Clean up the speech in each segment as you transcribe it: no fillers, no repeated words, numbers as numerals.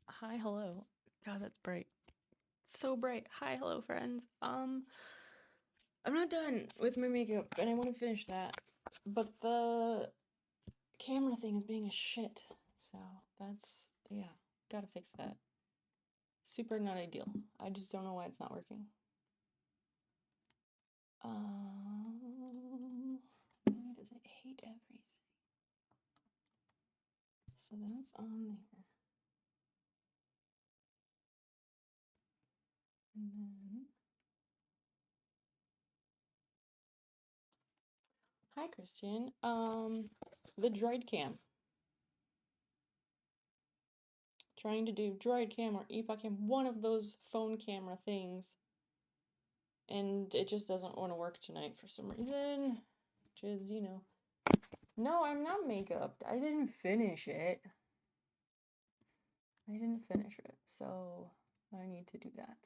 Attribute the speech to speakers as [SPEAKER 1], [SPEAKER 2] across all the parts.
[SPEAKER 1] Hi, hello. God, that's bright. So bright. Hi, hello, friends. I'm not done with my makeup, and I want to finish that. But the camera thing is being a shit. So that's, yeah, gotta fix that. Super not ideal. I just don't know why it's not working. Why does it hate everything? So that's on there. And then, hi, Christian. The droid cam. Trying to do droid cam or epoch cam, one of those phone camera things. And it just doesn't want to work tonight for some reason. Which is, you know. No, I'm not makeup. I didn't finish it. So I need to do that.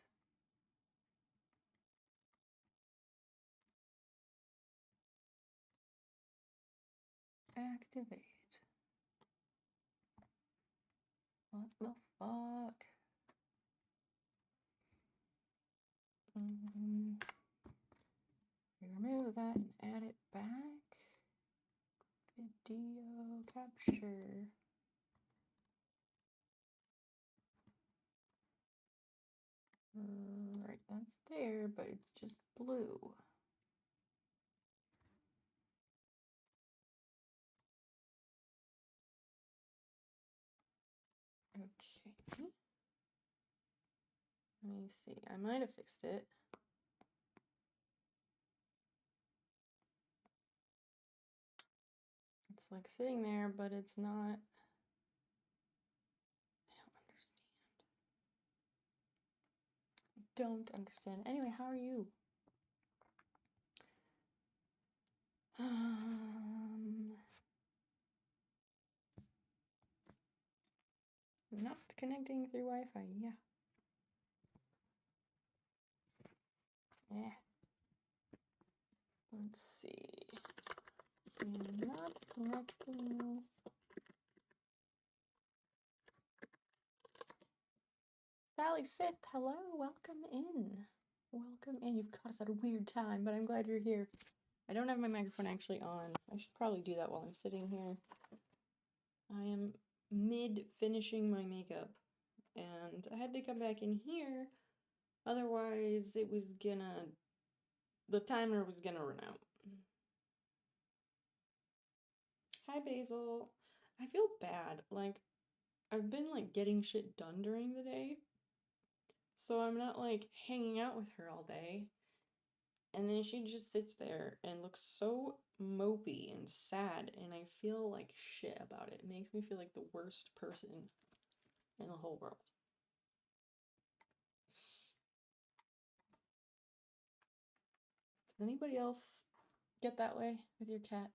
[SPEAKER 1] Activate. What the fuck? Remove that and add it back. Video capture. Right, that's there, but it's just blue. Okay. Let me see. I might have fixed it. It's like sitting there, but it's not. I don't understand. Anyway, how are you? Not connecting through Wi-Fi. Yeah. Yeah. Let's see. Not connecting. Sally Fifth, hello, welcome in. Welcome in. You've caught us at a weird time, but I'm glad you're here. I don't have my microphone actually on. I should probably do that while I'm sitting here. I am mid-finishing my makeup, and I had to come back in here, otherwise it was gonna, the timer was gonna run out. Hi, Basil. I feel bad. Like, I've been, like, getting shit done during the day, so I'm not, like, hanging out with her all day. And then she just sits there and looks so mopey and sad, and I feel like shit about it. It makes me feel like the worst person in the whole world. Does anybody else get that way with your cat?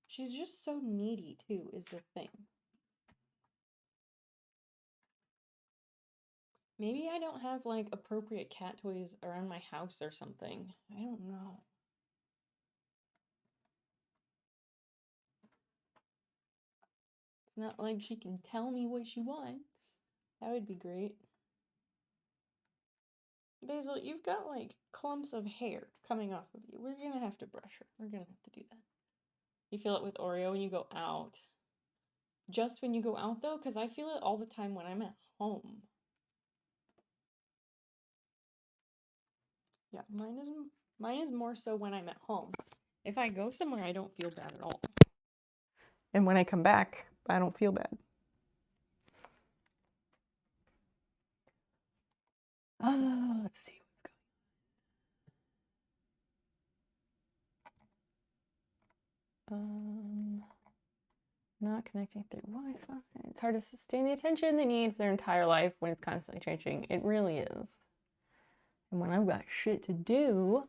[SPEAKER 1] She's just so needy, too, is the thing. Maybe I don't have, like, appropriate cat toys around my house or something. I don't know. It's not like she can tell me what she wants. That would be great. Basil, you've got, like, clumps of hair coming off of you. We're gonna have to brush her. We're gonna have to do that. You feel it with Oreo when you go out. Just when you go out, though? Because I feel it all the time when I'm at home. Yeah, mine is more so when I'm at home. If I go somewhere, I don't feel bad at all. And when I come back, I don't feel bad. Let's see what's going on. Not connecting through Wi-Fi. It's hard to sustain the attention they need for their entire life when it's constantly changing. It really is. And when I've got shit to do.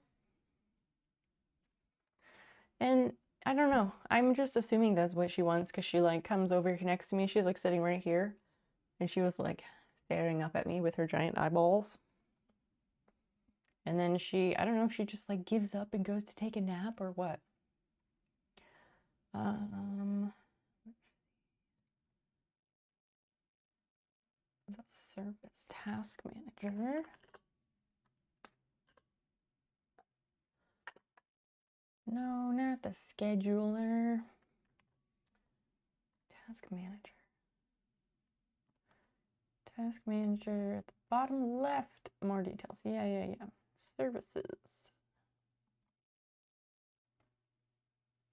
[SPEAKER 1] And I don't know. I'm just assuming that's what she wants because she like comes over next to me. She's like sitting right here. And she was like staring up at me with her giant eyeballs. And then she, I don't know if she just like gives up and goes to take a nap or what. Let's see. Service task manager. No, not the scheduler. Task manager. Task manager at the bottom left. More details. Yeah. Services.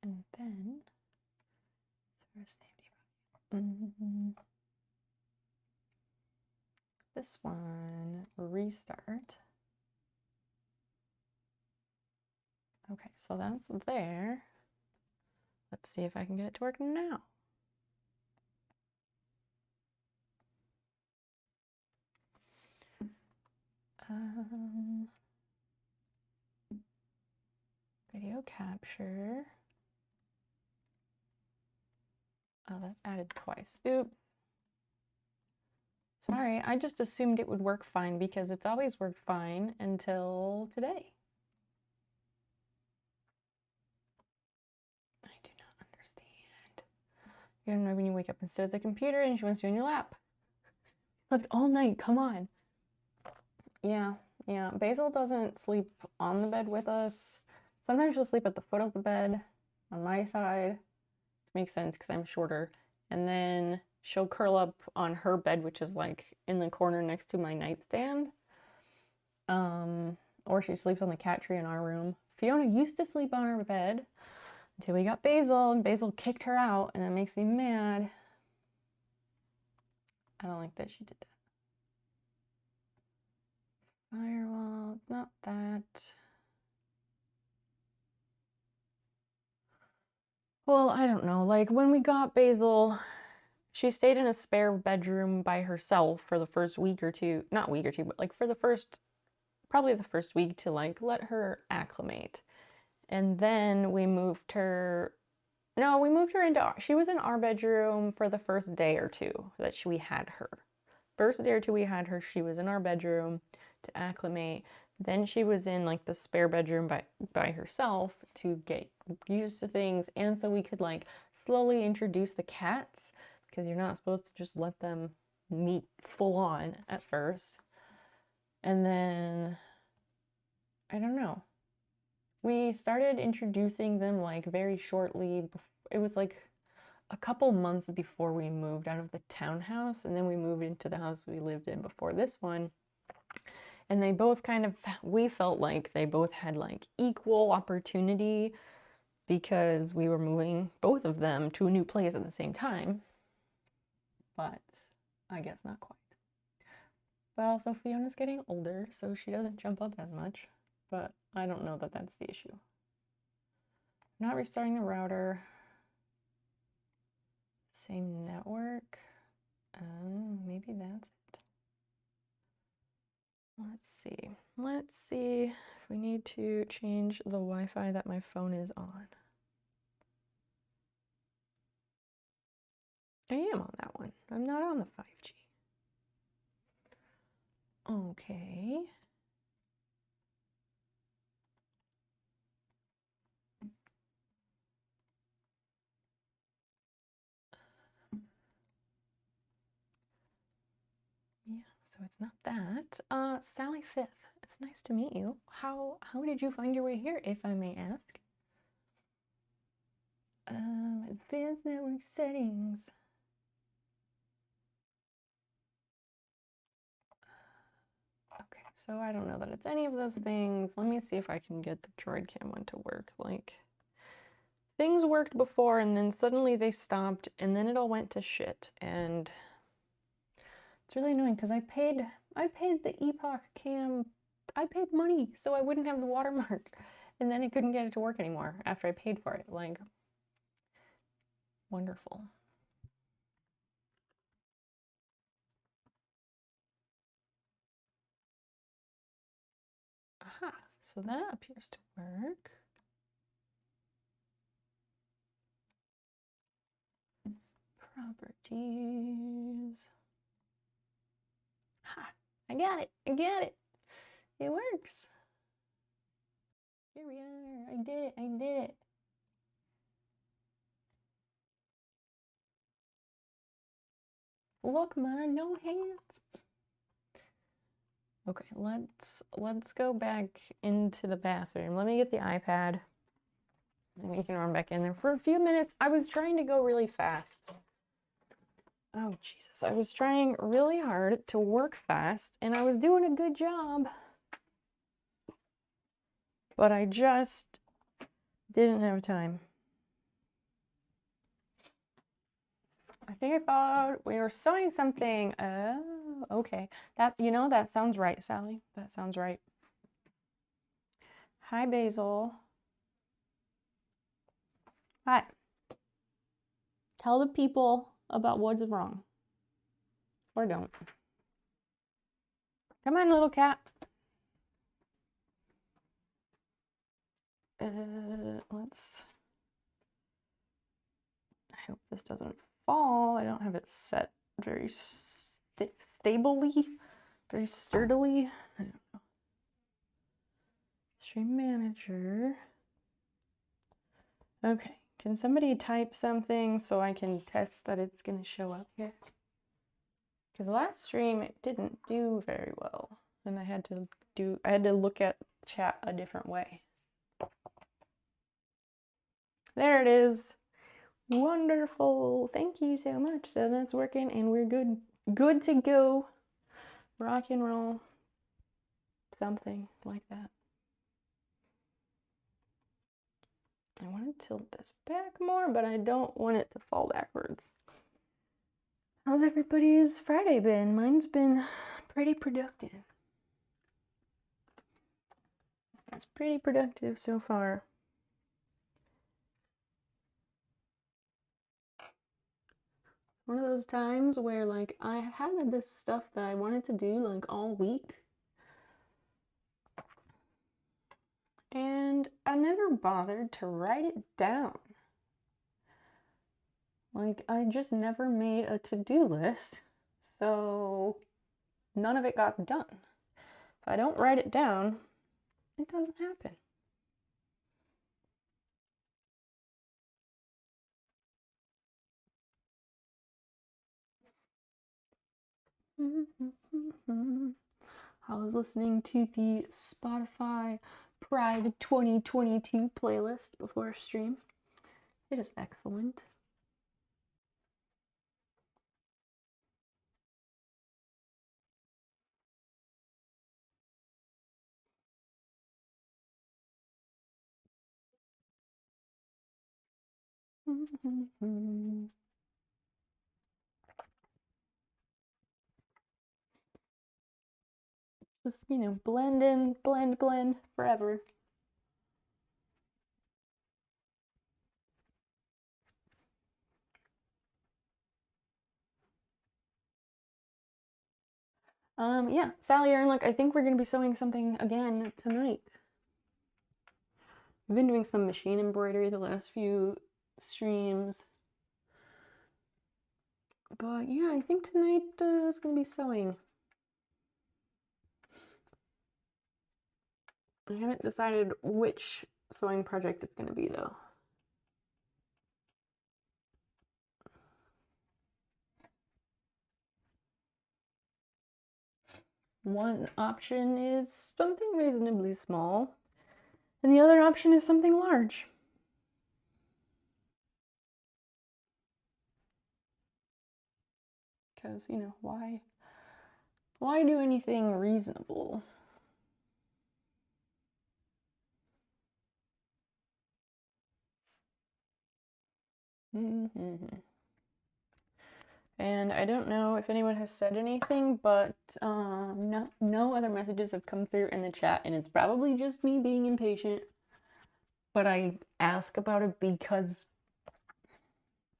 [SPEAKER 1] And then service name. This one, restart. Okay, so that's there. Let's see if I can get it to work now. Video capture. Oh, that's added twice. Oops. Sorry, I just assumed it would work fine because it's always worked fine until today. I do not understand. You don't know when you wake up and sit at the computer and she wants you on your lap. Slept all night, come on. Yeah. Basil doesn't sleep on the bed with us. Sometimes she'll sleep at the foot of the bed on my side. Makes sense because I'm shorter. And then she'll curl up on her bed, which is like in the corner next to my nightstand. Or she sleeps on the cat tree in our room. Fiona used to sleep on her bed until we got Basil, and Basil kicked her out, and that makes me mad. I don't like that she did that. Firewall, it's not that. Well, I don't know. Like when we got Basil, she stayed in a spare bedroom by herself for the first week or two. Not week or two, but like for the first, probably the first week to like let her acclimate. And then we moved her, no, we moved her into, she was in our bedroom for the first day or two that we had her. First day or two we had her, she was in our bedroom to acclimate. Then she was in like the spare bedroom by herself to get used to things, and so we could like slowly introduce the cats, because you're not supposed to just let them meet full on at first. And then, I don't know. We started introducing them like very shortly. It was like a couple months before we moved out of the townhouse, and then we moved into the house we lived in before this one. And they both kind of, we felt like they both had like equal opportunity because we were moving both of them to a new place at the same time. But I guess not quite. But also Fiona's getting older, so she doesn't jump up as much. But I don't know that that's the issue. Not restarting the router. Same network. Oh, maybe that's it. Let's see if we need to change the Wi-Fi that my phone is on. I am on that one. I'm not on the 5G. Okay. Yeah, so it's not that. Sally Fifth, it's nice to meet you. How did you find your way here, if I may ask? Advanced network settings. Okay, so I don't know that it's any of those things. Let me see if I can get the Droid Cam one to work. Like, things worked before and then suddenly they stopped and then it all went to shit. And it's really annoying because I paid the Epoch Cam, I paid money so I wouldn't have the watermark. And then I couldn't get it to work anymore after I paid for it. Like, wonderful. Aha, so that appears to work. Properties. Ha, I got it. It works. Here we are. I did it. Look, man, no hands. Okay, let's go back into the bathroom. Let me get the iPad. And we can run back in there for a few minutes. I was trying to go really fast. Oh, Jesus. I was trying really hard to work fast, and I was doing a good job. But I just didn't have time. I think I thought we were sewing something. Oh, okay. That sounds right, Sally. That sounds right. Hi, Basil. Hi. Tell the people about what's wrong. Or don't. Come on, little cat. Let's... I hope this doesn't fall. I don't have it set very stably, very sturdily. I don't know. Stream manager. Okay, can somebody type something so I can test that it's gonna show up here? Because last stream it didn't do very well, and I had to look at chat a different way. There it is. Wonderful. Thank you so much. So that's working and we're good to go. Rock and roll. Something like that. I want to tilt this back more, but I don't want it to fall backwards. How's everybody's Friday been? Mine's been pretty productive. It's pretty productive so far. One of those times where like I had this stuff that I wanted to do like all week. And I never bothered to write it down. Like, I just never made a to-do list, so none of it got done. If I don't write it down, it doesn't happen. I was listening to the Spotify Pride 2022 playlist before stream. It is excellent. Just, blend in, blend forever. Yeah, Sally Earnlook, I think we're going to be sewing something again tonight. I've been doing some machine embroidery the last few streams. But yeah, I think tonight is going to be sewing. I haven't decided which sewing project it's going to be though. One option is something reasonably small, and the other option is something large. Because, why do anything reasonable? And I don't know if anyone has said anything, but no other messages have come through in the chat, and it's probably just me being impatient. But I ask about it because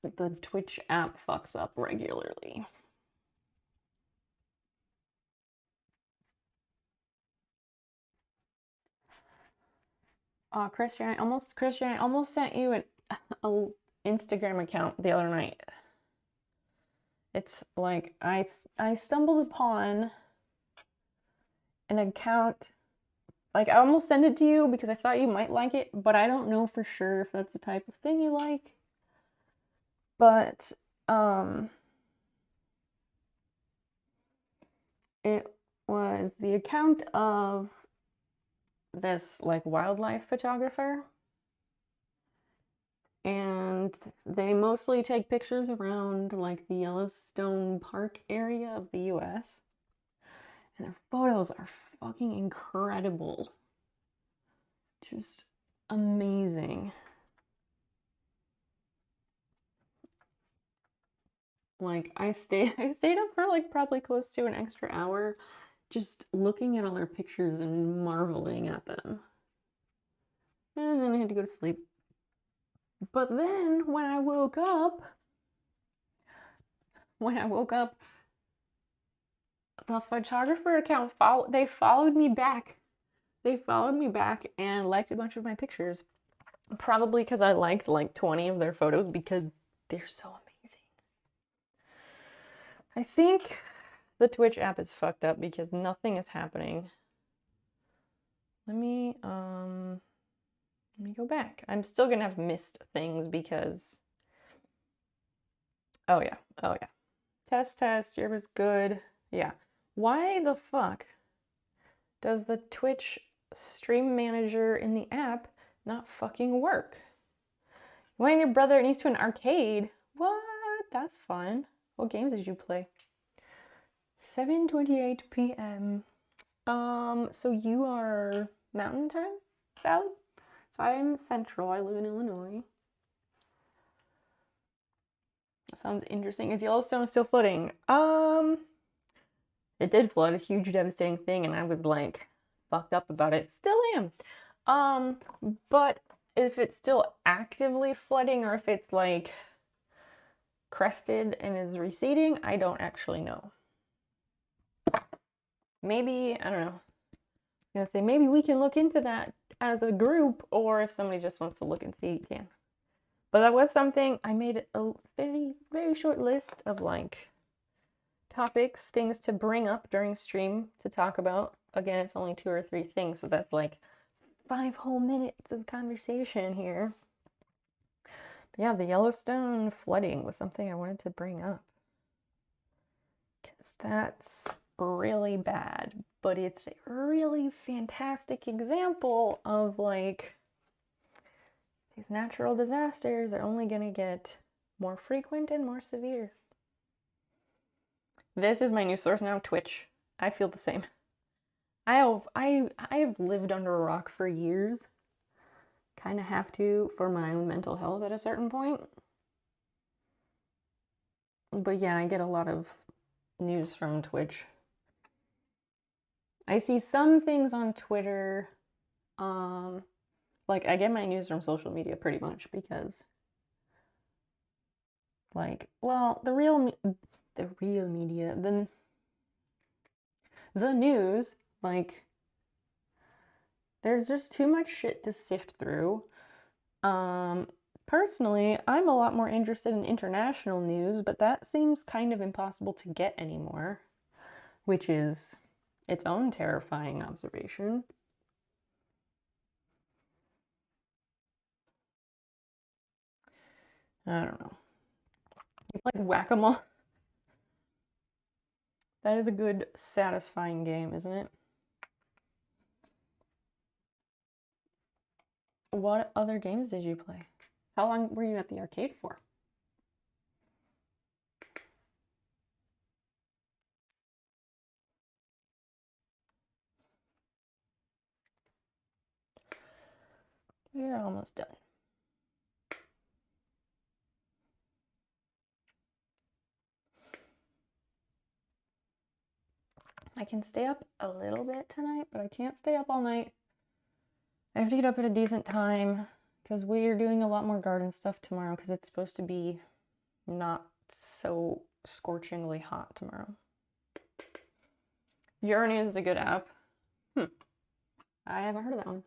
[SPEAKER 1] the Twitch app fucks up regularly. Christian, I almost sent you an Instagram account the other night. It's like I stumbled upon an account. Like, I almost sent it to you because I thought you might like it, but I don't know for sure if that's the type of thing you like. But it was the account of this like wildlife photographer, and they mostly take pictures around like the Yellowstone Park area of the US, and their photos are fucking incredible, just amazing. Like I stayed up for like probably close to an extra hour just looking at all their pictures and marveling at them. And then I had to go to sleep. But then when I woke up, the photographer account followed me back. They followed me back and liked a bunch of my pictures. Probably because I liked like 20 of their photos because they're so amazing. I think the Twitch app is fucked up because nothing is happening. Let me go back. I'm still gonna have missed things because oh yeah. Test, yours good. Yeah. Why the fuck does the Twitch stream manager in the app not fucking work? You want your brother and niece to an arcade? What? That's fun. What games did you play? 7:28 p.m. So you are Mountain Time, Sally? So I'm Central. I live in Illinois. Sounds interesting. Is Yellowstone still flooding? It did flood, a huge devastating thing, and I was like fucked up about it. Still am. But if it's still actively flooding or if it's like crested and is receding, I don't actually know. Maybe, I don't know. I'm gonna say maybe we can look into that as a group, or if somebody just wants to look and see, you can. But that was something I made a very, very short list of like topics, things to bring up during stream to talk about. Again, it's only 2 or 3 things, so that's like 5 whole minutes of conversation here. But yeah, the Yellowstone flooding was something I wanted to bring up because that's really bad, but it's a really fantastic example of like these natural disasters are only going to get more frequent and more severe. This is my news source now, Twitch. I feel the same. I have lived under a rock for years. Kind of have to for my own mental health at a certain point. But yeah, I get a lot of news from Twitch. I see some things on Twitter. Like I get my news from social media pretty much because like, well, the real media, the news, like there's just too much shit to sift through. Personally, I'm a lot more interested in international news, but that seems kind of impossible to get anymore, which is its own terrifying observation. I don't know. You played Whack-A-Mole? That is a good, satisfying game, isn't it? What other games did you play? How long were you at the arcade for? We're almost done. I can stay up a little bit tonight, but I can't stay up all night. I have to get up at a decent time because we're doing a lot more garden stuff tomorrow because it's supposed to be not so scorchingly hot tomorrow. Euronews is a good app. I haven't heard of that one.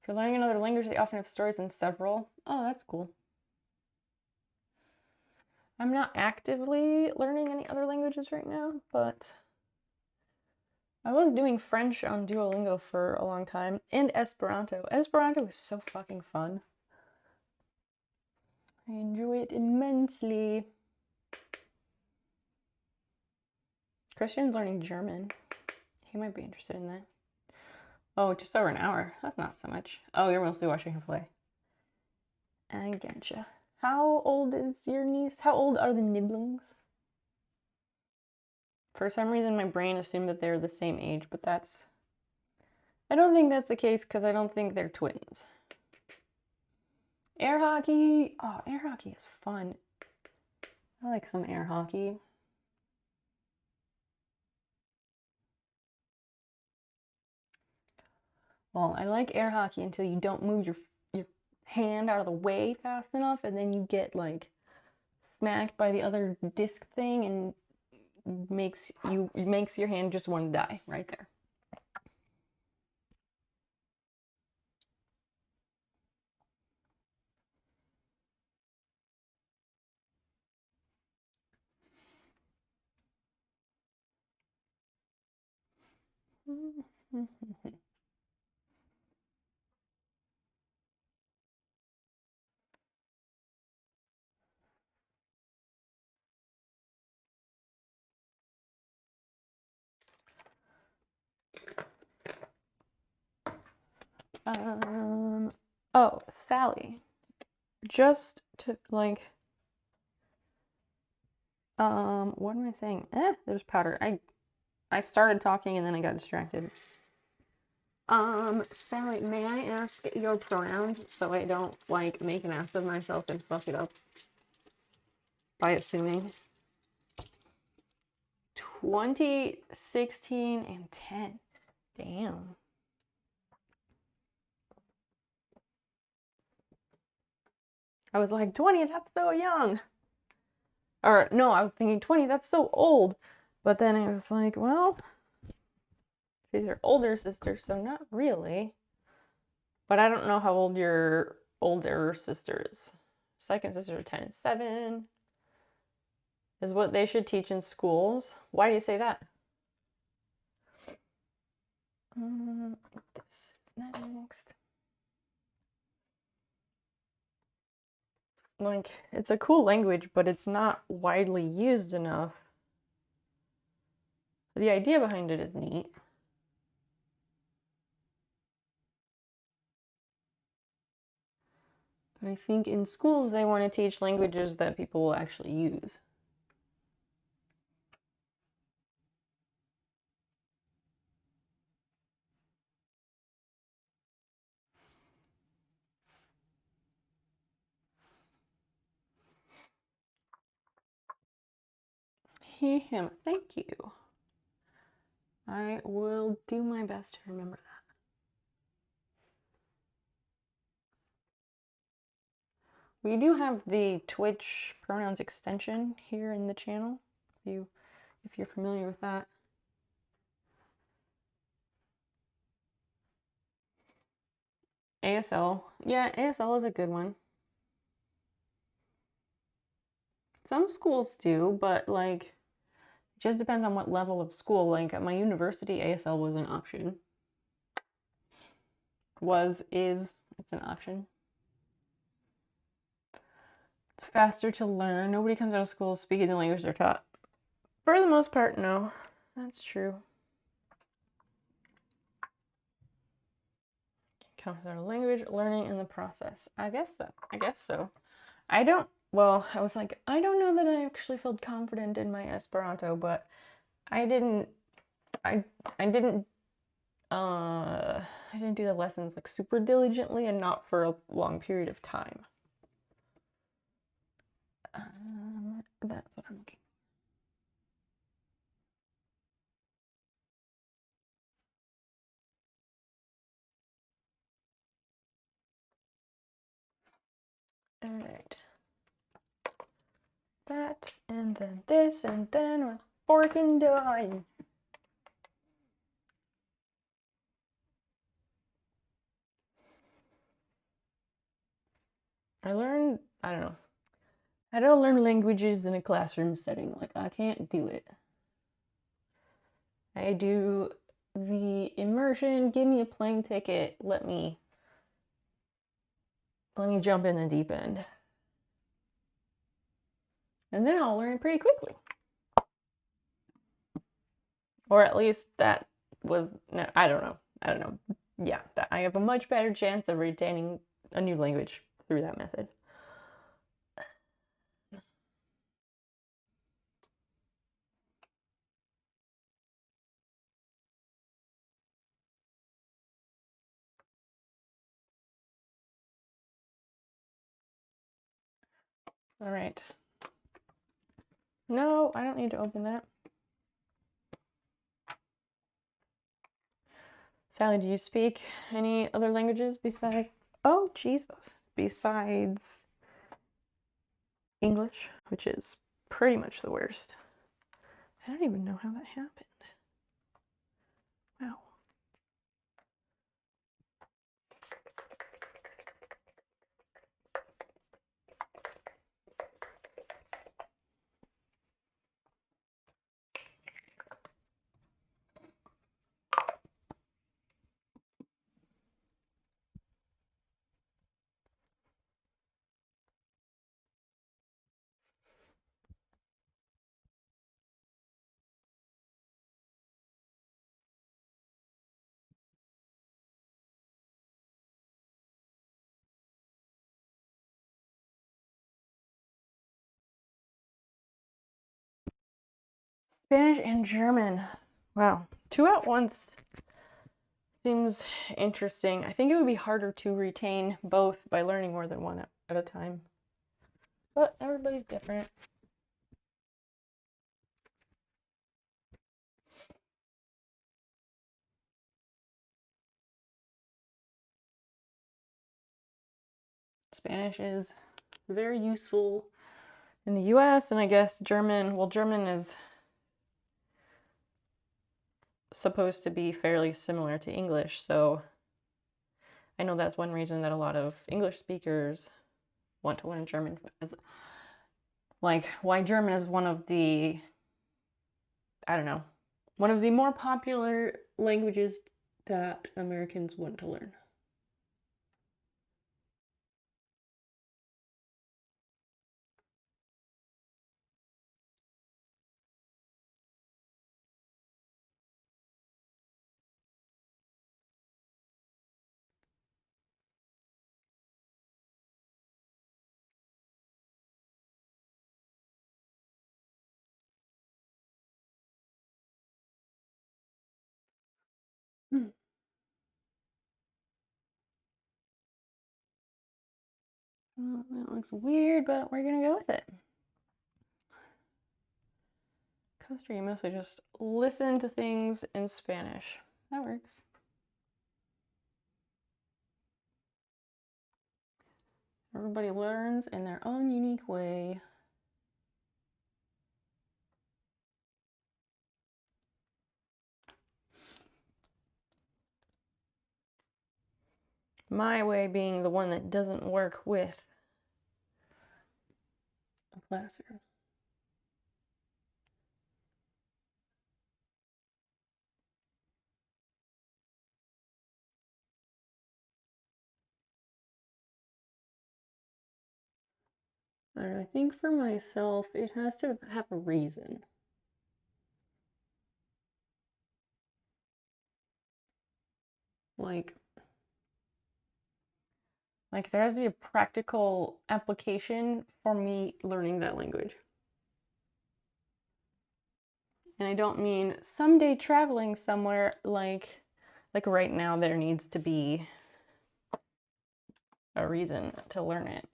[SPEAKER 1] If you're learning another language, they often have stories in several. Oh, that's cool. I'm not actively learning any other languages right now, but I was doing French on Duolingo for a long time, and Esperanto. Esperanto is so fucking fun. I enjoy it immensely. Christian's learning German. He might be interested in that. Oh, just over an hour. That's not so much. Oh, you're mostly watching her play. I getcha. How old is your niece? How old are the nibblings? For some reason, my brain assumed that they're the same age, but that's... I don't think that's the case because I don't think they're twins. Air hockey. Oh, air hockey is fun. I like some air hockey. Well, I like air hockey until you don't move your hand out of the way fast enough, and then you get like smacked by the other disc thing and makes your hand just want to die right there. Oh, Sally. Just to like, what am I saying? There's powder. I started talking and then I got distracted. Sally, may I ask your pronouns so I don't like make an ass of myself and fuck it up by assuming? 20, 16, and 10. Damn. I was like, 20, that's so young. Or no, I was thinking 20, that's so old. But then I was like, well, she's your older sister, so not really. But I don't know how old your older sister is. Second sister, 10 and 7. Is what they should teach in schools. Why do you say that? This is next. Like, it's a cool language, but it's not widely used enough. The idea behind it is neat. But I think in schools they want to teach languages that people will actually use. He, him, thank you. I will do my best to remember that. We do have the Twitch pronouns extension here in the channel, if you're familiar with that. ASL. Yeah, ASL is a good one. Some schools do, but like, it just depends on what level of school. Like at my university, ASL was an option. It's an option. It's faster to learn. Nobody comes out of school speaking the language they're taught. For the most part, no. That's true. Comes out of language learning in the process. I guess so. I was like, I don't know that I actually felt confident in my Esperanto, but I didn't do the lessons like super diligently and not for a long period of time. That's what I'm looking for. All right. That, and then this, and then we're forking done. I don't learn languages in a classroom setting. Like, I can't do it. I do the immersion, give me a plane ticket, let me jump in the deep end. And then I'll learn pretty quickly. Or at least that was, no, I don't know. I don't know. Yeah, I have a much better chance of retaining a new language through that method. All right. No, I don't need to open that. Sally, do you speak any other languages besides, oh, Jesus, besides English, which is pretty much the worst? I don't even know how that happened. Wow. Spanish and German. Wow. Two at once seems interesting. I think it would be harder to retain both by learning more than one at a time. But everybody's different. Spanish is very useful in the US, and I guess German, well, German is supposed to be fairly similar to English, so I know that's one reason that a lot of English speakers want to learn German, is like why German is one of the, I don't know, one of the more popular languages that Americans want to learn. Hmm. Well, that looks weird, but we're gonna go with it. Coaster, you mostly just listen to things in Spanish. That works. Everybody learns in their own unique way. My way being the one that doesn't work with a classroom. I think for myself, it has to have a reason. Like there has to be a practical application for me learning that language. And I don't mean someday traveling somewhere, like right now there needs to be a reason to learn it.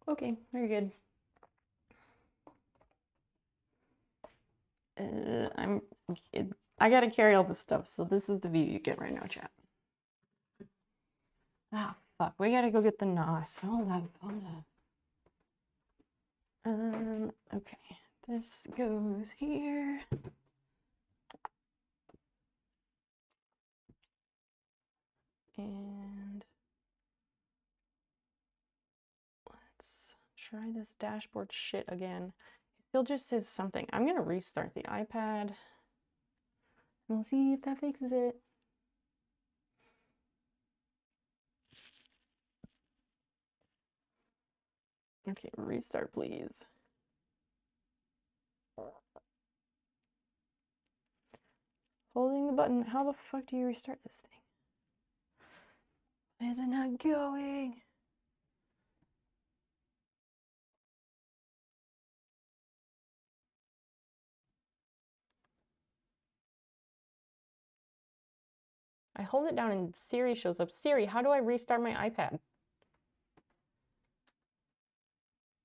[SPEAKER 1] Okay, very good. I'm I gotta carry all this stuff, so this is the view you get right now, chat. Ah, fuck. We gotta go get the NOS. Hold up. Okay. This goes here. And let's try this dashboard shit again. It still just says something. I'm gonna restart the iPad. We'll see if that fixes it. Okay, restart, please. Holding the button. How the fuck do you restart this thing? Why is it not going? I hold it down and Siri shows up. Siri, how do I restart my iPad?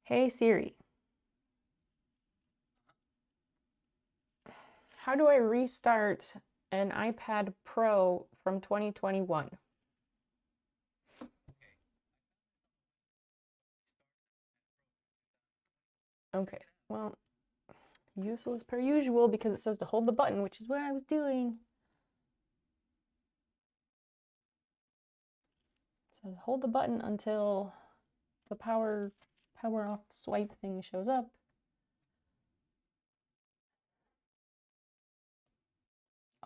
[SPEAKER 1] Hey Siri. How do I restart an iPad Pro from 2021? Okay, well, useless per usual because it says to hold the button, which is what I was doing. It says hold the button until the power off swipe thing shows up.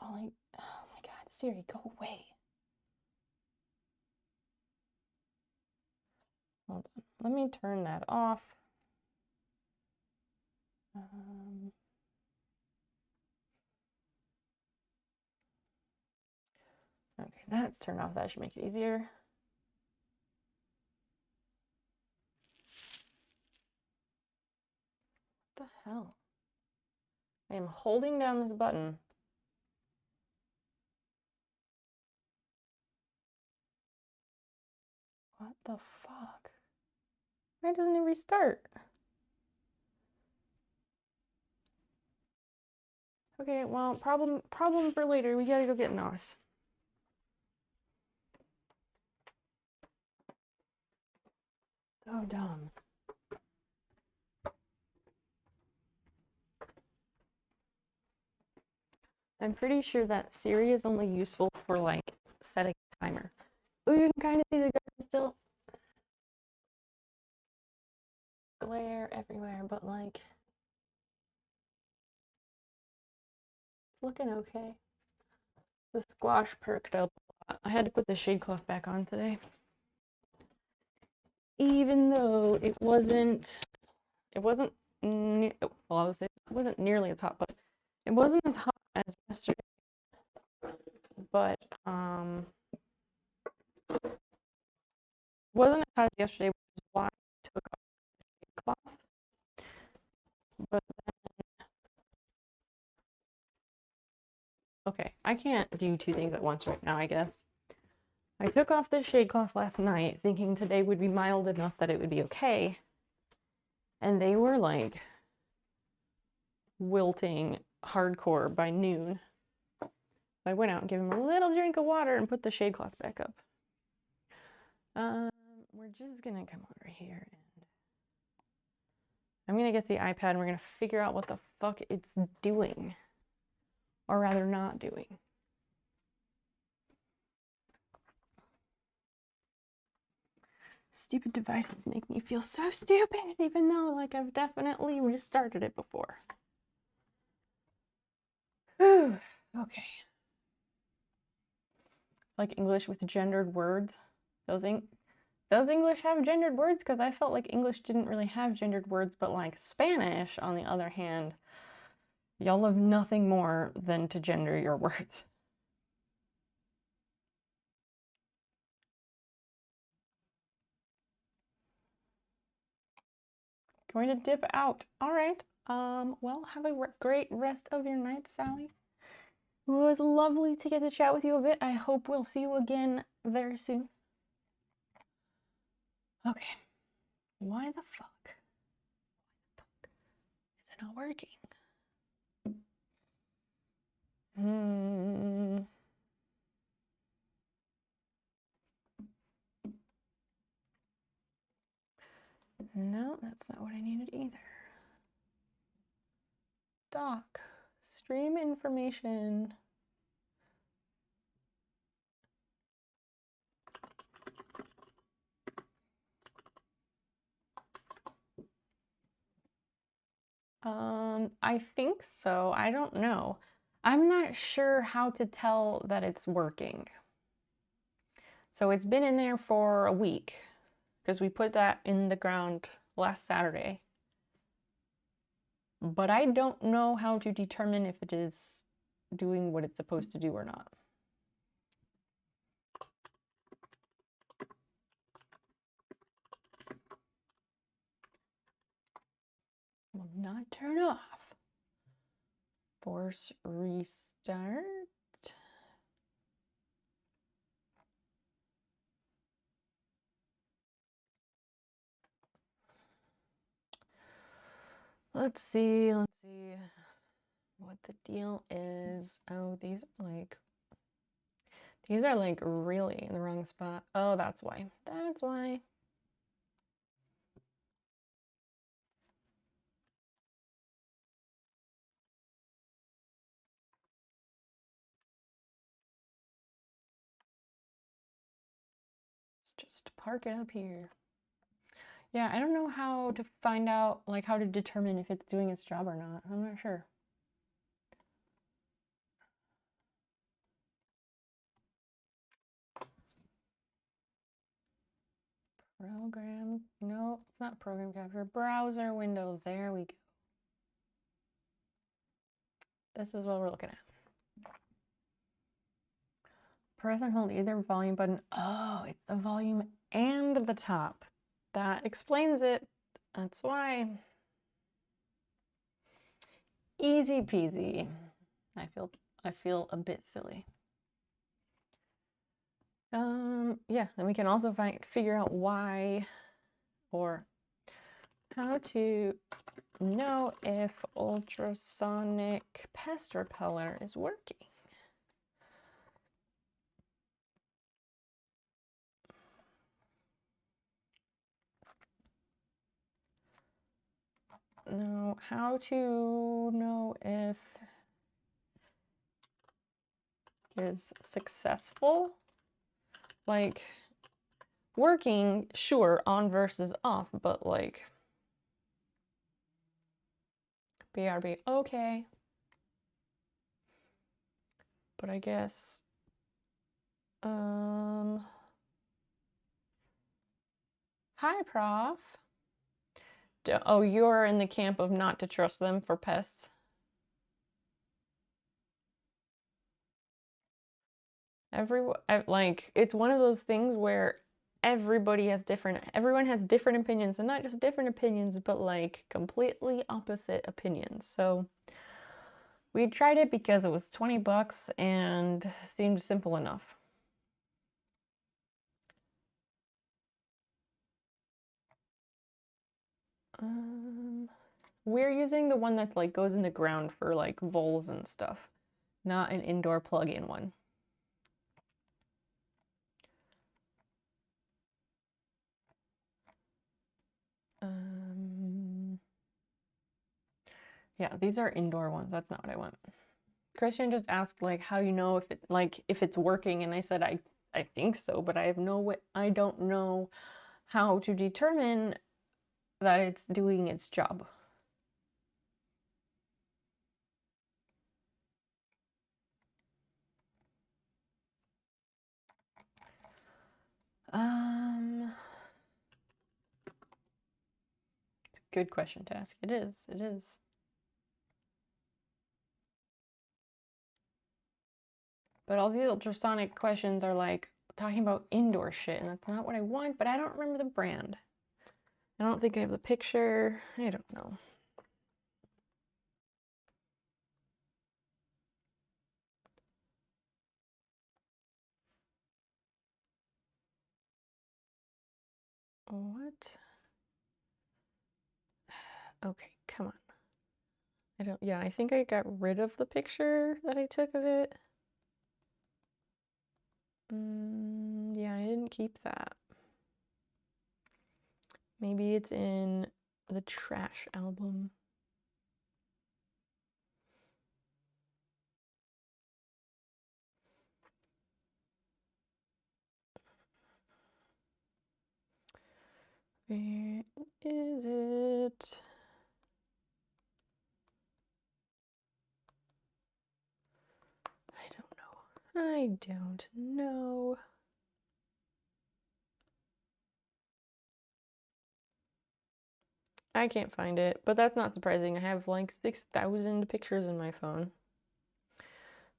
[SPEAKER 1] Oh my god, Siri, go away. Hold on, let me turn that off. Okay, that's turned off. That should make it easier. What the hell? I am holding down this button. What the fuck? Why doesn't it restart? Okay, well, problem for later. We gotta go get NOS. So dumb. I'm pretty sure that Siri is only useful for like setting a timer. Oh, you can kind of see the garden still. Glare everywhere, but like it's looking okay. The squash perked up a lot. I had to put the shade cloth back on today. Even though it wasn't nearly as hot, but it wasn't as hot as yesterday. But wasn't as hot as yesterday, which is why I took off the shade cloth. But then, okay, I can't do two things at once right now, I guess. I took off the shade cloth last night thinking today would be mild enough that it would be okay. And they were like wilting hardcore by noon. I went out and gave him a little drink of water and put the shade cloth back up. We're just gonna come over here and I'm gonna get the iPad and we're gonna figure out what the fuck it's doing. Or rather not doing. Stupid devices make me feel so stupid, even though like I've definitely restarted it before. Whew. Okay. Like English with gendered words. Does English have gendered words? Because I felt like English didn't really have gendered words, but like Spanish, on the other hand, y'all love nothing more than to gender your words. Going to dip out. All right. Well, have a great rest of your night, Sally. It was lovely to get to chat with you a bit. I hope we'll see you again very soon. Okay. Why the fuck? Is it not working? No, that's not what I needed either. Doc, stream information. I think so. I don't know. I'm not sure how to tell that it's working. So it's been in there for a week because we put that in the ground last Saturday. But I don't know how to determine if it is doing what it's supposed to do or not. Will not turn off. Force restart. Let's see what the deal is. Oh, these are like really in the wrong spot. Oh, that's why. That's why. Let's just park it up here. Yeah, I don't know how to find out, like how to determine if it's doing its job or not. I'm not sure. Program, no, it's not program capture. Browser window, there we go. This is what we're looking at. Press and hold either volume button. Oh, it's the volume and the top. That explains it. That's why. Easy peasy. I feel a bit silly. Yeah, then we can also figure out why or how to know if ultrasonic pest repeller is working. Now, how to know if is successful? Like, working, sure, on versus off, but like, BRB, okay. But I guess, hi, Prof. Oh, you're in the camp of not to trust them for pests. Like, it's one of those things where everyone has different opinions, and not just different opinions, but like completely opposite opinions. So we tried it because it was 20 bucks and seemed simple enough. We're using the one that like goes in the ground for like voles and stuff, not an indoor plug-in one. Yeah, these are indoor ones. That's not what I want. Christian just asked like how you know if it's working, and I said I think so, but I have no way. I don't know how to determine that it's doing its job. It's a good question to ask. It is. It is. But all these ultrasonic questions are like talking about indoor shit, and that's not what I want, but I don't remember the brand. I don't think I have the picture. I don't know. What? Okay, come on. Yeah, I think I got rid of the picture that I took of it. Yeah, I didn't keep that. Maybe it's in the trash album. Where is it? I don't know. I can't find it, but that's not surprising. I have like 6,000 pictures in my phone,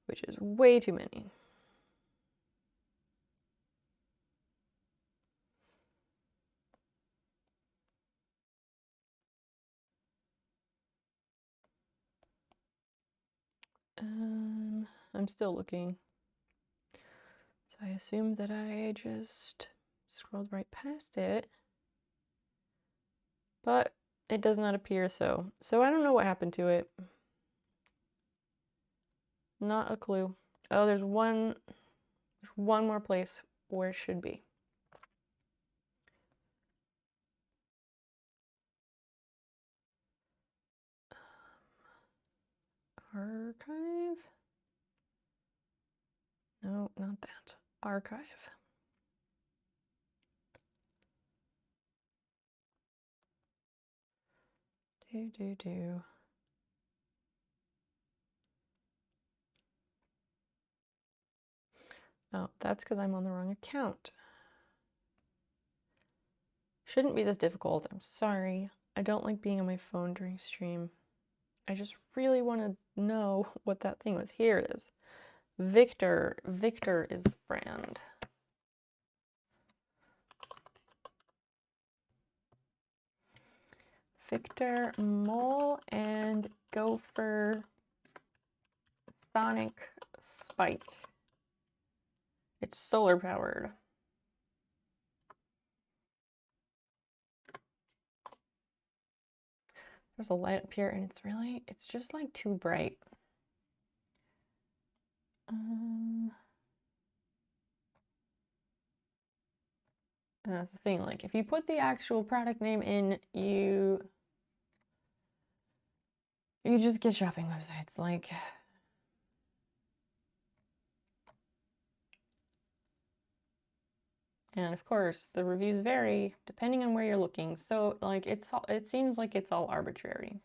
[SPEAKER 1] which is way too many. I'm still looking. So I assumed that I just scrolled right past it, but it does not appear so. So I don't know what happened to it. Not a clue. Oh, there's one more place where it should be. Archive? No, not that. Archive. Do. Oh, that's because I'm on the wrong account. Shouldn't be this difficult. I'm sorry. I don't like being on my phone during stream. I just really want to know what that thing was. Here it is. Victor. Victor is the brand. Victor Mole and Gopher Sonic Spike. It's solar powered. There's a light up here and it's just like too bright. And that's the thing, like if you put the actual product name in, you just get shopping websites like and of course the reviews vary depending on where you're looking. So like it seems like it's all arbitrary.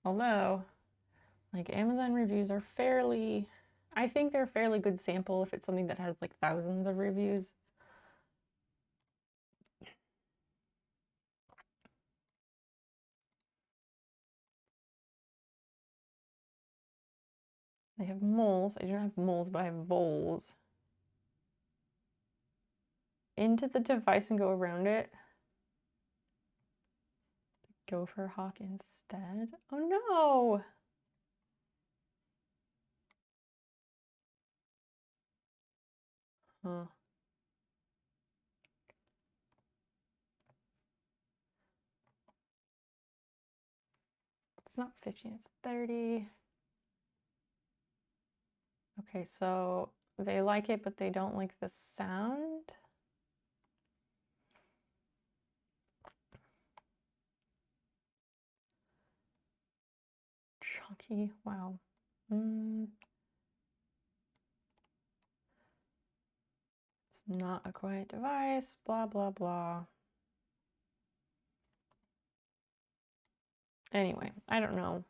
[SPEAKER 1] Although like Amazon reviews are I think they're a fairly good sample if it's something that has like thousands of reviews. They have moles. I don't have moles, but I have voles. Into the device and go around it. Gopher hawk instead. Oh no! Huh. It's not 15, it's 30. Okay, so they like it, but they don't like the sound. Chunky, wow. It's not a quiet device, blah, blah, blah. Anyway, I don't know.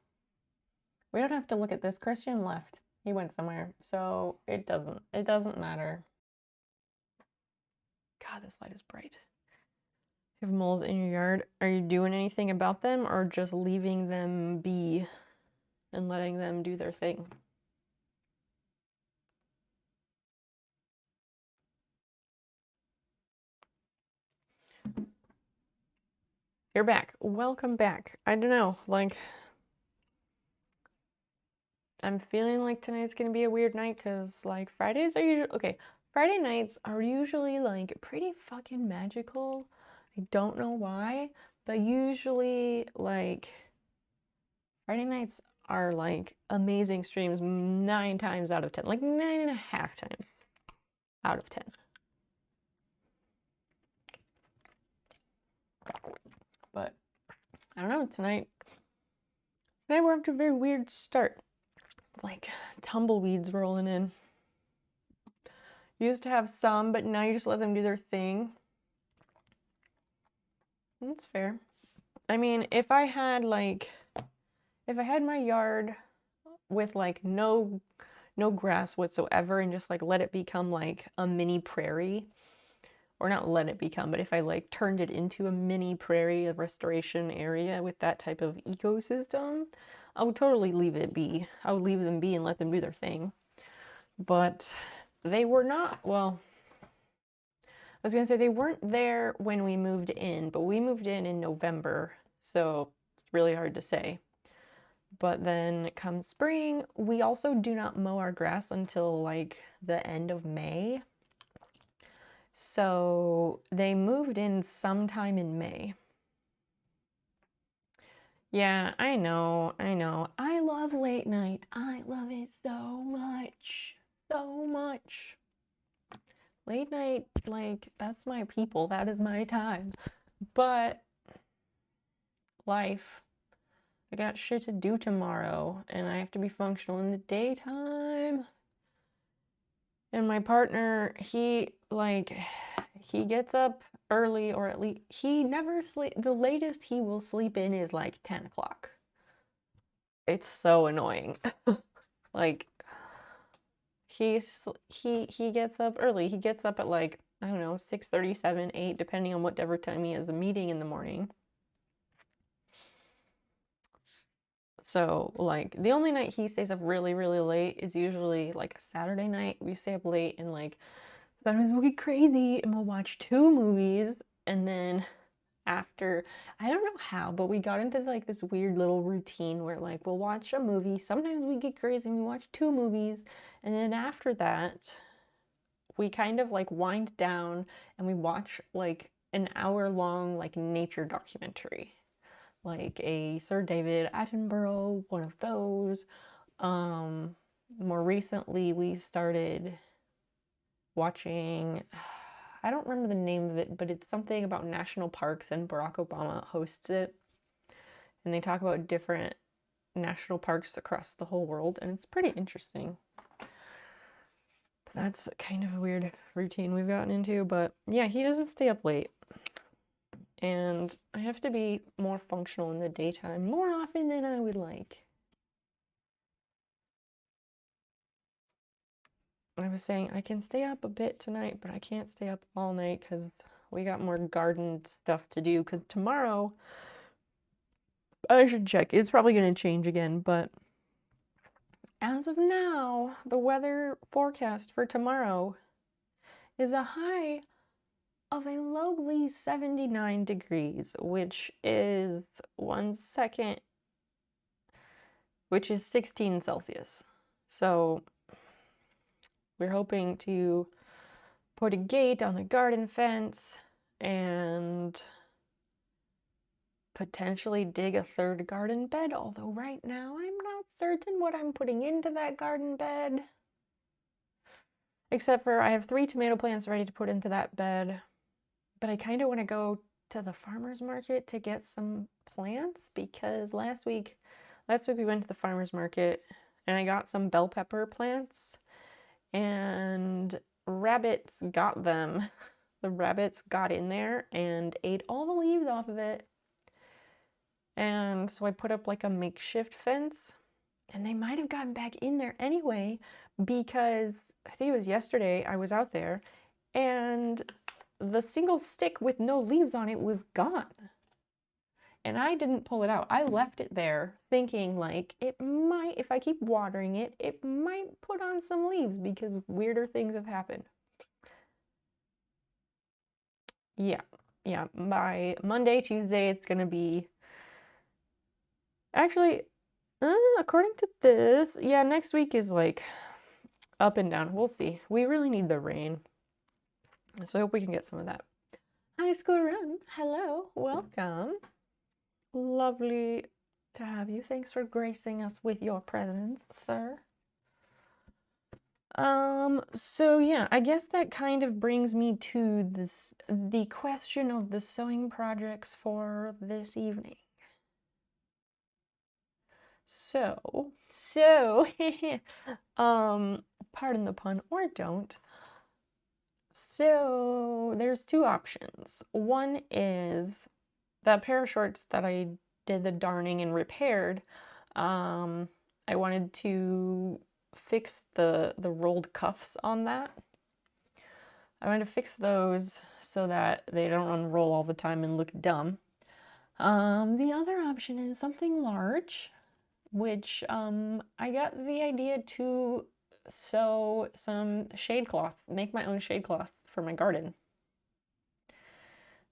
[SPEAKER 1] We don't have to look at this. Christian left. He went somewhere, so it doesn't matter. God, this light is bright. You have moles in your yard. Are you doing anything about them or just leaving them be and letting them do their thing? You're back. Welcome back. I don't know, like I'm feeling like tonight's gonna be a weird night because like Fridays are usually okay. Friday nights are usually like pretty fucking magical. I don't know why, but usually like Friday nights are like amazing streams 9 times out of 10, like 9.5 times out of 10. But I don't know, tonight we're up to a very weird start. It's like tumbleweeds rolling in. You used to have some, but now you just let them do their thing. That's fair. I mean, if I had my yard with like no grass whatsoever and just like let it become like a mini prairie, or not let it become, but if I like turned it into a mini prairie, a restoration area with that type of ecosystem, I would totally leave it be. I would leave them be and let them do their thing. But they were not, well, I was gonna say they weren't there when we moved in, but we moved in November, so it's really hard to say. But then come spring, we also do not mow our grass until like the end of May. So they moved in sometime in May. Yeah, I know. I love late night. I love it so much. So much. Late night, like, that's my people. That is my time. But life. I got shit to do tomorrow, and I have to be functional in the daytime. And my partner, he gets up early, or at least he never sleep. The latest he will sleep in is like 10 o'clock. It's so annoying. Like, he gets up early. He gets up at like, I don't know, 6:30, 7, 8, depending on whatever time he has a meeting in the morning. So, like, the only night he stays up really, really late is usually like a Saturday night. We stay up late, and like sometimes we'll get crazy and we'll watch 2 movies, and then after, I don't know how, but we got into like this weird little routine where like we'll watch a movie. Sometimes we get crazy and we watch 2 movies, and then after that we kind of like wind down and we watch like an hour-long like nature documentary, like a Sir David Attenborough, one of those. More recently we've started watching, I don't remember the name of it, but it's something about national parks, and Barack Obama hosts it. And they talk about different national parks across the whole world, and it's pretty interesting. But that's kind of a weird routine we've gotten into, but yeah, he doesn't stay up late. And I have to be more functional in the daytime more often than I would like. I was saying I can stay up a bit tonight, but I can't stay up all night because we got more garden stuff to do. Because tomorrow, I should check. It's probably going to change again, but as of now, the weather forecast for tomorrow is a high of a lowly 79 degrees, which is 16 Celsius. So we're hoping to put a gate on the garden fence and potentially dig a 3rd garden bed, although right now I'm not certain what I'm putting into that garden bed. Except for I have 3 tomato plants ready to put into that bed, but I kind of want to go to the farmer's market to get some plants, because last week we went to the farmer's market and I got some bell pepper plants, and rabbits got them. The rabbits got in there and ate all the leaves off of it. And so I put up like a makeshift fence, and they might have gotten back in there anyway, because I think it was yesterday I was out there and the single stick with no leaves on it was gone. And I didn't pull it out. I left it there thinking like it might, if I keep watering it, it might put on some leaves because weirder things have happened. Yeah. By Monday, Tuesday, it's gonna be, actually, according to this, yeah, next week is like up and down. We'll see. We really need the rain. So I hope we can get some of that. Hi, School Run. Hello. Welcome. Lovely to have you. Thanks for gracing us with your presence, sir. So yeah, I guess that kind of brings me to the question of the sewing projects for this evening. So, pardon the pun, or don't. So, there's two options. One is that pair of shorts that I did the darning and repaired. I wanted to fix the rolled cuffs on that. I wanted to fix those so that they don't unroll all the time and look dumb. The other option is something large, which I got the idea to sew some shade cloth, make my own shade cloth for my garden.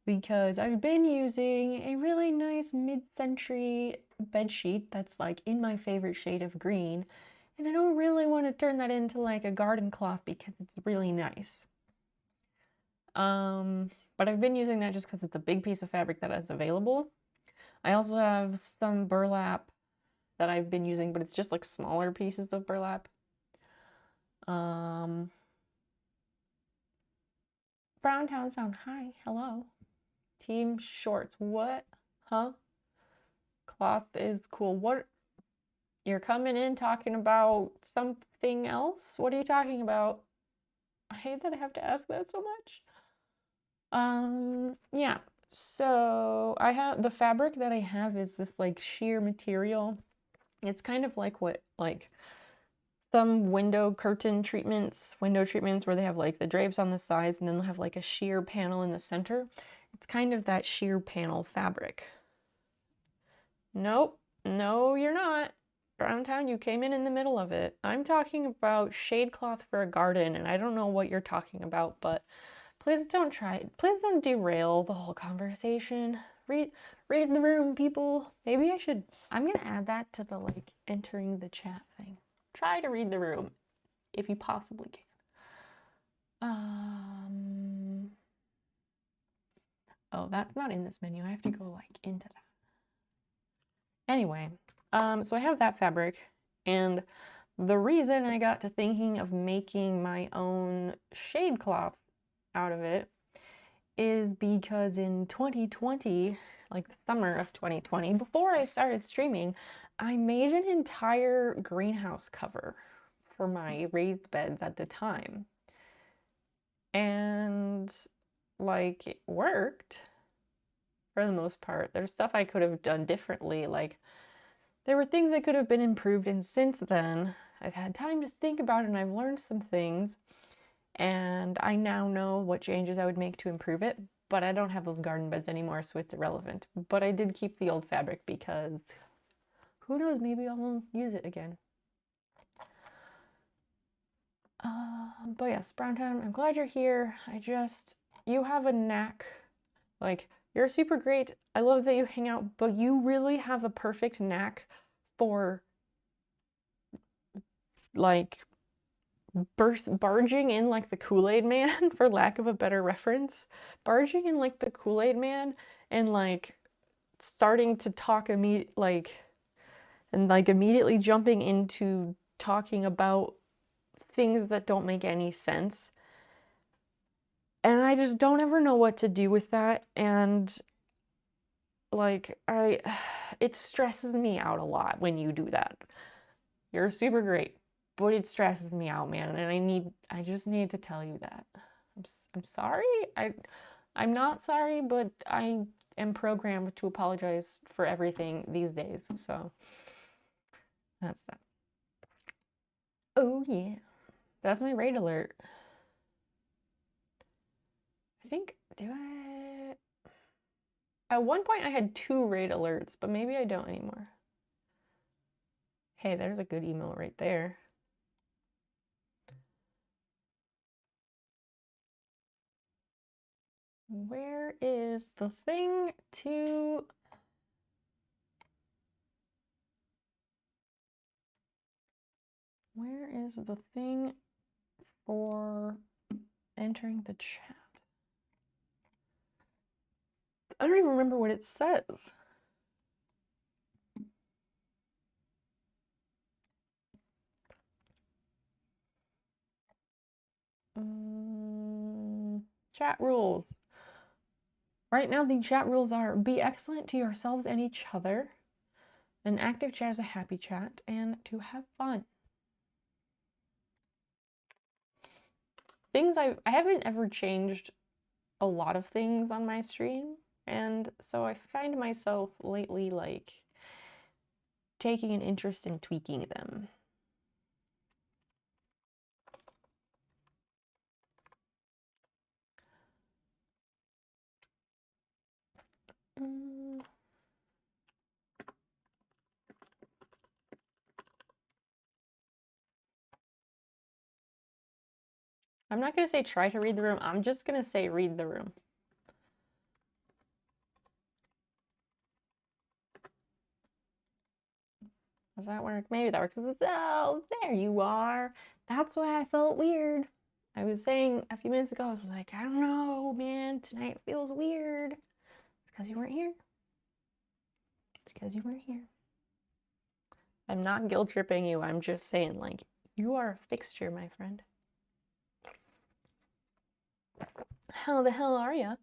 [SPEAKER 1] Because I've been using a really nice mid-century bedsheet that's like in my favorite shade of green, and I don't really want to turn that into like a garden cloth because it's really nice. But I've been using that just because it's a big piece of fabric that is available. I also have some burlap that I've been using, but it's just like smaller pieces of burlap. Browntown Sound, hi, hello. Team shorts, what? Huh? Cloth is cool. What? You're coming in talking about something else? What are you talking about? I hate that I have to ask that so much. Yeah. So I have the fabric that I have is this like sheer material. It's kind of like what like some window treatments where they have like the drapes on the sides and then they'll have like a sheer panel in the center. It's kind of that sheer panel fabric. Nope, no, you're not. Browntown, you came in the middle of it. I'm talking about shade cloth for a garden, and I don't know what you're talking about, but please don't please don't derail the whole conversation. Read the room, people. Maybe I'm gonna add that to the like entering the chat thing. Try to read the room if you possibly can. Oh, that's not in this menu. I have to go like into that. Anyway, so I have that fabric, and the reason I got to thinking of making my own shade cloth out of it is because in 2020, like the summer of 2020, before I started streaming, I made an entire greenhouse cover for my raised beds at the time. And like it worked for the most part. There's stuff I could have done differently, like there were things that could have been improved, and since then I've had time to think about it and I've learned some things, and I now know what changes I would make to improve it, but I don't have those garden beds anymore, so it's irrelevant. But I did keep the old fabric because who knows, maybe I will use it again. But yes, Browntown, I'm glad you're here. You have a knack. Like, you're super great. I love that you hang out, but you really have a perfect knack for, like, barging in like the Kool-Aid Man, for lack of a better reference. Barging in like the Kool-Aid Man and like starting to talk immediately jumping into talking about things that don't make any sense. And I just don't ever know what to do with that, and like it stresses me out a lot when you do that. You're super great, but it stresses me out, man, and I just need to tell you that. I'm sorry. I'm not sorry, but I am programmed to apologize for everything these days. So that's that. Oh yeah. That's my raid alert. I think, at one point I had 2 raid alerts, but maybe I don't anymore. Hey, there's a good email right there. Where is the thing to... Where is the thing for entering the chat? I don't even remember what it says. chat rules. Right now, the chat rules are be excellent to yourselves and each other. An active chat is a happy chat, and to have fun. Things I haven't ever changed a lot of things on my stream, and so I find myself lately like taking an interest in tweaking them. I'm not going to say try to read the room. I'm just going to say read the room. Does that work? Maybe that works. Oh, there you are. That's why I felt weird. I was saying a few minutes ago, I was like, I don't know, man. Tonight feels weird. It's because you weren't here. It's because you weren't here. I'm not guilt tripping you. I'm just saying, like, you are a fixture, my friend. How the hell are you?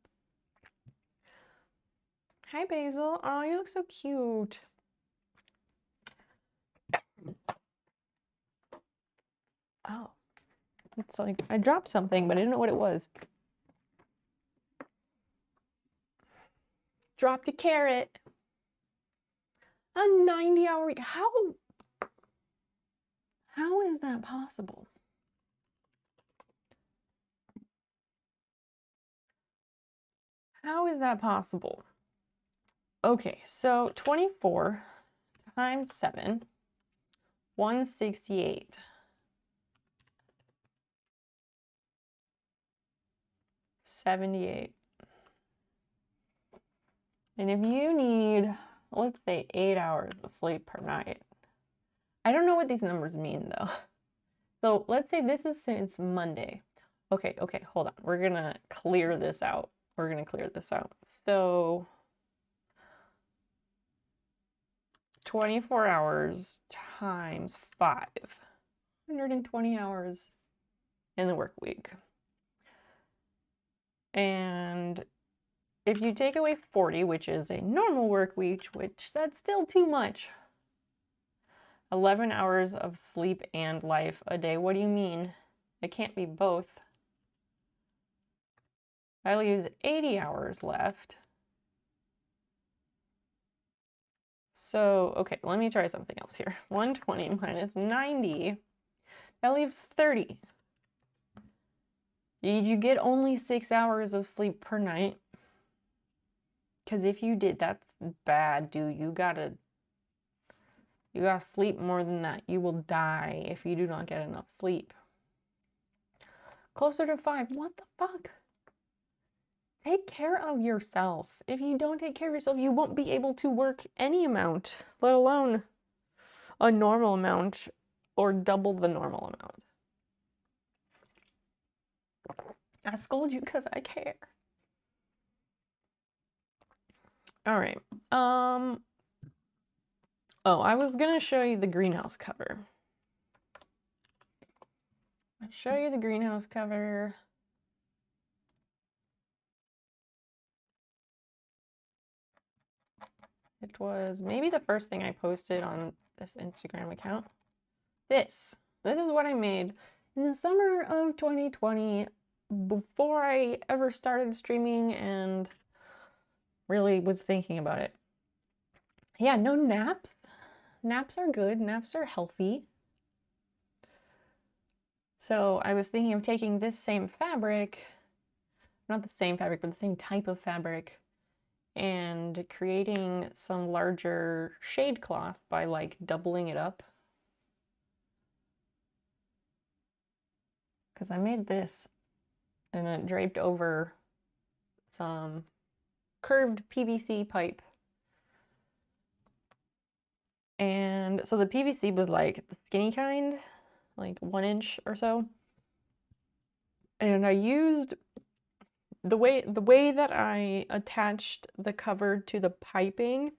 [SPEAKER 1] Hi, Basil. Oh, you look so cute. Oh, it's like I dropped something, but I didn't know what it was. Dropped a carrot. A 90-hour week. How is that possible? How is that possible? Okay, so 24 times 7, 168. 78. And if you need, let's say, 8 hours of sleep per night, I don't know what these numbers mean though. So let's say this is since Monday. Okay, hold on. We're gonna clear this out. So 24 hours times 5, 120 hours in the work week. And if you take away 40, which is a normal work week, which that's still too much. 11 hours of sleep and life a day. What do you mean? It can't be both. That leaves 80 hours left. So, okay, let me try something else here. 120 minus 90, that leaves 30. Did you get only 6 hours of sleep per night? Because if you did, that's bad, dude. You gotta sleep more than that. You will die if you do not get enough sleep. Closer to 5. What the fuck? Take care of yourself. If you don't take care of yourself, you won't be able to work any amount, let alone a normal amount or double the normal amount. I scold you because I care. All right. Oh, I was gonna show you the greenhouse cover. I'll show you the greenhouse cover. It was maybe the first thing I posted on this Instagram account. This is what I made in the summer of 2020 before I ever started streaming and really was thinking about it. Yeah, no naps. Naps are good. Naps are healthy. So I was thinking of taking this same fabric, not the same fabric, but the same type of fabric, and creating some larger shade cloth by like doubling it up. Because I made this and it draped over some curved PVC pipe. And so the PVC was like the skinny kind, like 1 inch or so. And I used the way that I attached the cover to the piping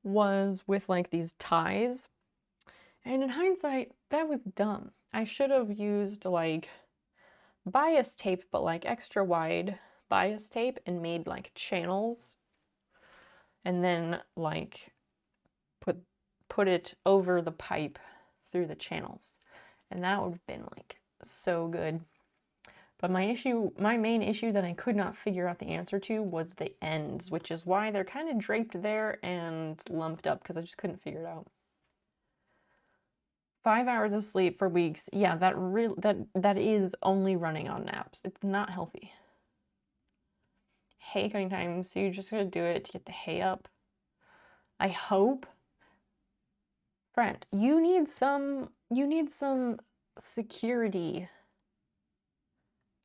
[SPEAKER 1] was with like these ties. And in hindsight, that was dumb. I should have used like bias tape, but like extra wide bias tape, and made like channels, and then like put it over the pipe through the channels, and that would have been like so good. But my main issue that I could not figure out the answer to was the ends, which is why they're kind of draped there and lumped up, because I just couldn't figure it out. 5 hours of sleep for weeks. Yeah, that is only running on naps. It's not healthy. Hay cutting time, so you just gotta do it to get the hay up. I hope. Friend, you need some security.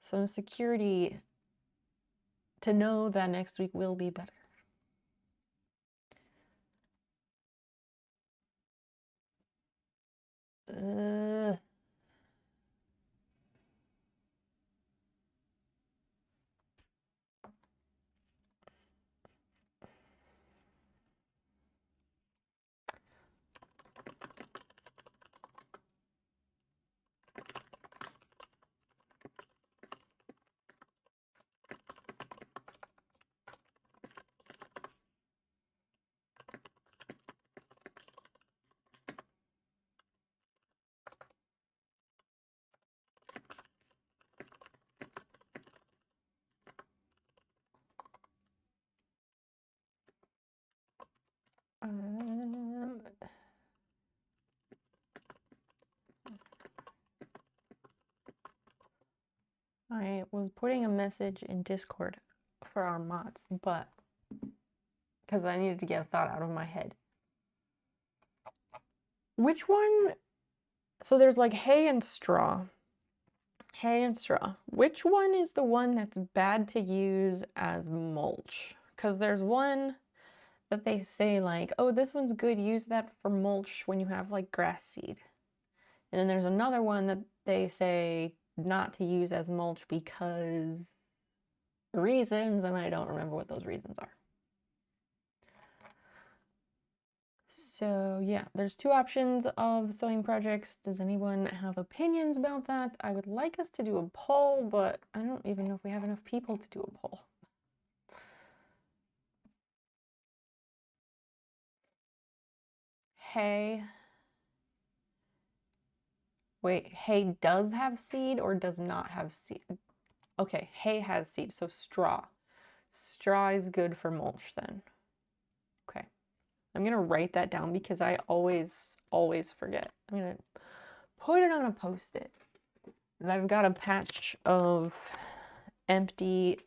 [SPEAKER 1] Some security to know that next week will be better. I was putting a message in Discord for our mods, but because I needed to get a thought out of my head. Which one? So there's like hay and straw. Hay and straw. Which one is the one that's bad to use as mulch? Because there's one that they say like, oh, this one's good, use that for mulch when you have like grass seed. And then there's another one that they say not to use as mulch because reasons, and I don't remember what those reasons are. So yeah, there's 2 options of sewing projects. Does anyone have opinions about that? I would like us to do a poll, but I don't even know if we have enough people to do a poll. Hay. Wait, hay does have seed or does not have seed? Okay, hay has seed, so straw. Straw is good for mulch then. Okay. I'm gonna write that down because I always forget. I'm gonna put it on a post-it. I've got a patch of empty,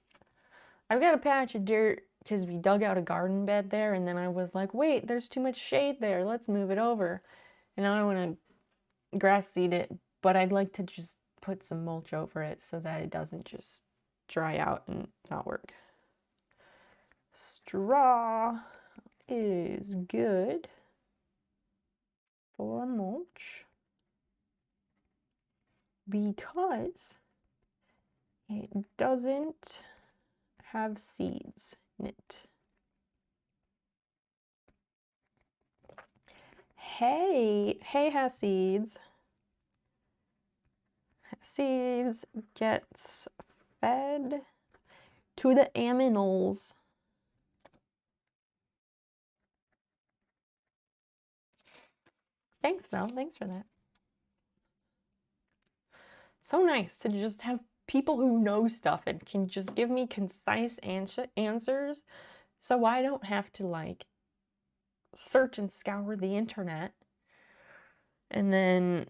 [SPEAKER 1] I've got a patch of dirt because we dug out a garden bed there, and then I was like, wait, there's too much shade there, let's move it over. And now I want to grass seed it, but I'd like to just put some mulch over it so that it doesn't just dry out and not work. Straw is good for mulch because it doesn't have seeds in it. Hay has seeds. Seeds gets fed to the aminals. Thanks, Mel. Thanks for that. So nice to just have people who know stuff and can just give me concise answers, so I don't have to like search and scour the internet and then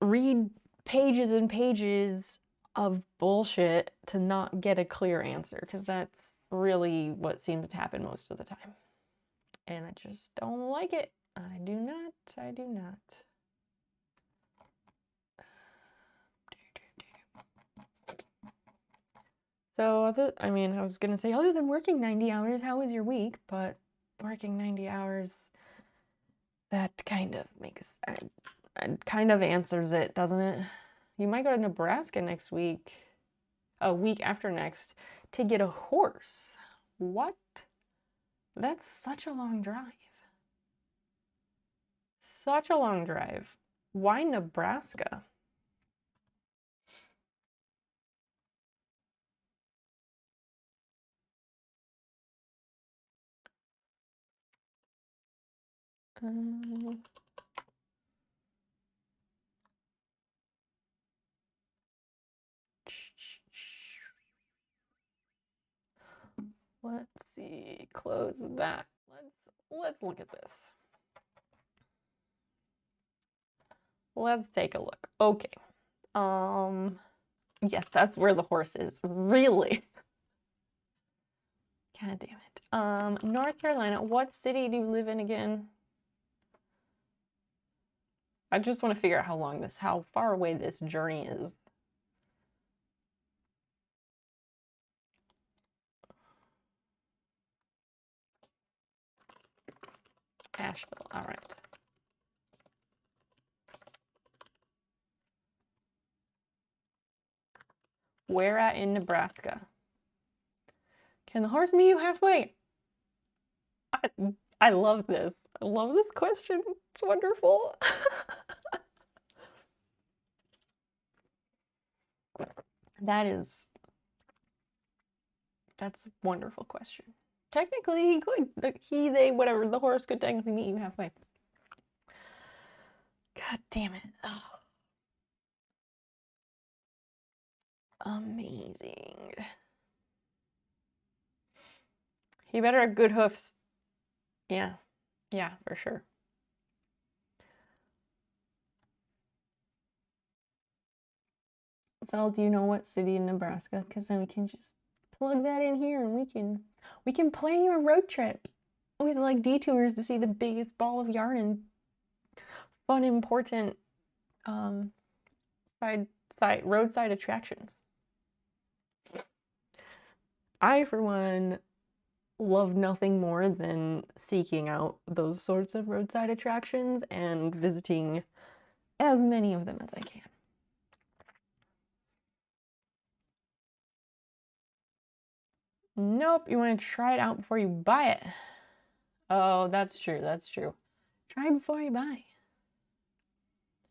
[SPEAKER 1] read pages and pages of bullshit to not get a clear answer, because that's really what seems to happen most of the time. And I just don't like it. I do not. So, I mean, I was gonna say, other than working 90 hours, how was your week? But working 90 hours, that kind of kind of answers it, doesn't it? You might go to Nebraska next week, a week after next, to get a horse. What? That's such a long drive. Such a long drive. Why Nebraska? Let's see, close that. Let's look at this. Let's take a look. Okay. Yes, that's where the horse is. Really? God damn it. North Carolina. What city do you live in again? I just want to figure out how far away this journey is. Asheville. All right. Where at in Nebraska? Can the horse meet you halfway? I love this. I love this question. It's wonderful. That's a wonderful question. Technically, he could. He, they, whatever. The horse could technically meet you halfway. God damn it. Oh. Amazing. He better have good hoofs. Yeah. Yeah, for sure. So, do you know what city in Nebraska? Because then we can just plug that in here and we can plan you a road trip with like detours to see the biggest ball of yarn and fun, important roadside attractions. I, for one, love nothing more than seeking out those sorts of roadside attractions and visiting as many of them as I can. Nope, you want to try it out before you buy it. Oh, that's true. That's true. Try it before you buy.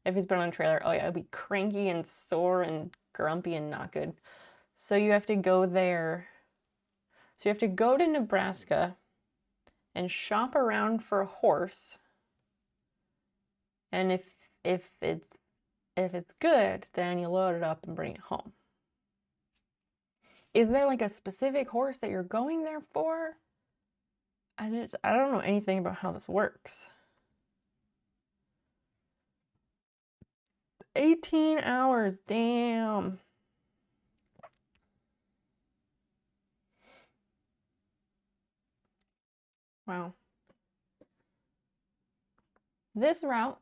[SPEAKER 1] If he's been on a trailer, oh yeah, it'll be cranky and sore and grumpy and not good. So you have to go there. So you have to go to Nebraska and shop around for a horse. And if it's good, then you load it up and bring it home. Is there like a specific horse that you're going there for? I don't know anything about how this works. 18 hours, damn. Wow. This route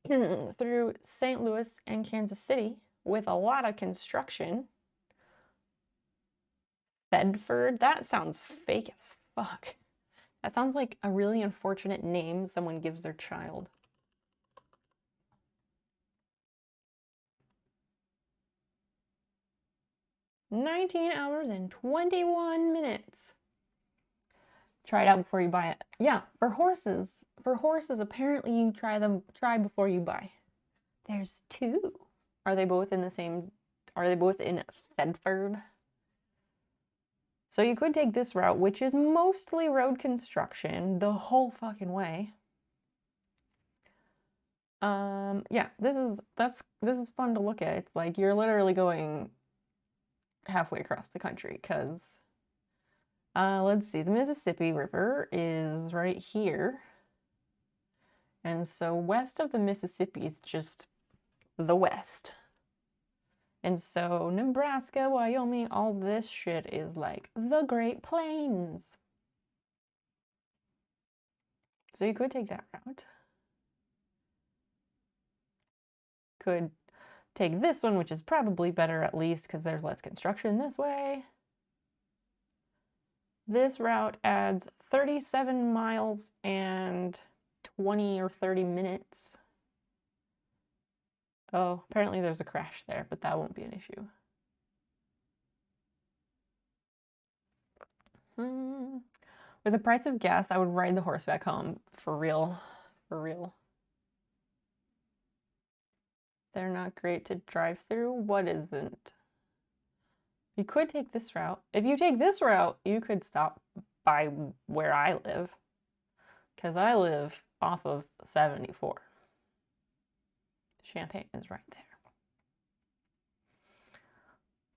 [SPEAKER 1] through St. Louis and Kansas City with a lot of construction. Bedford, that sounds fake as fuck. That sounds like a really unfortunate name someone gives their child. $19 hours and 21 minutes. Try it out before you buy it. Yeah, for horses, apparently you try before you buy. There's two. Are they both in Bedford? So you could take this route, which is mostly road construction the whole fucking way. Yeah, this is fun to look at. It's like you're literally going halfway across the country because let's see, the Mississippi River is right here. And so west of the Mississippi is just the west. And so Nebraska, Wyoming, all this shit is like the Great Plains. So you could take that route. Could take this one, which is probably better at least because there's less construction this way. This route adds 37 miles and 20 or 30 minutes. Oh, apparently there's a crash there, but that won't be an issue. With the price of gas, I would ride the horse back home. For real. For real. They're not great to drive through. What isn't? You could take this route. If you take this route, you could stop by where I live. Because I live off of 74. Champagne is right there.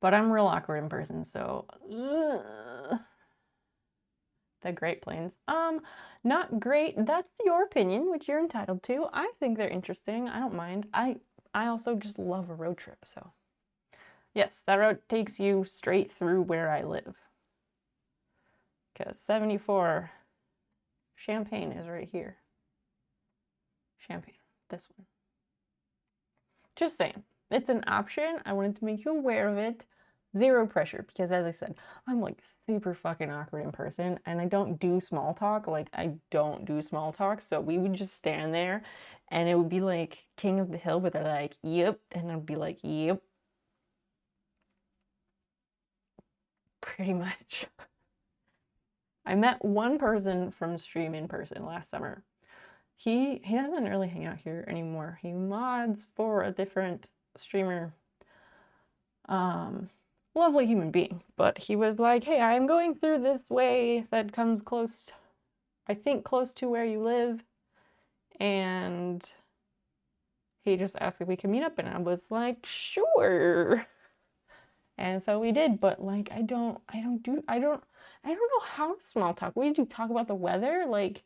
[SPEAKER 1] But I'm real awkward in person, so the Great Plains. Not great. That's your opinion, which you're entitled to. I think they're interesting. I don't mind. I also just love a road trip, so. Yes, that road takes you straight through where I live. Because 74, Champagne is right here. Champagne, this one. Just saying, it's an option. I wanted to make you aware of it. Zero pressure, because as I said, I'm like super fucking awkward in person, and I don't do small talk. Like, I don't do small talk, so we would just stand there, and it would be like King of the Hill, but they're like, yep, and I'd be like, yep. Pretty much. I met one person from stream in person last summer. He doesn't really hang out here anymore. He mods for a different streamer. Lovely human being, but he was like, hey, I'm going through this way that comes close, I think close to where you live, and he just asked if we could meet up, and I was like, sure. And so we did, but like, I don't know how to small talk. We do talk about the weather, like,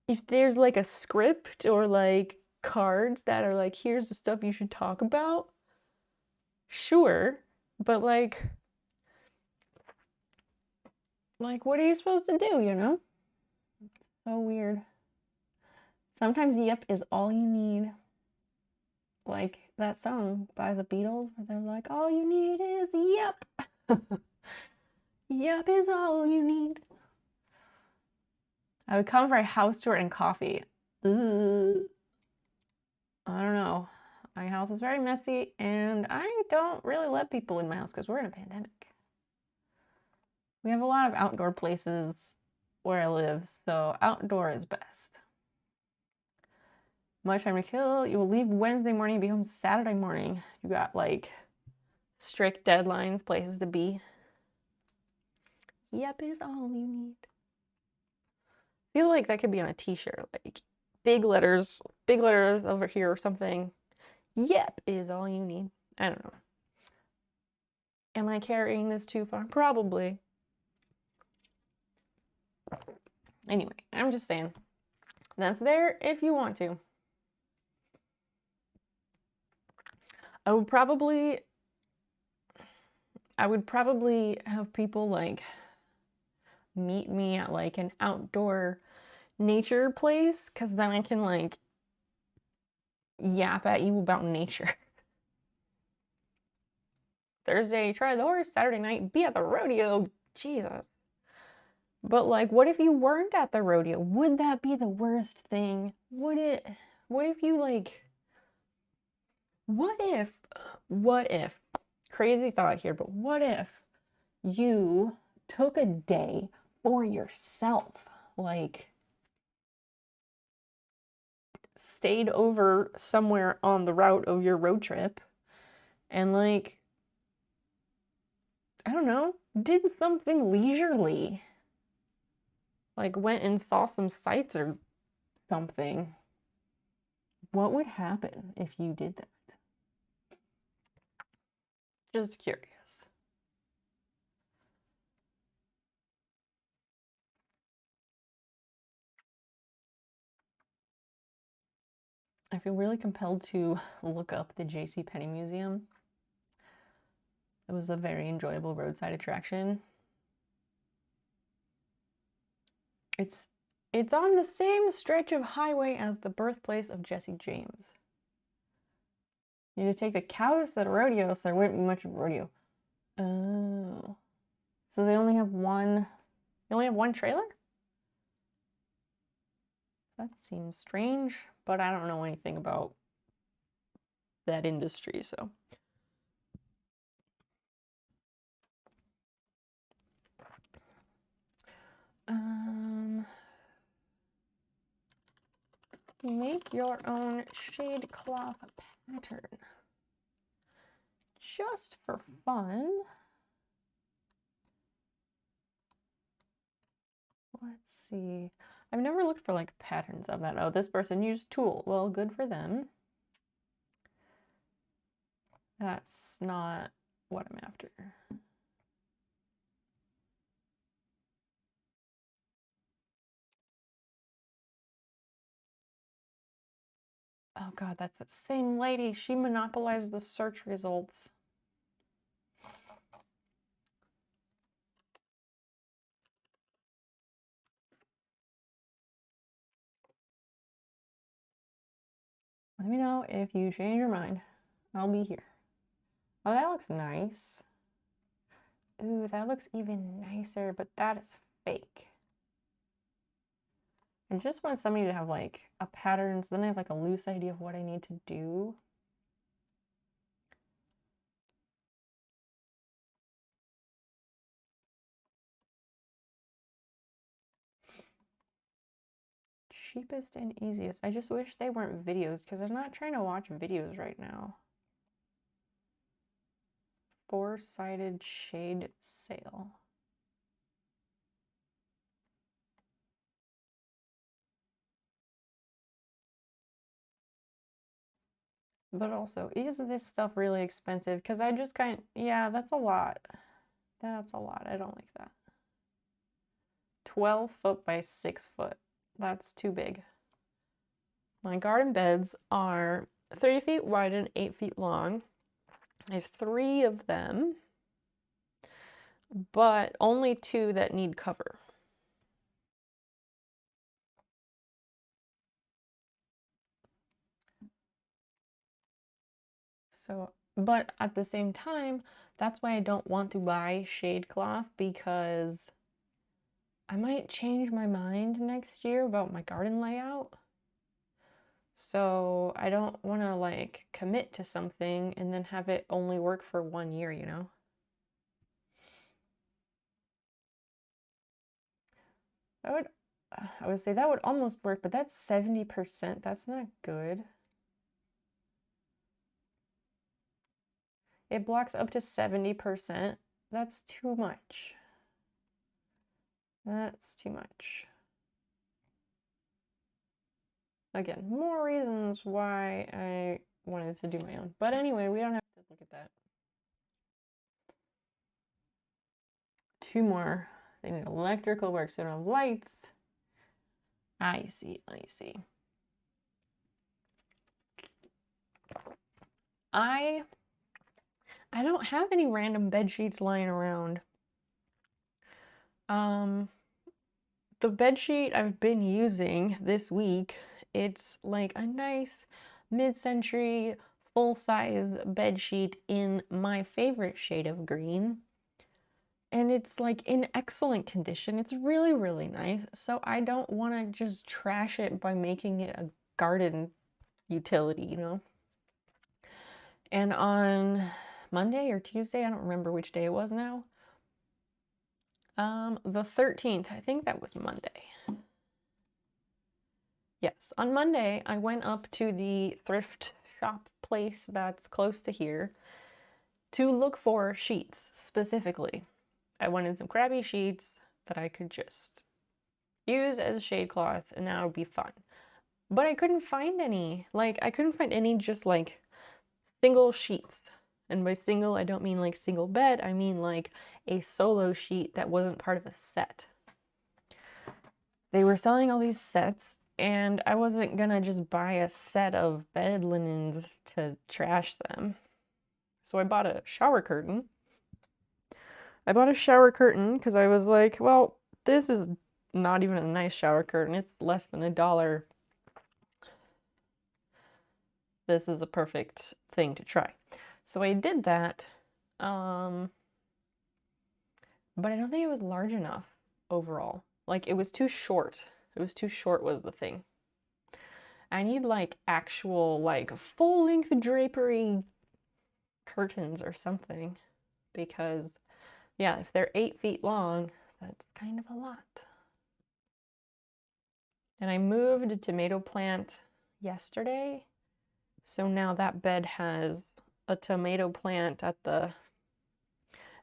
[SPEAKER 1] if there's like a script or like cards that are like, here's the stuff you should talk about, sure, but like what are you supposed to do, you know? So weird. Sometimes yep is all you need. Like that song by the Beatles where they're like, all you need is yep. Yep is all you need. I would come for a house tour and coffee. Ugh. I don't know. My house is very messy, and I don't really let people in my house because we're in a pandemic. We have a lot of outdoor places where I live, so outdoor is best. Much time to kill. You will leave Wednesday morning and be home Saturday morning. You got like strict deadlines, places to be. Yep is all you need. I feel like that could be on a t-shirt, like big letters over here or something. Yep is all you need. I don't know. Am I carrying this too far? Probably. Anyway, I'm just saying, that's there if you want to. I would probably have people like meet me at like an outdoor nature place, because then I can like yap at you about nature. Thursday, try the horse. Saturday night, be at the rodeo. Jesus. But like, what if you weren't at the rodeo? Would that be the worst thing? What if you like, what if, crazy thought here, but what if you took a day for yourself? Like, stayed over somewhere on the route of your road trip and like, I don't know, did something leisurely. Like went and saw some sights or something. What would happen if you did that? Just curious. I feel really compelled to look up the JCPenney Museum. It was a very enjoyable roadside attraction. It's on the same stretch of highway as the birthplace of Jesse James. You need to take the cows to the rodeo, so there wouldn't be much of a rodeo. Oh. So they only have one trailer? That seems strange, but I don't know anything about that industry, so. Make your own shade cloth pattern. Just for fun. Let's see. I've never looked for like patterns of that. Oh, this person used tulle. Well, good for them. That's not what I'm after. Oh god, that's the same lady. She monopolized the search results. Let me know if you change your mind. I'll be here. Oh, that looks nice. Ooh, that looks even nicer, but that is fake. I just want somebody to have like a pattern so then I have like a loose idea of what I need to do. Cheapest and easiest. I just wish they weren't videos because I'm not trying to watch videos right now. Four-sided shade sail. But also, is this stuff really expensive? Because I just yeah, that's a lot. That's a lot. I don't like that. 12 foot by 6 foot. That's too big. My garden beds are 30 feet wide and 8 feet long. I have 3 of them, but only 2 that need cover. So, but at the same time, that's why I don't want to buy shade cloth because I might change my mind next year about my garden layout. So I don't want to like commit to something and then have it only work for 1 year, you know? I would say that would almost work, but that's 70%. That's not good. It blocks up to 70%. That's too much. That's too much. Again, more reasons why I wanted to do my own. But anyway, we don't have to look at that. 2 more. They need electrical work, so they don't have lights. I see, I see. I don't have any random bed sheets lying around. The bed sheet I've been using this week, it's like a nice mid-century full-size bed sheet in my favorite shade of green. And it's like in excellent condition. It's really, really nice. So I don't want to just trash it by making it a garden utility, you know? And on Monday or Tuesday, I don't remember which day it was now. The 13th, I think that was Monday. Yes, on Monday, I went up to the thrift shop place that's close to here to look for sheets specifically. I wanted some crabby sheets that I could just use as shade cloth and that would be fun. But I couldn't find any. Like, I couldn't find any just like single sheets. And by single, I don't mean like single bed, I mean like a solo sheet that wasn't part of a set. They were selling all these sets, and I wasn't gonna just buy a set of bed linens to trash them. So I bought a shower curtain. I bought a shower curtain because I was like, well, this is not even a nice shower curtain. It's less than $1. This is a perfect thing to try. So I did that, but I don't think it was large enough overall. Like, it was too short. It was too short was the thing. I need like actual like full-length drapery curtains or something because yeah, if they're 8 feet long, that's kind of a lot. And I moved a tomato plant yesterday. So now that bed has a tomato plant at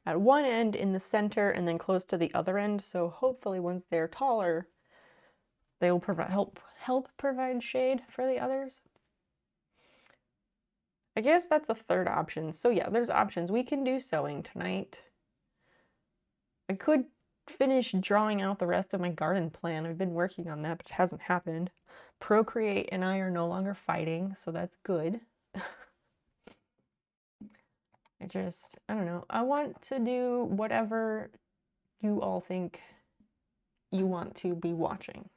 [SPEAKER 1] one end in the center and then close to the other end. So hopefully once they're taller, they will help provide shade for the others. I guess that's a third option. So yeah, there's options. We can do sewing tonight. I could finish drawing out the rest of my garden plan. I've been working on that, but it hasn't happened. Procreate and I are no longer fighting, so that's good. I don't know. I want to do whatever you all think you want to be watching.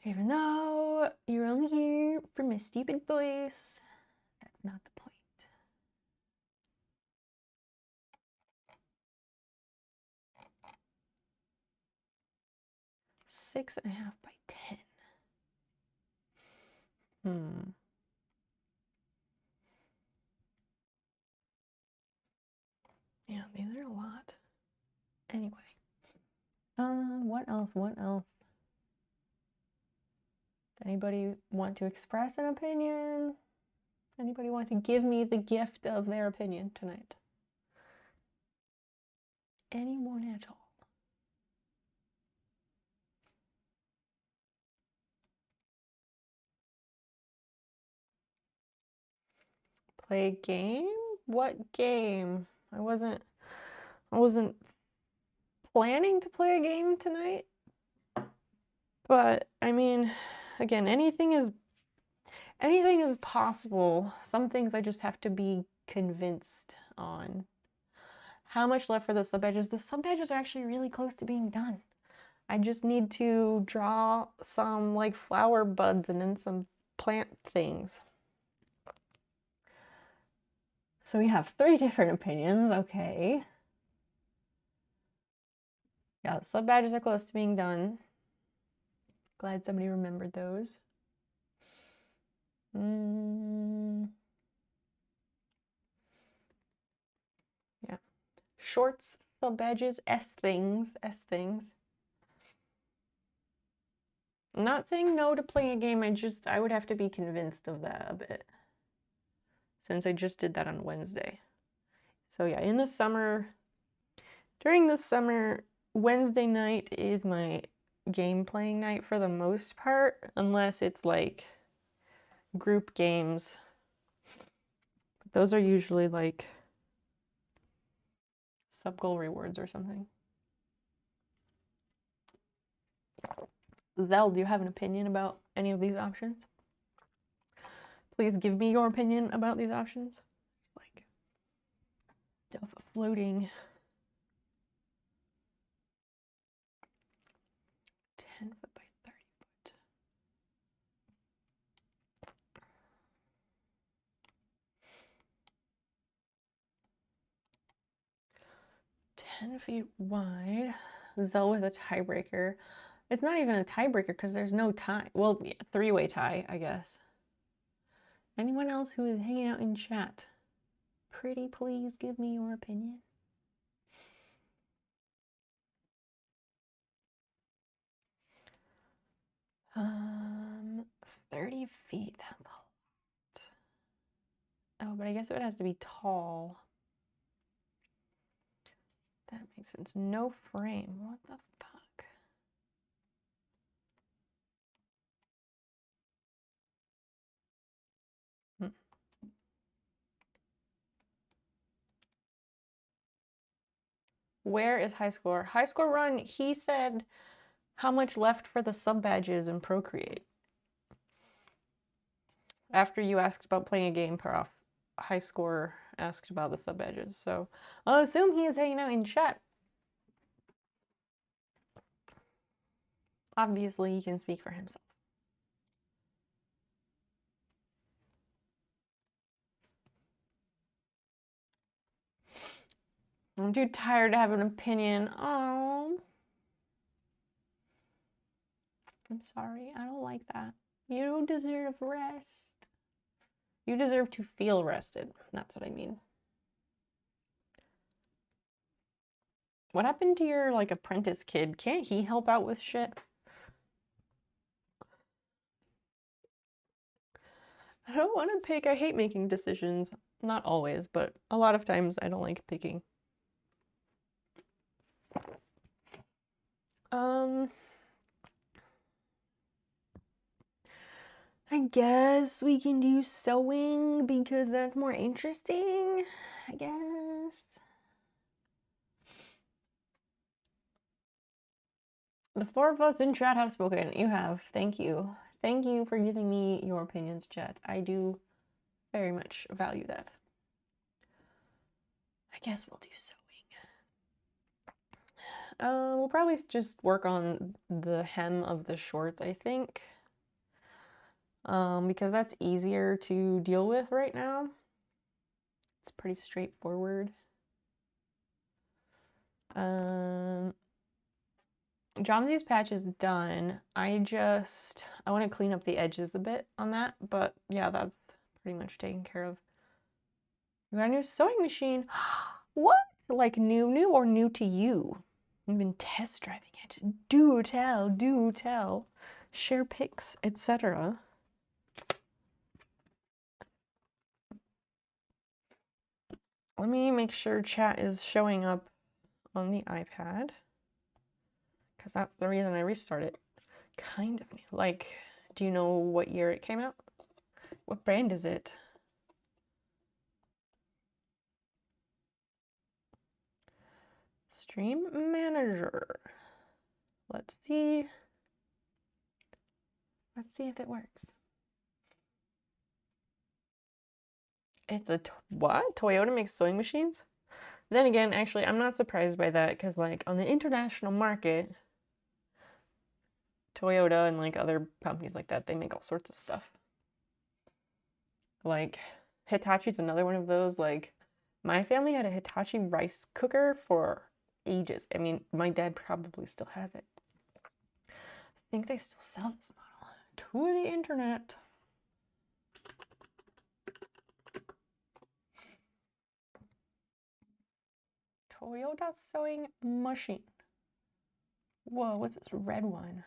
[SPEAKER 1] Even though you're only here for my stupid voice, that's not the point. 6.5 by 10. Yeah, these are a lot. Anyway. What else? What else? Does anybody want to express an opinion? Anybody want to give me the gift of their opinion tonight? Anyone at all? Play a game? What game? I wasn't planning to play a game tonight. But I mean, again, anything is possible. Some things I just have to be convinced on. How much left for the sub edges? The sub edges are actually really close to being done. I just need to draw some like flower buds and then some plant things. So we have 3 different opinions, okay. Yeah, the sub badges are close to being done. Glad somebody remembered those. Yeah. Shorts, sub badges, S things. I'm not saying no to playing a game, I would have to be convinced of that a bit. Since I just did that on Wednesday. So yeah, during the summer, Wednesday night is my game playing night for the most part, unless it's like group games. Those are usually like sub-goal rewards or something. Zell, do you have an opinion about any of these options? Please give me your opinion about these options. Like stuff floating. 10 foot by 30 foot. 10 feet wide. Zell with a tiebreaker. It's not even a tiebreaker because there's no tie. Well, yeah, 3-way tie, I guess. Anyone else who is hanging out in chat? Pretty please give me your opinion. 30 feet, that's a lot. Oh, but I guess it has to be tall. That makes sense. No frame. What the fuck? Where is high score? High score run, he said how much left for the sub badges in Procreate. After you asked about playing a game, Prof, high score asked about the sub badges. So I'll assume he is hanging out in chat. Obviously, he can speak for himself. I'm too tired to have an opinion. Oh, I'm sorry. I don't like that. You deserve rest. You deserve to feel rested. That's what I mean. What happened to your, like, apprentice kid? Can't he help out with shit? I don't want to pick. I hate making decisions. Not always, but a lot of times I don't like picking. I guess we can do sewing because that's more interesting, I guess. The four of us in chat have spoken. You have. Thank you. Thank you for giving me your opinions, chat. I do very much value that. I guess we'll do sewing. We'll probably just work on the hem of the shorts, I think. Because that's easier to deal with right now. It's pretty straightforward. Jomsy's patch is done. I want to clean up the edges a bit on that, but yeah, that's pretty much taken care of. You got a new sewing machine. What? Like new or new to you? You've been test driving it. Do tell, do tell. Share pics, etc. Let me make sure chat is showing up on the iPad, because that's the reason I restarted. Kind of new. Like, do you know what year it came out? What brand is it? Stream Manager. Let's see. Let's see if it works. It's a what? Toyota makes sewing machines? Then again, actually, I'm not surprised by that because, like, on the international market, Toyota and like other companies like that, they make all sorts of stuff. Like Hitachi's another one of those. Like, my family had a Hitachi rice cooker for ages. I mean, my dad probably still has it. I think they still sell this model to the internet. Toyota sewing machine. Whoa, what's this red one?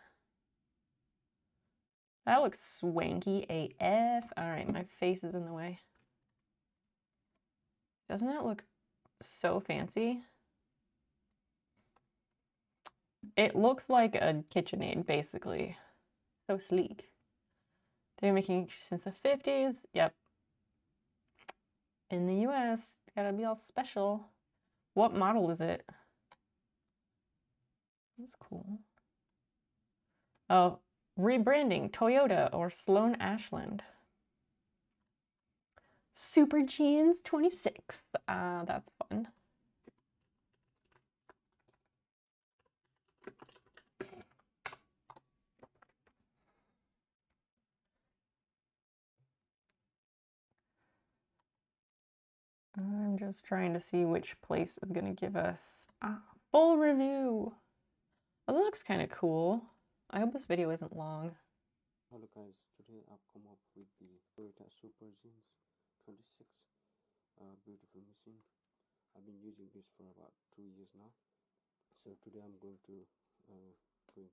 [SPEAKER 1] That looks swanky AF. All right, my face is in the way. Doesn't that look so fancy? It looks like a KitchenAid, basically. So sleek. They've been making since the 50s. Yep. In the US, gotta be all special. What model is it? That's cool. Oh, rebranding Toyota or Sloan Ashland. Super Jeans 26. That's fun. I'm just trying to see which place is going to give us a full review. Oh, that looks kind of cool. I hope this video isn't long.
[SPEAKER 2] Hello guys, today I've come up with the Toyota Super Jeans 26 beautiful machine. I've been using this for about 2 years now. So today I'm going to this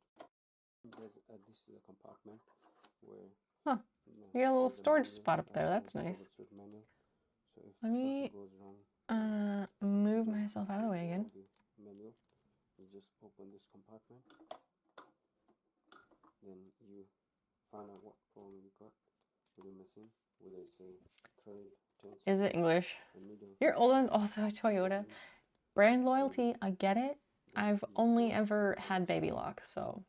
[SPEAKER 2] is a compartment where
[SPEAKER 1] you got a little storage spot up there. That's nice.
[SPEAKER 2] So if
[SPEAKER 1] Let me
[SPEAKER 2] goes wrong,
[SPEAKER 1] move myself out of the way again.
[SPEAKER 2] The manual, you just open this compartment, then you find out what problem you got with the machine, whether it's a thread, tension.
[SPEAKER 1] Is it English? Your old one's also a Toyota. Brand loyalty, I get it. I've only ever had baby lock, so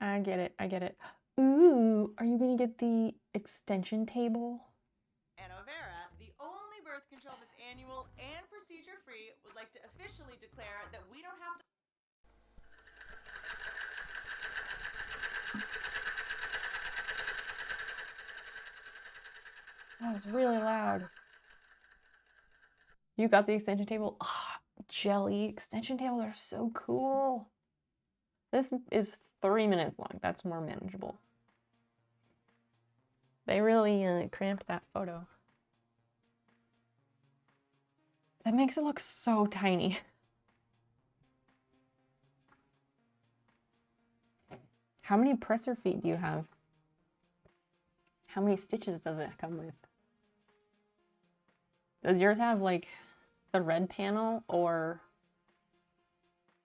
[SPEAKER 1] I get it. I get it. Ooh, are you gonna get the extension table?
[SPEAKER 3] Anovera, the only birth control that's annual and procedure free, would like to officially declare that we don't have to.
[SPEAKER 1] Oh, it's really loud. You got the extension table? Ah, jelly. Extension tables are so cool. This is 3 minutes long. That's more manageable. They really cramped that photo. That makes it look so tiny. How many presser feet do you have? How many stitches does it come with? Does yours have like the red panel or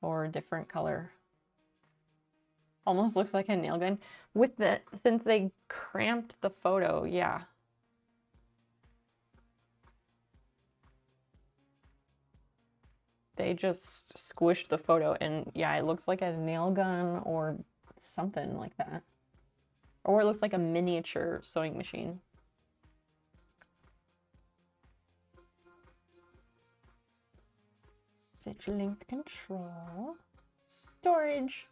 [SPEAKER 1] a different color? Almost looks like a nail gun. With the, since they cramped the photo, yeah. They just squished the photo and yeah, it looks like a nail gun or something like that. Or it looks like a miniature sewing machine. Stitch length control. Storage.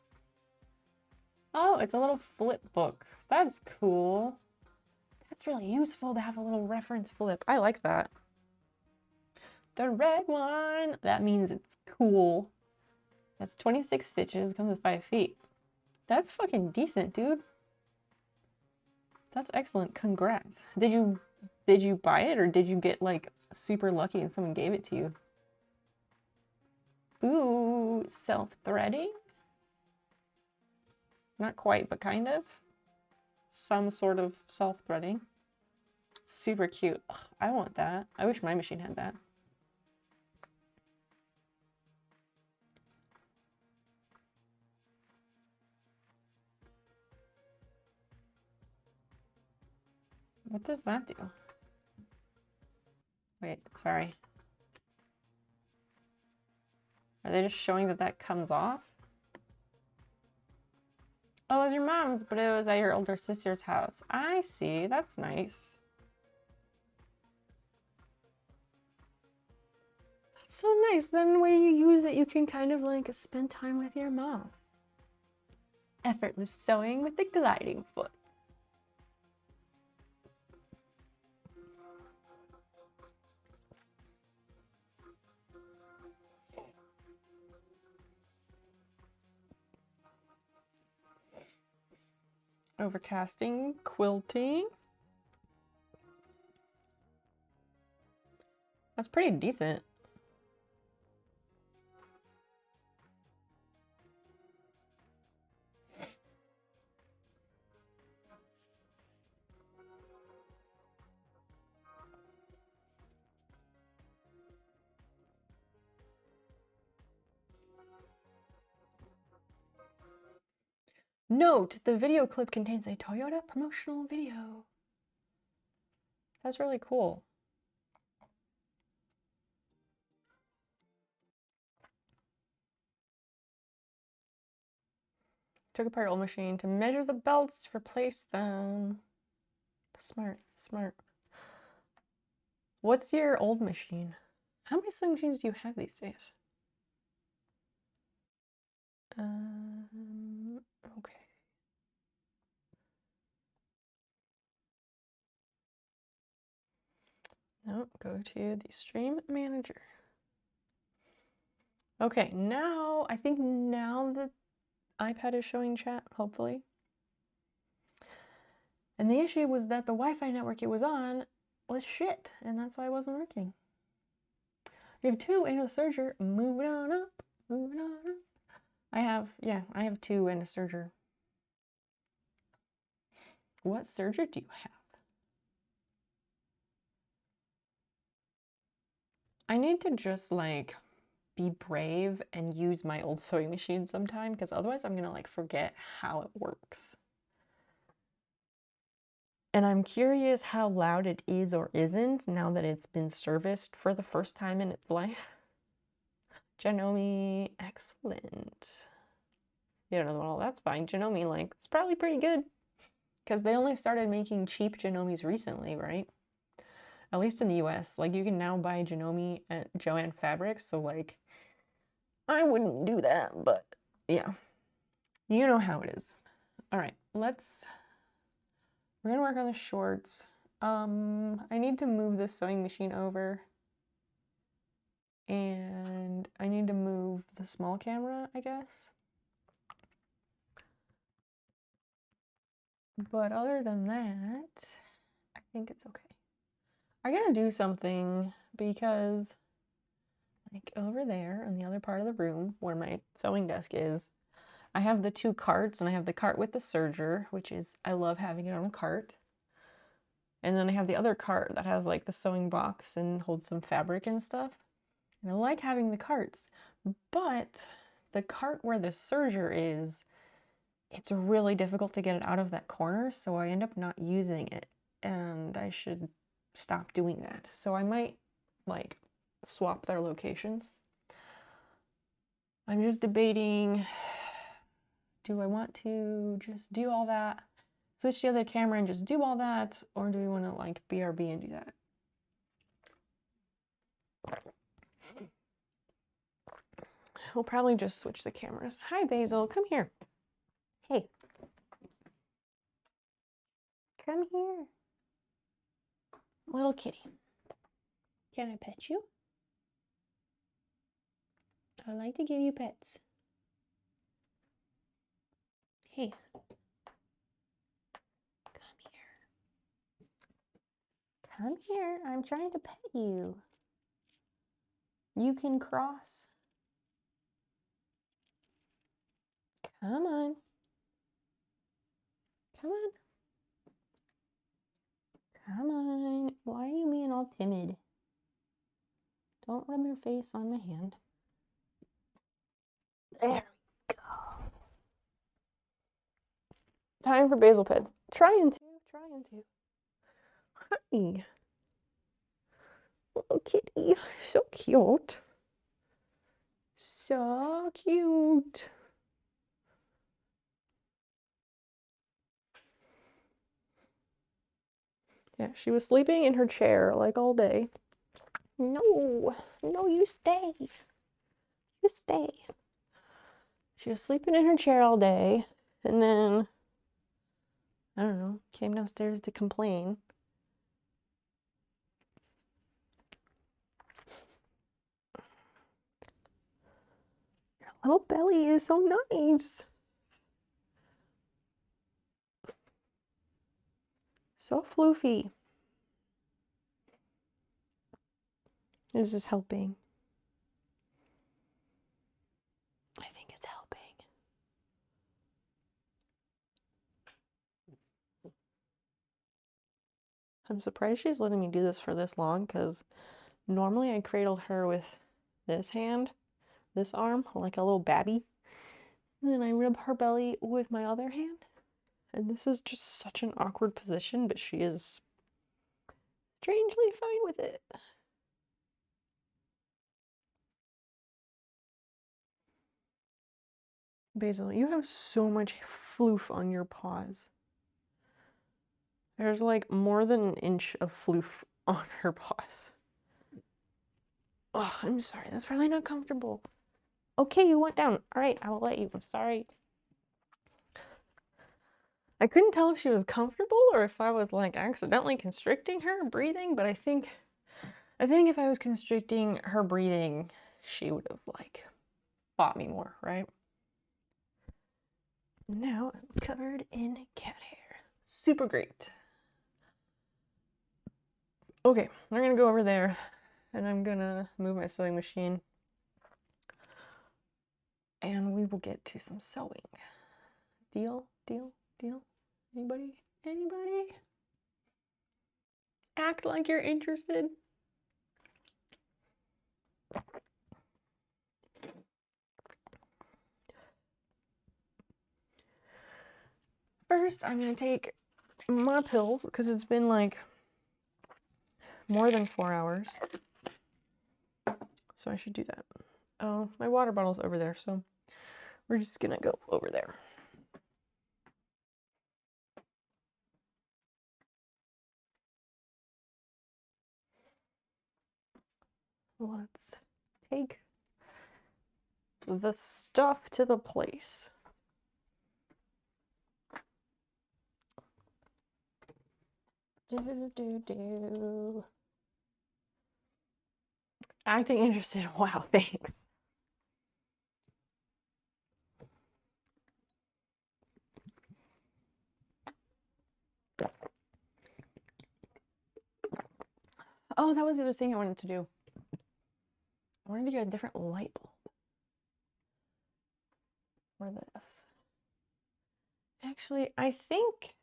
[SPEAKER 1] Oh, it's a little flip book. That's cool. That's really useful to have a little reference flip. I like that. The red one. That means it's cool. That's 26 stitches. Comes with 5 feet. That's fucking decent, dude. That's excellent. Congrats. Did you buy it or did you get like super lucky and someone gave it to you? Ooh, self-threading? Not quite, but kind of. Some sort of self-threading. Super cute. Ugh, I want that. I wish my machine had that. What does that do? Wait, sorry. Are they just showing that that comes off? Oh, it was your mom's, but it was at your older sister's house. I see. That's nice. That's so nice. Then when you use it, you can kind of like spend time with your mom. Effortless sewing with the gliding foot. Overcasting, quilting. That's pretty decent. Note, the video clip contains a Toyota promotional video. That's really cool. Took apart old machine to measure the belts to replace them. Smart, smart. What's your old machine? How many sewing machines do you have these days? Okay. No, go to the stream manager. Okay, now, I think now the iPad is showing chat, hopefully. And the issue was that the Wi-Fi network it was on was shit, and that's why it wasn't working. We have 2 and a serger. Moving on up, moving on up. I have 2 and a serger. What serger do you have? I need to just like be brave and use my old sewing machine sometime because otherwise I'm gonna like forget how it works. And I'm curious how loud it is or isn't now that it's been serviced for the first time in its life. Janome, excellent. You don't know, well, that's fine. Janome, like, it's probably pretty good because they only started making cheap Janomes recently, right? At least in the US. Like, you can now buy Janome at Joann Fabrics, so like, I wouldn't do that, but yeah, you know how it is. All right, we're gonna work on the shorts. I need to move this sewing machine over and I need to move the small camera, I guess. But other than that, I think it's okay. I gotta do something because like over there in the other part of the room where my sewing desk is, I have the 2 carts and I have the cart with the serger, which is, I love having it on a cart. And then I have the other cart that has like the sewing box and holds some fabric and stuff. And I like having the carts, but the cart where the serger is it's really difficult to get it out of that corner, so I end up not using it, and I should stop doing that. So I might like swap their locations. I'm just debating, do I want to just do all that, switch the other camera and just do all that, or do we want to like BRB and do that? We'll probably just switch the cameras. Hi, Basil, come here. Hey. Come here. Little kitty. Can I pet you? I like to give you pets. Hey. Come here. Come here. I'm trying to pet you. You can cross. Come on. Come on. Come on. Why are you being all timid? Don't rub your face on my hand. There we go. Time for Basil pets. Trying to. Hi. Little kitty. So cute. So cute. Yeah, she was sleeping in her chair like all day. No, you stay. You stay. She was sleeping in her chair all day, and then, I don't know, came downstairs to complain. Your little belly is so nice. So floofy. Is this helping? I think it's helping. I'm surprised she's letting me do this for this long, because normally I cradle her with this hand, this arm, like a little babby. And then I rub her belly with my other hand. And this is just such an awkward position, but she is strangely fine with it. Basil, you have so much floof on your paws. There's like more than an inch of floof on her paws. Oh, I'm sorry. That's probably not comfortable. Okay, you went down. All right, I will let you. I'm sorry. I couldn't tell if she was comfortable or if I was like accidentally constricting her breathing, but I think if I was constricting her breathing, she would have like fought me more, right? Now I'm covered in cat hair. Super great. Okay, I'm gonna go over there and I'm gonna move my sewing machine and we will get to some sewing. Deal? Anybody? Act like you're interested. First, I'm gonna take my pills because it's been like more than 4 hours. So I should do that. Oh, my water bottle's over there, so we're just gonna go over there. Let's take the stuff to the place. Acting interested. Wow, thanks. Oh, that was the other thing I wanted to do. I wanted to get a different light bulb for this. Actually, I think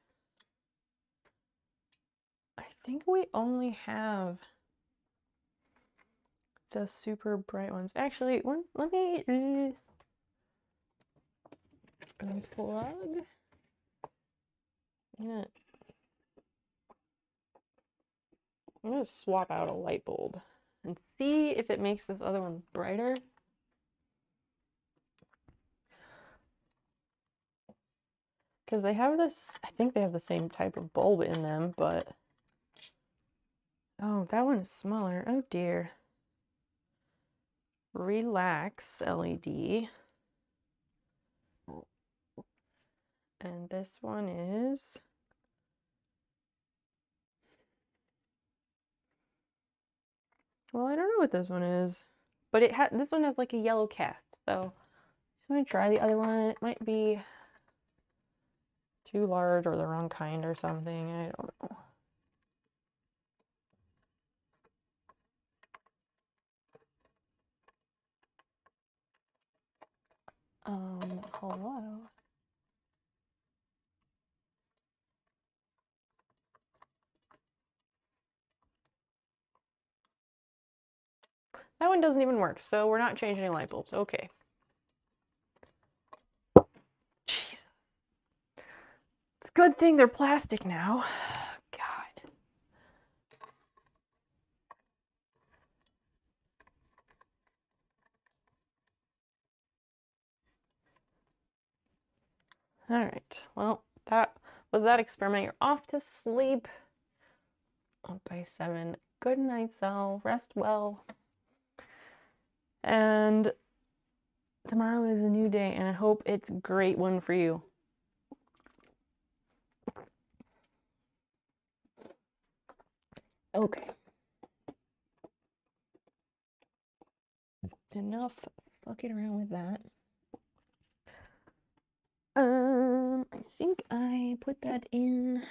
[SPEAKER 1] we only have the super bright ones. Actually, let me unplug. I'm gonna swap out a light bulb and see if it makes this other one brighter. Because they have this, I think they have the same type of bulb in them, but... Oh, that one is smaller. Oh dear. Relax LED. And this one is... Well, I don't know what this one is. But this one has like a yellow cast, so... Just want to try the other one. It might be too large or the wrong kind or something. I don't know. Hello. That one doesn't even work, so we're not changing light bulbs. Okay. Jeez. It's a good thing they're plastic now. God. All right. Well, that was that experiment. You're off to sleep. Up by 7. Good night, Sal. Rest well. And tomorrow is a new day, and I hope it's a great one for you. Okay. Enough fucking around with that. I think I put that in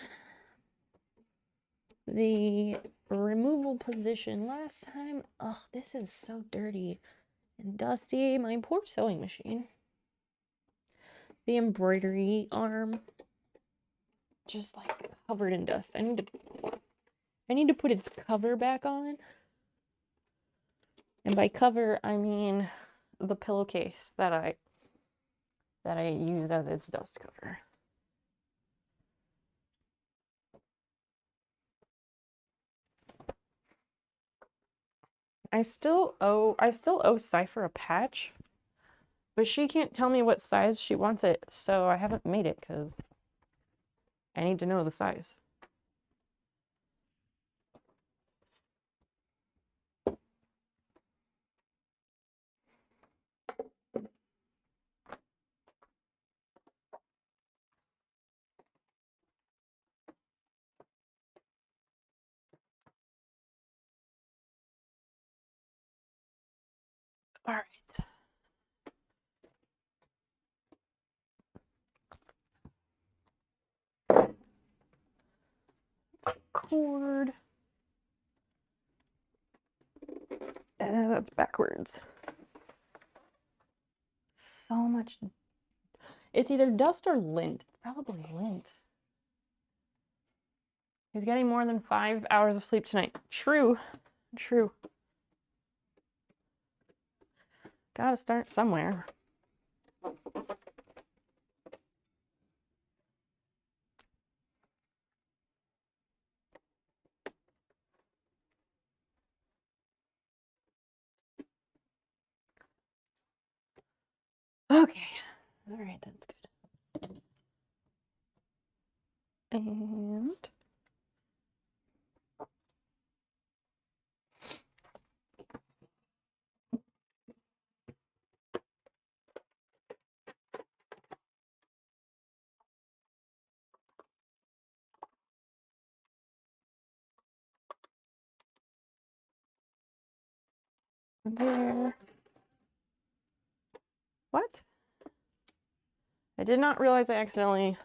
[SPEAKER 1] the removal position last time. Ugh, this is so dirty and dusty. My poor sewing machine. The embroidery arm just like covered in dust. I need to put its cover back on. And by cover, I mean the pillowcase that I use as its dust cover. I still owe Cypher a patch, but she can't tell me what size she wants it, so I haven't made it because I need to know the size. All right. Cord. That's backwards. So much. It's either dust or lint. Probably lint. He's getting more than 5 hours of sleep tonight. True. True. Gotta start somewhere. Okay. All right, that's good. And there. What? I did not realize I accidentally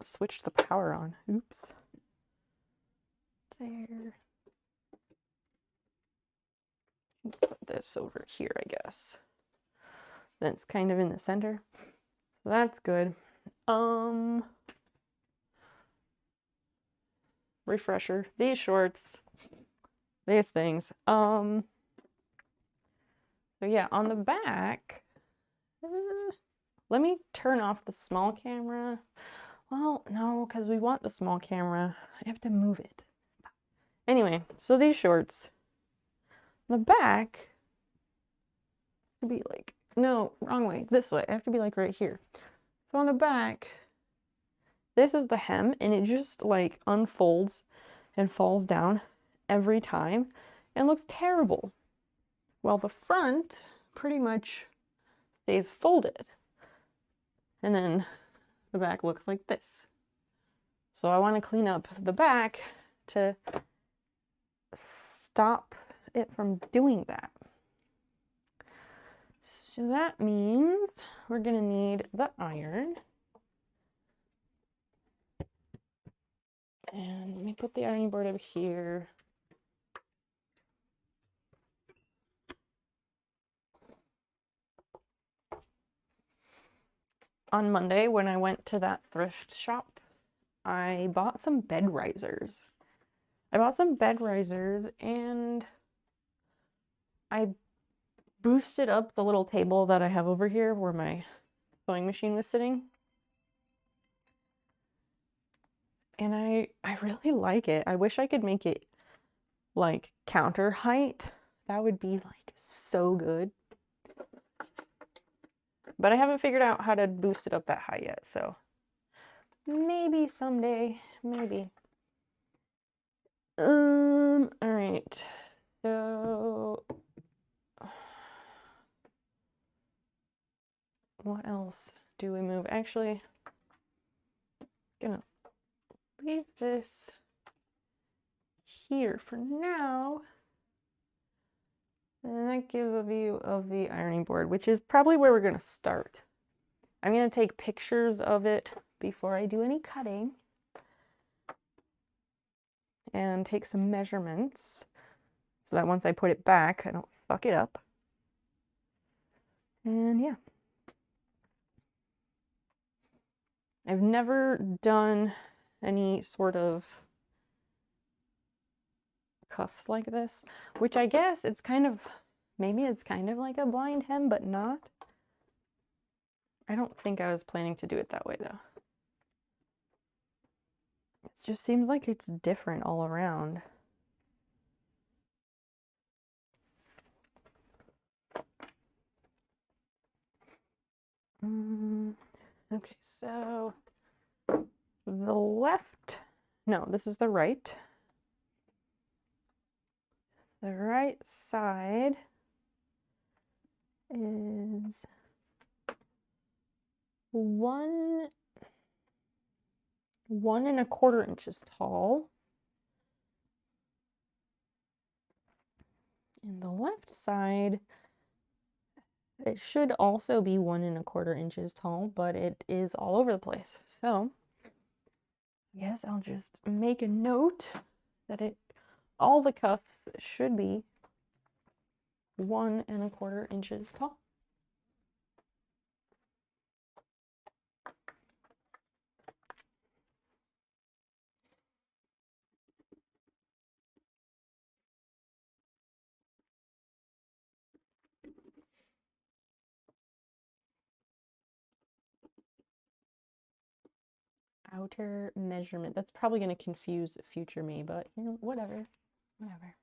[SPEAKER 1] switched the power on. Oops. There. Put this over here, I guess. Then it's kind of in the center. So that's good. Refresher. These shorts. These things. So yeah, on the back. Let me turn off the small camera. Well, no, because we want the small camera. I have to move it. Anyway, so these shorts, the back to be like, no, wrong way, this way. I have to be like right here. So on the back, this is the hem, and it just like unfolds and falls down every time and looks terrible. Well, the front pretty much stays folded. And then the back looks like this. So I want to clean up the back to stop it from doing that. So that means we're gonna need the iron. And let me put the ironing board over here. On Monday, when I went to that thrift shop, I bought some bed risers. And I boosted up the little table that I have over here where my sewing machine was sitting. And I really like it. I wish I could make it like counter height. That would be like so good. But I haven't figured out how to boost it up that high yet, so maybe someday, maybe. All right. So what else do we move? Actually, gonna leave this here for now. And that gives a view of the ironing board, which is probably where we're gonna start. I'm gonna take pictures of it before I do any cutting and take some measurements so that once I put it back, I don't fuck it up. And yeah. I've never done any sort of cuffs like this, which I guess it's kind of, maybe it's kind of like a blind hem, but not. I don't think I was planning to do it that way though. It just seems like it's different all around. Okay, so the left, no, this is the right. The right side is 1 1 1/4 inches tall. And the left side, it should also be 1 1/4 inches tall, but it is all over the place. So I guess I'll just make a note that all the cuffs should be 1 1/4 inches tall. Outer measurement. That's probably going to confuse future me, but you know, whatever. Whatever.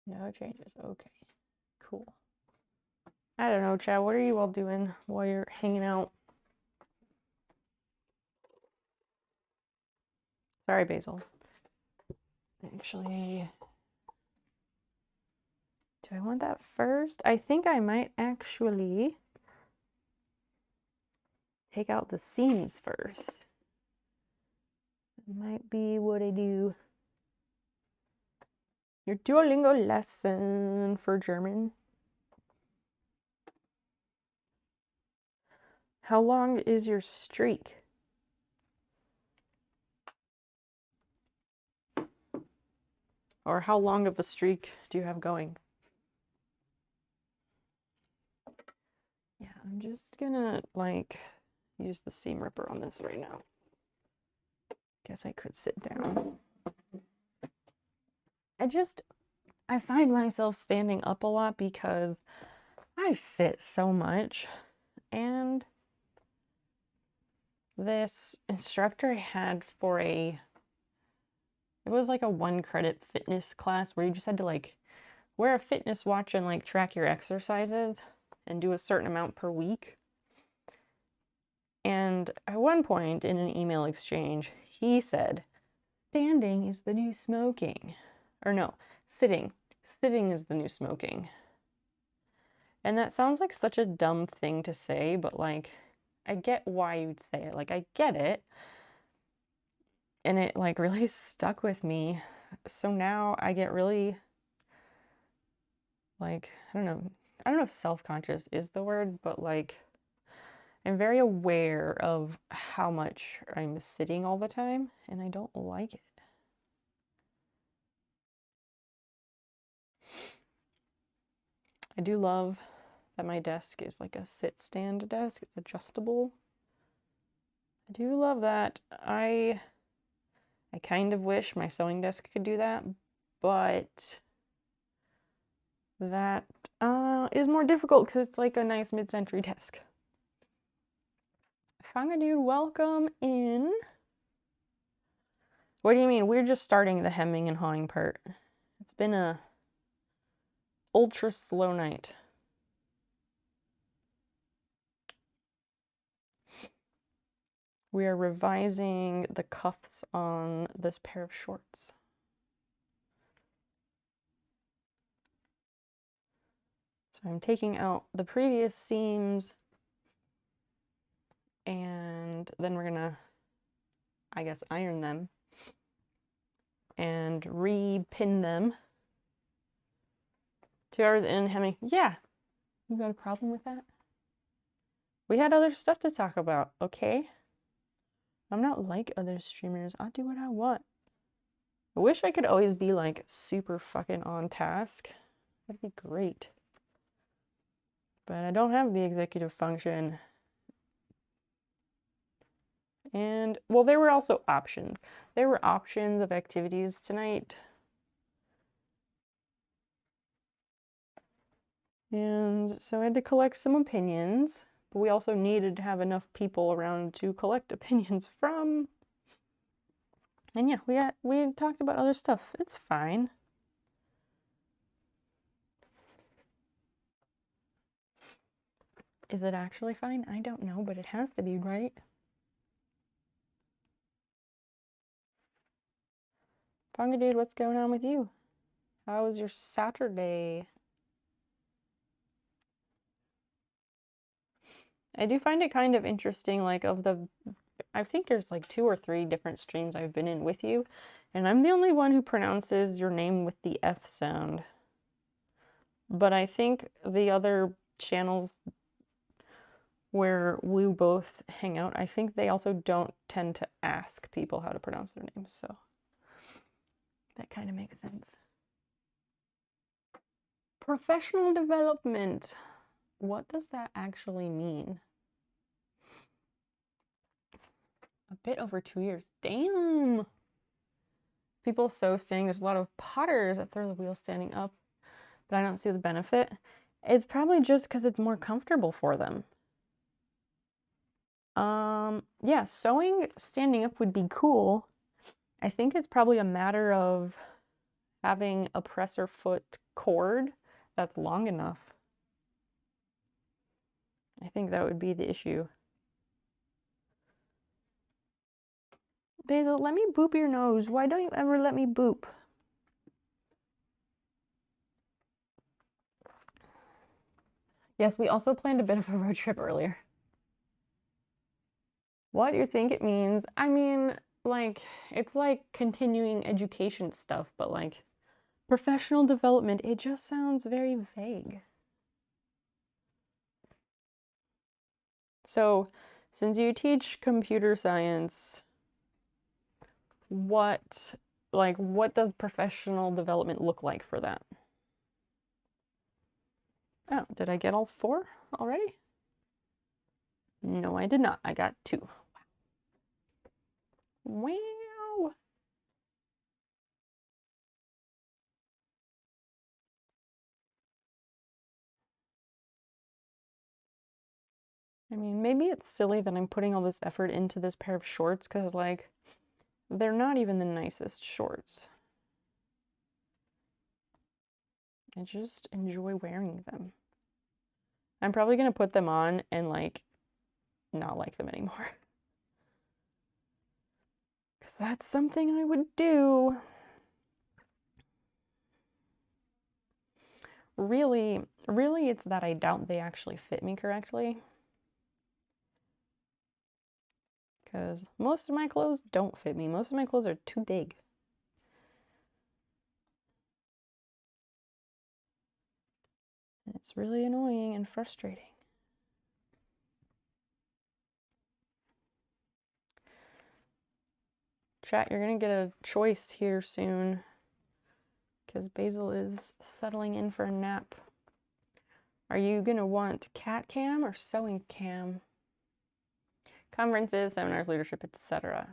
[SPEAKER 1] No changes. Okay. Cool. I don't know, Chad. What are you all doing while you're hanging out? Sorry, Basil. Actually, do I want that first? I think I might actually take out the seams first. That might be what I do. Your Duolingo lesson for German. How long is your streak? Or how long of a streak do you have going? Yeah, I'm just gonna like use the seam ripper on this right now. Guess I could sit down. I find myself standing up a lot because I sit so much, and this instructor I had for it was like a 1-credit fitness class where you just had to like wear a fitness watch and like track your exercises and do a certain amount per week. And at one point in an email exchange, he said, standing is the new smoking. Or no, sitting. Sitting is the new smoking. And that sounds like such a dumb thing to say, but like, I get why you'd say it. Like, I get it. And it like really stuck with me. So now I get really like, I don't know if self-conscious is the word, but like, I'm very aware of how much I'm sitting all the time, and I don't like it. I do love that my desk is like a sit-stand desk. It's adjustable. I do love that. I kind of wish my sewing desk could do that, but that is more difficult because it's like a nice mid-century desk. Fanga dude, welcome in. What do you mean? We're just starting the hemming and hawing part. It's been a ultra slow night. We are revising the cuffs on this pair of shorts. So I'm taking out the previous seams, and then we're gonna, I guess, iron them and re-pin them. 2 hours in hemming. Yeah, you got a problem with that? We had other stuff to talk about, okay? I'm not like other streamers. I'll do what I want. I wish I could always be like super fucking on task. That'd be great. But I don't have the executive function. And, well, there were also options. There were options of activities tonight. And so I had to collect some opinions, but we also needed to have enough people around to collect opinions from. And yeah, we talked about other stuff. It's fine. Is it actually fine? I don't know, but it has to be, right? Funga dude, what's going on with you? How was your Saturday? I do find it kind of interesting, like I think there's like 2 or 3 different streams I've been in with you, and I'm the only one who pronounces your name with the F sound. But I think the other channels where we both hang out, I think they also don't tend to ask people how to pronounce their names, so that kind of makes sense. Professional development. What does that actually mean? A bit over 2 years. Damn! People sew standing. There's a lot of potters that throw the wheel standing up, but I don't see the benefit. It's probably just because it's more comfortable for them. Yeah, sewing standing up would be cool. I think it's probably a matter of having a presser foot cord that's long enough. I think that would be the issue. Basil, let me boop your nose. Why don't you ever let me boop? Yes, we also planned a bit of a road trip earlier. What do you think it means? I mean, like, it's like continuing education stuff, but like professional development, it just sounds very vague. So, since you teach computer science, what does professional development look like for that? Oh, did I get all 4 already? No, I did not. I got 2. Wow. I mean, maybe it's silly that I'm putting all this effort into this pair of shorts because, like, they're not even the nicest shorts. I just enjoy wearing them. I'm probably going to put them on and, like, not like them anymore. Because that's something I would do. Really, it's that I doubt they actually fit me correctly. Because most of my clothes don't fit me. Most of my clothes are too big. And it's really annoying and frustrating. Chat, you're going to get a choice here soon. Because Basil is settling in for a nap. Are you going to want cat cam or sewing cam? Conferences, seminars, leadership, etc.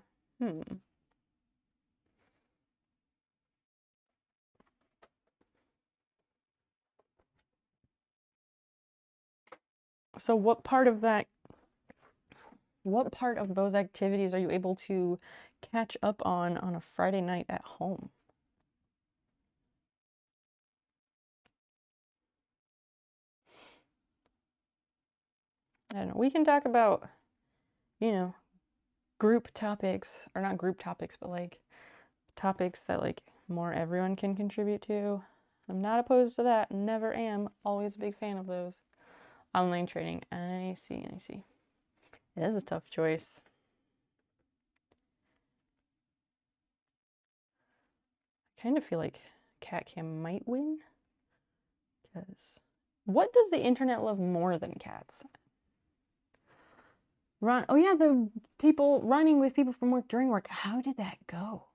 [SPEAKER 1] So what part of those activities are you able to catch up on a Friday night at home? I don't know. We can talk about, you know, group topics, or not group topics, but like topics that like more everyone can contribute to. I'm not opposed to that. Never am. Always a big fan of those. Online training. I see. It is a tough choice. I kind of feel like cat cam might win. Because what does the internet love more than cats? Oh yeah, the people running with people from work during work. How did that go?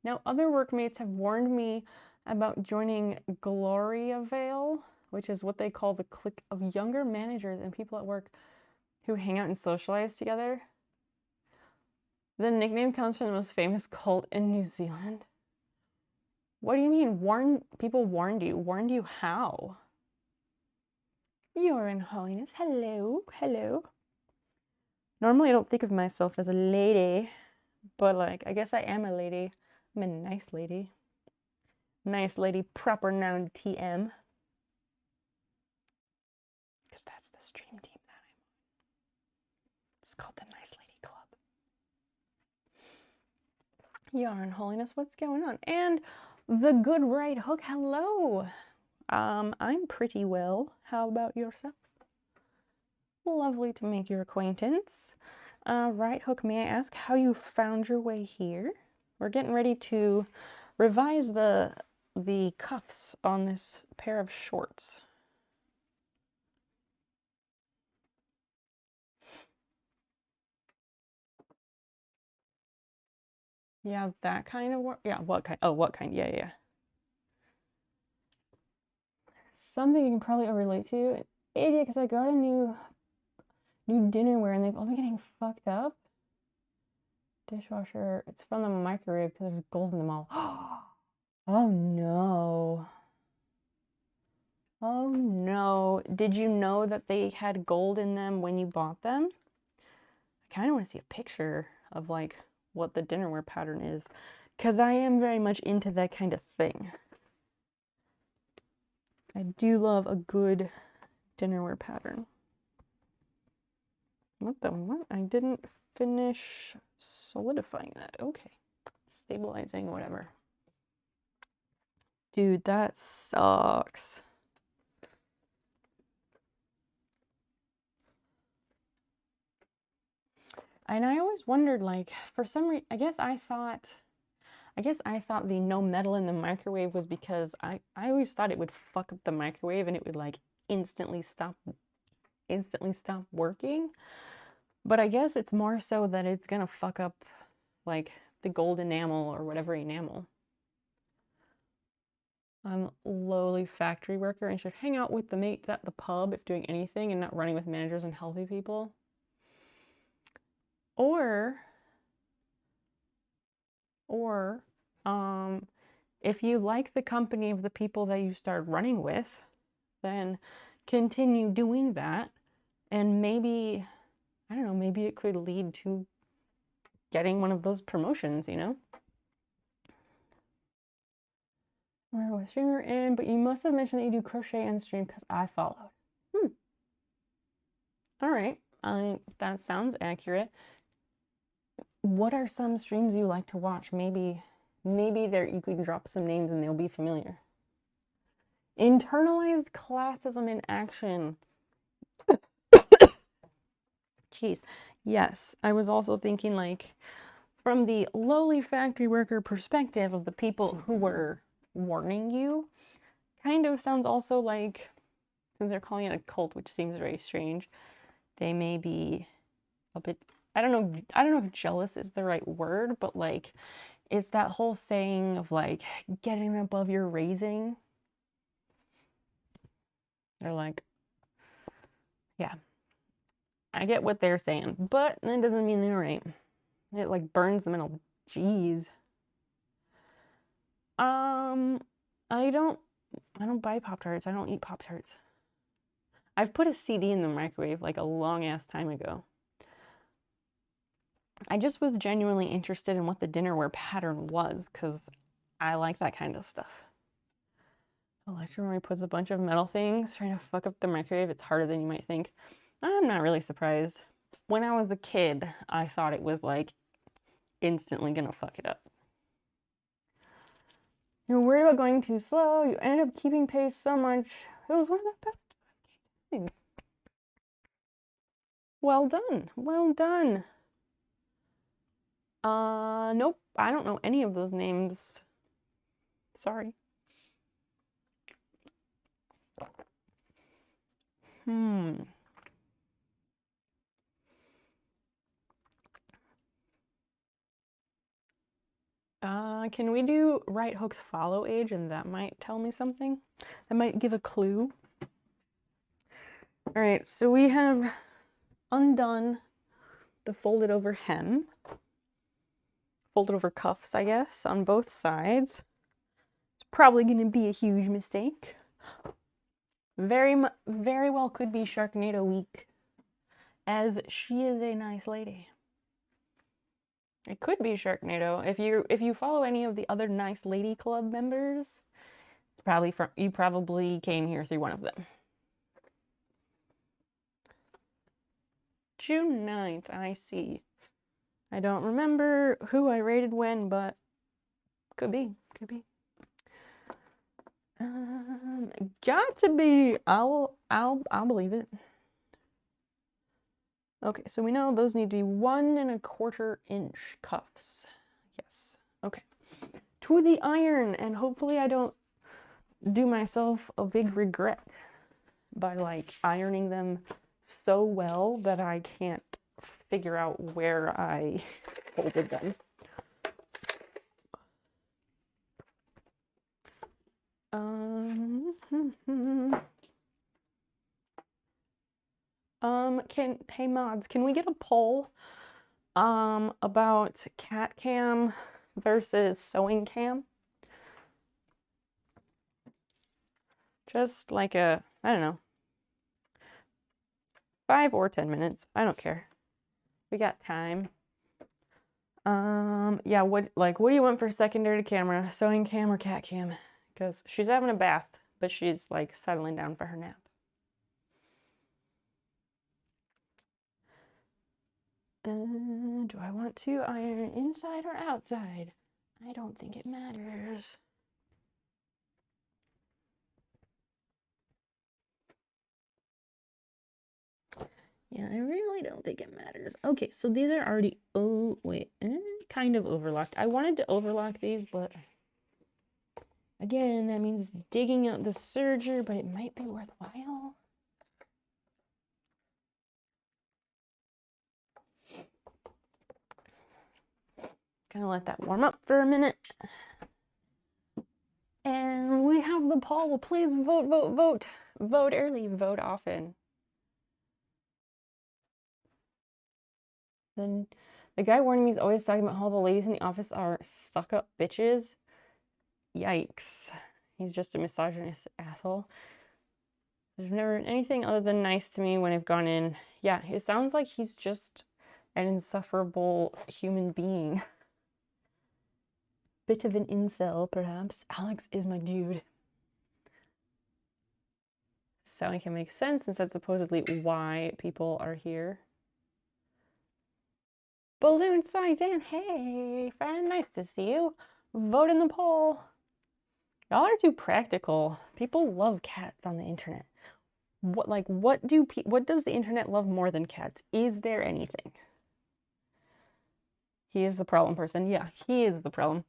[SPEAKER 1] Now, other workmates have warned me about joining Gloria Vale, which is what they call the clique of younger managers and people at work who hang out and socialize together. The nickname comes from the most famous cult in New Zealand. What do you mean? People warned you? Warned you how? Your Holiness. Hello. Normally I don't think of myself as a lady, but like, I guess I am a lady. I'm a nice lady. Nice lady, proper noun TM. Because that's the stream team that I'm on. It's called the Nice Lady Club. Yarn Holiness, what's going on? And the good right hook, hello. I'm pretty well. How about yourself? Lovely to make your acquaintance. Right hook, may I ask how you found your way here? We're getting ready to revise the cuffs on this pair of shorts. Yeah, that kind of work. Yeah, what kind? Oh, what kind? Yeah. Something you can probably relate to. Idiot, because I got a new dinnerware and they've all been getting fucked up. Dishwasher. It's from the microwave because there's gold in them all. Oh no. Oh no. Did you know that they had gold in them when you bought them? I kind of want to see a picture of like what the dinnerware pattern is because I am very much into that kind of thing. I do love a good dinnerware pattern. What? I didn't finish solidifying that. Okay. Stabilizing, whatever. Dude, that sucks. And I always wondered, like, for some reason, I guess I thought the no metal in the microwave was because I always thought it would fuck up the microwave and it would like instantly stop working. But I guess it's more so that it's gonna fuck up like the gold enamel or whatever enamel. I'm lowly factory worker and should hang out with the mates at the pub if doing anything and not running with managers and healthy people. Or if you like the company of the people that you start running with, then continue doing that, and maybe, I don't know, maybe it could lead to getting one of those promotions, you know? Where was streamer in, but you must have mentioned that you do crochet and stream because I followed. All right, that sounds accurate. What are some streams you like to watch? Maybe there you could drop some names and they'll be familiar. Internalized classism in action. Jeez. Yes, I was also thinking, like, from the lowly factory worker perspective of the people who were warning you, kind of sounds also like, since they're calling it a cult, which seems very strange, they may be a bit, I don't know if jealous is the right word, but like, it's that whole saying of like getting above your raising. They're like, yeah, I get what they're saying, but that doesn't mean they're right. It like burns the middle. Jeez. I don't buy Pop-Tarts. I don't eat Pop-Tarts. I've put a CD in the microwave like a long ass time ago. I just was genuinely interested in what the dinnerware pattern was because I like that kind of stuff. Electromemory puts a bunch of metal things trying to fuck up the microwave. It's harder than you might think. I'm not really surprised. When I was a kid, I thought it was like instantly gonna fuck it up. You're worried about going too slow. You ended up keeping pace so much. It was one of the best things. Well done. Well done. Nope. I don't know any of those names. Sorry. Can we do right hook's follow age, and that might tell me something? That might give a clue. All right, so we have undone the folded over hem, folded over cuffs, I guess, on both sides. It's probably going to be a huge mistake. Very well could be Sharknado week, as she is a nice lady. It could be Sharknado. If you follow any of the other Nice Lady Club members, you probably came here through one of them. June 9th, I see. I don't remember who I rated when, but could be. Got to be. I'll believe it. Okay, so we know those need to be 1 1/4 inch cuffs. Yes. Okay. To the iron, and hopefully I don't do myself a big regret by like ironing them so well that I can't figure out where I folded them. Hey mods, can we get a poll about cat cam versus sewing cam? Just like I don't know, 5 or 10 minutes. I don't care. We got time. Yeah, what do you want for secondary camera? Sewing cam or cat cam? Because she's having a bath, but she's like settling down for her nap. Do I want to iron inside or outside? I don't think it matters. Yeah, I really don't think it matters. Okay, so these are already, kind of overlocked. I wanted to overlock these, but again, that means digging out the serger, but it might be worthwhile. Gonna let that warm up for a minute. And we have the poll. Please vote, vote, vote. Vote early, vote often. Then the guy warning me is always talking about how the ladies in the office are stuck-up bitches. Yikes. He's just a misogynist asshole. There's never anything other than nice to me when I've gone in. Yeah, it sounds like he's just an insufferable human being. Bit of an incel, perhaps. Alex is my dude. Sounding can make sense since that's supposedly why people are here. Balloon Sonic Dan, hey friend, nice to see you. Vote in the poll. Y'all are too practical. People love cats on the internet. What does the internet love more than cats? Is there anything? He is the problem person. Yeah, he is the problem.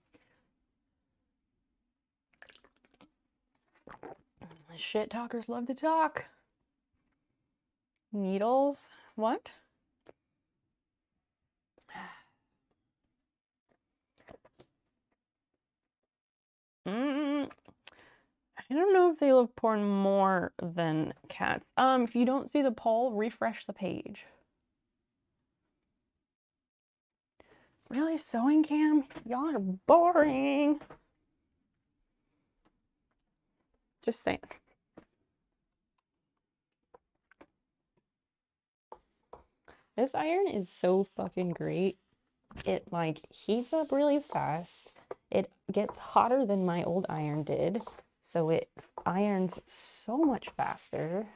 [SPEAKER 1] Shit talkers love to talk. Needles? What? I don't know if they love porn more than cats. If you don't see the poll, refresh the page. Really, sewing cam? Y'all are boring. Just saying. This iron is so fucking great. It like heats up really fast. It gets hotter than my old iron did, so it irons so much faster.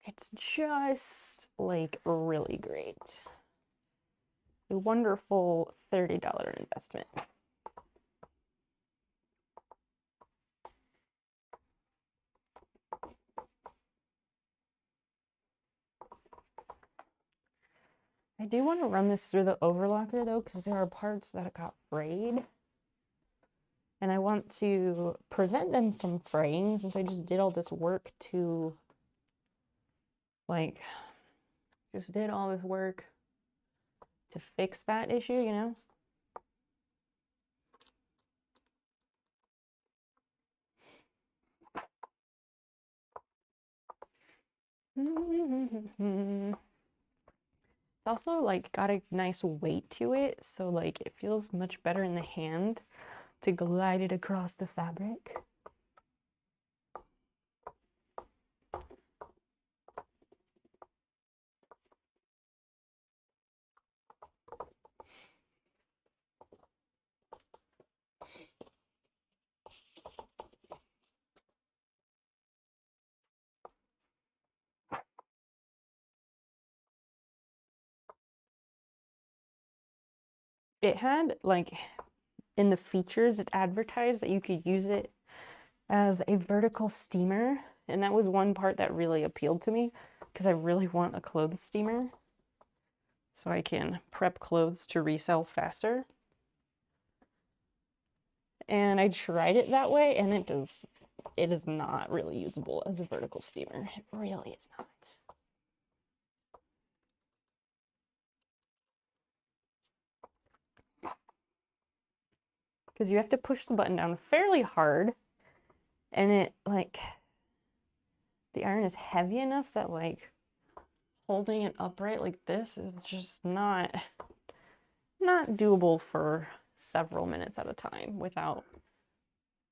[SPEAKER 1] It's just like really great. A wonderful $30 investment. I do want to run this through the overlocker though, because there are parts that got frayed. And I want to prevent them from fraying since I just did all this work to, just did all this work to fix that issue, you know? It's also like got a nice weight to it, so like it feels much better in the hand to glide it across the fabric. It had like in the features it advertised that you could use it as a vertical steamer, and that was one part that really appealed to me because I really want a clothes steamer so I can prep clothes to resell faster. And I tried it that way and it is not really usable as a vertical steamer. It really is not. Because you have to push the button down fairly hard, and it like the iron is heavy enough that like holding it upright like this is just not doable for several minutes at a time without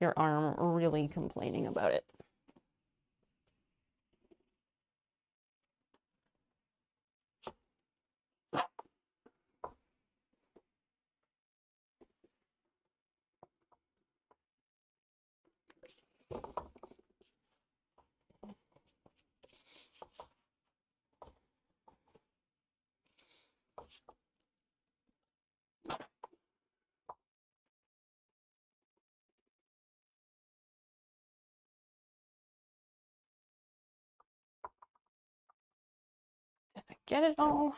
[SPEAKER 1] your arm really complaining about it. Did I get it all?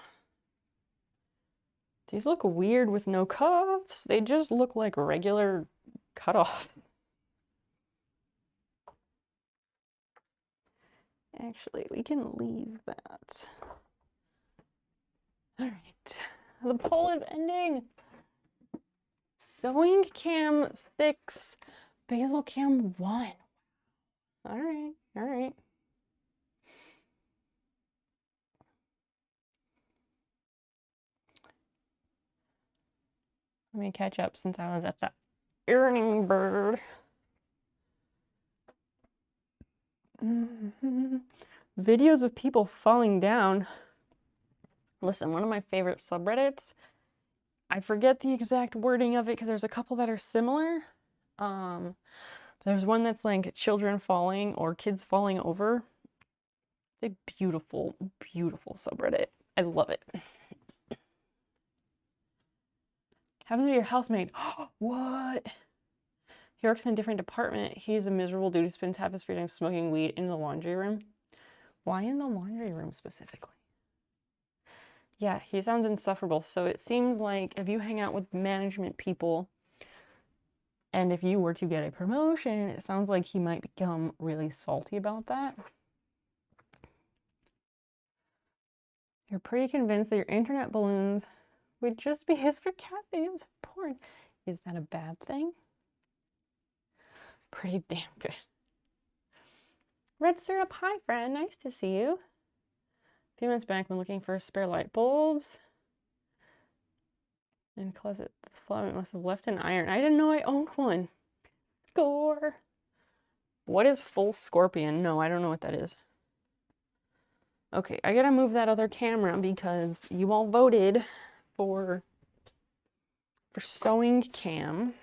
[SPEAKER 1] These look weird with no cuffs. They just look like regular cutoffs. Actually, we can leave that. All right. The poll is ending. Sewing cam 6, basil cam 1. All right, all right. Let me catch up since I was at the earning bird. Videos of people falling down. Listen, one of my favorite subreddits, I forget the exact wording of it because there's a couple that are similar. There's one that's like children falling or kids falling over. It's a beautiful, beautiful subreddit. I love it. Happens to be your housemate. What? He works in a different department. He's a miserable dude who spends half his free time smoking weed in the laundry room. Why in the laundry room specifically? Yeah, he sounds insufferable. So it seems like if you hang out with management people and if you were to get a promotion, it sounds like he might become really salty about that. You're pretty convinced that your internet balloons would just be used for cat videos and porn. Is that a bad thing? Pretty damn good. Red Syrup, hi friend, nice to see you. A few months back when looking for spare light bulbs in a closet, the flower must have left an iron. I didn't know I owned one. Score. What is full scorpion? No, I don't know what that is. Okay, I gotta move that other camera because you all voted for sewing cam.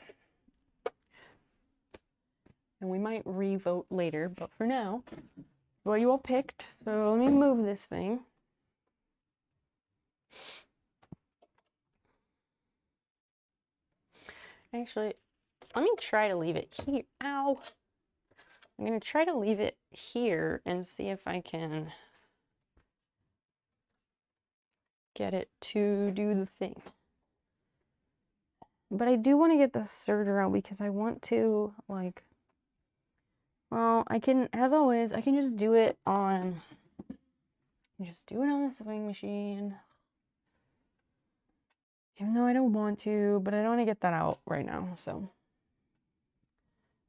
[SPEAKER 1] And we might re-vote later, but for now, what you all picked. So let me move this thing. Actually, let me try to leave it here. Ow! I'm gonna try to leave it here and see if I can get it to do the thing. But I do want to get the serger out because I want to, like, well, I can, as always, I can just do it on the sewing machine. Even though I don't want to, but I don't want to get that out right now, so.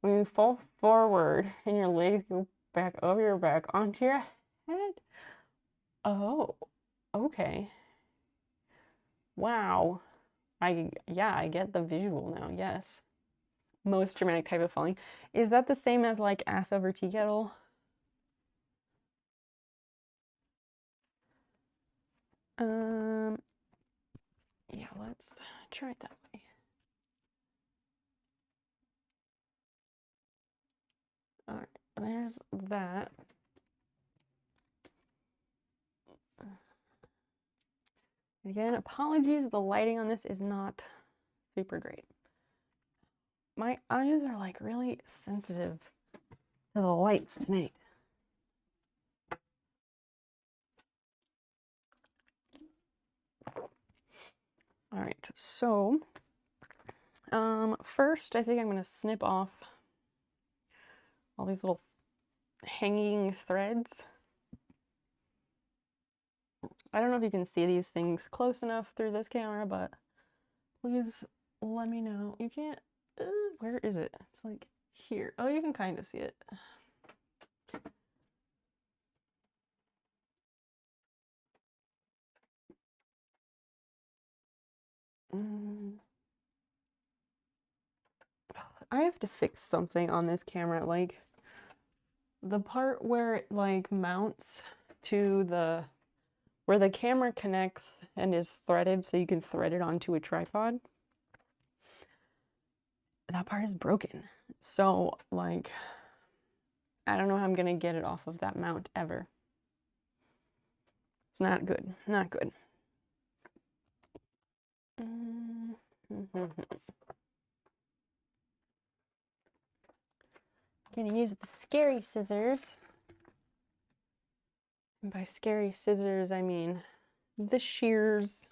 [SPEAKER 1] When you fall forward and your legs go back over your back onto your head. Oh, okay. Wow. Yeah, I get the visual now, yes. Most dramatic type of falling. Is that the same as like ass over tea kettle? Yeah, let's try it that way. All right, there's that. Again, apologies, the lighting on this is not super great. My eyes are like really sensitive to the lights tonight. All right, so first I think I'm gonna snip off all these little hanging threads. I don't know if you can see these things close enough through this camera, but please let me know. You can't, where is it? It's like here. Oh, you can kind of see it. I have to fix something on this camera, like the part where it like mounts to the, where the camera connects and is threaded so you can thread it onto a tripod. That part is broken. So like, I don't know how I'm gonna get it off of that mount ever. It's not good, not good. Gonna use the scary scissors. And by scary scissors, I mean the shears.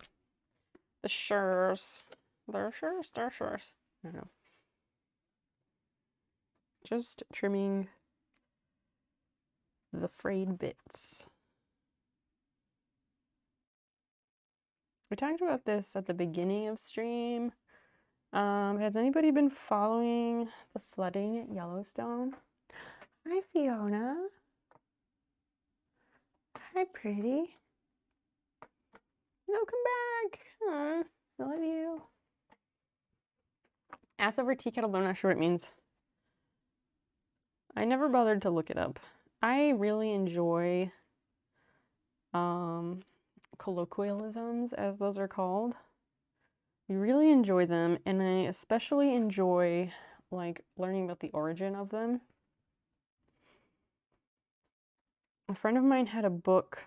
[SPEAKER 1] The shears. They're shears, they're shears. I don't know. Just trimming the frayed bits. We talked about this at the beginning of stream. Has anybody been following the flooding at Yellowstone? Hi, Fiona. Hi, pretty. No, come back. Aww, I love you. Ass over tea kettle, but I'm not sure what it means. I never bothered to look it up. I really enjoy colloquialisms, as those are called. I really enjoy them, and I especially enjoy like learning about the origin of them. A friend of mine had a book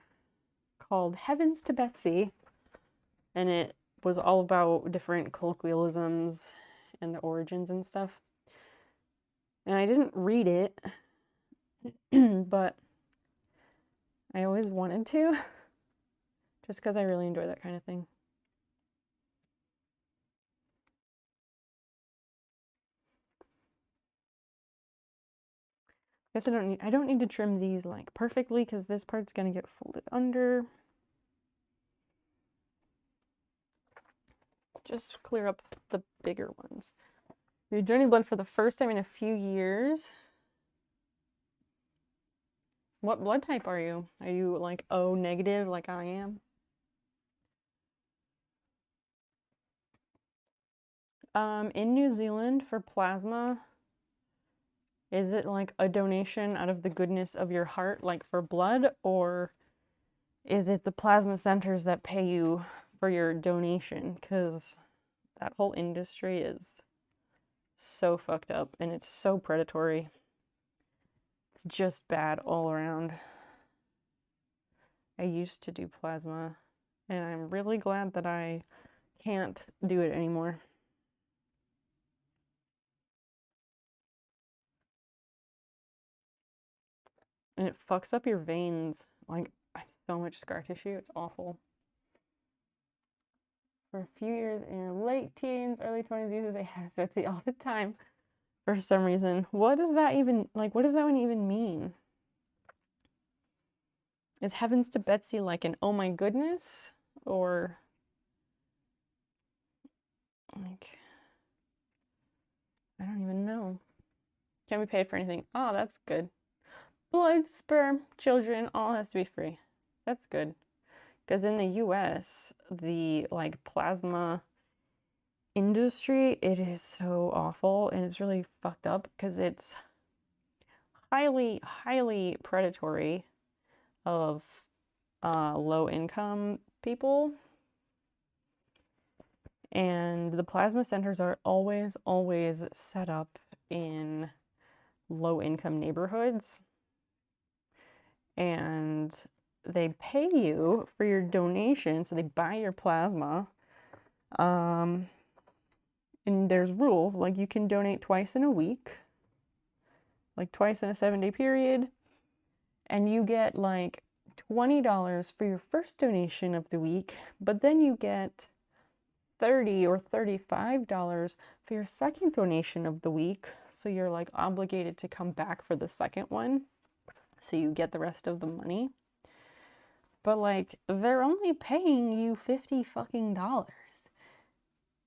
[SPEAKER 1] called Heavens to Betsy, and it was all about different colloquialisms and the origins and stuff. And I didn't read it, but I always wanted to, just because I really enjoy that kind of thing. I guess I don't need to trim these like perfectly because this part's gonna get folded under. Just clear up the bigger ones. You're donating blood for the first time in a few years. What blood type are you? Are you like O negative like I am? In New Zealand for plasma, is it like a donation out of the goodness of your heart, like for blood, or is it the plasma centers that pay you for your donation? Because that whole industry is so fucked up and it's so predatory. It's just bad all around. I used to do plasma, and I'm really glad that I can't do it anymore. And it fucks up your veins. Like, I have so much scar tissue, it's awful. For a few years in your late teens, early 20s, users they have Betsy all the time for some reason. What does that even, like, what does that one even mean? Is Heavens to Betsy like an oh my goodness? Or, like, I don't even know. Can't be paid for anything. Oh, that's good. Blood, sperm, children, all has to be free. That's good. Because in the US, the like plasma industry, it is so awful and it's really fucked up because it's highly, highly predatory of low income people. And the plasma centers are always, always set up in low income neighborhoods. And they pay you for your donation, so they buy your plasma. And there's rules, like you can donate twice in a week, like twice in a 7-day period, and you get like $20 for your first donation of the week, but then you get $30 or $35 for your second donation of the week, so you're like obligated to come back for the second one, so you get the rest of the money. But like, they're only paying you $50 fucking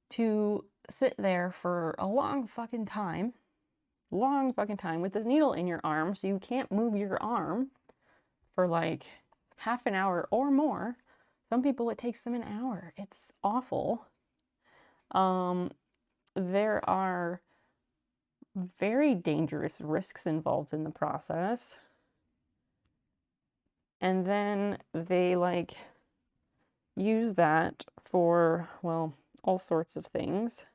[SPEAKER 1] to sit there for a long fucking time with this needle in your arm, so you can't move your arm for like half an hour or more. Some people it takes them an hour. It's awful. There are very dangerous risks involved in the process. And then they like use that for, well, all sorts of things.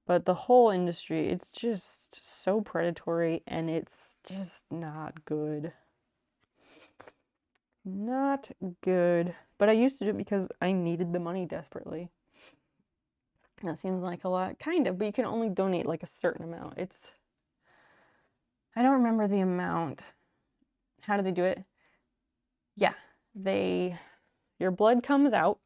[SPEAKER 1] But the whole industry, it's just so predatory and it's just not good. Not good. But I used to do it because I needed the money desperately. That seems like a lot, kind of, but you can only donate like a certain amount. I don't remember the amount. How do they do it? Yeah, your blood comes out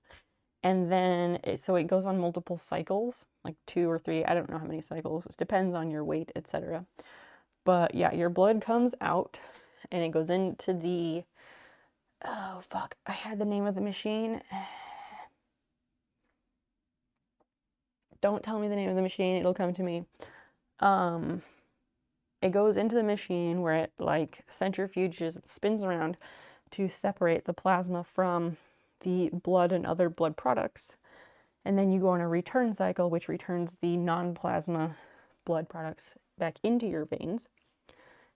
[SPEAKER 1] and then so it goes on multiple cycles, like 2 or 3, I don't know how many cycles, it depends on your weight, etc. But yeah, your blood comes out and it goes into the, oh fuck, I had the name of the machine. Don't tell me the name of the machine, it'll come to me. It goes into the machine where it like centrifuges, it spins around to separate the plasma from the blood and other blood products. And then you go on a return cycle, which returns the non-plasma blood products back into your veins.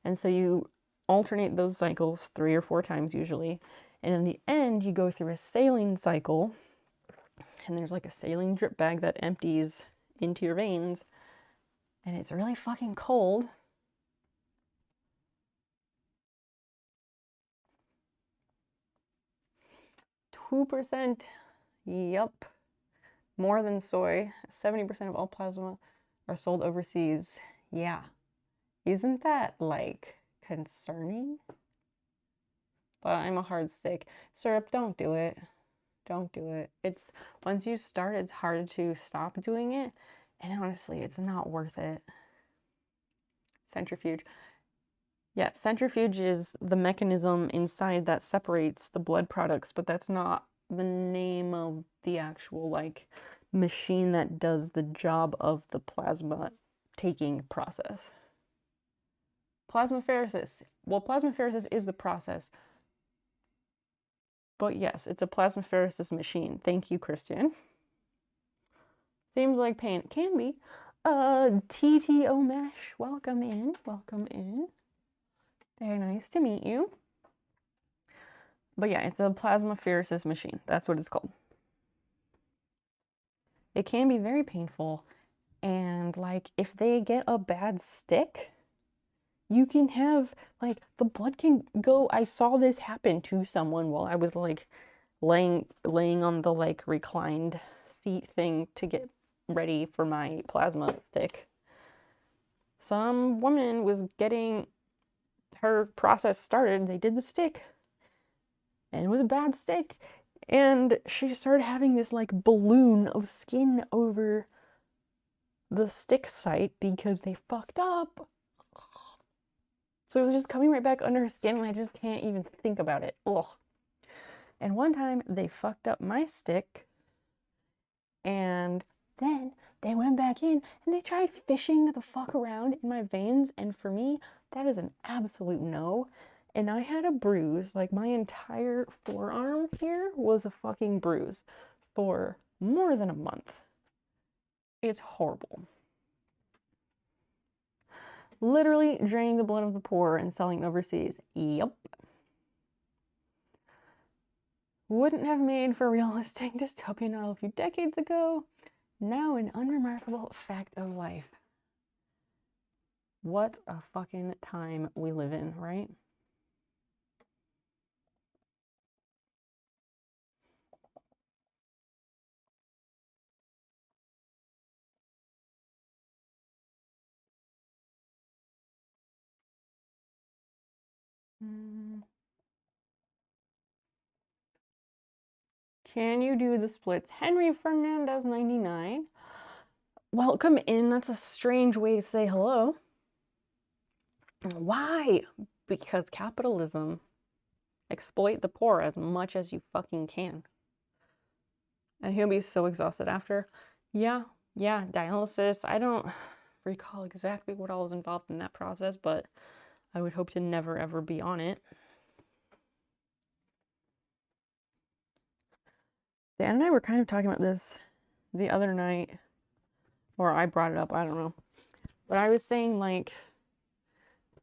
[SPEAKER 1] And so you alternate those cycles 3 or 4 times usually. And in the end, you go through a saline cycle, and there's like a saline drip bag that empties into your veins. And it's really fucking cold. %, yup. More than soy. 70% of all plasma are sold overseas. Yeah. Isn't that, like, concerning? But I'm a hard stick. Syrup, don't do it. Don't do it. It's, once you start, it's hard to stop doing it. And honestly, it's not worth it. Centrifuge. Yeah, centrifuge is the mechanism inside that separates the blood products, but that's not the name of the actual, like, machine that does the job of the plasma taking process. Plasmapheresis. Well, plasmapheresis is the process. But yes, it's a plasmapheresis machine. Thank you, Christian. Seems like pain. It can be. TTO Mesh, welcome in. Welcome in. Very nice to meet you. But yeah, it's a plasmapheresis machine. That's what it's called. It can be very painful. And like, if they get a bad stick, you can have, like, the blood can go. I saw this happen to someone while I was like laying on the like reclined seat thing to get ready for my plasma stick. Some woman was getting her process started. They did the stick, and it was a bad stick, and she started having this like balloon of skin over the stick site because they fucked up. So it was just coming right back under her skin, and I just can't even think about it. Ugh. And one time they fucked up my stick, and then they went back in and they tried fishing the fuck around in my veins, and for me, that is an absolute no. And I had a bruise, like my entire forearm here was a fucking bruise for more than a month. It's horrible. Literally draining the blood of the poor and selling overseas. Yep. Wouldn't have made for a realistic dystopian novel a few decades ago. Now an unremarkable fact of life. What a fucking time we live in, right? Can you do the splits? Henry Fernandez 99. Welcome in. That's a strange way to say hello. Why? Because capitalism. Exploit the poor as much as you fucking can. And he'll be so exhausted after. Yeah, dialysis. I don't recall exactly what all was involved in that process, but I would hope to never ever be on it. Dan and I were kind of talking about this the other night, or I brought it up, I don't know. But I was saying, like,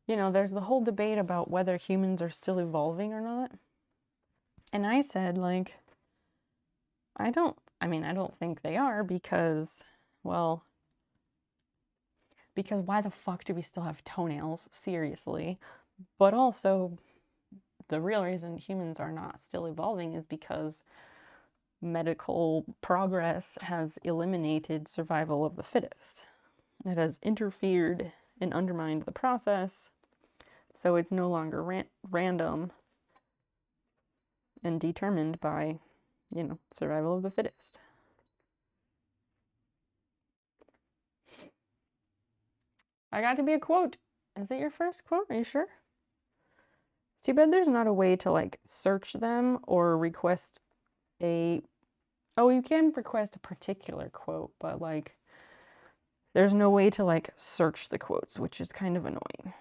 [SPEAKER 1] you know, there's the whole debate about whether humans are still evolving or not. And I said, like, I don't think they are because, well, because why the fuck do we still have toenails? Seriously. But also, the real reason humans are not still evolving is because medical progress has eliminated survival of the fittest. It has interfered and undermined the process, so it's no longer random and determined by, you know, survival of the fittest. I got to be a quote. Is it your first quote? Are you sure? It's too bad there's not a way to, like, search them or request a... Oh, you can request a particular quote, but, like, there's no way to like search the quotes, which is kind of annoying.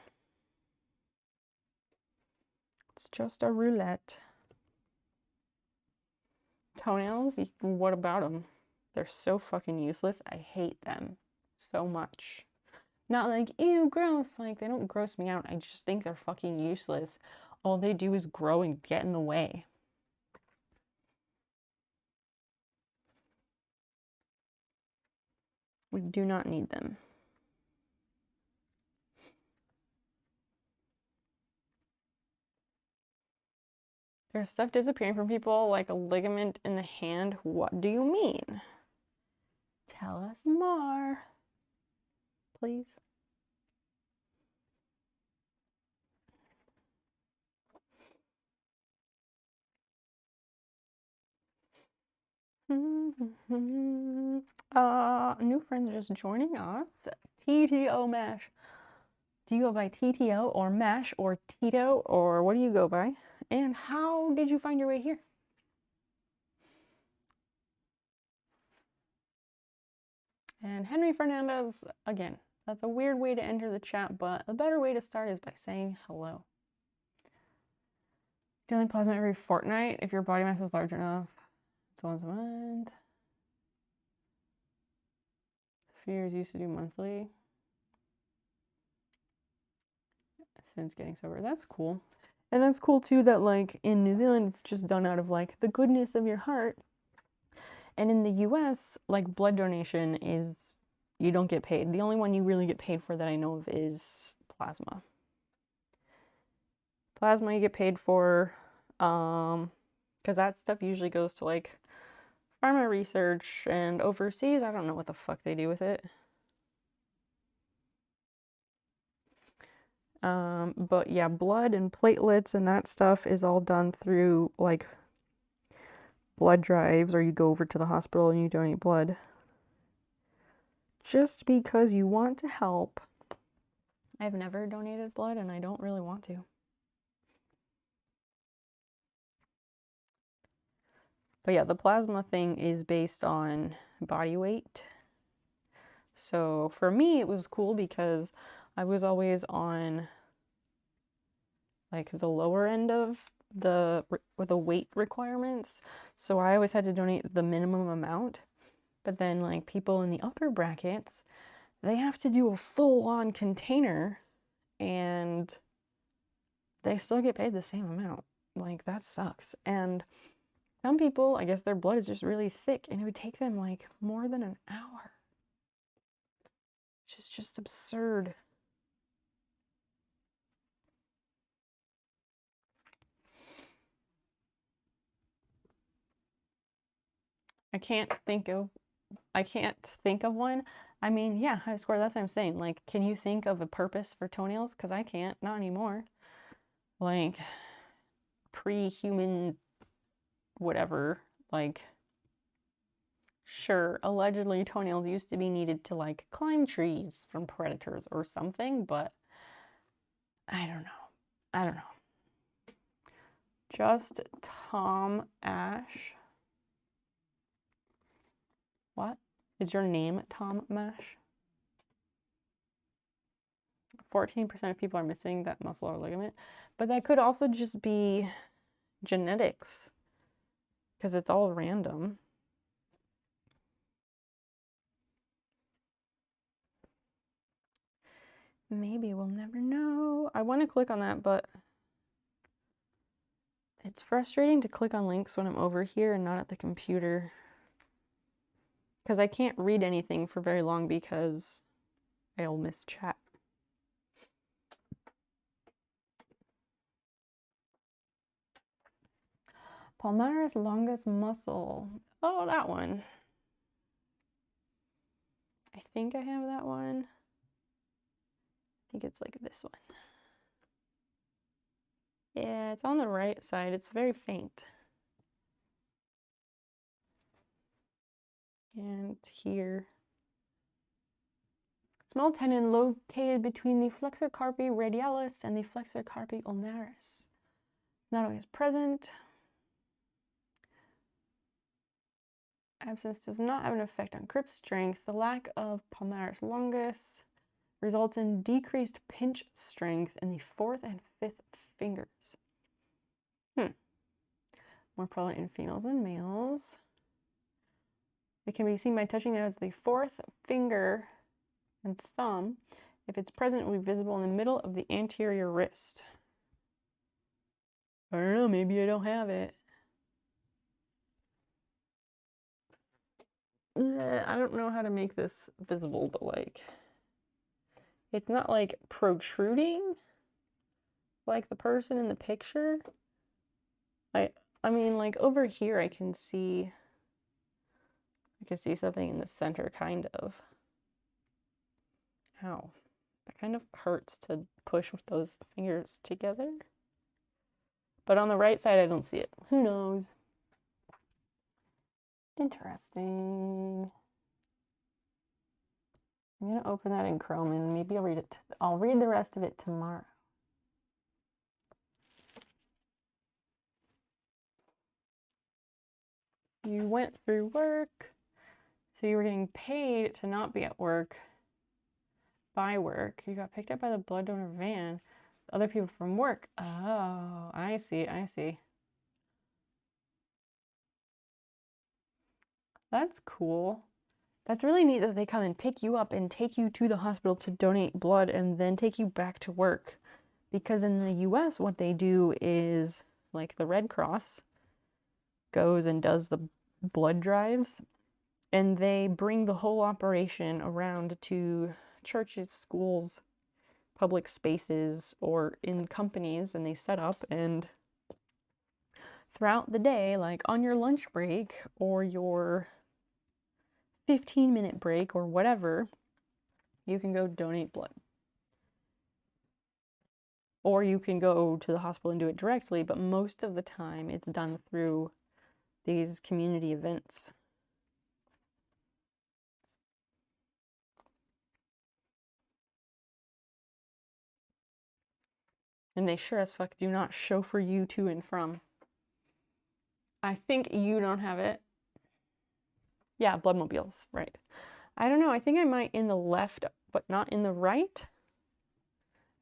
[SPEAKER 1] It's just a roulette. Toenails, what about them? They're so fucking useless. I hate them so much. Not like, ew, gross. Like, they don't gross me out. I just think they're fucking useless. All they do is grow and get in the way. We do not need them. There's stuff disappearing from people, like a ligament in the hand. What do you mean? Tell us more, please. New friends just joining us. TTO Mash. Do you go by TTO or Mash or Tito or what do you go by? And how did you find your way here? And Henry Fernandez, again, that's a weird way to enter the chat, but a better way to start is by saying hello. Dealing plasma every fortnight if your body mass is large enough. It's once a month. Fears used to do monthly. Since getting sober. That's cool. And that's cool too that like in New Zealand it's just done out of like the goodness of your heart. And in the US, like blood donation is, you don't get paid. The only one you really get paid for that I know of is plasma. Plasma you get paid for, because that stuff usually goes to like pharma research, and overseas, I don't know what the fuck they do with it. But yeah, blood and platelets and that stuff is all done through like blood drives, or you go over to the hospital and you donate blood. Just because you want to help. I've never donated blood and I don't really want to. But yeah, the plasma thing is based on body weight. So for me, it was cool because I was always on like the lower end of the weight requirements. So I always had to donate the minimum amount. But then like people in the upper brackets, they have to do a full-on container and they still get paid the same amount. Like that sucks. And some people, I guess their blood is just really thick and it would take them like more than an hour. Which is just absurd. I can't think of one. I mean, yeah, high score, that's what I'm saying. Like, can you think of a purpose for toenails? Because I can't, not anymore. Like, pre-human whatever, like, sure, allegedly toenails used to be needed to, like, climb trees from predators or something, but I don't know. Just Tom Ash. What? Is your name Tom Mash? 14% of people are missing that muscle or ligament, but that could also just be genetics because it's all random. Maybe we'll never know. I want to click on that, but it's frustrating to click on links when I'm over here and not at the computer. Because I can't read anything for very long because I'll miss chat. Palmaris longus muscle. Oh, that one. I think I have that one. I think it's like this one. Yeah, it's on the right side. It's very faint. And here. Small tendon located between the flexor carpi radialis and the flexor carpi ulnaris. Not always present. abscess does not have an effect on grip strength. The lack of palmaris longus results in decreased pinch strength in the fourth and fifth fingers. More prevalent in females than males. It can be seen by touching it as the fourth finger and thumb. If it's present, it will be visible in the middle of the anterior wrist. I don't know, maybe I don't have it. I don't know how to make this visible, but like, it's not like protruding like the person in the picture. I mean, like over here, I can see something in the center, kind of. Ow. That kind of hurts to push with those fingers together. But on the right side, I don't see it. Who knows? Interesting. I'm gonna open that in Chrome and maybe I'll read it. I'll read the rest of it tomorrow. You went through work, so you were getting paid to not be at work by work. You got picked up by the blood donor van. Other people from work. Oh, I see. That's cool. That's really neat that they come and pick you up and take you to the hospital to donate blood and then take you back to work. Because in the US, what they do is, like the Red Cross goes and does the blood drives, and they bring the whole operation around to churches, schools, public spaces, or in companies, and they set up, and throughout the day, like on your lunch break or your 15-minute break or whatever, you can go donate blood. Or you can go to the hospital and do it directly, but most of the time it's done through these community events. And they sure as fuck do not chauffeur you to and from. I think you don't have it. Yeah, bloodmobiles, right. I don't know, I think I might in the left, but not in the right.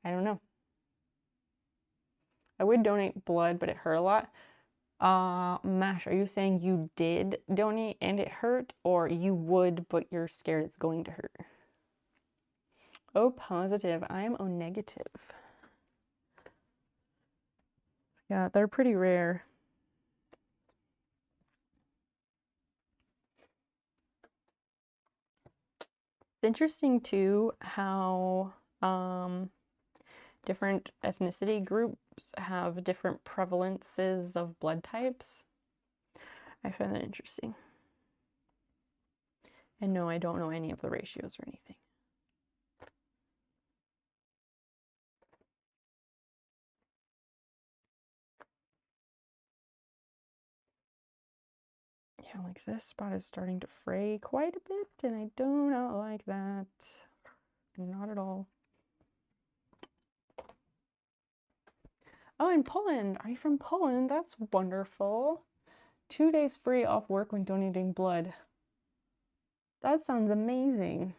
[SPEAKER 1] I don't know. I would donate blood, but it hurt a lot. Mash, are you saying you did donate and it hurt, or you would, but you're scared it's going to hurt? O positive, I am O negative. Yeah, they're pretty rare. It's interesting too how different ethnicity groups have different prevalences of blood types. I find that interesting. And no, I don't know any of the ratios or anything. Yeah, like this spot is starting to fray quite a bit, and I do not like that. Not at all. Oh, in Poland. Are you from Poland? That's wonderful. 2 days free off work when donating blood. That sounds amazing.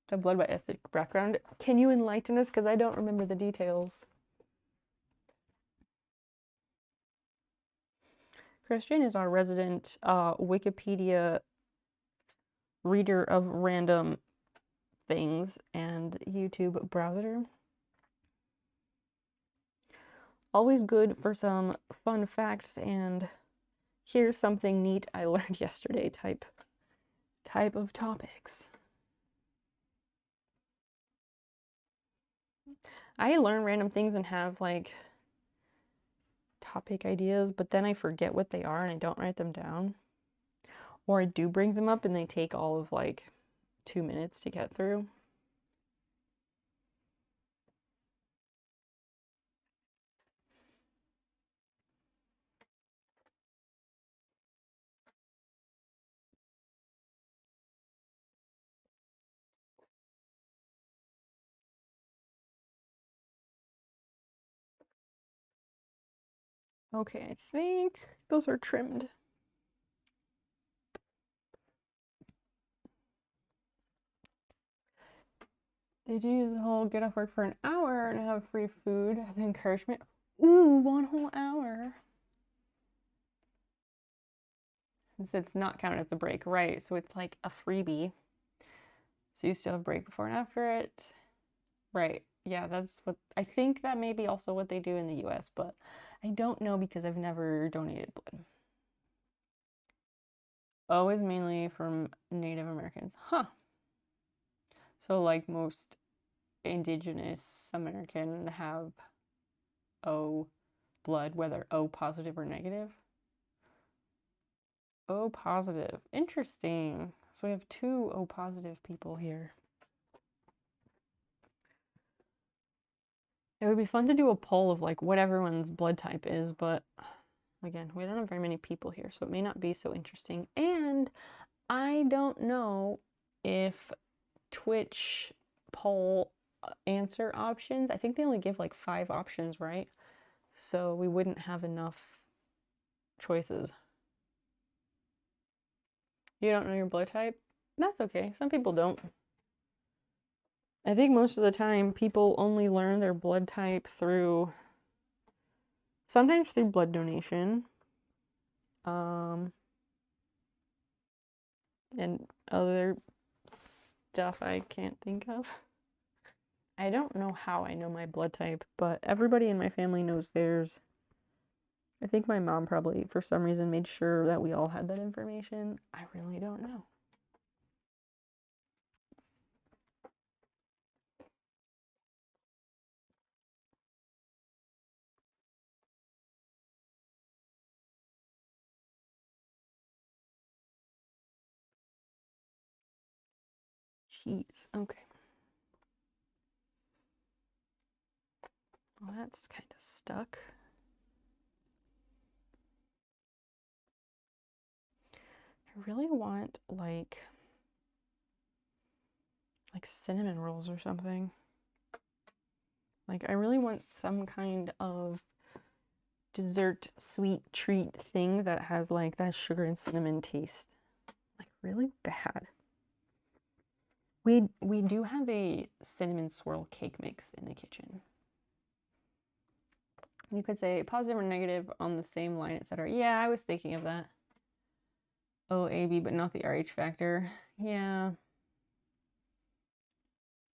[SPEAKER 1] The blood by ethnic background. Can you enlighten us? Because I don't remember the details. Christian is our resident Wikipedia reader of random things and YouTube browser. Always good for some fun facts and here's something neat I learned yesterday type of topics. I learn random things and have like topic ideas, but then I forget what they are and I don't write them down. Or I do bring them up and they take all of like 2 minutes to get through. Okay, I think those are trimmed. Did you use the whole get off work for an hour and have free food as encouragement? Ooh, 1 whole hour. Since it's not counted as a break, right? So it's like a freebie. So you still have break before and after it. Right. Yeah, that's what I think that may be also what they do in the US, but I don't know because I've never donated blood. O is mainly from Native Americans. Huh. So like most indigenous American have O blood, whether O positive or negative. O positive. Interesting. So we have 2 O positive people here. It would be fun to do a poll of like what everyone's blood type is, but again, we don't have very many people here, so it may not be so interesting. And I don't know if Twitch poll answer options, I think they only give like 5 options, right? So we wouldn't have enough choices. You don't know your blood type? That's okay. Some people don't. I think most of the time people only learn their blood type through, sometimes through blood donation, and other stuff I can't think of. I don't know how I know my blood type, but everybody in my family knows theirs. I think my mom probably, for some reason, made sure that we all had that information. I really don't know. Jeez, okay. Well, that's kind of stuck. I really want like cinnamon rolls or something. Like I really want some kind of dessert sweet treat thing that has like that sugar and cinnamon taste. Like really bad. We do have a cinnamon swirl cake mix in the kitchen. You could say positive or negative on the same line, etc. Yeah, I was thinking of that. Oh, AB, but not the RH factor. Yeah.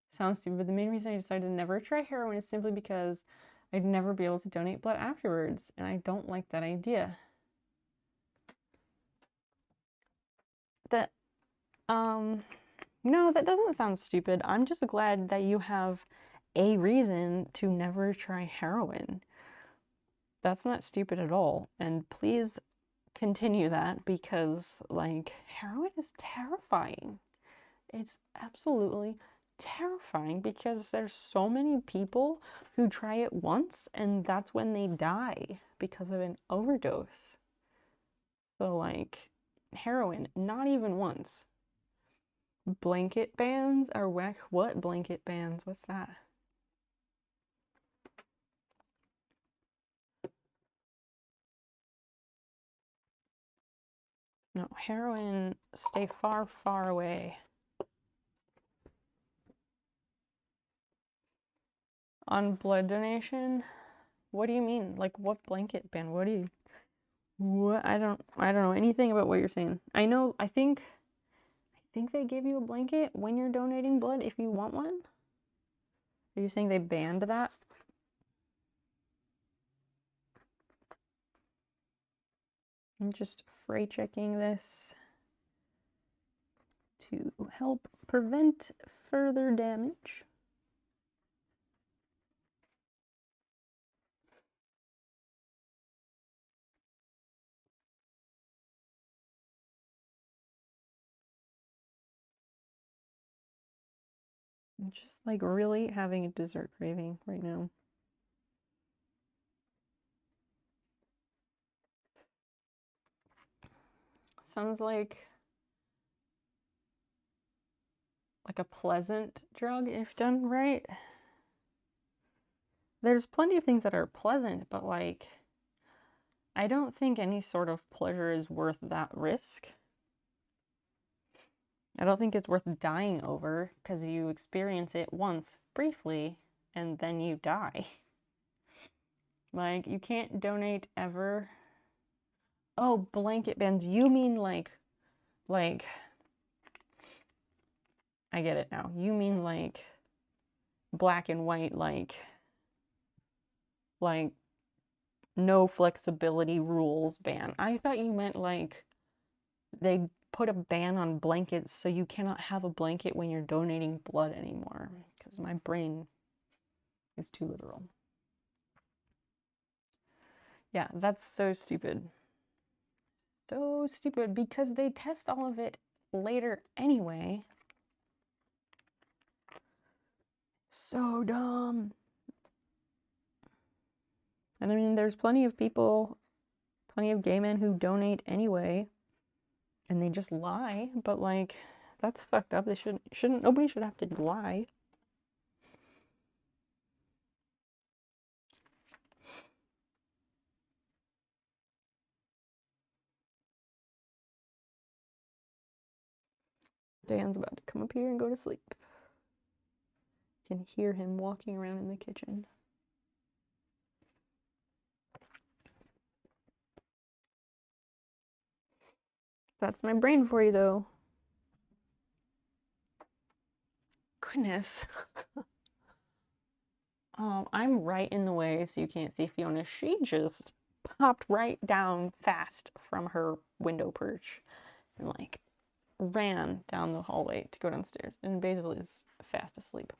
[SPEAKER 1] Sounds stupid, but the main reason I decided to never try heroin is simply because I'd never be able to donate blood afterwards, and I don't like that idea. That, no, that doesn't sound stupid. I'm just glad that you have a reason to never try heroin. That's not stupid at all, and please continue that because, like, heroin is terrifying. It's absolutely terrifying because there's so many people who try it once and that's when they die because of an overdose. So like heroin, not even once. Blanket bans are whack. What blanket bans? What's that? No, heroin, stay far, far away. On blood donation? What do you mean? Like what blanket ban? What do you... What? I don't know anything about what you're saying. I think they give you a blanket when you're donating blood if you want one. Are you saying they banned that? I'm just fray checking this to help prevent further damage. I'm just like really having a dessert craving right now. Sounds like a pleasant drug if done right. There's plenty of things that are pleasant, but like I don't think any sort of pleasure is worth that risk. I don't think it's worth dying over because you experience it once briefly and then you die. Like, you can't donate ever. Oh, blanket bans. You mean like, I get it now. You mean like black and white, like no flexibility rules ban. I thought you meant like they put a ban on blankets so you cannot have a blanket when you're donating blood anymore, because my brain is too literal. Yeah, that's so stupid. So stupid because they test all of it later anyway. So dumb. And I mean, there's plenty of people, plenty of gay men who donate anyway, and they just lie, but like, that's fucked up. They shouldn't, nobody should have to lie. Dan's about to come up here and go to sleep. Can hear him walking around in the kitchen. That's my brain for you, though. Goodness. I'm right in the way, so you can't see Fiona. She just popped right down fast from her window perch and like ran down the hallway to go downstairs, and Basil is fast asleep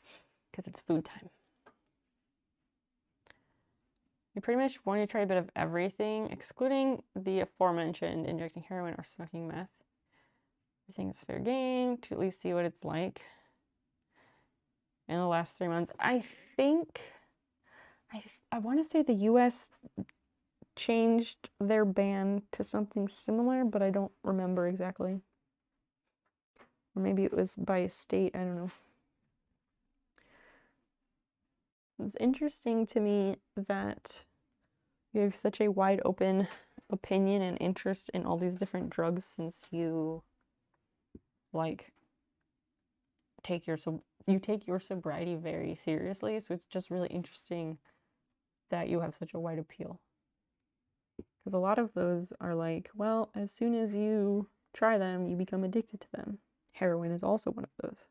[SPEAKER 1] because it's food time. You pretty much want to try a bit of everything, excluding the aforementioned injecting heroin or smoking meth. I think it's fair game to at least see what it's like. In the last 3 months, I think, I want to say the US changed their ban to something similar, but I don't remember exactly. Or maybe it was by state, I don't know. It's interesting to me that you have such a wide open opinion and interest in all these different drugs, since you like take your sobriety very seriously. So it's just really interesting that you have such a wide appeal, because a lot of those are like, well, as soon as you try them, you become addicted to them. Heroin is also one of those.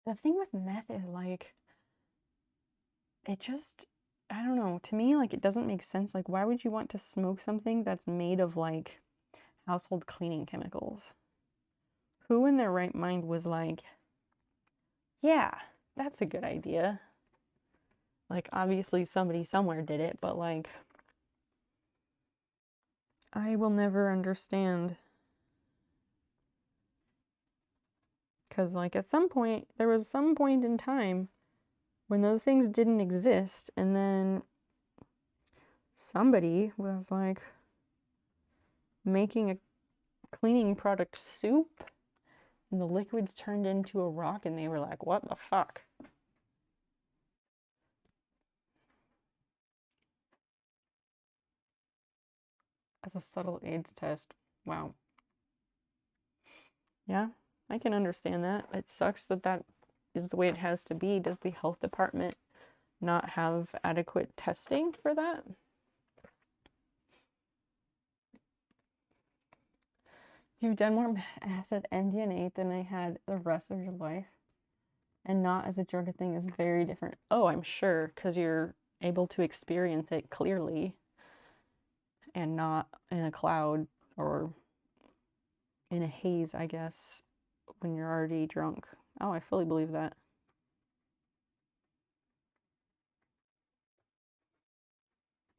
[SPEAKER 1] The thing with meth is like, it just, I don't know, to me, like, it doesn't make sense. Like, why would you want to smoke something that's made of like household cleaning chemicals? Who in their right mind was like, yeah, that's a good idea? Like, obviously somebody somewhere did it, but like, I will never understand. Because like, at some point, there was some point in time when those things didn't exist, and then somebody was like making a cleaning product soup, and the liquids turned into a rock, and they were like, what the fuck? As a subtle AIDS test. Wow. Yeah, I can understand that. It sucks that that is the way it has to be. Does the health department not have adequate testing for that? You've done more acid MDMA than I had the rest of your life, and not as a drug thing is very different. Oh, I'm sure, because you're able to experience it clearly and not in a cloud or in a haze, I guess, when you're already drunk. Oh, I fully believe that.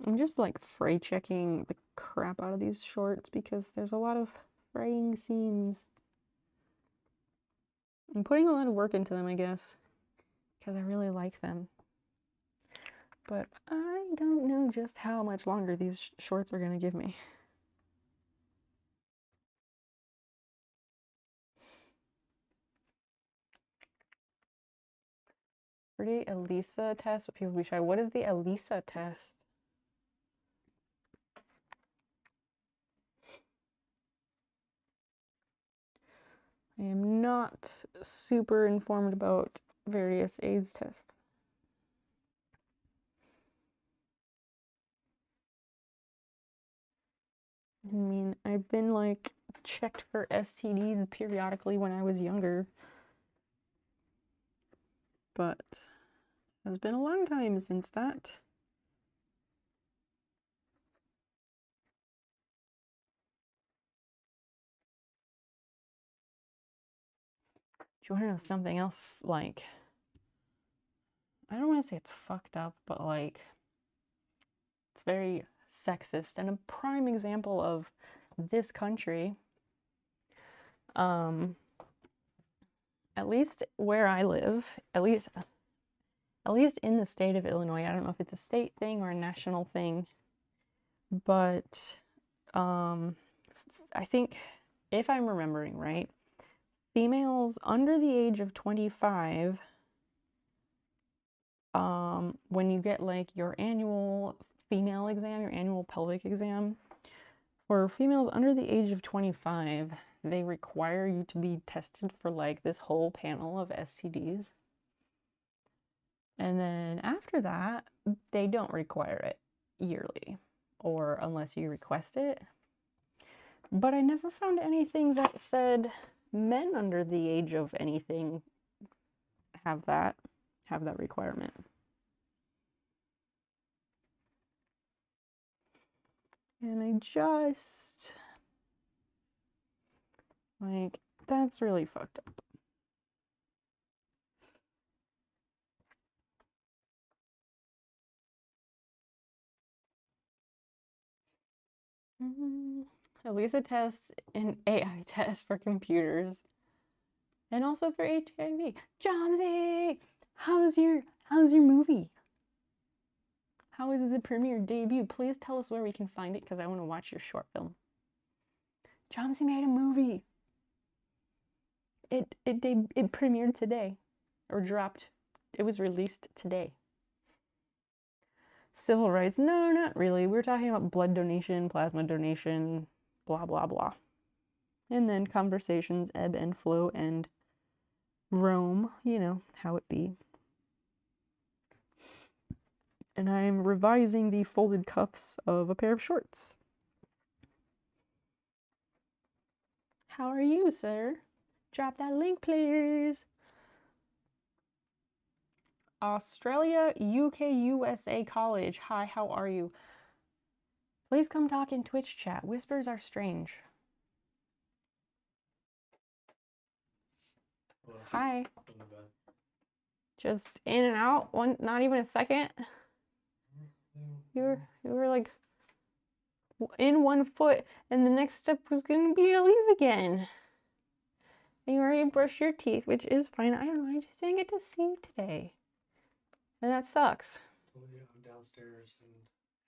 [SPEAKER 1] I'm just like fray checking the crap out of these shorts because there's a lot of fraying seams. I'm putting a lot of work into them, I guess, because I really like them. But I don't know just how much longer these shorts are going to give me. Pretty ELISA test, what people be shy. What is the ELISA test? I am not super informed about various AIDS tests. I mean, I've been like checked for STDs periodically when I was younger, but it's been a long time since that. Do you want to know something else? Like, I don't want to say it's fucked up, but like, it's very sexist and a prime example of this country. At least where I live, at least in the state of Illinois, I don't know if it's a state thing or a national thing, but I think if I'm remembering right, females under the age of 25, when you get like your annual female exam, your annual pelvic exam, for females under the age of 25, they require you to be tested for like this whole panel of STDs. And then after that, they don't require it yearly or unless you request it. But I never found anything that said men under the age of anything have that requirement. And I just, like, that's really fucked up. ELISA tests and AI tests for computers. And also for HIV. Jomsy! How's your movie? How is the premiere debut? Please tell us where we can find it because I want to watch your short film. Jomsy made a movie. It premiered today, or dropped. It was released today. Civil rights? No, not really. We're talking about blood donation, plasma donation, blah blah blah. And then conversations ebb and flow and roam, you know, how it be. And I'm revising the folded cuffs of a pair of shorts. How are you, sir? Drop that link, please. Australia, UK, USA College. Hi, how are you? Please come talk in Twitch chat. Whispers are strange. Hi. Just in and out. Not even a second. You were like in one foot, and the next step was gonna be to leave again. And you already brushed your teeth, which is fine. I don't know. I just didn't get to see you today, and that sucks.
[SPEAKER 2] I'm downstairs and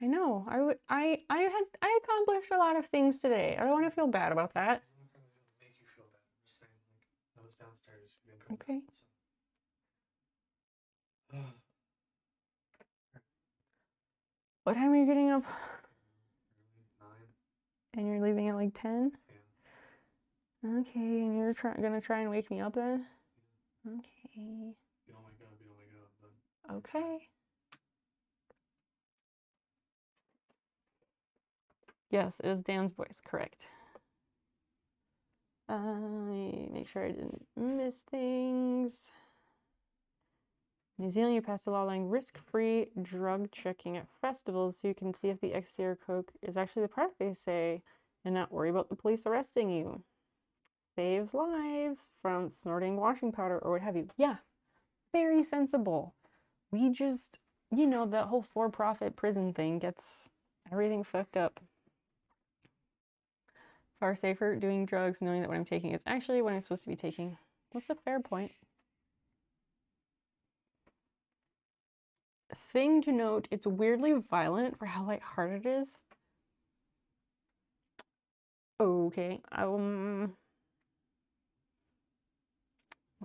[SPEAKER 1] I know. I accomplished a lot of things today. I don't want to feel bad about that.
[SPEAKER 2] I'm not gonna make you feel bad. I'm just saying, like, I was downstairs.
[SPEAKER 1] Okay. What time are you getting up?
[SPEAKER 2] 9.
[SPEAKER 1] And you're leaving at like 10?
[SPEAKER 2] Yeah.
[SPEAKER 1] Okay, and you're gonna try and wake me up then?
[SPEAKER 2] Yeah.
[SPEAKER 1] Okay.
[SPEAKER 2] You don't wake up, but...
[SPEAKER 1] Okay. Yes, it is Dan's voice, correct. Make sure I didn't miss things. New Zealand, you passed a law allowing risk-free drug checking at festivals so you can see if the ecstasy or coke is actually the product they say and not worry about the police arresting you. Saves lives from snorting washing powder or what have you. Yeah, very sensible. We just, you know, that whole for-profit prison thing gets everything fucked up. Far safer doing drugs knowing that what I'm taking is actually what I'm supposed to be taking. That's a fair point. Thing to note, it's weirdly violent for how lighthearted it is. Okay, let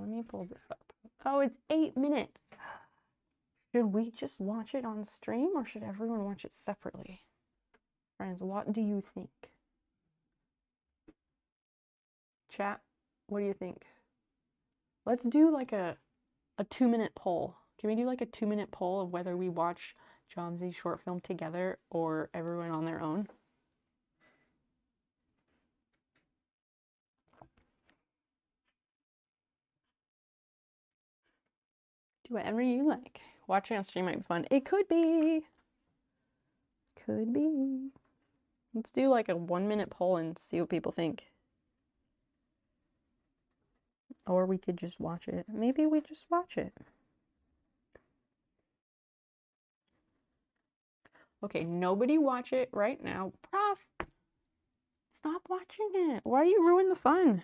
[SPEAKER 1] me pull this up. Oh, it's 8 minutes. Should we just watch it on stream or should everyone watch it separately? Friends, what do you think? Chat, what do you think? Let's do like a 2-minute poll. Can we do like a 2-minute poll of whether we watch Jomzi's short film together or everyone on their own? Do whatever you like. Watching on stream might be fun. It could be. Could be. Let's do like a 1-minute poll and see what people think. Or we could just watch it. Maybe we just watch it. Okay, nobody watch it right now. Prof, stop watching it. Why you ruin the fun?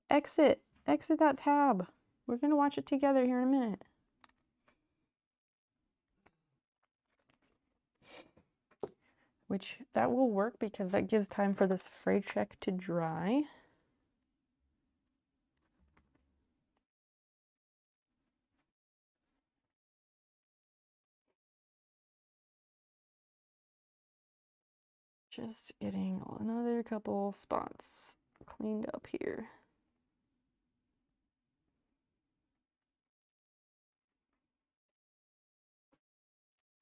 [SPEAKER 1] Exit. Exit that tab. We're gonna watch it together here in a minute. Which, that will work because that gives time for this fray check to dry. Just getting another couple spots cleaned up here.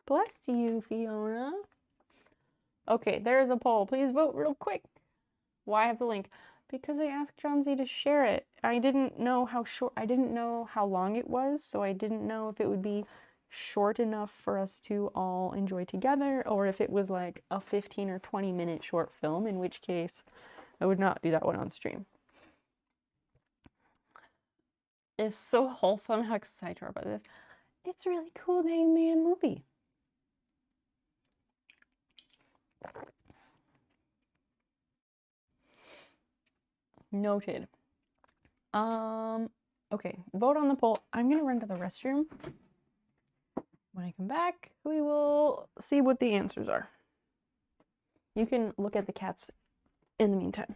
[SPEAKER 1] Bless you, Fiona. Okay, there is a poll. Please vote real quick. Why have the link? Because I asked Jomzi to share it. I didn't know how short, I didn't know how long it was, so I didn't know if it would be short enough for us to all enjoy together, or if it was like a 15 or 20-minute short film, in which case I would not do that one on stream. It's so wholesome. How excited you are about this. It's really cool they made a movie. Noted. Okay, vote on the poll. I'm gonna run to the restroom. When I come back, we will see what the answers are. You can look at the cats in the meantime.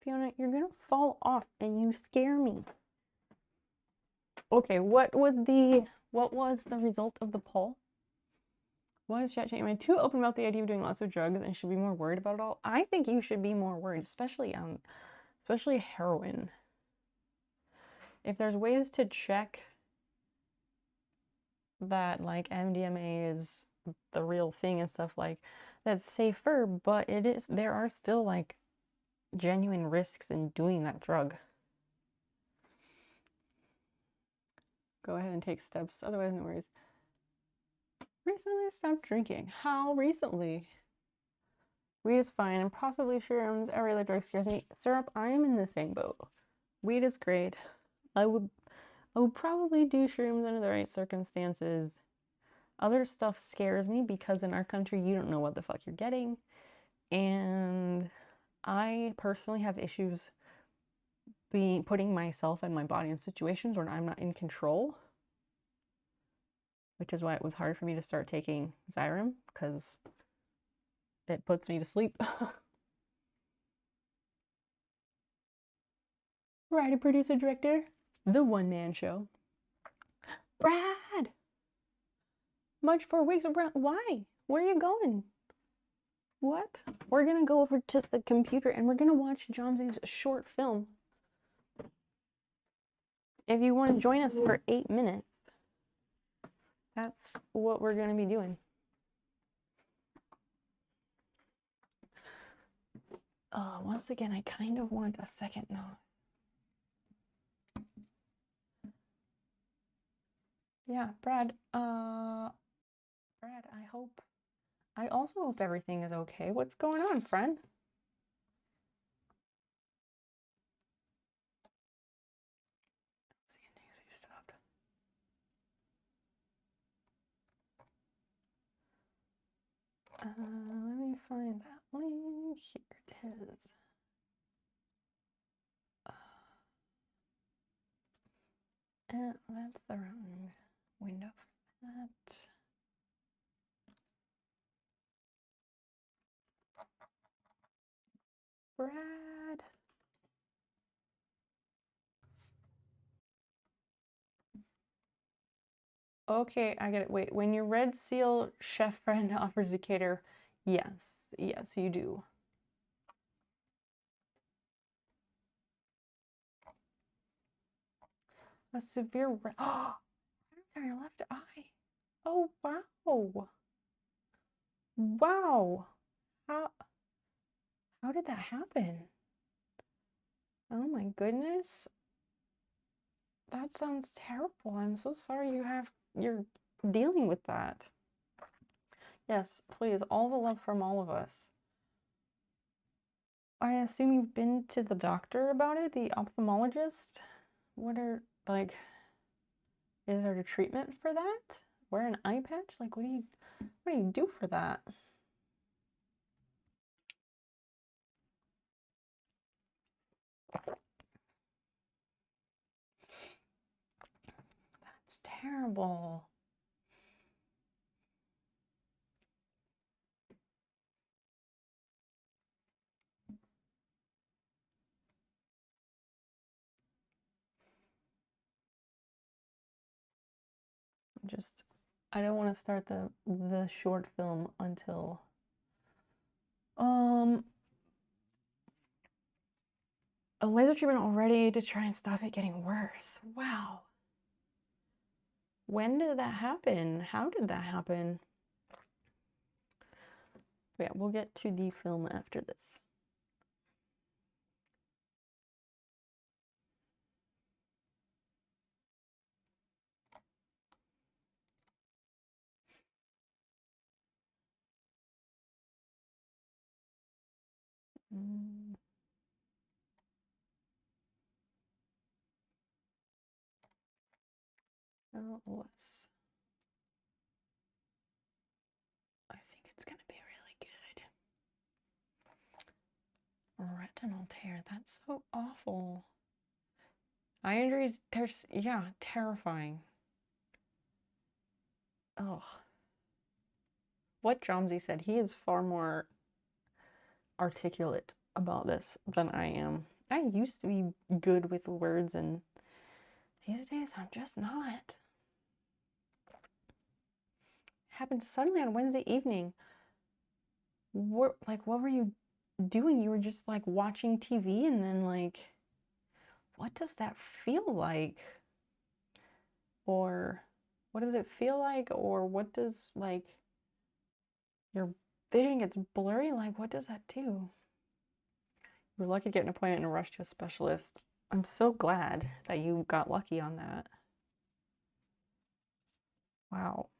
[SPEAKER 1] Fiona, you're gonna fall off and you scare me. Okay, what was the result of the poll? Why is chat chatting? Am I too open about the idea of doing lots of drugs and should be more worried about it all? I think you should be more worried, especially heroin. If there's ways to check that like MDMA is the real thing and stuff like that's safer, but there are still like genuine risks in doing that drug. Go ahead and take steps, otherwise no worries. Recently stopped drinking. How recently? Weed is fine, and possibly shrooms. Every other drug scares me. Syrup, I am in the same boat. Weed is great. I would probably do shrooms under the right circumstances. Other stuff scares me because in our country you don't know what the fuck you're getting. And I personally have issues putting myself and my body in situations where I'm not in control. Which is why it was hard for me to start taking Xyrem, because it puts me to sleep. Writer, producer, director, the one-man show. Brad! March 4 weeks of Brad. Why? Where are you going? What? We're gonna go over to the computer and we're gonna watch Jomsy's short film. If you want to join us for 8 minutes, that's what we're gonna be doing. Once again, I kind of want a second note. Yeah, Brad, I also hope everything is okay. What's going on, friend? Let's see, Nancy stopped. Let me find that link. Here it is. That's the wrong window for that. Brad. Okay, I get it. Wait, when your Red Seal chef friend offers a cater, yes, you do. A severe oh, on your left eye. Oh wow. Wow. How did that happen? Oh my goodness. That sounds terrible. I'm so sorry you're dealing with that. Yes, please, all the love from all of us. I assume you've been to the doctor about it, the ophthalmologist? What are, like, is there a treatment for that? Wear an eye patch? Like, what do you do for that? That's terrible. I don't want to start the short film until a laser treatment already to try and stop it getting worse. Wow. When did that happen? How did that happen? But yeah, we'll get to the film after this. Less. I think it's gonna be really good. Retinal tear, that's so awful. Eye injuries, yeah, terrifying. Oh. What Jomsy said, he is far more articulate about this than I am. I used to be good with words, and these days I'm just not. Happened suddenly on Wednesday evening. What were you doing? You were just like watching TV, and then like, what does that feel like? Or what does it feel like? Or what does like your vision gets blurry? Like, what does that do? You're lucky to get an appointment and rush to a specialist. I'm so glad that you got lucky on that. Wow.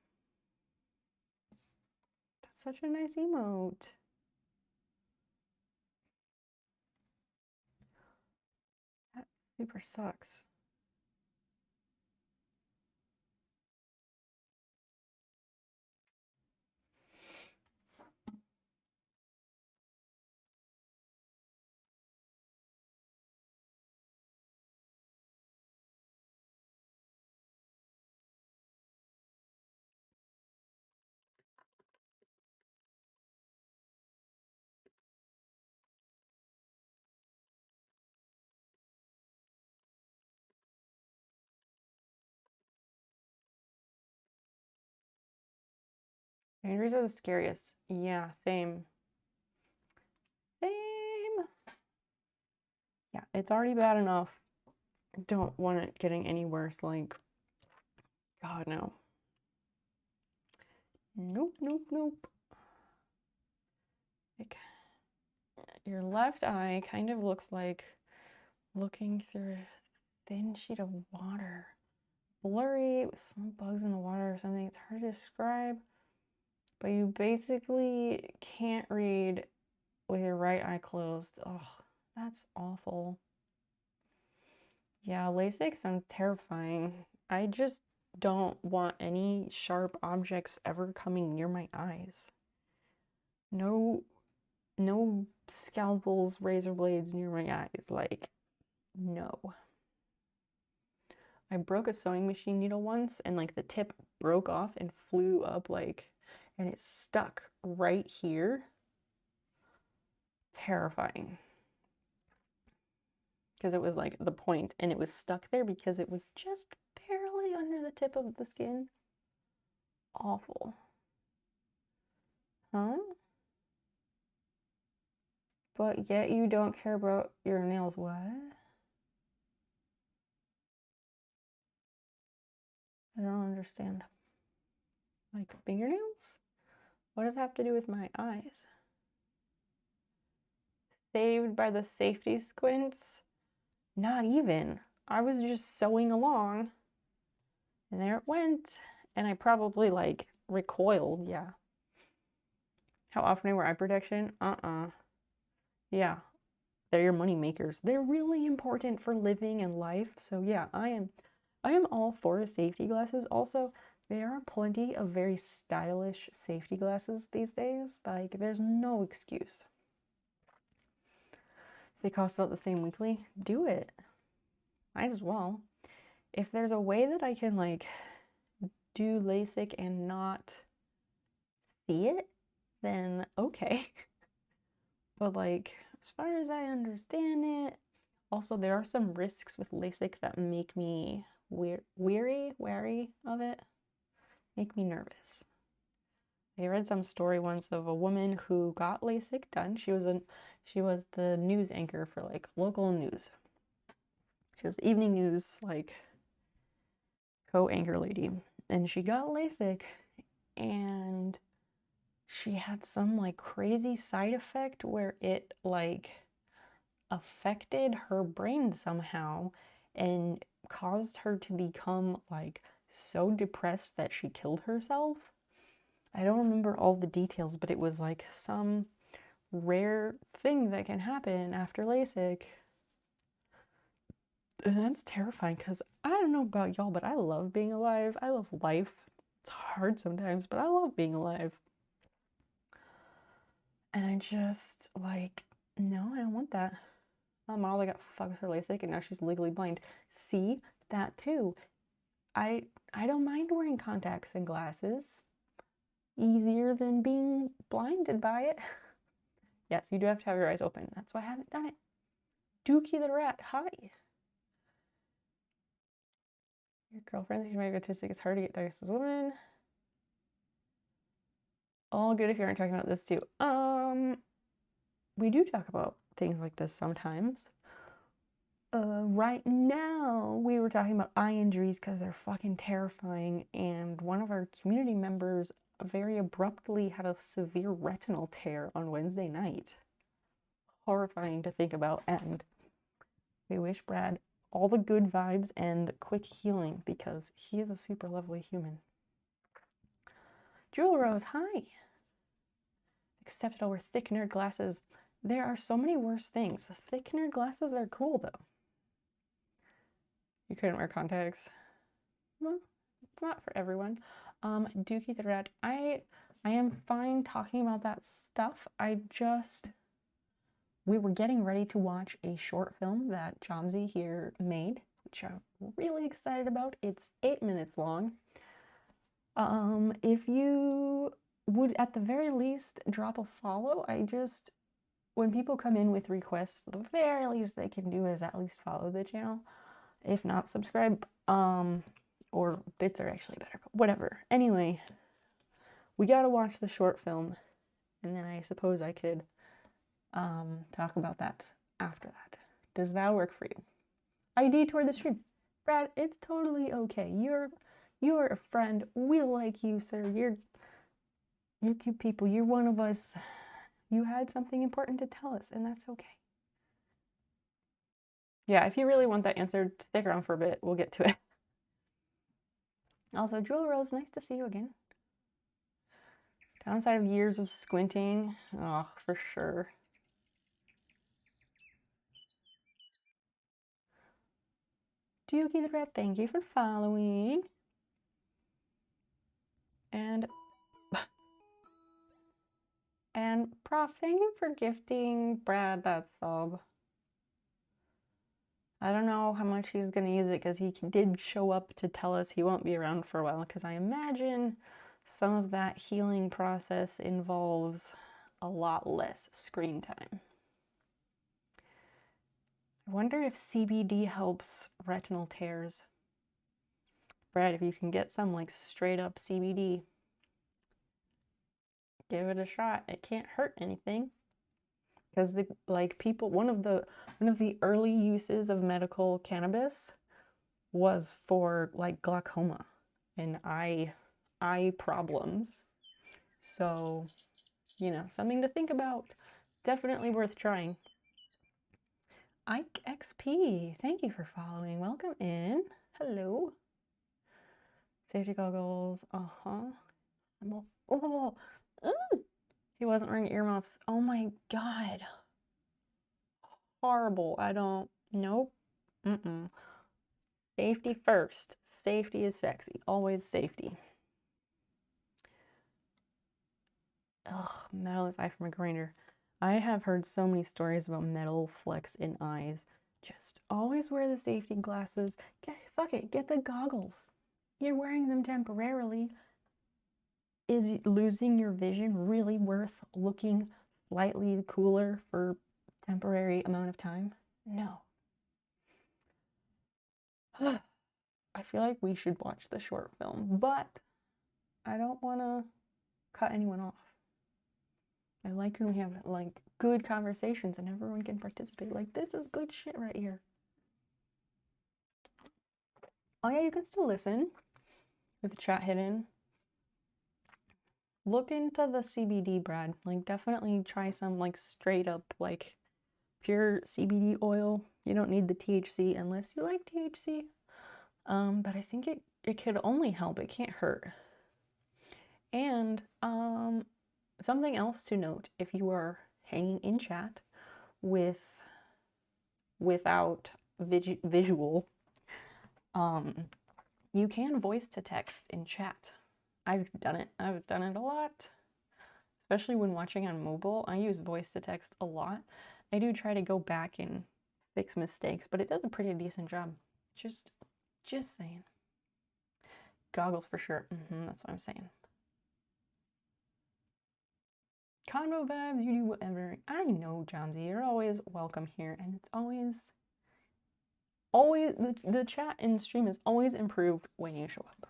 [SPEAKER 1] That's such a nice emote. That super sucks. Injuries are the scariest. Yeah, same. Same. Yeah, it's already bad enough. Don't want it getting any worse. Like, God, no. Nope, nope, nope. Like, your left eye kind of looks like looking through a thin sheet of water. Blurry with some bugs in the water or something. It's hard to describe. But you basically can't read with your right eye closed. Oh, that's awful. Yeah, LASIK sounds terrifying. I just don't want any sharp objects ever coming near my eyes. No, no scalpels, razor blades near my eyes. Like, no. I broke a sewing machine needle once, and like the tip broke off and flew up, like, and it stuck right here. Terrifying. Because it was like the point, and it was stuck there because it was just barely under the tip of the skin. Awful. Huh? But yet you don't care about your nails. What? I don't understand. Like fingernails? What does that have to do with my eyes? Saved by the safety squints? Not even. I was just sewing along, and there it went. And I probably like recoiled. Yeah. How often I wear eye protection? Yeah. They're your money makers. They're really important for living and life. So yeah, I am all for safety glasses. Also, there are plenty of very stylish safety glasses these days. Like, there's no excuse. So they cost about the same weekly. Do it. Might as well. If there's a way that I can like do LASIK and not see it, then okay. But like, as far as I understand it, also there are some risks with LASIK that make me wary of it, make me nervous. I read some story once of a woman who got LASIK done. She was the news anchor for like local news. She was the evening news like co-anchor lady, and she got LASIK, and she had some like crazy side effect where it like affected her brain somehow and caused her to become like so depressed that she killed herself. I don't remember all the details, but it was like some rare thing that can happen after LASIK. And that's terrifying because I don't know about y'all, but I love being alive. I love life. It's hard sometimes, but I love being alive. And I just like, no, I don't want that. My model that got fucked with her LASIK and now she's legally blind. See, that too. I don't mind wearing contacts and glasses. Easier than being blinded by it. Yes, you do have to have your eyes open. That's why I haven't done it. Dookie the Rat, hi. Your girlfriend thinks you might be autistic. It's hard to get diagnosed as a woman. All good if you aren't talking about this too. We do talk about things like this sometimes. Right now, we were talking about eye injuries because they're fucking terrifying, and one of our community members very abruptly had a severe retinal tear on Wednesday night. Horrifying to think about, and we wish Brad all the good vibes and quick healing because he is a super lovely human. Jewel Rose, hi. Except it'll wear thick nerd glasses. There are so many worse things. Thick nerd glasses are cool though. You couldn't wear contacts. Well, it's not for everyone. Dookie the Rat, I am fine talking about that stuff. We were getting ready to watch a short film that Chomsy here made, which I'm really excited about. It's 8 minutes long. If you would at the very least drop a follow, when people come in with requests, the very least they can do is at least follow the channel. If not, subscribe. Or bits are actually better, but whatever. Anyway, we gotta watch the short film, and then I suppose I could talk about that after that. Does that work for you? I detoured the stream. Brad, it's totally okay. You are a friend. We like you, sir. You're cute people. You're one of us. You had something important to tell us, and that's okay. Yeah, if you really want that answered, stick around for a bit. We'll get to it. Also, Jewel Rose, nice to see you again. Downside of years of squinting. Oh, for sure. Dookie the Rat, thank you for following. And Prof, thank you for gifting Brad that sub. I don't know how much he's going to use it because he did show up to tell us he won't be around for a while because I imagine some of that healing process involves a lot less screen time. I wonder if CBD helps retinal tears. Brad, if you can get some like straight up CBD, give it a shot. It can't hurt anything. Because one of the early uses of medical cannabis was for like glaucoma and eye problems. So, something to think about. Definitely worth trying. Ike XP, thank you for following. Welcome in. Hello. Safety goggles. He wasn't wearing earmuffs. Oh my god. Horrible. Nope. Safety first. Safety is sexy. Always safety. Ugh, metal is eye from a grinder. I have heard so many stories about metal flecks in eyes. Just always wear the safety glasses. Fuck it, get the goggles. You're wearing them temporarily. Is losing your vision really worth looking slightly cooler for temporary amount of time? No. I feel like we should watch the short film, but I don't want to cut anyone off. I like when we have like good conversations and everyone can participate. Like, this is good shit right here. Oh yeah, you can still listen with the chat hidden. Look into the CBD, Brad. Like, definitely try some like straight up like pure CBD oil. You don't need the THC unless you like THC. But I think it could only help. It can't hurt. And something else to note, if you are hanging in chat without visual, you can voice to text in chat. I've done it a lot, especially when watching on mobile. I use voice to text a lot. I do try to go back and fix mistakes, but it does a pretty decent job. Just saying. Goggles for sure. That's what I'm saying. convo vibes, you do whatever. I know, Johnsy, you're always welcome here, and it's always the chat and stream is always improved when you show up.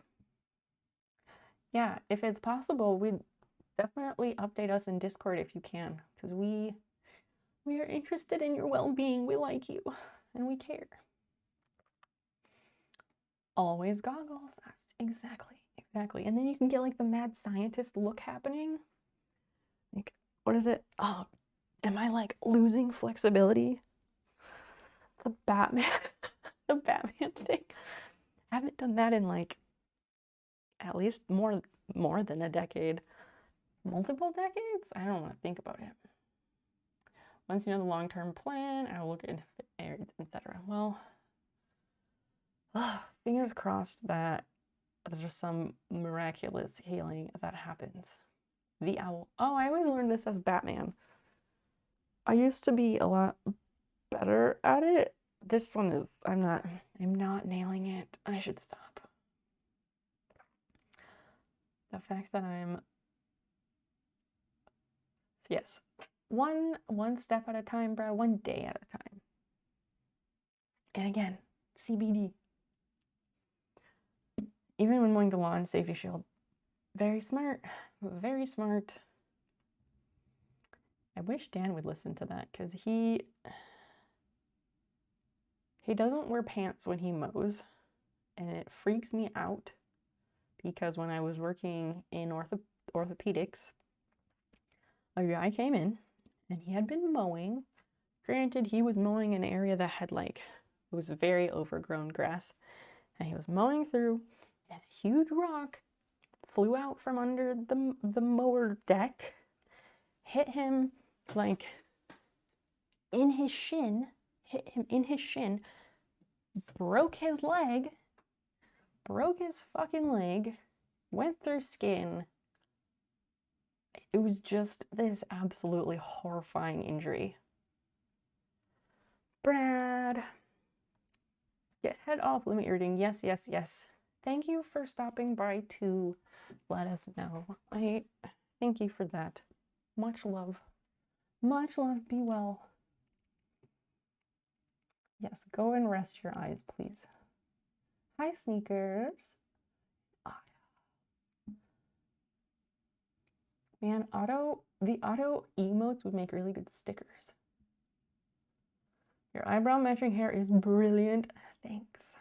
[SPEAKER 1] Yeah, if it's possible, we'd definitely update us in Discord if you can, because we are interested in your well-being. We like you, and we care. Always goggles. That's exactly. And then you can get like the mad scientist look happening. Like, what is it? Oh, am I like losing flexibility? The Batman, the Batman thing. I haven't done that in like at least more than a decade. Multiple decades? I don't want to think about it. Once you know the long-term plan, I will look into it, etc. Well, fingers crossed that there's some miraculous healing that happens. The owl. Oh, I always learned this as Batman. I used to be a lot better at it. This one is, I'm not nailing it. I should stop. The fact that yes, one step at a time, bro, one day at a time. And again, CBD. Even when mowing the lawn, safety shield. Very smart, very smart. I wish Dan would listen to that, because he doesn't wear pants when he mows, and it freaks me out, because when I was working in orthopedics, a guy came in, and he had been mowing. Granted, he was mowing an area that had it was very overgrown grass, and he was mowing through, and a huge rock flew out from under the mower deck, hit him in his shin, broke his fucking leg, went through skin. It was just this absolutely horrifying injury. Brad, get head off, limit your reading. Yes. Thank you for stopping by to let us know. I thank you for that. Much love. Much love. Be well. Yes, go and rest your eyes, please. Hi, Sneakers. Man, the auto emotes would make really good stickers. Your eyebrow matching hair is brilliant. Thanks.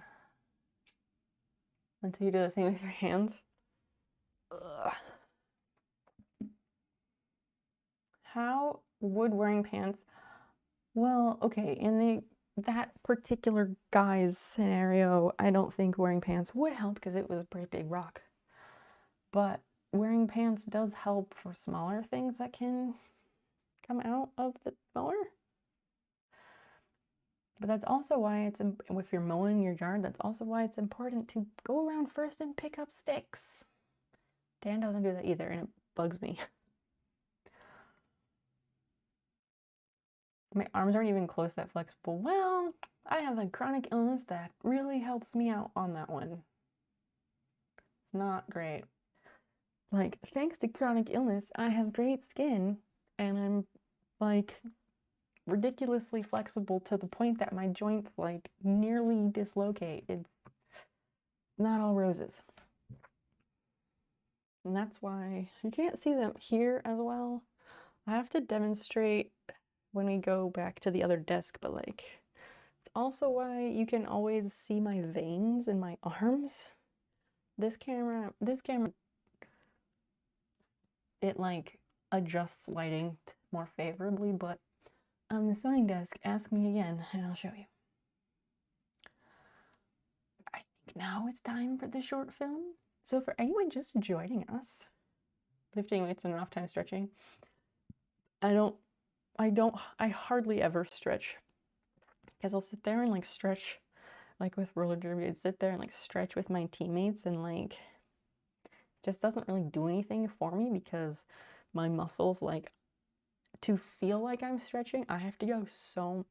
[SPEAKER 1] Until you do the thing with your hands. Ugh. How would wearing pants? Well, okay, in that particular guy's scenario, I don't think wearing pants would help because it was a pretty big rock. But wearing pants does help for smaller things that can come out of the mower. But that's also why if you're mowing your yard, that's also why it's important to go around first and pick up sticks. Dan doesn't do that either, and it bugs me. My arms aren't even close that flexible. Well, I have a chronic illness that really helps me out on that one. It's not great. Thanks to chronic illness, I have great skin, and I'm ridiculously flexible to the point that my joints nearly dislocate. It's not all roses. And that's why you can't see them here as well. I have to demonstrate when we go back to the other desk, but it's also why you can always see my veins in my arms. This camera, it adjusts lighting more favorably, but on the sewing desk, ask me again and I'll show you. I think now it's time for the short film. So for anyone just joining us, lifting weights and enough time stretching, I hardly ever stretch, because I'll sit there and stretch with roller derby. I'd sit there and stretch with my teammates, and just doesn't really do anything for me, because my muscles to feel like I'm stretching, I have to go so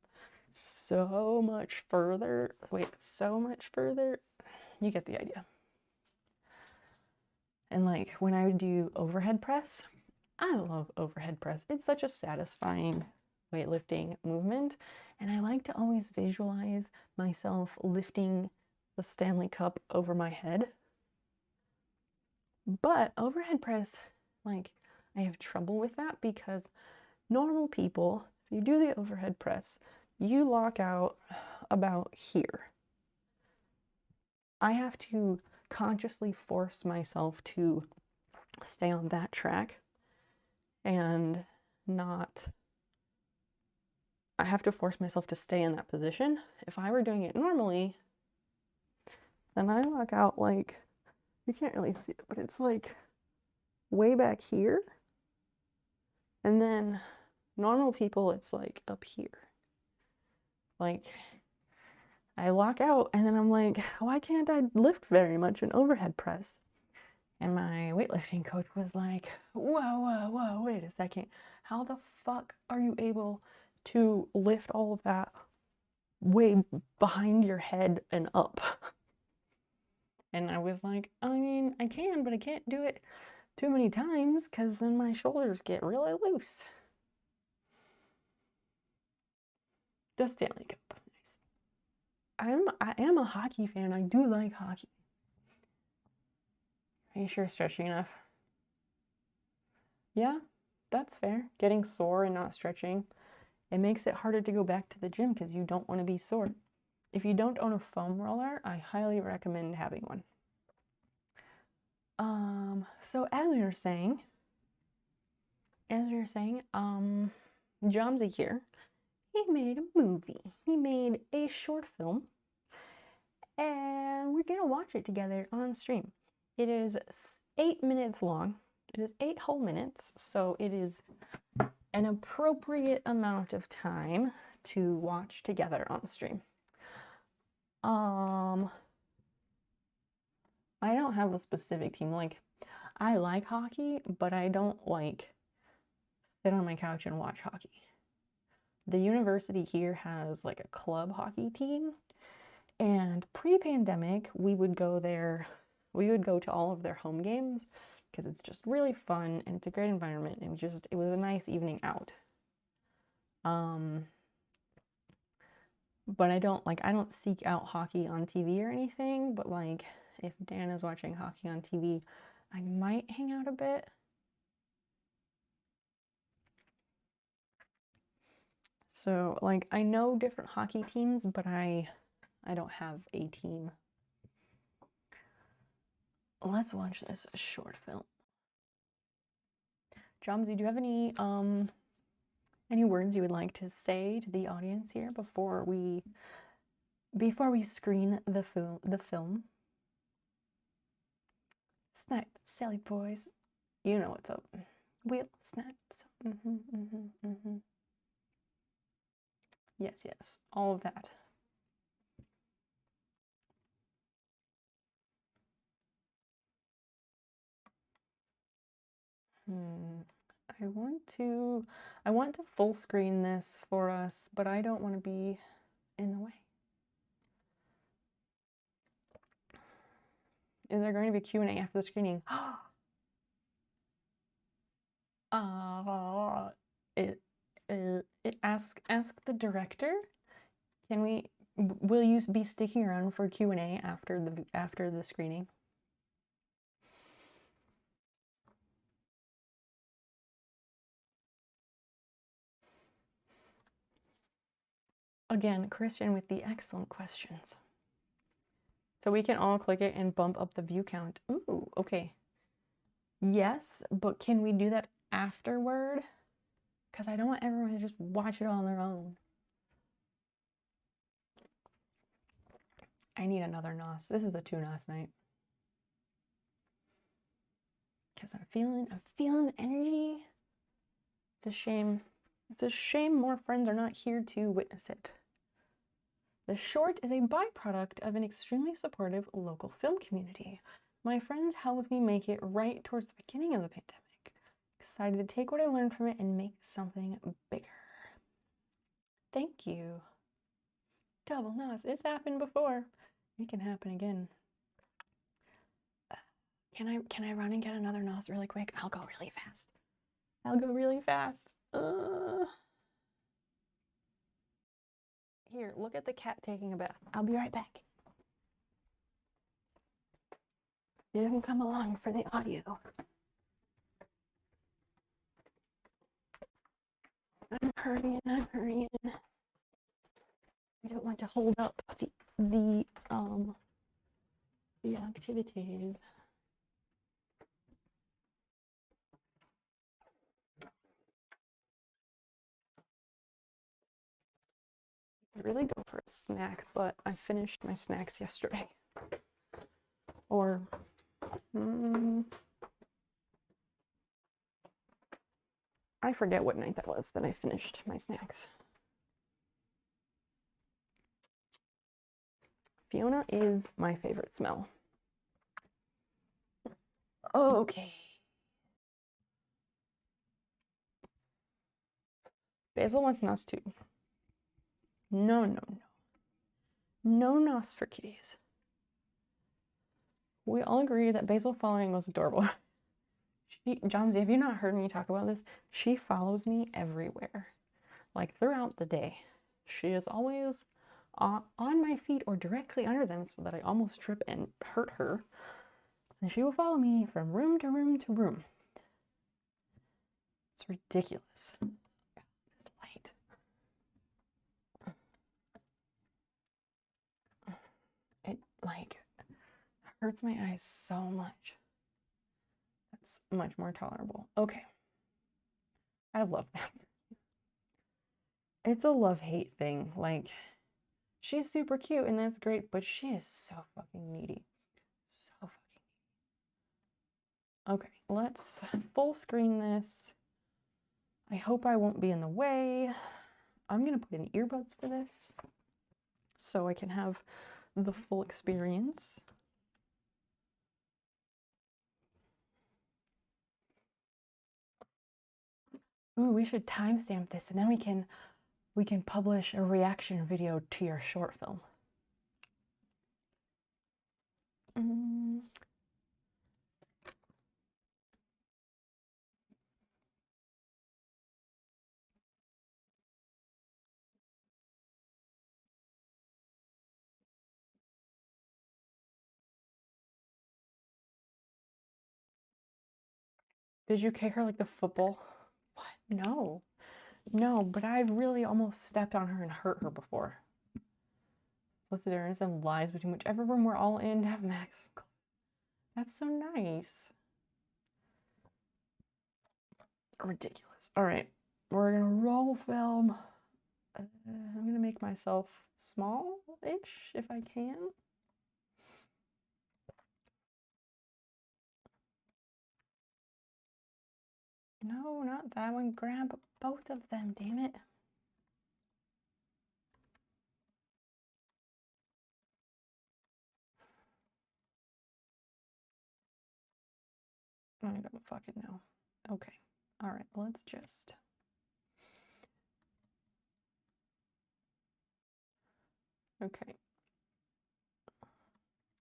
[SPEAKER 1] much further. Wait, so much further. You get the idea. And when I would do overhead press, I love overhead press. It's such a satisfying weightlifting movement, and I like to always visualize myself lifting the Stanley Cup over my head. But overhead press, like, I have trouble with that because normal people, if you do the overhead press, you lock out about here. I have to consciously force myself to stay on that track and not, I have to force myself to stay in that position. If I were doing it normally, then I lock out like, you can't really see it, but it's like way back here. And then normal people, it's like up here. Like, I lock out and then I'm like, why can't I lift very much in overhead press? And my weightlifting coach was like, whoa, wait a second. How the fuck are you able to lift all of that way behind your head and up? And I was like, I mean, I can, but I can't do it too many times because then my shoulders get really loose. The Stanley Cup. Nice. I am a hockey fan. I do like hockey. Are you sure stretching enough? Yeah, that's fair. Getting sore and not stretching, it makes it harder to go back to the gym because you don't want to be sore. If you don't own a foam roller, I highly recommend having one. So as we were saying, Jomsy here, he made a movie. He made a short film, and we're gonna watch it together on stream. It is 8 minutes long. It is 8 whole minutes, so it is an appropriate amount of time to watch together on stream. I don't have a specific team. Like, I like hockey, but I don't like sit on my couch and watch hockey. The university here has like a club hockey team, and pre-pandemic we would go there. We would go to all of their home games because it's just really fun and it's a great environment. It was a nice evening out. But I don't seek out hockey on TV or anything, but like if Dan is watching hockey on TV, I might hang out a bit. So like I know different hockey teams, but I don't have a team. Let's watch this short film. Jomsy, do you have any words you would like to say to the audience here before we screen the film? Snack, Sally boys. You know what's up. Wheel snaps. Yes, all of that. I want to full screen this for us, but I don't want to be in the way. Is there going to be Q&A after the screening? Ask the director. Will you be sticking around for Q&A after the screening? Again, Christian with the excellent questions. So we can all click it and bump up the view count. Ooh, okay. Yes, but can we do that afterward? Because I don't want everyone to just watch it on their own. I need another NOS. This is a 2 NOS night. Because I'm feeling the energy. It's a shame. It's a shame more friends are not here to witness it. The short is a byproduct of an extremely supportive local film community. My friends helped me make it right towards the beginning of the pandemic. Excited to take what I learned from it and make something bigger. Thank you. Double NOS. It's happened before. It can happen again. Can I run and get another NOS really quick? I'll go really fast. I'll go really fast. Here, look at the cat taking a bath. I'll be right back. You can come along for the audio. I'm hurrying. I don't want to hold up the activities. I really go for a snack, but I finished my snacks yesterday. Or I forget what night that was that I finished my snacks. Fiona is my favorite smell. Okay. Basil wants nos too. No, no, no. No nos for kitties. We all agree that Basil following was adorable. John, have you not heard me talk about this? She follows me everywhere. Like throughout the day. She is always on my feet or directly under them so that I almost trip and hurt her. And she will follow me from room to room to room. It's ridiculous. This light. It like hurts my eyes so much. That's much more tolerable. Okay. I love that. It's a love-hate thing. Like, she's super cute and that's great, but she is so fucking needy. So fucking needy. Okay, let's full screen this. I hope I won't be in the way. I'm gonna put in earbuds for this so I can have the full experience. Ooh, we should timestamp this and then we can publish a reaction video to your short film. Did you kick her like the football? What? No. No, but I've really almost stepped on her and hurt her before. Explicit errors and lies between whichever room we're all in to have Max. That's so nice. Ridiculous. All right, we're gonna roll film. I'm gonna make myself small-ish if I can. No, not that one. Grab both of them, damn it. I don't fucking know. Okay. All right, let's just... Okay.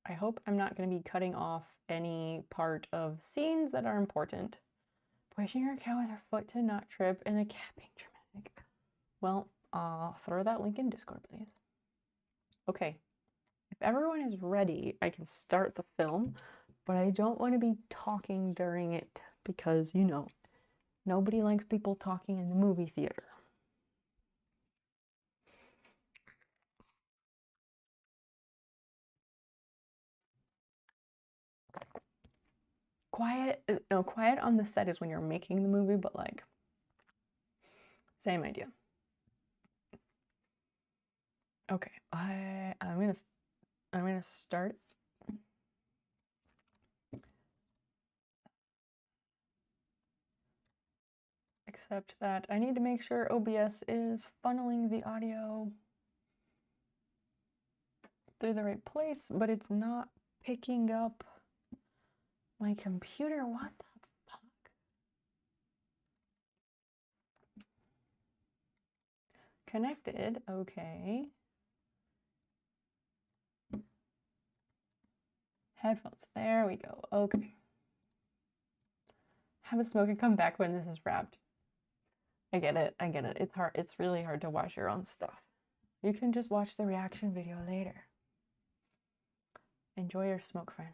[SPEAKER 1] I hope I'm not going to be cutting off any part of scenes that are important. Pushing her cow with her foot to not trip and the cat being dramatic. Well, throw that link in Discord, please. Okay. If everyone is ready, I can start the film, but I don't want to be talking during it because, you know, nobody likes people talking in the movie theater. Quiet, no, quiet on the set is when you're making the movie, but like, same idea. Okay, I'm gonna start. Except that I need to make sure OBS is funneling the audio through the right place, but it's not picking up my computer. What the fuck? Connected, okay. Headphones, there we go, okay. have a smoke and come back when this is wrapped. I get it. It's hard. It's really hard to watch your own stuff. You can just watch the reaction video later. Enjoy your smoke, friend.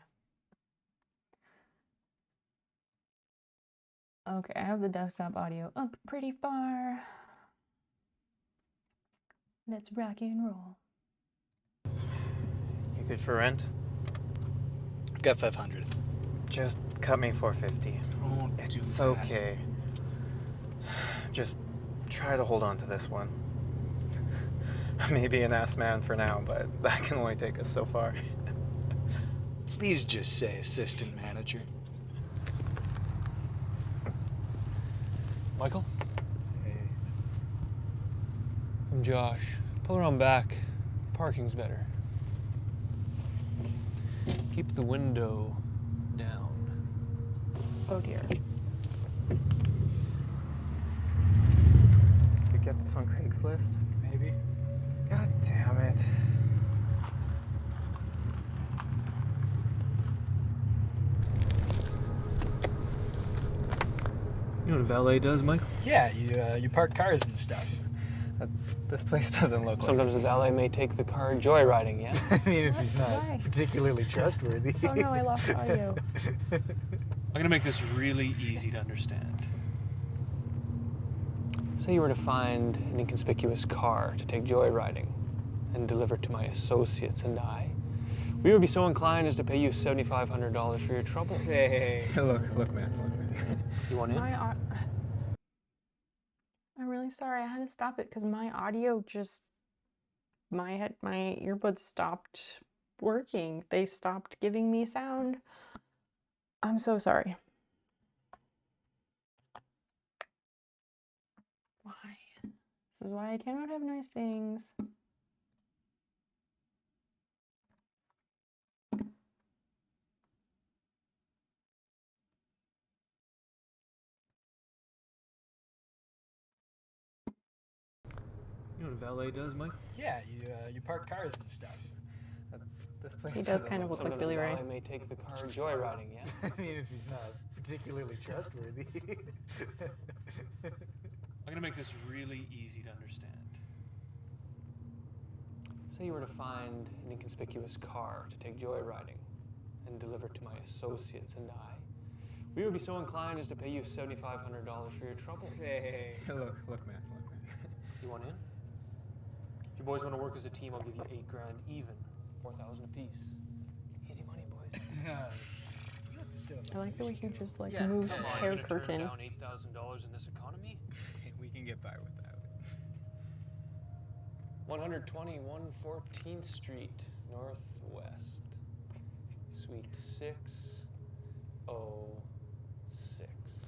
[SPEAKER 1] Okay, I have the desktop audio up pretty far. Let's rock and roll.
[SPEAKER 4] You good for rent?
[SPEAKER 5] I've got 500.
[SPEAKER 4] Just cut me 450.
[SPEAKER 5] Don't do
[SPEAKER 4] It's
[SPEAKER 5] that.
[SPEAKER 4] okay. Just try to hold on to this one. I may be an ass man for now, but that can only take us so far.
[SPEAKER 5] Please just say assistant manager.
[SPEAKER 6] Michael?
[SPEAKER 5] Hey.
[SPEAKER 6] I'm Josh. Pull around back. Parking's better. Keep the window down.
[SPEAKER 1] Oh dear.
[SPEAKER 4] Could get this on Craigslist?
[SPEAKER 5] Maybe.
[SPEAKER 4] God damn it.
[SPEAKER 6] You know what a valet does, Michael?
[SPEAKER 5] Yeah, you park cars and stuff.
[SPEAKER 4] This place doesn't look
[SPEAKER 6] Sometimes the valet may take the car joyriding, yeah?
[SPEAKER 5] I mean, if he's not
[SPEAKER 1] Why?
[SPEAKER 5] particularly trustworthy.
[SPEAKER 1] Oh no, I lost audio.
[SPEAKER 6] I'm gonna make this really easy to understand. Say you were to find an inconspicuous car to take joyriding and deliver to my associates and I. We would be so inclined as to pay you $7,500 for your troubles.
[SPEAKER 4] Hey, look, man.
[SPEAKER 6] You want in?
[SPEAKER 1] I'm really sorry. I had to stop it because my audio just my earbuds stopped working. They stopped giving me sound. I'm so sorry. Why? This is why I cannot have nice things.
[SPEAKER 6] You know what a valet does, Michael?
[SPEAKER 5] Yeah, you park cars and stuff.
[SPEAKER 4] This place
[SPEAKER 1] He does
[SPEAKER 4] doesn't
[SPEAKER 1] kind of look like
[SPEAKER 6] Sometimes
[SPEAKER 1] Billy
[SPEAKER 6] the
[SPEAKER 1] Ray.
[SPEAKER 6] valet may take the car joyriding, yeah?
[SPEAKER 5] I mean, if he's not particularly trustworthy.
[SPEAKER 6] I'm gonna make this really easy to understand. Say you were to find an inconspicuous car to take joyriding and deliver to my associates and I. We would be so inclined as to pay you $7,500 for your troubles.
[SPEAKER 4] Hey, look, man.
[SPEAKER 6] You want in? If you boys want to work as a team, I'll give you $8,000 even, 4,000 apiece. Easy money, boys.
[SPEAKER 5] You like the stuff.
[SPEAKER 1] I like the way he just like
[SPEAKER 5] Yeah,
[SPEAKER 1] moves
[SPEAKER 5] come
[SPEAKER 1] his
[SPEAKER 6] Come on,
[SPEAKER 1] hair
[SPEAKER 6] you're gonna
[SPEAKER 1] curtain.
[SPEAKER 6] turn down $8,000 in this economy?
[SPEAKER 4] We can get by with that.
[SPEAKER 6] 120 114th Street, Northwest, Suite 606.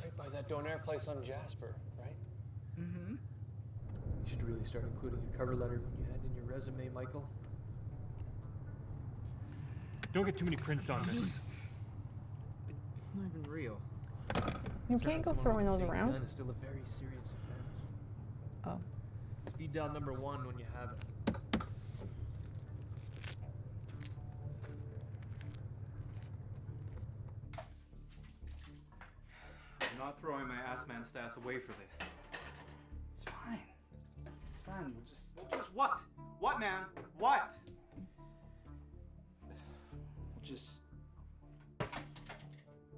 [SPEAKER 6] Right by that donaire place on Jasper, right?
[SPEAKER 5] Mm-hmm.
[SPEAKER 6] You should really start including a cover letter when you hand in your resume, Michael. Don't get too many prints on this.
[SPEAKER 4] It's not even real.
[SPEAKER 1] You can't go throwing those around.
[SPEAKER 6] Gun is still a very serious offense.
[SPEAKER 1] Oh.
[SPEAKER 6] Speed dial number 1 when you have it.
[SPEAKER 7] I'm not throwing my ass man status away for this.
[SPEAKER 5] It's fine. It's fine. We'll just
[SPEAKER 7] What? What, man? What?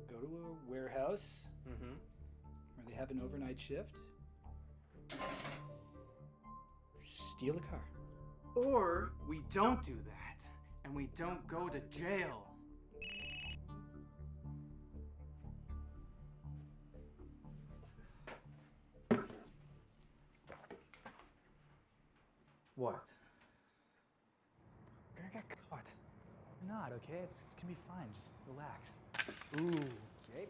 [SPEAKER 5] go to a warehouse
[SPEAKER 4] Mm-hmm.
[SPEAKER 5] where they have an overnight shift. Steal a car.
[SPEAKER 7] Or we don't do that, and we don't go to jail. What?
[SPEAKER 5] We're gonna get caught. We're not, okay? It's gonna be fine. Just relax. Ooh, okay?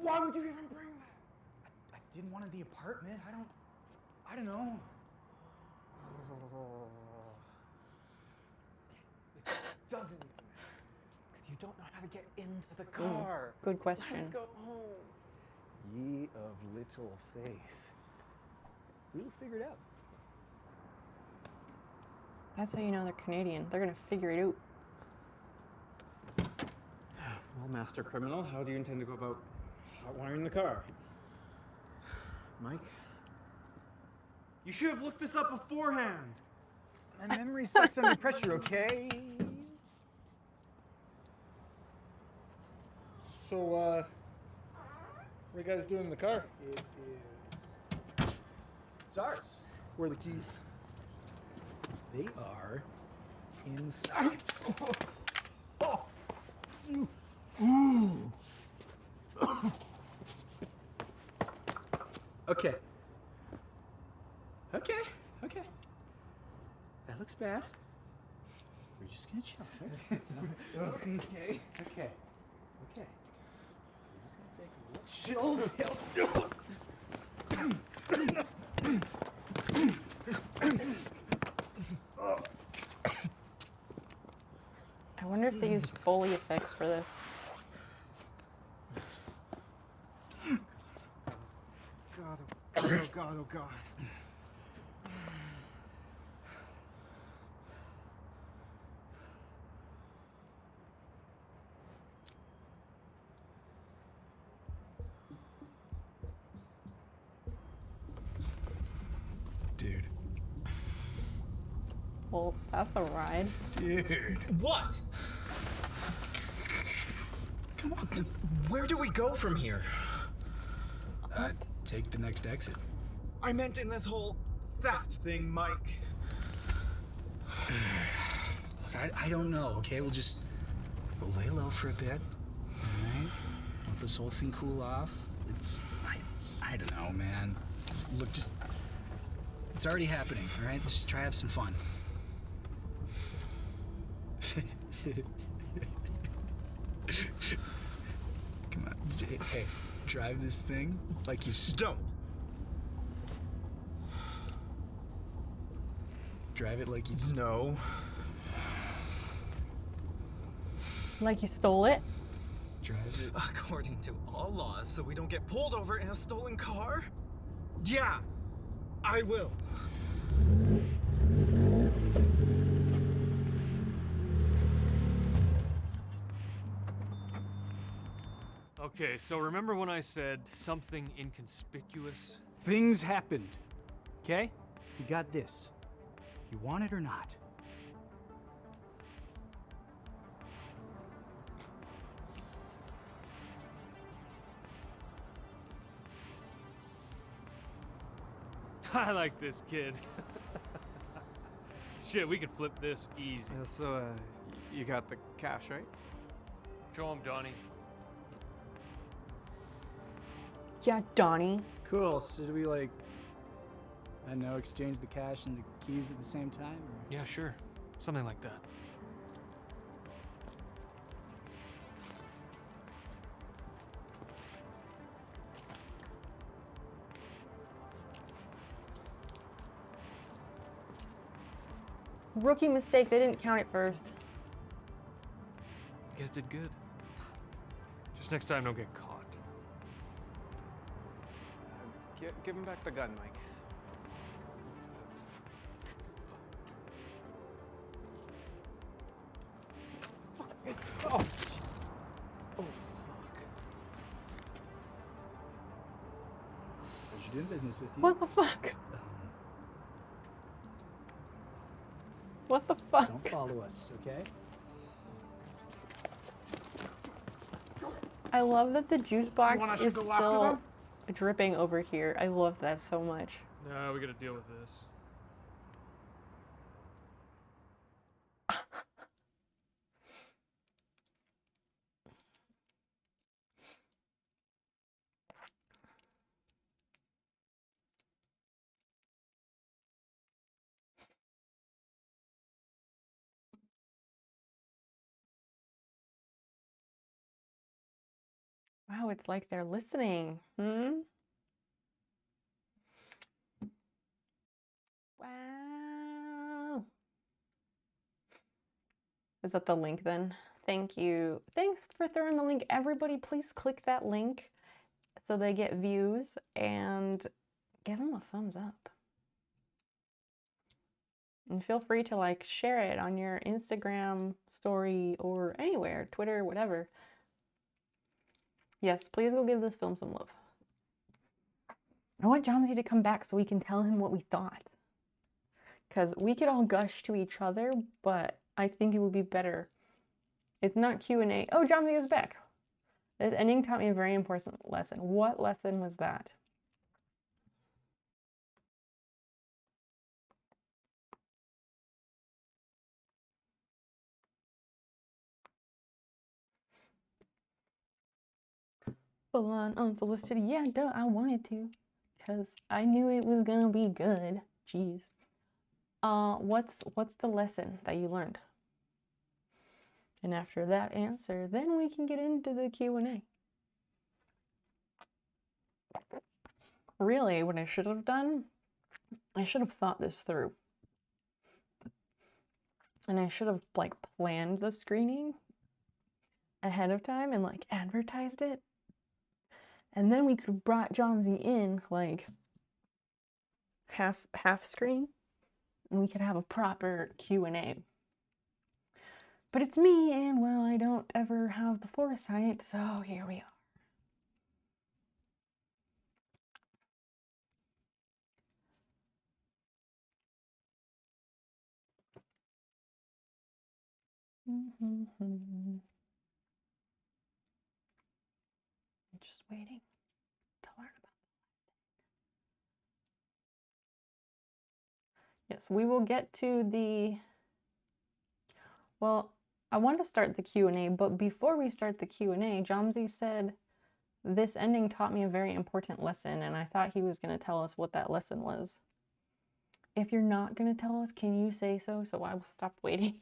[SPEAKER 7] Why would you even bring that?
[SPEAKER 5] I didn't want the apartment. I don't know. It doesn't even matter. Because you don't know how to get into the car.
[SPEAKER 1] Good question.
[SPEAKER 5] Let's go home. Ye of little faith. We'll figure it out.
[SPEAKER 1] That's how you know they're Canadian. They're gonna figure it out.
[SPEAKER 4] Well, Master criminal, how do you intend to go about hotwiring the car? Mike?
[SPEAKER 7] You should have looked this up beforehand.
[SPEAKER 5] My memory sucks under pressure, okay?
[SPEAKER 6] So, what are you guys doing in the car?
[SPEAKER 5] It's ours. Where are the keys? They are inside. Ooh. Okay. Okay. That looks bad. We're just gonna chill. Right? Okay. We're just gonna take a little chill.
[SPEAKER 1] I wonder if they used Foley effects for this.
[SPEAKER 7] Oh God.
[SPEAKER 5] Dude.
[SPEAKER 1] Well, that's a ride.
[SPEAKER 5] Dude. What? Come on. Where do we go from here? Take the next exit. I meant in this whole theft thing, Mike. Look, I don't know, okay? We'll lay low for a bit, all right? Let this whole thing cool off. I don't know, man. Look, it's already happening, all right? Just try to have some fun. Come on, hey, drive this thing like you don't. Drive it like you know.
[SPEAKER 1] Like you stole it?
[SPEAKER 5] Drive it according to all laws so we don't get pulled over in a stolen car? Yeah, I will.
[SPEAKER 6] Okay, so remember when I said something inconspicuous?
[SPEAKER 7] Things happened. Okay? We got this. You want it or not?
[SPEAKER 6] I like this kid. Shit, we could flip this easy.
[SPEAKER 4] So, you got the cash, right?
[SPEAKER 6] Show him, Donnie.
[SPEAKER 1] Yeah, Donnie.
[SPEAKER 7] Cool. So do we I don't know, exchange the cash and the keys at the same time? Or?
[SPEAKER 6] Yeah, sure. Something like that.
[SPEAKER 1] Rookie mistake, they didn't count it first.
[SPEAKER 6] You guys did good. Just next time, don't get caught.
[SPEAKER 4] Give him back the gun, Mike.
[SPEAKER 5] Oh, fuck. Pleasure doing business with you.
[SPEAKER 1] What the fuck? What the fuck?
[SPEAKER 5] Don't follow us, okay?
[SPEAKER 1] I love that the juice box
[SPEAKER 7] want us to
[SPEAKER 1] is
[SPEAKER 7] go after
[SPEAKER 1] still
[SPEAKER 7] them?
[SPEAKER 1] dripping over here. I love that so much.
[SPEAKER 6] No, we gotta deal with this.
[SPEAKER 1] Wow, it's like they're listening. Wow. Is that the link then? Thank you. Thanks for throwing the link. Everybody, please click that link so they get views and give them a thumbs up. And feel free to share it on your Instagram story or anywhere, Twitter, whatever. Yes, please go give this film some love. I want Jomsy to come back so we can tell him what we thought. Because we could all gush to each other, but I think it would be better. It's not Q&A. Oh, Jomsy is back. This ending taught me a very important lesson. What lesson was that? Full on unsolicited. Yeah, duh, I wanted to. Because I knew it was gonna be good. Jeez. What's the lesson that you learned? And after that answer, then we can get into the Q&A. Really, what I should have done, I should have thought this through. And I should have like planned the screening ahead of time and like advertised it. And then we could have brought Jomsy in like half screen and we could have a proper Q&A. But it's me, and well, I don't ever have the foresight, so here we are. I'm just waiting to learn about it. Yes, we will get to the... Well, I want to start the Q&A, but before we start the Q&A, Jomsy said, this ending taught me a very important lesson, and I thought he was going to tell us what that lesson was. If you're not going to tell us, can you say so I will stop waiting?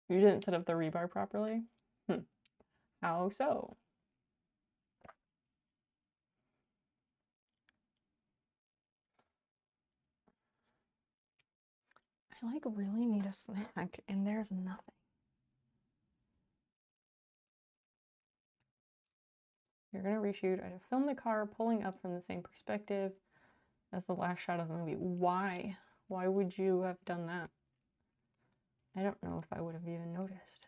[SPEAKER 1] You didn't set up the rebar properly? How so? I like really need a snack and there's nothing. You're gonna reshoot. I filmed the car pulling up from the same perspective as the last shot of the movie. Why? Why would you have done that? I don't know if I would have even noticed.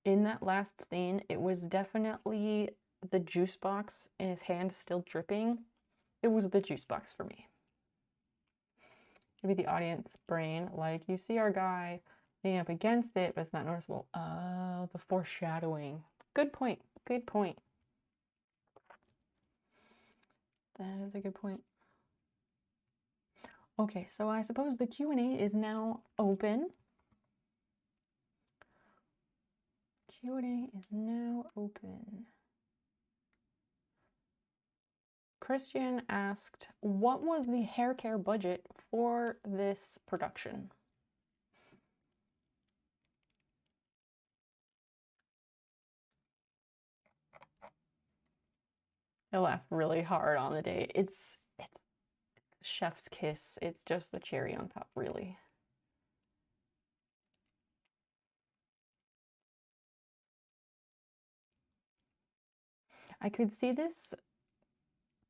[SPEAKER 1] In that last scene, it was definitely the juice box and his hand still dripping. It was the juice box for me. Maybe the audience brain, like you see our guy leaning up against it, but it's not noticeable. Oh, the foreshadowing. Good point. Good point. That is a good point. Okay, so I suppose the Q&A is now open. Q&A is now open. Christian asked, what was the hair care budget for this production? I laughed really hard on the date. It's chef's kiss. It's just the cherry on top, really. I could see this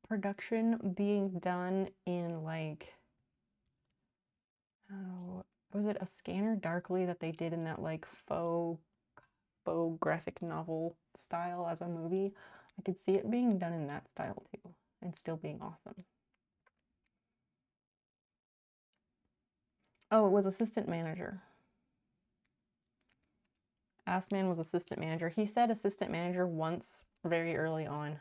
[SPEAKER 1] production being done in like, oh, was it A Scanner Darkly that they did in that like faux graphic novel style as a movie? I could see it being done in that style too and still being awesome. Oh, it was assistant manager. Assman was assistant manager. He said assistant manager once very early on.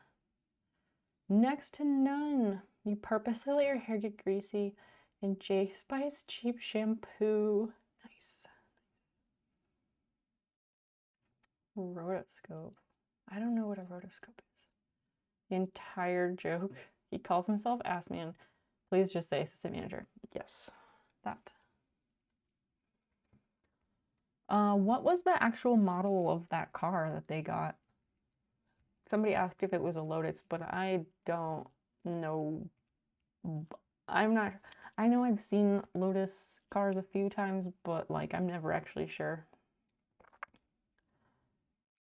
[SPEAKER 1] Next to none. You purposely let your hair get greasy and J Spice cheap shampoo. Nice. Rotoscope. I don't know what a rotoscope is. The entire joke. He calls himself Assman. Please just say assistant manager. Yes, that. What was the actual model of that car that they got? Somebody asked if it was a Lotus, but I don't know. I I know I've seen Lotus cars a few times, but like I'm never actually sure.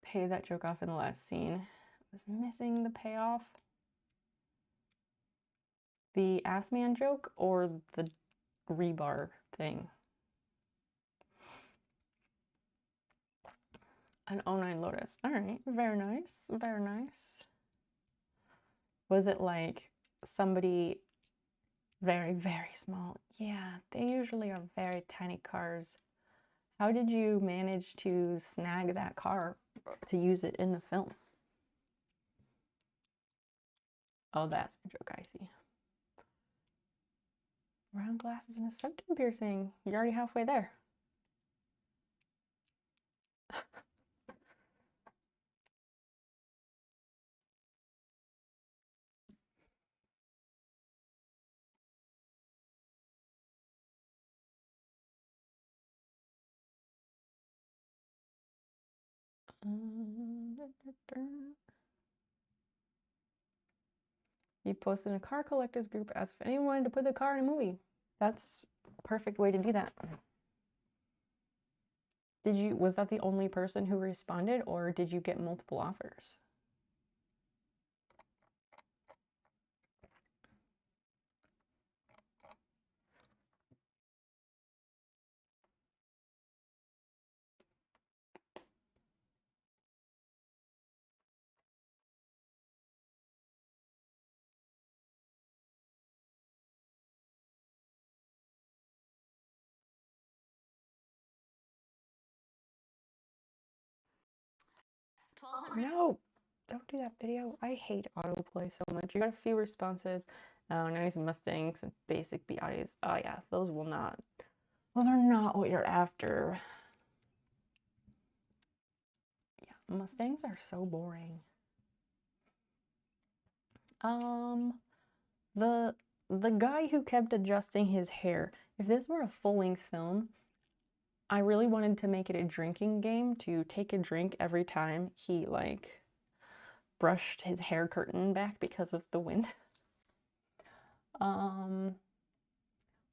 [SPEAKER 1] Pay that joke off in the last scene. I was missing the payoff. The ass man joke or the rebar thing? An 09 Lotus. All right, very nice, very nice. Was it like somebody very, very small? Yeah, they usually are very tiny cars. How did you manage to snag that car to use it in the film? Oh, that's a joke, I see. Round glasses and a septum piercing. You're already halfway there. You posted in a car collectors group, asked if anyone wanted to put the car in a movie. That's a perfect way to do that. Was that the only person who responded, or did you get multiple offers? No, don't do that video. I hate autoplay so much. You got a few responses. Oh, nice Mustangs and basic Beatties. Oh yeah, those are not what you're after. Yeah, Mustangs are so boring. The guy who kept adjusting his hair, if this were a full-length film, I really wanted to make it a drinking game to take a drink every time he like brushed his hair curtain back because of the wind.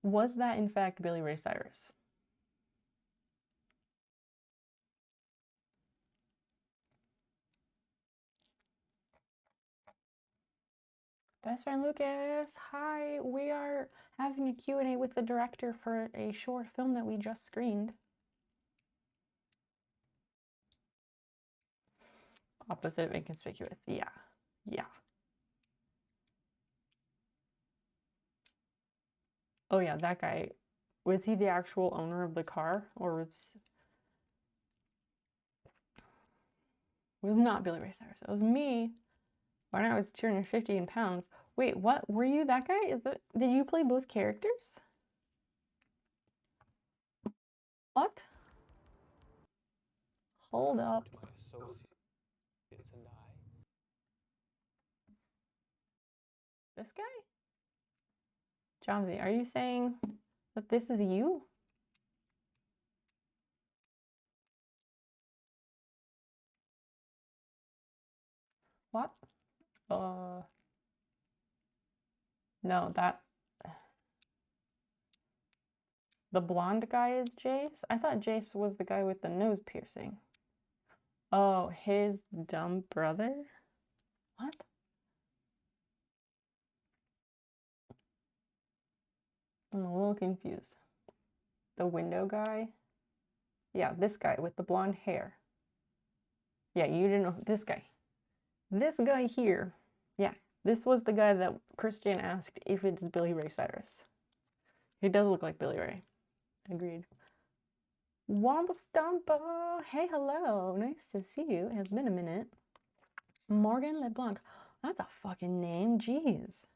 [SPEAKER 1] Was that in fact Billy Ray Cyrus? Best friend Lucas, hi. We are having a Q&A with the director for a short film that we just screened. Opposite of inconspicuous. Yeah. Yeah. Oh yeah, that guy. Was he the actual owner of the car, or was not Billy Ray Cyrus? It was me when I was 215 pounds. Wait, what? Were you that guy? Did you play both characters? What? Hold up.
[SPEAKER 6] To my associates and I.
[SPEAKER 1] This guy? Jomsy, are you saying that this is you? What? No, the blonde guy is Jace? I thought Jace was the guy with the nose piercing. Oh, his dumb brother? What? I'm a little confused. The window guy? Yeah, this guy with the blonde hair. Yeah, you didn't know this guy. This guy here. Yeah, this was the guy that Christian asked if it's Billy Ray Cyrus. He does look like Billy Ray. Agreed. Womba Stompa! Hey, hello. Nice to see you. It has been a minute. Morgan LeBlanc. That's a fucking name. Jeez.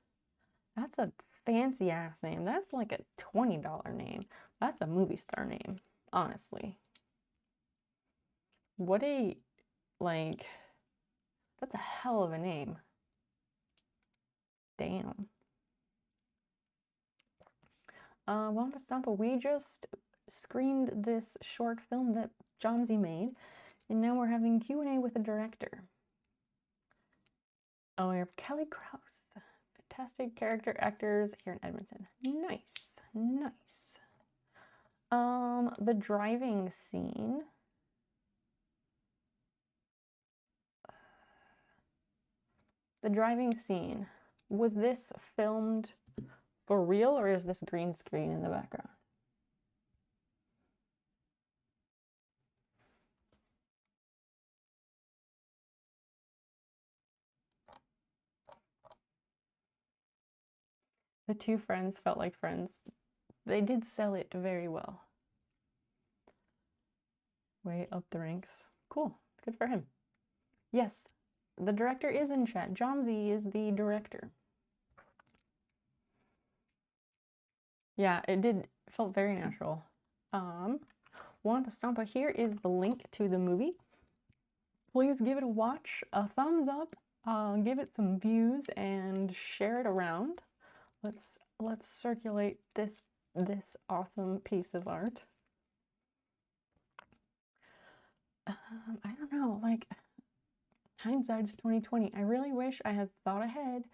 [SPEAKER 1] That's a fancy ass name. That's like a $20 name. That's a movie star name, honestly. What a, like, that's a hell of a name. Damn. Womba Stompa, we just screened this short film that Jomsy made, and now we're having Q&A with the director. Oh, we have Kelly Krause. Fantastic character actors here in Edmonton. Nice. Nice. The driving scene. The driving scene. Was this filmed for real, or is this green screen in the background? The two friends felt like friends. They did sell it very well. Way up the ranks. Cool. Good for him. Yes, the director is in chat. Jomsy is the director. Yeah, it felt very natural. Wampa Stompa, here is the link to the movie. Please give it a watch, a thumbs up, give it some views, and share it around. Let's circulate this awesome piece of art. I don't know, like, hindsight's 2020. I really wish I had thought ahead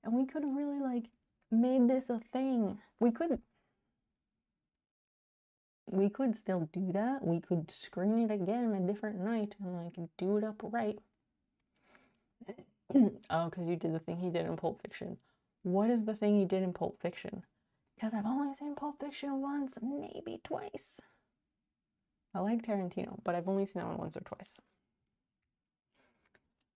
[SPEAKER 1] and we could have really like made this a thing. We could still do that. We could screen it again a different night and like do it up right. Oh, because you did the thing he did in Pulp Fiction. What is the thing he did in Pulp Fiction? Because I've only seen Pulp Fiction once, maybe twice. I like Tarantino, but I've only seen that one once or twice.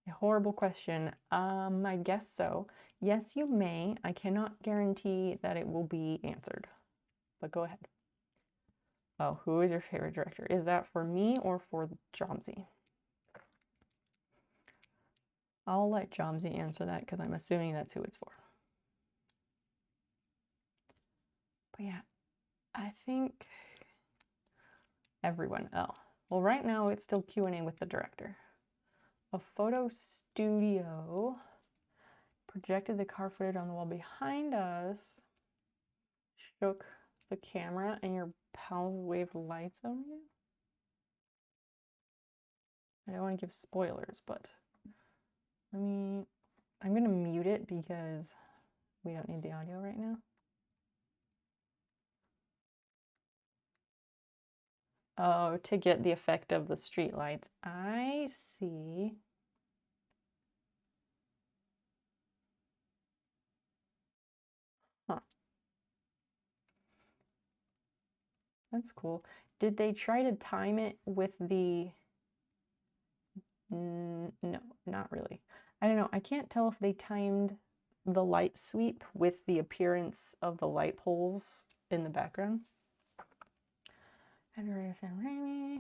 [SPEAKER 1] A horrible question. I guess so. Yes, you may. I cannot guarantee that it will be answered. But go ahead. Oh, who is your favorite director? Is that for me or for Jomsy? I'll let Jomsy answer that because I'm assuming that's who it's for. But yeah, I think everyone. Oh, well, right now it's still Q&A with the director. A photo studio projected the car footage on the wall behind us, shook the camera, and your pals waved lights on you. I don't want to give spoilers, but I'm gonna mute it because we don't need the audio right now. Oh, to get the effect of the street lights. I see. Huh. That's cool. Did they try to time it with the... No, not really. I don't know. I can't tell if they timed the light sweep with the appearance of the light poles in the background. Edward Sam Raimi.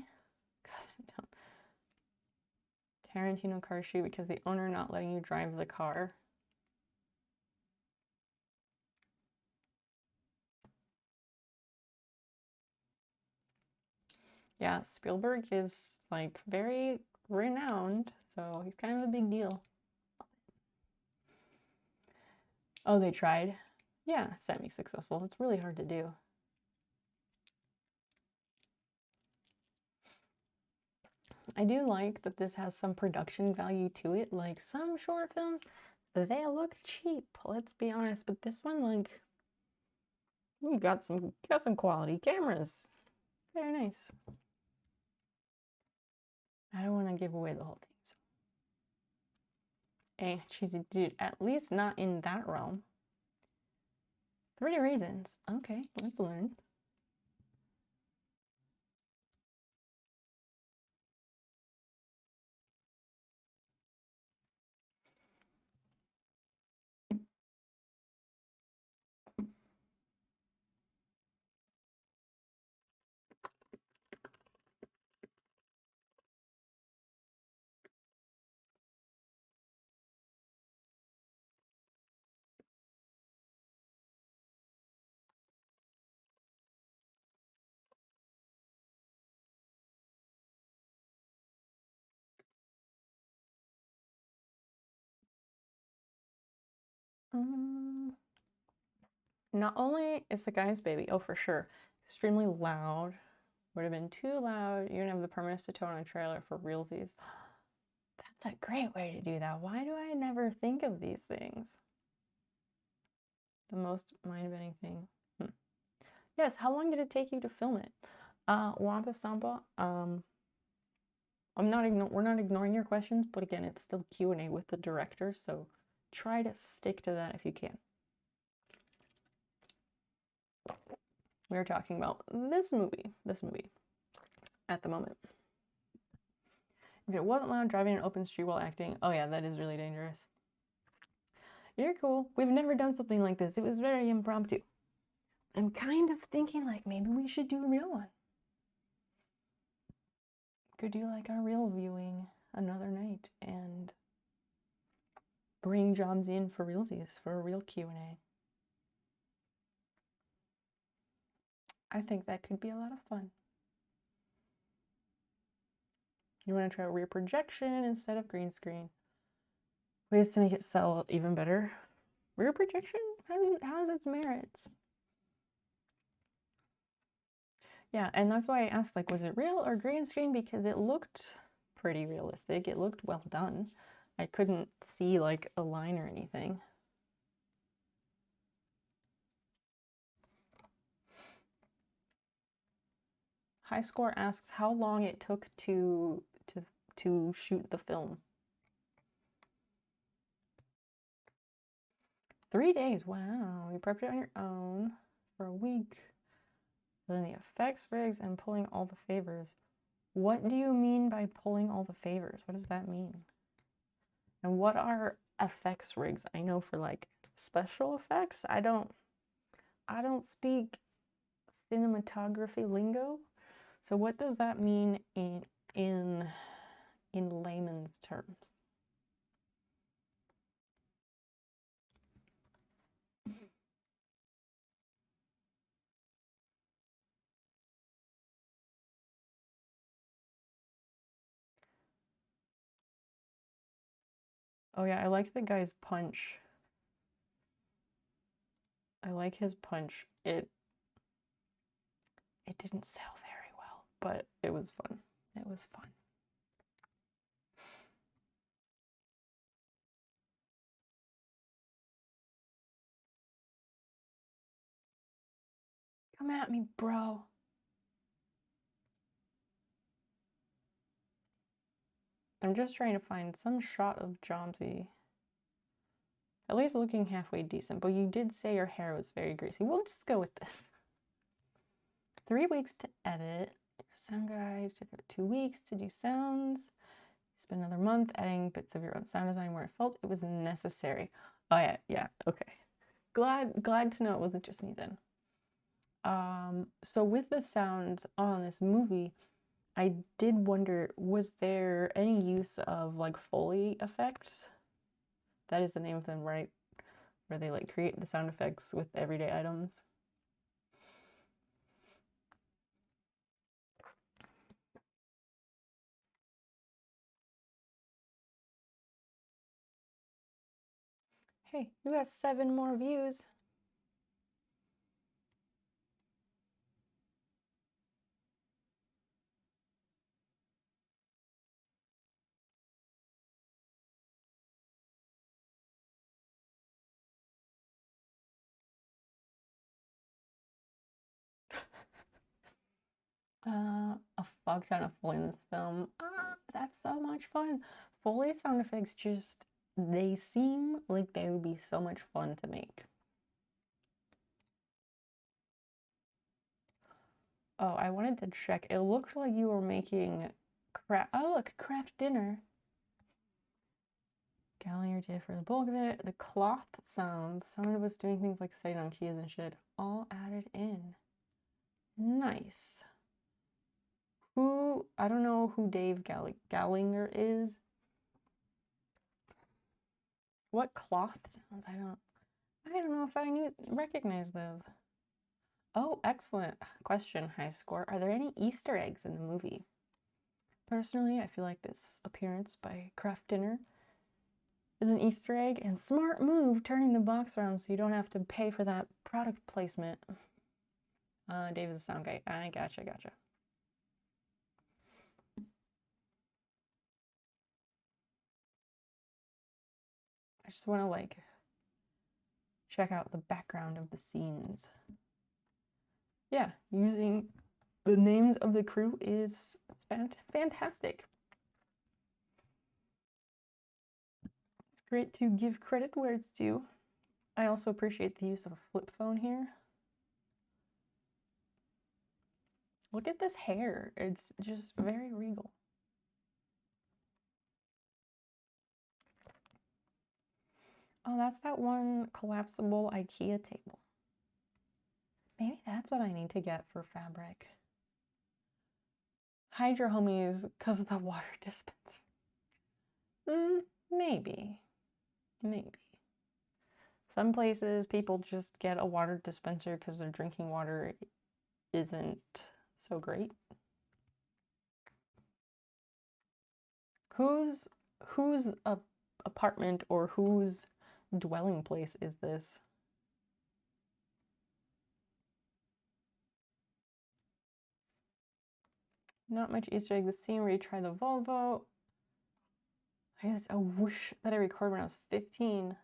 [SPEAKER 1] Tarantino car shoot because the owner not letting you drive the car. Yeah, Spielberg is like very renowned, so he's kind of a big deal. Oh, they tried? Yeah, semi-successful. It's really hard to do. I do like that this has some production value to it. Like some short films, they look cheap, let's be honest. But this one, like, we got some quality cameras. Very nice. I don't want to give away the whole thing. So. Eh, cheesy dude. At least not in that realm. 3 reasons. Okay, let's learn. Not only is the guy's baby, oh for sure, extremely loud. Would have been too loud. You don't have the permits to tow on a trailer for realsies. That's a great way to do that. Why do I never think of these things? The most mind-bending thing. Yes, how long did it take you to film it? Wampa Sampa, we're not ignoring your questions, but again, it's still Q&A with the director, so try to stick to that if you can. We're talking about this movie at the moment. If it wasn't loud, driving an open street while acting, oh yeah, that is really dangerous. You're cool. We've never done something like this. It was very impromptu. I'm kind of thinking like maybe we should do a real one. Could do like our real viewing another night and bring Joms in for realsies for a real Q&A. I think that could be a lot of fun. You want to try rear projection instead of green screen. Ways to make it sell even better. Rear projection has its merits. Yeah, and that's why I asked, like, was it real or green screen? Because it looked pretty realistic. It looked well done. I couldn't see, like, a line or anything. High Score asks how long it took to shoot the film. 3 days. Wow, you prepped it on your own for a week. Then the effects rigs and pulling all the favors. What do you mean by pulling all the favors? What does that mean? And what are effects rigs? I know for like special effects, I don't speak cinematography lingo. So what does that mean in layman's terms? Oh yeah, I like the guy's punch. I like his punch. It didn't sell very well, but it was fun. It was fun. Come at me, bro. I'm just trying to find some shot of Jomsy. At least looking halfway decent, but you did say your hair was very greasy. We'll just go with this. 3 weeks to edit. Your sound guide took 2 weeks to do sounds. You spent another month adding bits of your own sound design where I felt it was necessary. Oh yeah, okay. Glad to know it wasn't just me then. So with the sounds on this movie, I did wonder, was there any use of like Foley effects? That is the name of them, right? Where they like create the sound effects with everyday items. Hey, you got 7 more views. A fuck ton of Foley in this film. That's so much fun. Foley sound effects just, they seem like they would be so much fun to make. Oh, I wanted to check. It looked like you were making oh look, craft dinner. Gallagher did for the bulk of it. The cloth sounds. Someone was doing things like setting on keys and shit. All added in. Nice. I don't know who Dave Gallagher is. What cloth sounds? I don't know if I recognize those. Oh, excellent question, High Score. Are there any Easter eggs in the movie? Personally, I feel like this appearance by Kraft Dinner is an Easter egg, and smart move turning the box around so you don't have to pay for that product placement. David's the sound guy. I gotcha. I just want to like check out the background of the scenes. yeah, using the names of the crew is fantastic. It's great to give credit where it's due. I also appreciate the use of a flip phone here. Look at this hair. It's just very regal. Oh, that's that one collapsible IKEA table. Maybe that's what I need to get for fabric. Hydro homies because of the water dispenser. Maybe. Some places people just get a water dispenser because their drinking water isn't so great. Whose apartment or whose dwelling place is this? Not much Easter egg. The scene where you try the Volvo. I used a whoosh that I recorded when I was 15.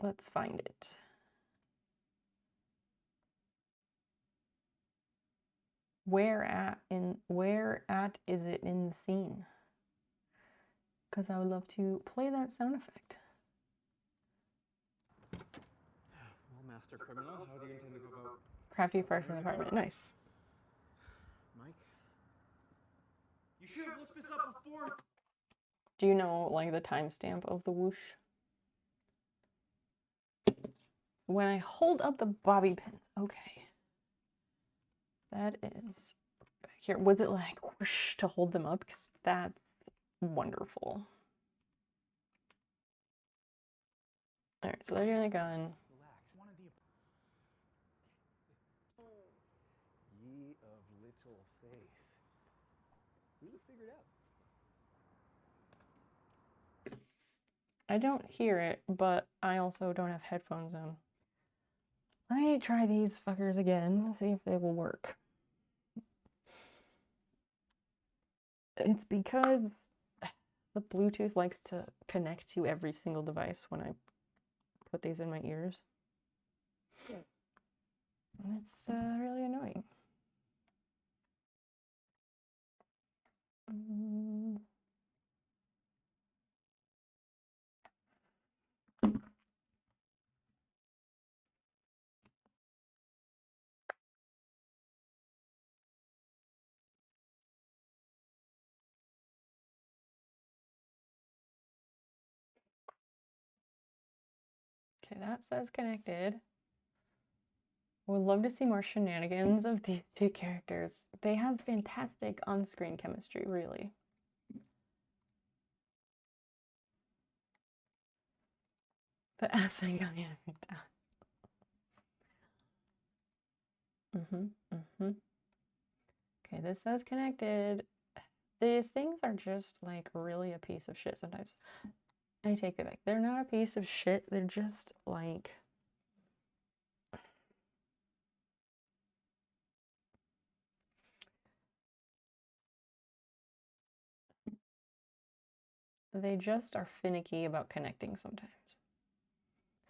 [SPEAKER 1] Let's find it. Where at is it in the scene? Because I would love to play that sound effect.
[SPEAKER 4] Well, Master Criminal, how do you intend to go about...
[SPEAKER 1] Crafty person apartment. Nice.
[SPEAKER 4] Mike? You should have looked this up before!
[SPEAKER 1] Do you know, like, the timestamp of the whoosh? When I hold up the bobby pins. Okay. That is back here. Was it like whoosh to hold them up? Because that's wonderful. All right, so they're doing the gun.
[SPEAKER 5] Ye of little faith. Who'd have figured out?
[SPEAKER 1] I don't hear it, but I also don't have headphones on. Let me try these fuckers again, see if they will work. It's because the Bluetooth likes to connect to every single device when I put these in my ears. And it's really annoying. Okay, that says connected. Would love to see more shenanigans of these two characters. They have fantastic on-screen chemistry, really. The acid coming every time. Okay, this says connected. These things are just like really a piece of shit sometimes. I take it back. They're not a piece of shit. They're just like... They just are finicky about connecting sometimes.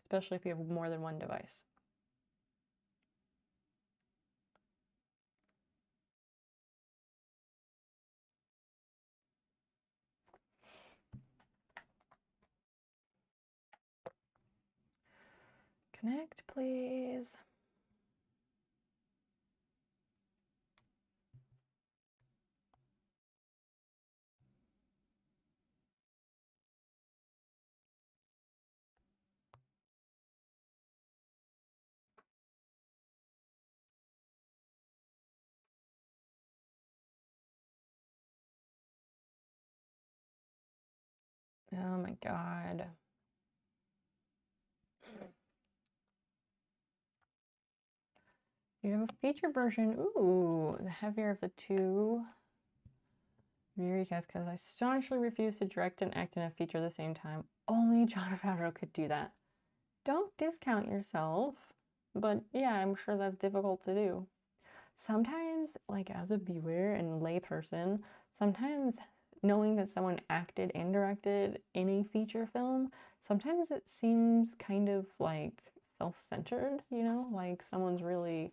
[SPEAKER 1] Especially if you have more than one device. Connect, please. Oh my god. You have a feature version. Ooh, the heavier of the two. Recast, because I staunchly refuse to direct and act in a feature at the same time. Only Jon Favreau could do that. Don't discount yourself. But yeah, I'm sure that's difficult to do. Sometimes, like as a viewer and layperson, sometimes knowing that someone acted and directed in a feature film, sometimes it seems kind of like self-centered, you know? Like someone's really,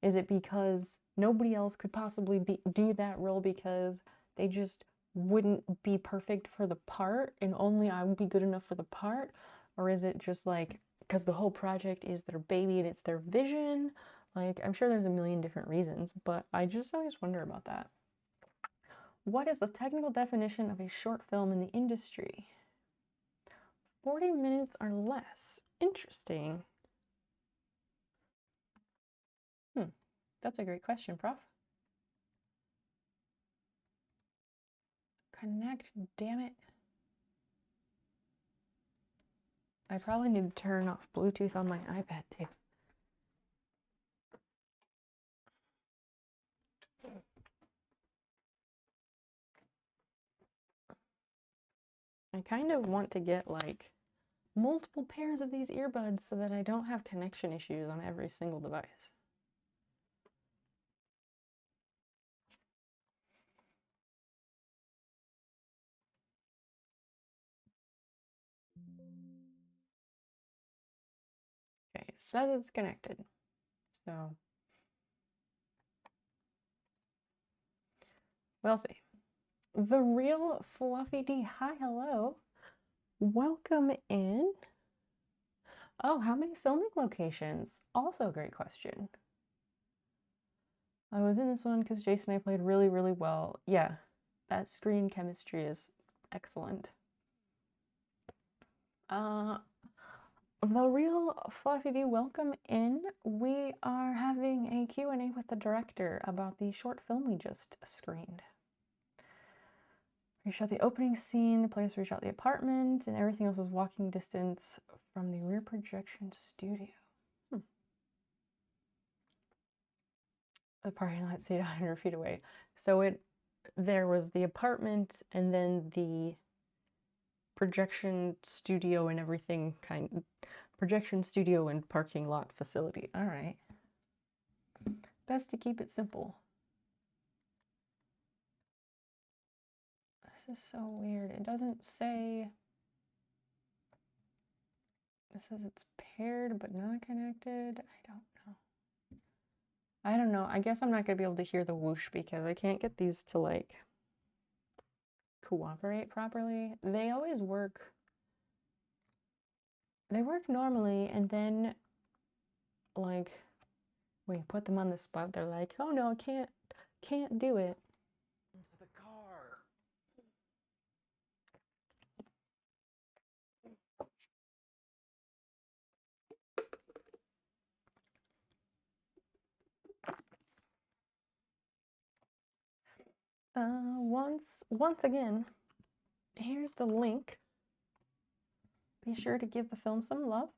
[SPEAKER 1] is it because nobody else could possibly do that role because they just wouldn't be perfect for the part and only I would be good enough for the part? Or is it just like because the whole project is their baby and it's their vision? Like, I'm sure there's a million different reasons, but I just always wonder about that. What is the technical definition of a short film in the industry? 40 minutes or less. Interesting. That's a great question, Prof. Connect, damn it. I probably need to turn off Bluetooth on my iPad too. I kind of want to get like multiple pairs of these earbuds so that I don't have connection issues on every single device. Okay, it says it's connected. So we'll see. The real Fluffy D, hi, hello. Welcome in. Oh, how many filming locations? Also a great question. I was in this one because Jason and I played really, really well. Yeah, that screen chemistry is excellent. The real Fluffy D, welcome in. We are having a Q&A with the director about the short film we just screened. We shot the opening scene, the place where we shot the apartment, and everything else was walking distance from the rear projection studio. The parking lot stayed 100 feet away. So there was the apartment and then the projection studio and everything projection studio and parking lot facility. All right. Best to keep it simple. This is so weird. It doesn't say. It says it's paired but not connected. I don't know. I guess I'm not gonna be able to hear the whoosh because I can't get these to like cooperate properly. They always work. They work normally, and then like when you put them on the spot, they're like, "Oh no, I can't do it."
[SPEAKER 4] Into the car.
[SPEAKER 1] Once again, here's the link. Be sure to give the film some love.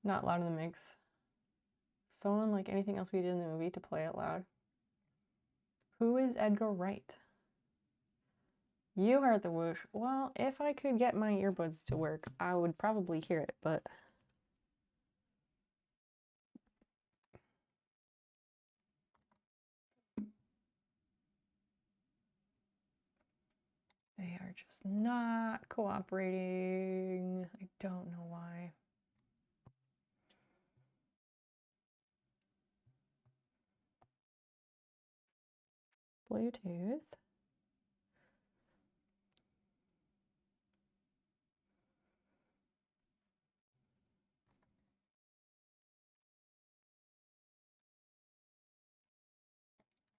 [SPEAKER 1] Not loud in the mix. So unlike anything else we did in the movie to play it loud. Who is Edgar Wright? You heard the whoosh. Well, if I could get my earbuds to work, I would probably hear it, but they are just not cooperating. I don't know why. Bluetooth.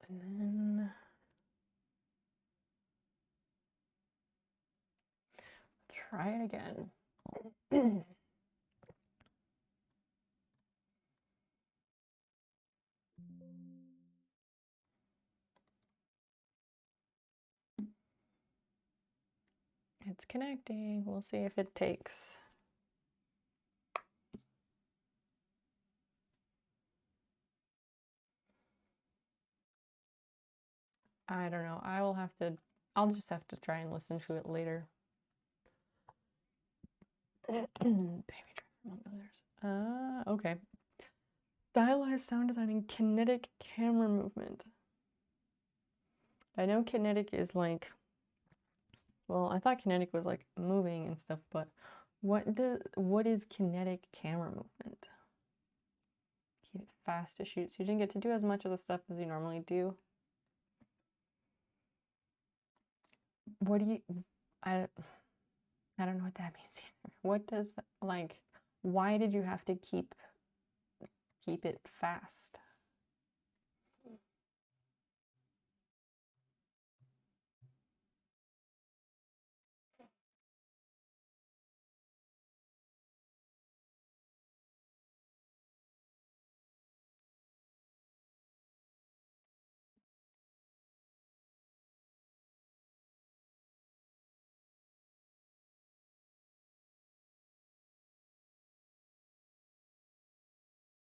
[SPEAKER 1] And then try it again. It's connecting. We'll see if it takes. I don't know. I'll just have to try and listen to it later. Baby driver, among others. Okay. Stylized sound design and kinetic camera movement. I know kinetic is like Well, I thought kinetic was like moving and stuff, but what is kinetic camera movement? Keep it fast to shoot. So you didn't get to do as much of the stuff as you normally do. What do you I don't know what that means either. What does like why did you have to keep it fast?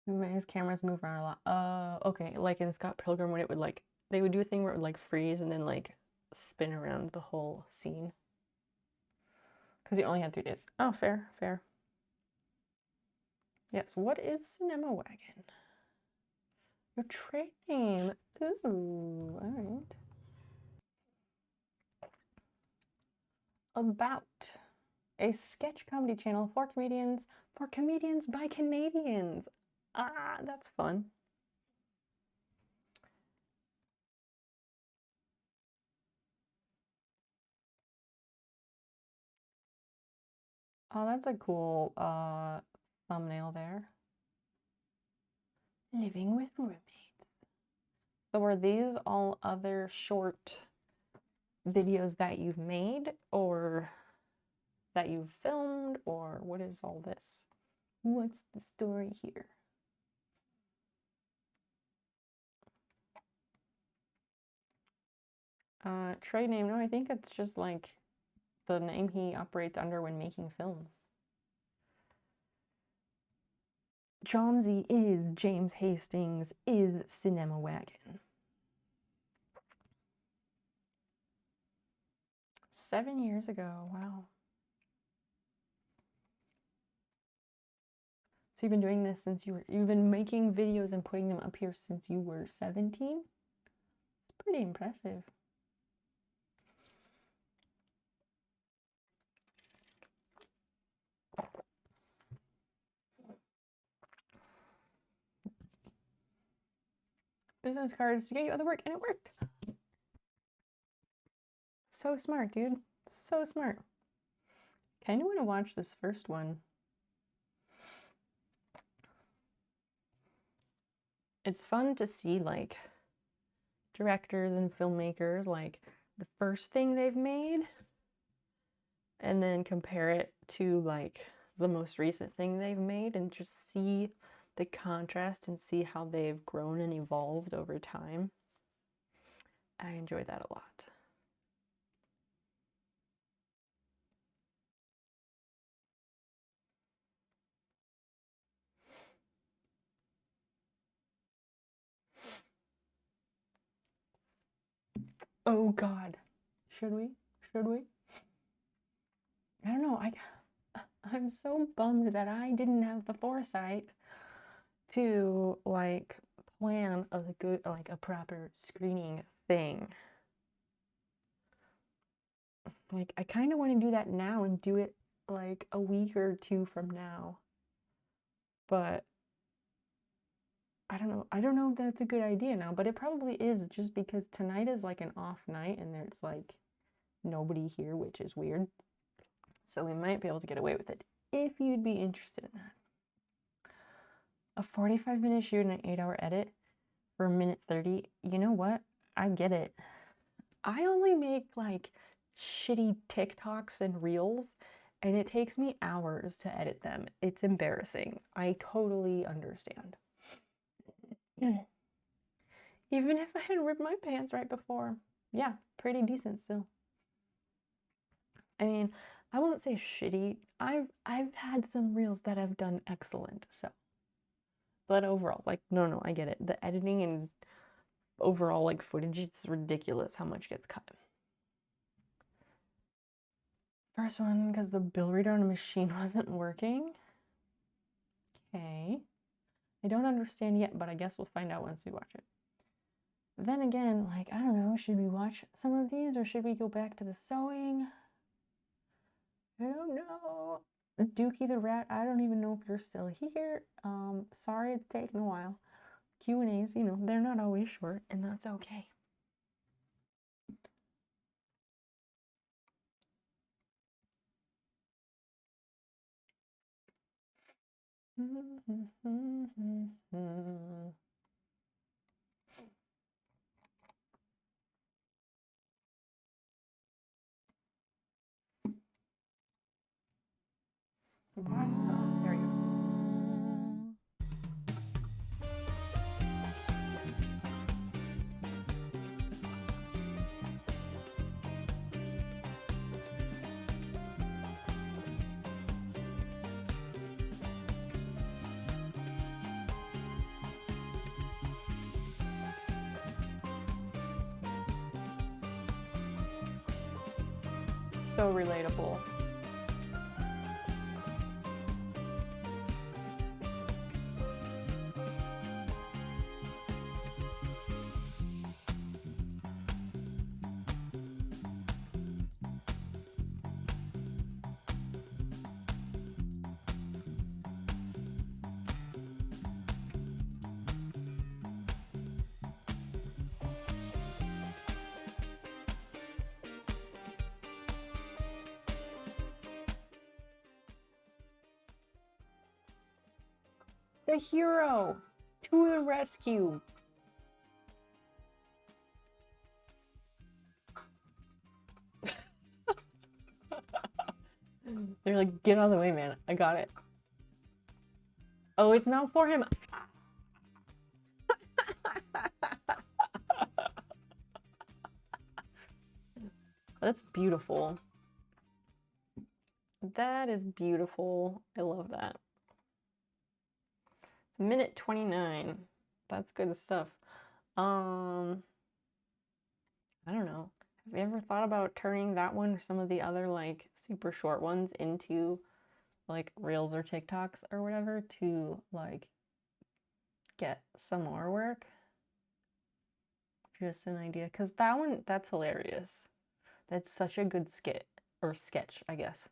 [SPEAKER 1] His cameras move around a lot. Okay, like in Scott Pilgrim when it would like they would do a thing where it would like freeze and then like spin around the whole scene. Because you only had 3 days. Oh, fair, fair. Yes, what is Cinema Wagon? Your training. Ooh, alright. About a sketch comedy channel for comedians by Canadians. Ah, that's fun. Oh, that's a cool thumbnail there. Living with roommates. So are these all other short videos that you've made or that you've filmed, or what is all this? What's the story here? Trade name, no, I think it's just like the name he operates under when making films. Chomsey is James Hastings is Cinema Wagon. 7 years ago, wow. So you've been doing this since you've been making videos and putting them up here since you were 17? It's pretty impressive. Business cards to get you other work, and it worked. So smart, dude. So smart. Kind of want to watch this first one. It's fun to see like directors and filmmakers like the first thing they've made and then compare it to like the most recent thing they've made and just see the contrast and see how they've grown and evolved over time. I enjoy that a lot. Oh God, should we? Should we? I don't know. I'm so bummed that I didn't have the foresight to like plan a good, like a proper screening thing. Like I kind of want to do that now and do it like a week or 2 from now. But I don't know. I don't know if that's a good idea now, but it probably is just because tonight is like an off night and there's like nobody here, which is weird. So we might be able to get away with it if you'd be interested in that. A 45-minute shoot and an 8-hour edit for 1:30. You know what? I get it. I only make like shitty TikToks and reels and it takes me hours to edit them. It's embarrassing. I totally understand. Even if I had ripped my pants right before. Yeah, pretty decent still. I mean, I won't say shitty. I've had some reels that have done excellent, so. But overall, like, no, I get it. The editing and overall, like, footage, it's ridiculous how much gets cut. First one, because the bill reader on a machine wasn't working. Okay. I don't understand yet, but I guess we'll find out once we watch it. Then again, like, I don't know, should we watch some of these or should we go back to the sewing? I don't know. Dookie the Rat, I don't even know if you're still here. Sorry it's taken a while. Q&As, you know, they're not always short, and that's okay. Oh, there you go. So relatable. The hero to the rescue. They're like, get out of the way, man. I got it. Oh, it's not for him. That's beautiful. That is beautiful. I love that. It's minute 29. That's good stuff. I don't know. Have you ever thought about turning that one or some of the other like super short ones into like Reels or TikToks or whatever to like get some more work? Just an idea. Because that one, that's hilarious. That's such a good skit or sketch, I guess.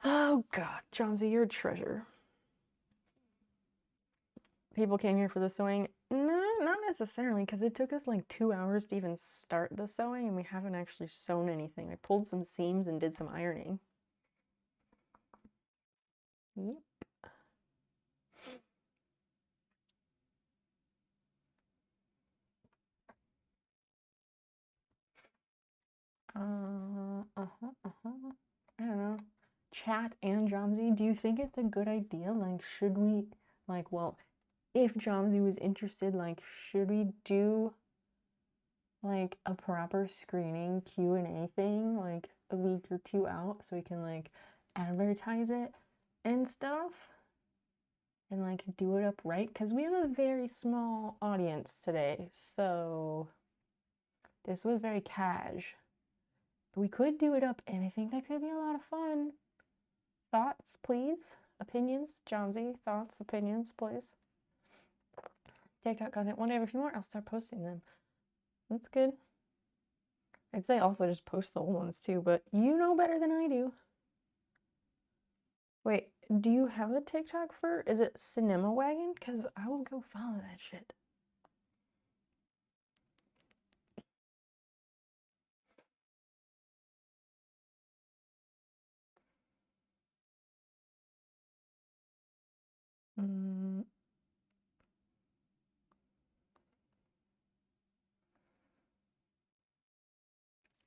[SPEAKER 1] Oh God, Johnsy, you're a treasure. People came here for the sewing. No, not necessarily, because it took us like 2 hours to even start the sewing, and we haven't actually sewn anything. I pulled some seams and did some ironing. Yep. I don't know. Chat and Jomsy, do you think it's a good idea? Like, should we, like, well, if Jomsy was interested, like, should we do, like, a proper screening Q&A thing, like, a week or 2 out so we can, like, advertise it and stuff? And, like, do it up right? Because we have a very small audience today, so this was very cash. But we could do it up, and I think that could be a lot of fun. Thoughts, please? Opinions? Jomsy, thoughts, opinions, please? TikTok content. One day, if you want, I'll start posting them. That's good. I'd say also just post the old ones too, but you know better than I do. Wait, do you have a TikTok for, is it Cinema Wagon? Because I will go follow that shit.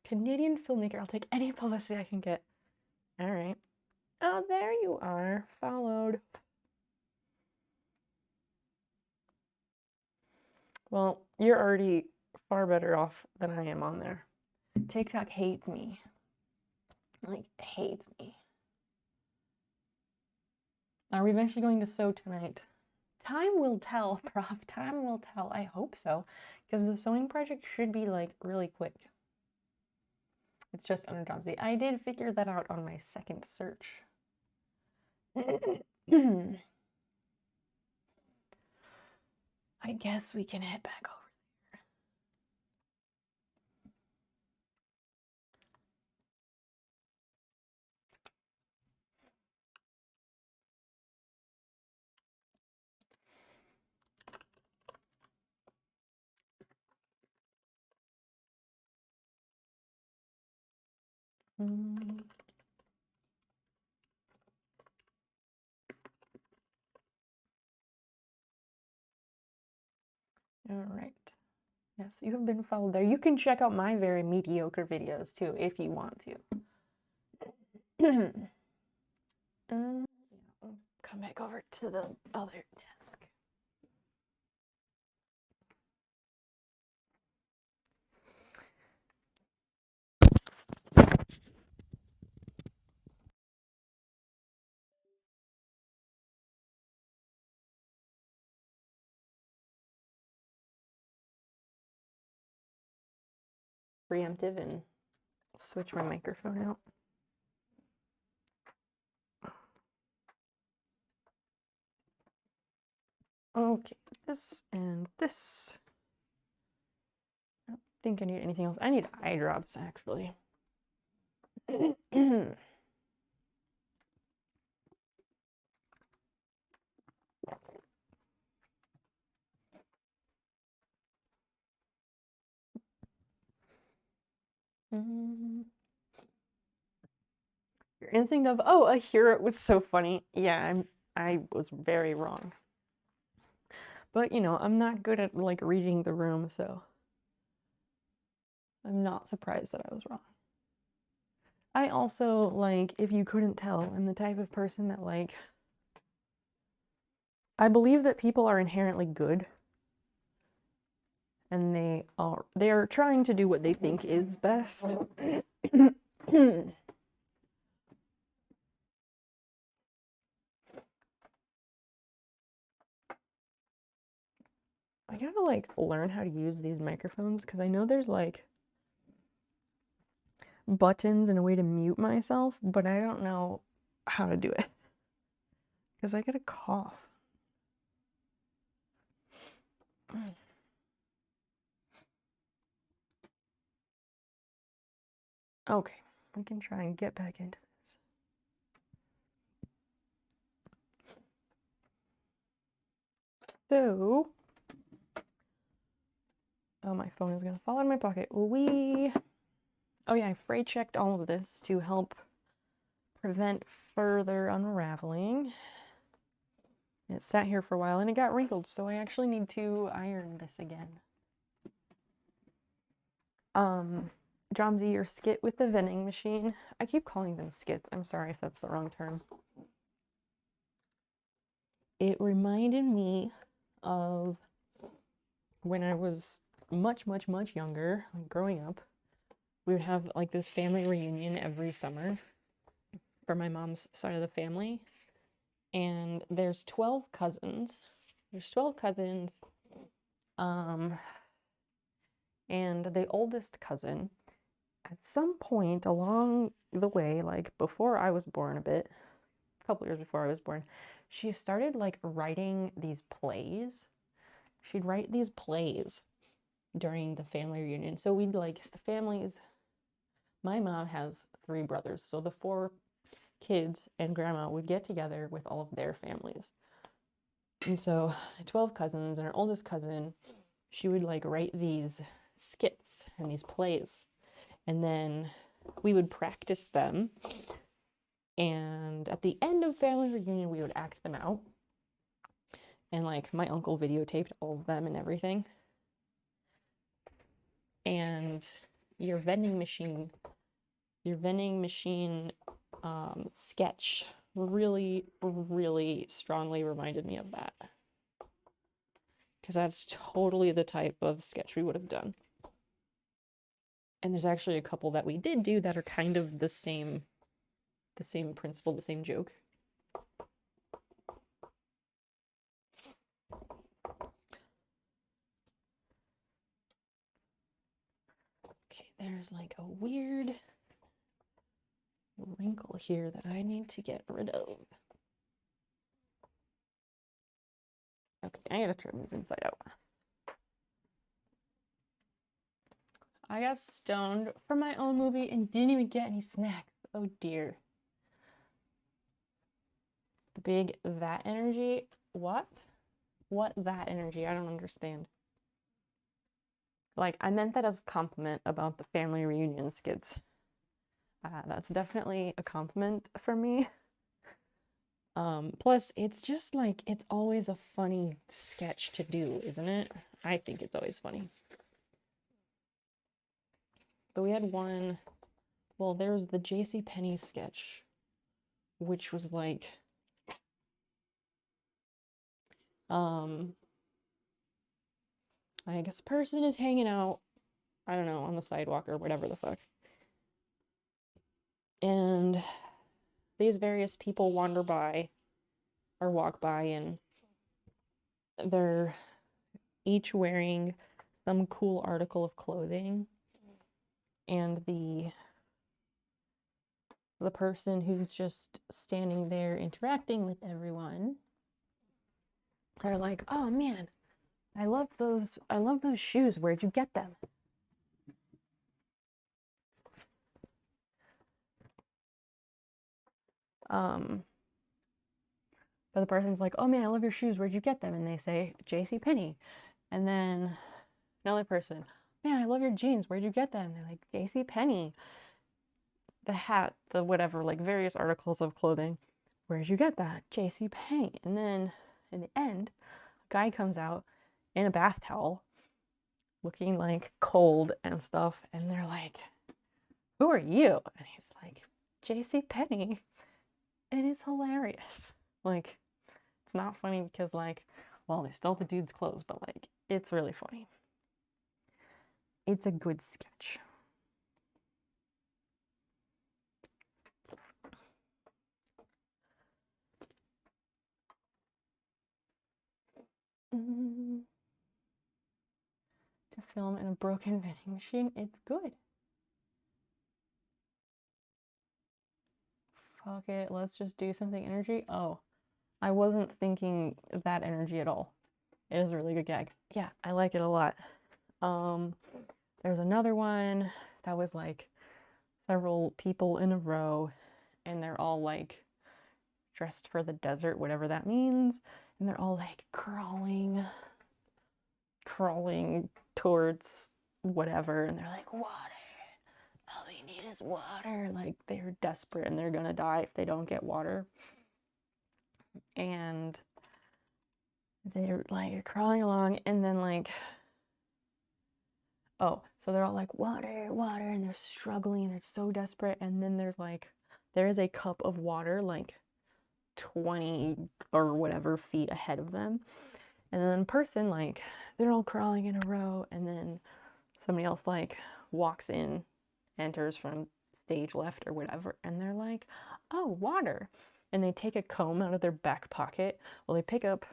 [SPEAKER 1] Canadian filmmaker. I'll take any publicity I can get. All right. Oh, there you are. Followed. Well, you're already far better off than I am on there. TikTok hates me. Like, hates me. Are we eventually going to sew tonight? Time will tell, Prof. Time will tell. I hope so. Because the sewing project should be, like, really quick. It's just under Jomsy. I did figure that out on my second search. I guess we can head back over there. Mm. All right. Yes, you have been followed there. You can check out my very mediocre videos too if you want to. Yeah, I'll come back over to the other desk. Preemptive and switch my microphone out. Okay, this and this. I don't think I need anything else. I need eye drops actually. Your instinct of, oh, a hero was so funny. Yeah, I was very wrong. But, you know, I'm not good at, like, reading the room, so I'm not surprised that I was wrong. I also, like, if you couldn't tell, I'm the type of person that, like, I believe that people are inherently good. And they're trying to do what they think is best. I gotta, like, learn how to use these microphones, because I know there's, like, buttons and a way to mute myself, but I don't know how to do it. Because I get a cough. Okay, we can try and get back into this. So, oh, my phone is gonna fall out of my pocket. Oh yeah, I freight checked all of this to help prevent further unraveling. It sat here for a while and it got wrinkled, so I actually need to iron this again. Jomsy, your skit with the vending machine. I keep calling them skits. I'm sorry if that's the wrong term. It reminded me of when I was much younger, like growing up. We would have like this family reunion every summer for my mom's side of the family. And there's 12 cousins. And the oldest cousin, at some point along the way, like before I was born a couple years before I was born, she started like writing these plays. She'd write these plays during the family reunion. So we'd like the families. My mom has 3 brothers, so the 4 kids and grandma would get together with all of their families. And so 12 cousins and her oldest cousin, she would like write these skits and these plays. And then we would practice them. And at the end of family reunion, we would act them out. And like my uncle videotaped all of them and everything. And your vending machine sketch really strongly reminded me of that. Because that's totally the type of sketch we would have done. And there's actually a couple that we did do that are kind of the same principle, the same joke. Okay, there's like a weird wrinkle here that I need to get rid of. Okay, I gotta trim this inside out. I got stoned for my own movie and didn't even get any snacks. Oh dear. Big that energy? What? What that energy? I don't understand. Like, I meant that as a compliment about the family reunion skits. That's definitely a compliment for me. Plus, it's just like, it's always a funny sketch to do, isn't it? I think it's always funny. But we had one, well, there's the JCPenney sketch, which was like, I guess person is hanging out, I don't know, on the sidewalk or whatever the fuck. And these various people wander by or walk by, and they're each wearing some cool article of clothing. And the person who's just standing there interacting with everyone, they're like, "Oh man, I love those shoes. Where'd you get them?" But the person's like, "Oh man, I love your shoes. Where'd you get them?" And they say, JCPenney. And then another person, "Man, I love your jeans. Where'd you get them?" And they're like, JCPenney. The hat, the whatever, like various articles of clothing. "Where'd you get that?" JCPenney. And then in the end, a guy comes out in a bath towel, looking like cold and stuff. And they're like, "Who are you?" And he's like, JCPenney. And it's hilarious. Like, it's not funny because, like, well, they stole the dude's clothes, but, like, it's really funny. It's a good sketch. To film in a broken vending machine, it's good. Fuck it, let's just do something energy. Oh, I wasn't thinking that energy at all. It is a really good gag. Yeah, I like it a lot. There's another one that was like several people in a row, and they're all like dressed for the desert, whatever that means, and they're all like crawling towards whatever, and they're like, "Water, all we need is water." Like, they're desperate and they're gonna die if they don't get water. And they're like crawling along, and then like, oh, so they're all like, "Water, water," and they're struggling and they're so desperate. And then there is a cup of water like 20 or whatever feet ahead of them. And then person, like, they're all crawling in a row, and then somebody else like walks in, enters from stage left or whatever, and they're like, "Oh, water." And they take a comb out of their back pocket. Well, they pick up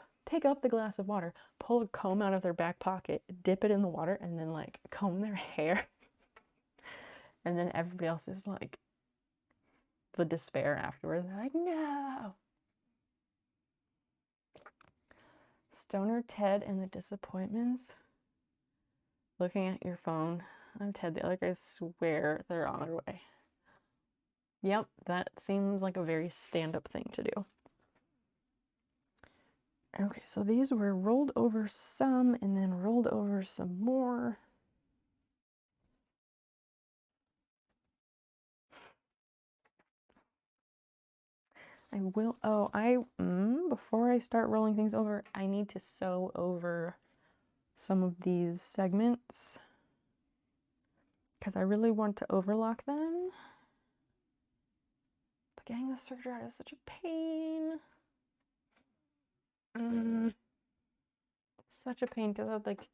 [SPEAKER 1] the glass of water, pull a comb out of their back pocket, dip it in the water, and then like comb their hair. And then everybody else is like, the despair afterwards. They're like, "No." Stoner Ted and the Disappointments. Looking at your phone. I'm Ted. The other guys swear they're on their way. Yep, that seems like a very stand-up thing to do. Okay, so these were rolled over some and then rolled over some more. I will, before I start rolling things over, I need to sew over some of these segments because I really want to overlock them. But getting the serger out is such a pain. It's such a pain because like the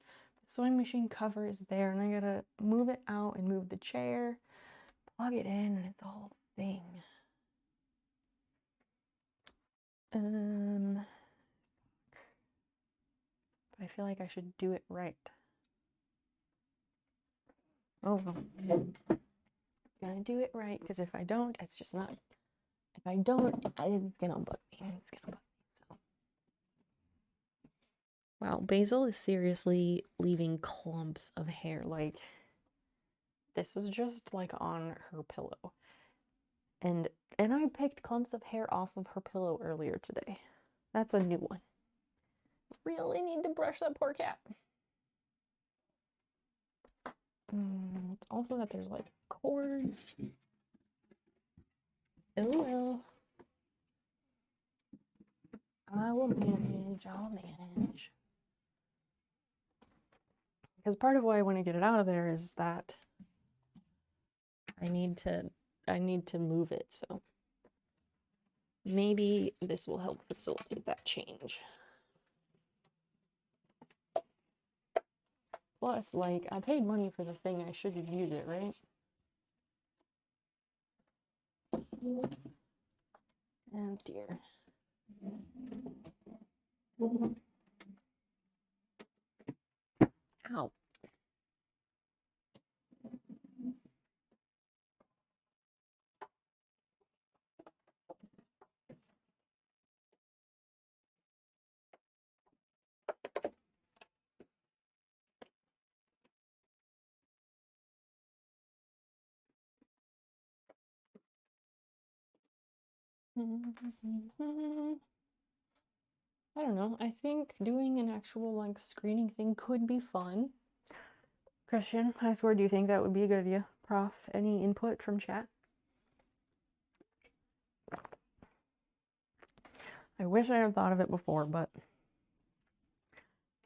[SPEAKER 1] sewing machine cover is there and I gotta move it out and move the chair, plug it in, and it's the whole thing. But I feel like I should do it right. Oh, gotta do it right, because if I don't, it's just not. If I don't, it's gonna bug me. It's gonna bug me. So, wow, Basil is seriously leaving clumps of hair. Like, this was just like on her pillow, and I picked clumps of hair off of her pillow earlier today. That's a new one. Really need to brush that poor cat. It's also that there's like cords Oh well. I will manage, I'll manage. Because part of why I want to get it out of there is that I need to move it, so maybe this will help facilitate that change. Plus, like, I paid money for the thing, I should use it, right? Oh dear. Ow. I don't know. I think doing an actual like screening thing could be fun. Christian, I swear, do you think that would be a good idea? Prof, any input from chat? I wish I had thought of it before, but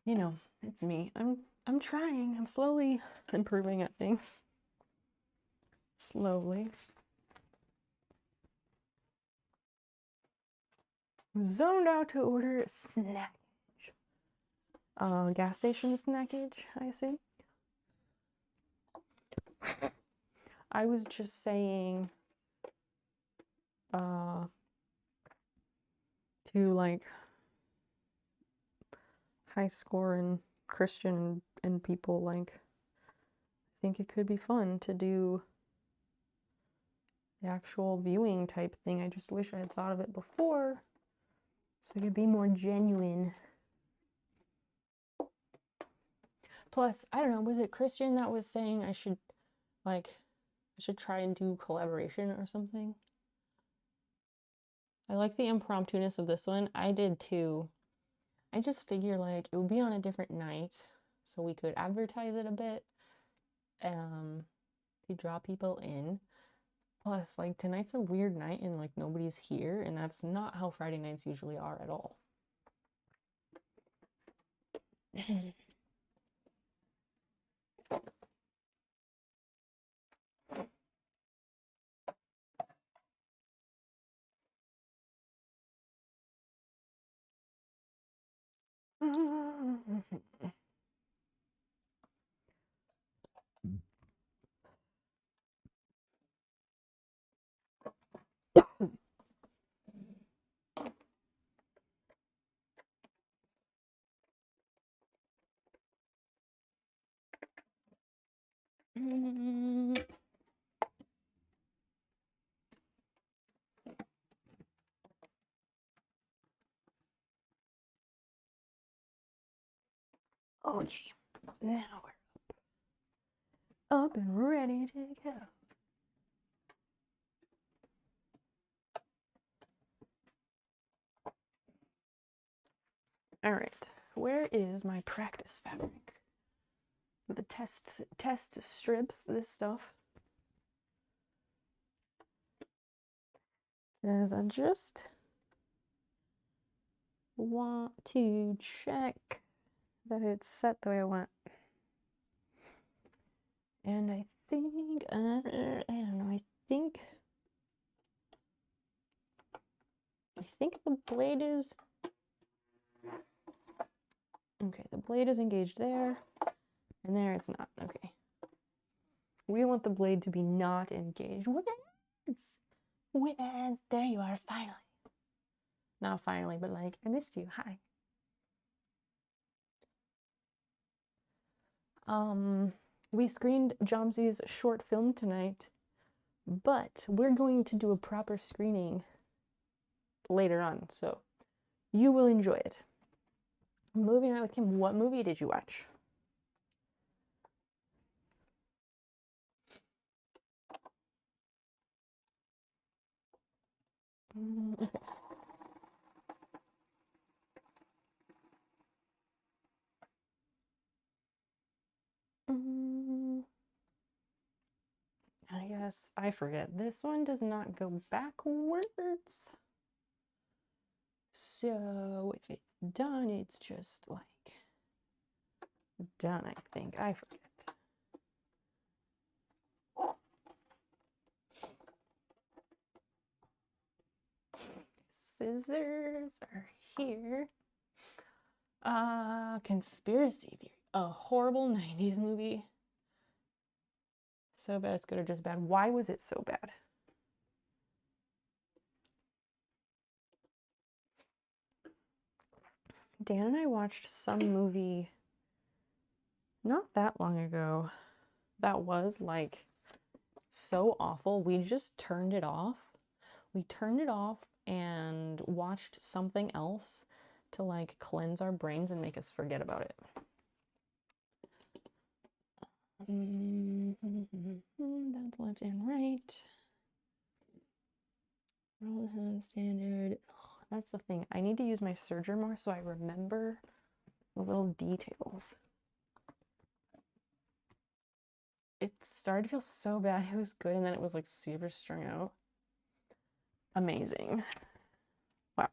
[SPEAKER 1] you know, it's me. I'm trying. I'm slowly improving at things. Slowly. Zoned out to order snackage. Gas station snackage, I assume. I was just saying, to like high score and Christian and people, like, I think it could be fun to do the actual viewing type thing. I just wish I had thought of it before so it could be more genuine. Plus, I don't know, was it Christian that was saying I should try and do collaboration or something? I like the impromptu-ness of this one. I did too. I just figure like it would be on a different night so we could advertise it a bit to draw people in. Plus, like, tonight's a weird night and like nobody's here, and that's not how Friday nights usually are at all. Okay, now we're up and ready to go. All right, where is my practice fabric? The test strips, this stuff. Because I just want to check that it's set the way I want. And I think, I don't know, I think the blade is, okay, the blade is engaged there, and there it's not, okay. We want the blade to be not engaged. Whiz, there you are, finally. Not finally, but like, I missed you, hi. We screened Jomsy's short film tonight, but we're going to do a proper screening later on, so you will enjoy it. Moving on with Kim, what movie did you watch? Okay. I guess guess. I forget. This one does not go backwards. So if it's done, it's just like done, I think. I forget. Scissors are here. Conspiracy theory. A horrible 90s movie. So bad it's good or just bad. Why was it so bad? Dan and I watched some movie not that long ago that was like so awful. We just turned it off. We turned it off and watched something else to like cleanse our brains and make us forget about it. That's left and right. Roll hand standard. That's the thing. I need to use my serger more so I remember the little details. It started to feel so bad. It was good, and then it was like super strung out. Amazing. Wow.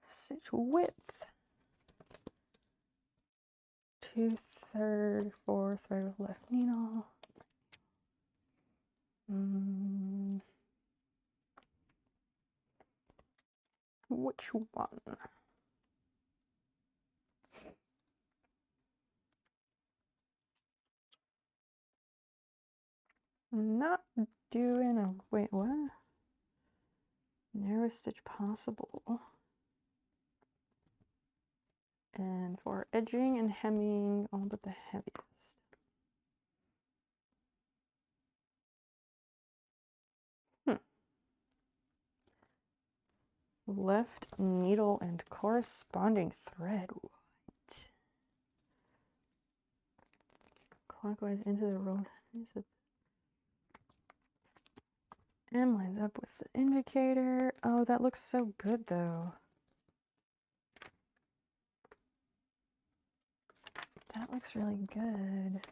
[SPEAKER 1] Stitch width. 2/3, 4 thread with left needle. Which one? Not doing a, wait, what? Narrowest stitch possible. And for edging and hemming, all but the heaviest. Left needle and corresponding thread. What? Clockwise into the rolled. M lines up with the indicator. Oh, that looks so good though. That looks really good.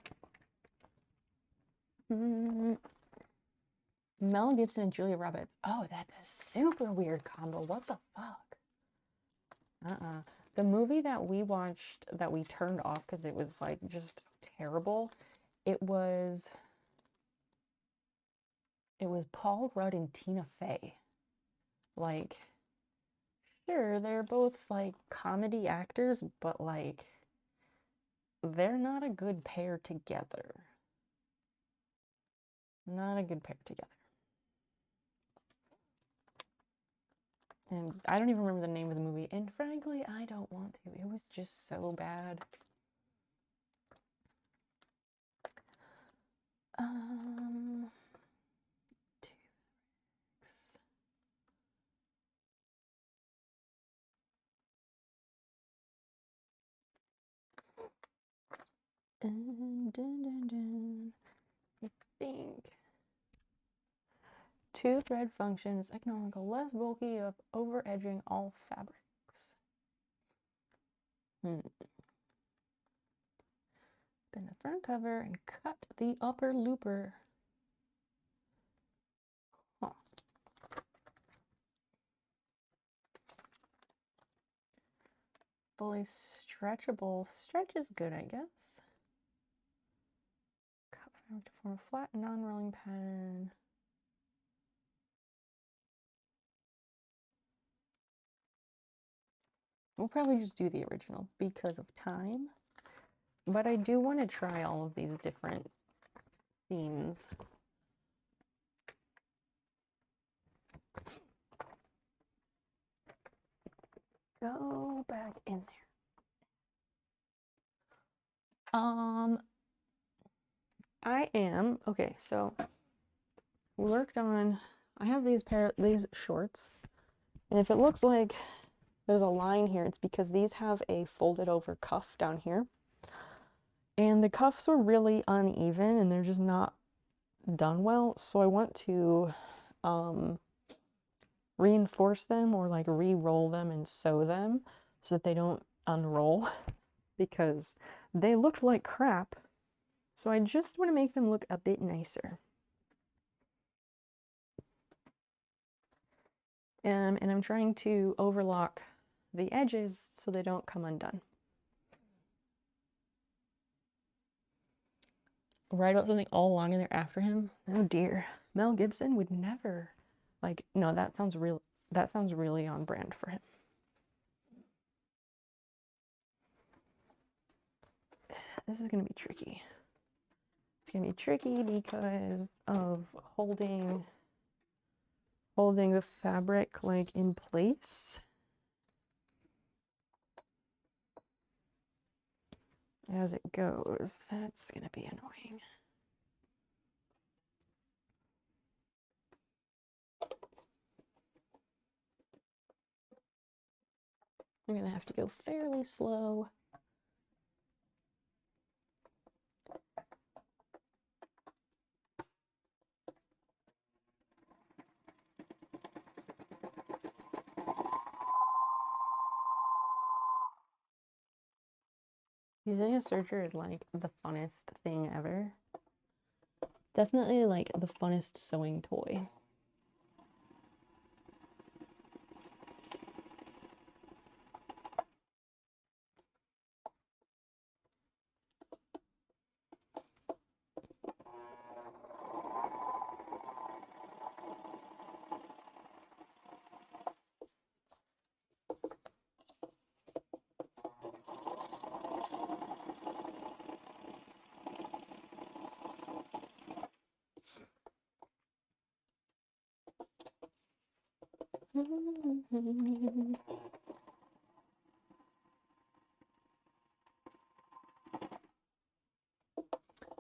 [SPEAKER 1] Mel Gibson and Julia Roberts. Oh, that's a super weird combo. What the fuck? The movie that we watched that we turned off because it was like just terrible. It was Paul Rudd and Tina Fey. Like, sure, they're both like comedy actors, but like they're not a good pair together. Not a good pair together. And I don't even remember the name of the movie. And frankly, I don't want to. It was just so bad. I think 2-thread function is economical, less bulky of over edging all fabrics. Bend the front cover and cut the upper looper. Huh. Fully stretchable. Stretch is good, I guess. Cut fabric to form a flat, non-rolling pattern. We'll probably just do the original because of time. But I do want to try all of these different themes. Go back in there. Okay, so we worked on, I have these shorts, and if it looks like there's a line here, it's because these have a folded over cuff down here. And the cuffs are really uneven and they're just not done well. So I want to reinforce them or like re-roll them and sew them so that they don't unroll because They looked like crap, so I just want to make them look a bit nicer. And I'm trying to overlock the edges so they don't come undone. Write about something all along and they're after him. Oh dear. Mel Gibson would never, like, no, that sounds really on brand for him. This is gonna be tricky. It's gonna be tricky because of holding the fabric like in place as it goes. That's gonna be annoying. I'm gonna have to go fairly slow. Using a serger is like the funnest thing ever. Definitely like the funnest sewing toy.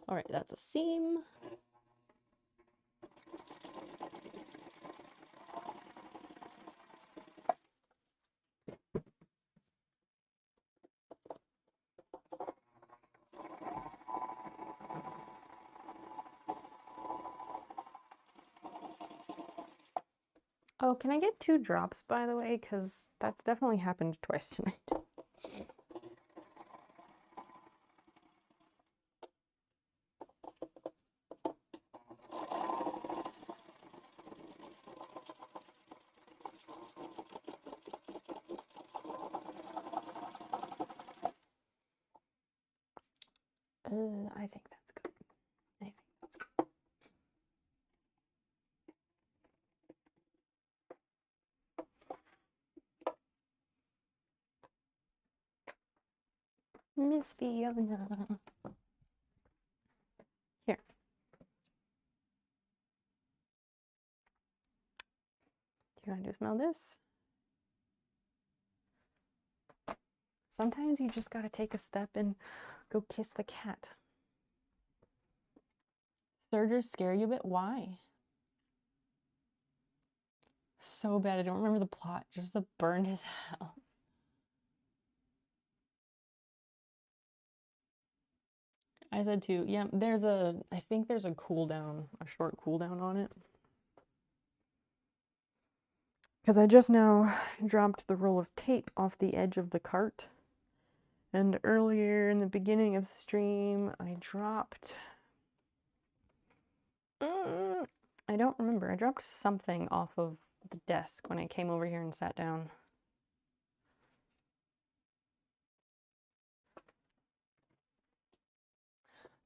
[SPEAKER 1] All right, that's a seam. Oh, can I get 2 drops, by the way? Because that's definitely happened twice tonight. I think that's good. I think that's good. Miss Fiona. Here. Do you want to smell this? Sometimes you just gotta take a step and go kiss the cat. Sergers scare you a bit? Why? So bad, I don't remember the plot, just the burned his house. I said too, yeah, I think there's a cooldown, a short cooldown on it. Because I just now dropped the roll of tape off the edge of the cart. And earlier in the beginning of stream, I dropped... I don't remember. I dropped something off of the desk when I came over here and sat down.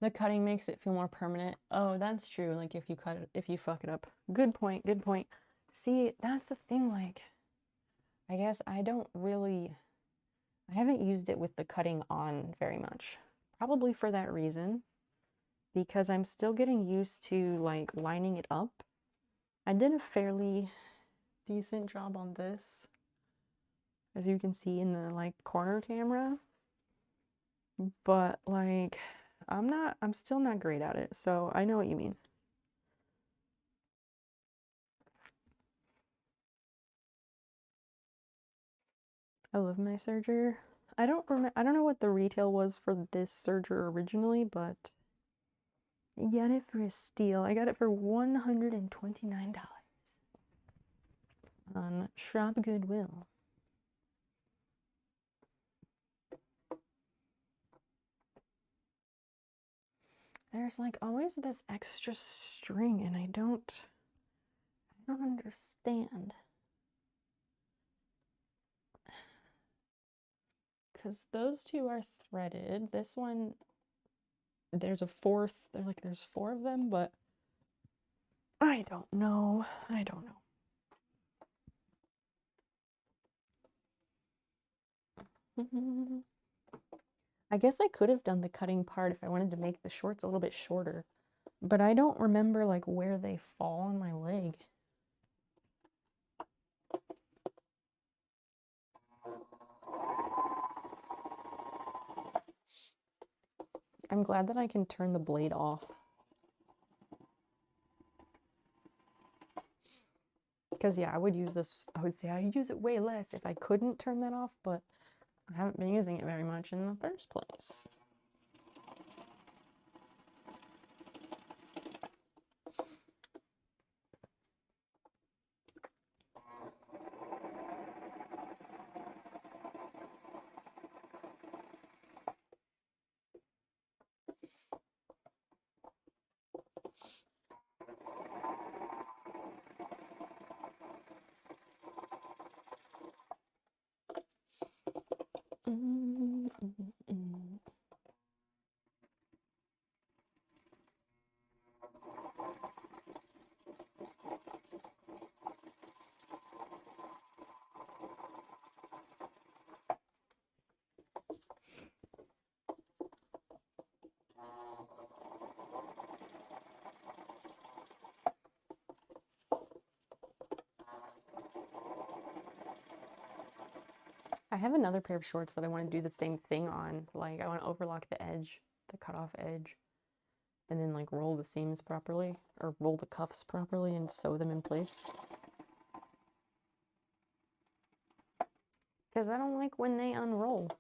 [SPEAKER 1] The cutting makes it feel more permanent. Oh, that's true. Like if you fuck it up. Good point, good point. See, that's the thing, like, I guess I haven't used it with the cutting on very much. Probably for that reason. Because I'm still getting used to, like, lining it up. I did a fairly decent job on this, as you can see in the, like, corner camera. But, like, I'm still not great at it, so I know what you mean. I love my serger. I don't know what the retail was for this serger originally, but I got it for a steal. I got it for $129 on Shop Goodwill. There's like always this extra string and I don't understand. Because those two are threaded. This one, there's a fourth, there's four of them, but I don't know. I don't know. I guess I could have done the cutting part if I wanted to make the shorts a little bit shorter, but I don't remember like where they fall on my leg. I'm glad that I can turn the blade off. Because yeah, I would say I'd use it way less if I couldn't turn that off, but I haven't been using it very much in the first place. I have another pair of shorts that I want to do the same thing on. Like, I want to overlock the edge, the cutoff edge, and then like roll the seams properly, or roll the cuffs properly and sew them in place. Because I don't like when they unroll.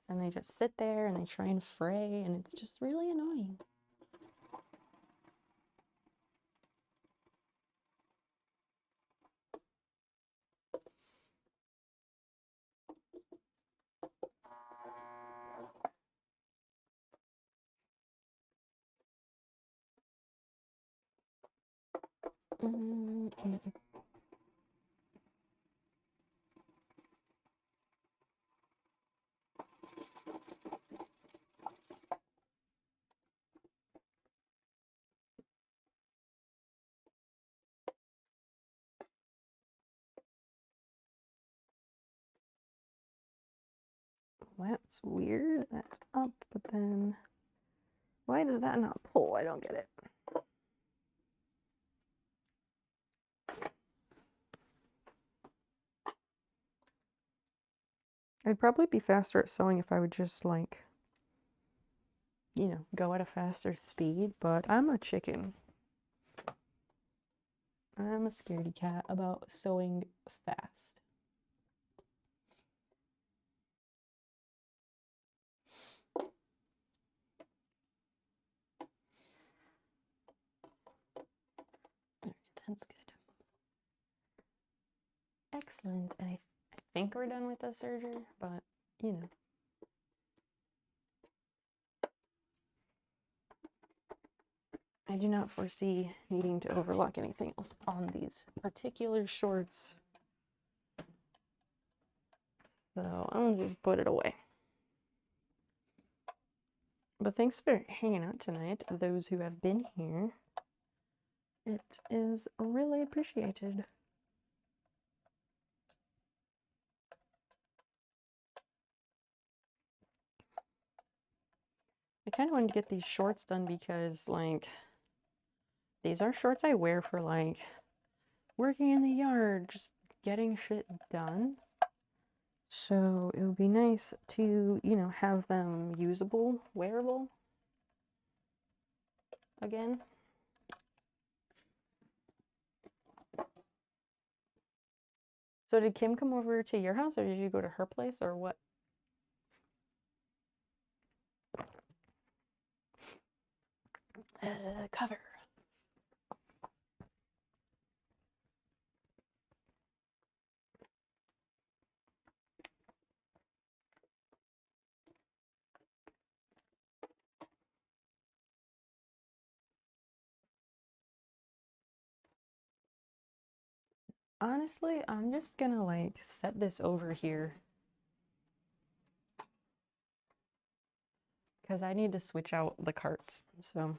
[SPEAKER 1] And they just sit there and they try and fray, and it's just really annoying. That's weird. That's up, but then why does that not pull? I don't get it. I'd probably be faster at sewing if I would just like, you know, go at a faster speed, but I'm a chicken. I'm a scaredy cat about sewing fast. Alright, that's good. Excellent. And I think we're done with the serger, but you know. I do not foresee needing to overlock anything else on these particular shorts. So I'm gonna just put it away. But thanks for hanging out tonight, those who have been here. It is really appreciated. I kind of wanted to get these shorts done because, like, these are shorts I wear for, like, working in the yard, just getting shit done. So it would be nice to, you know, have them usable, wearable again. So did Kim come over to your house, or did you go to her place, or what? Cover. Honestly, I'm just gonna like set this over here because I need to switch out the carts. So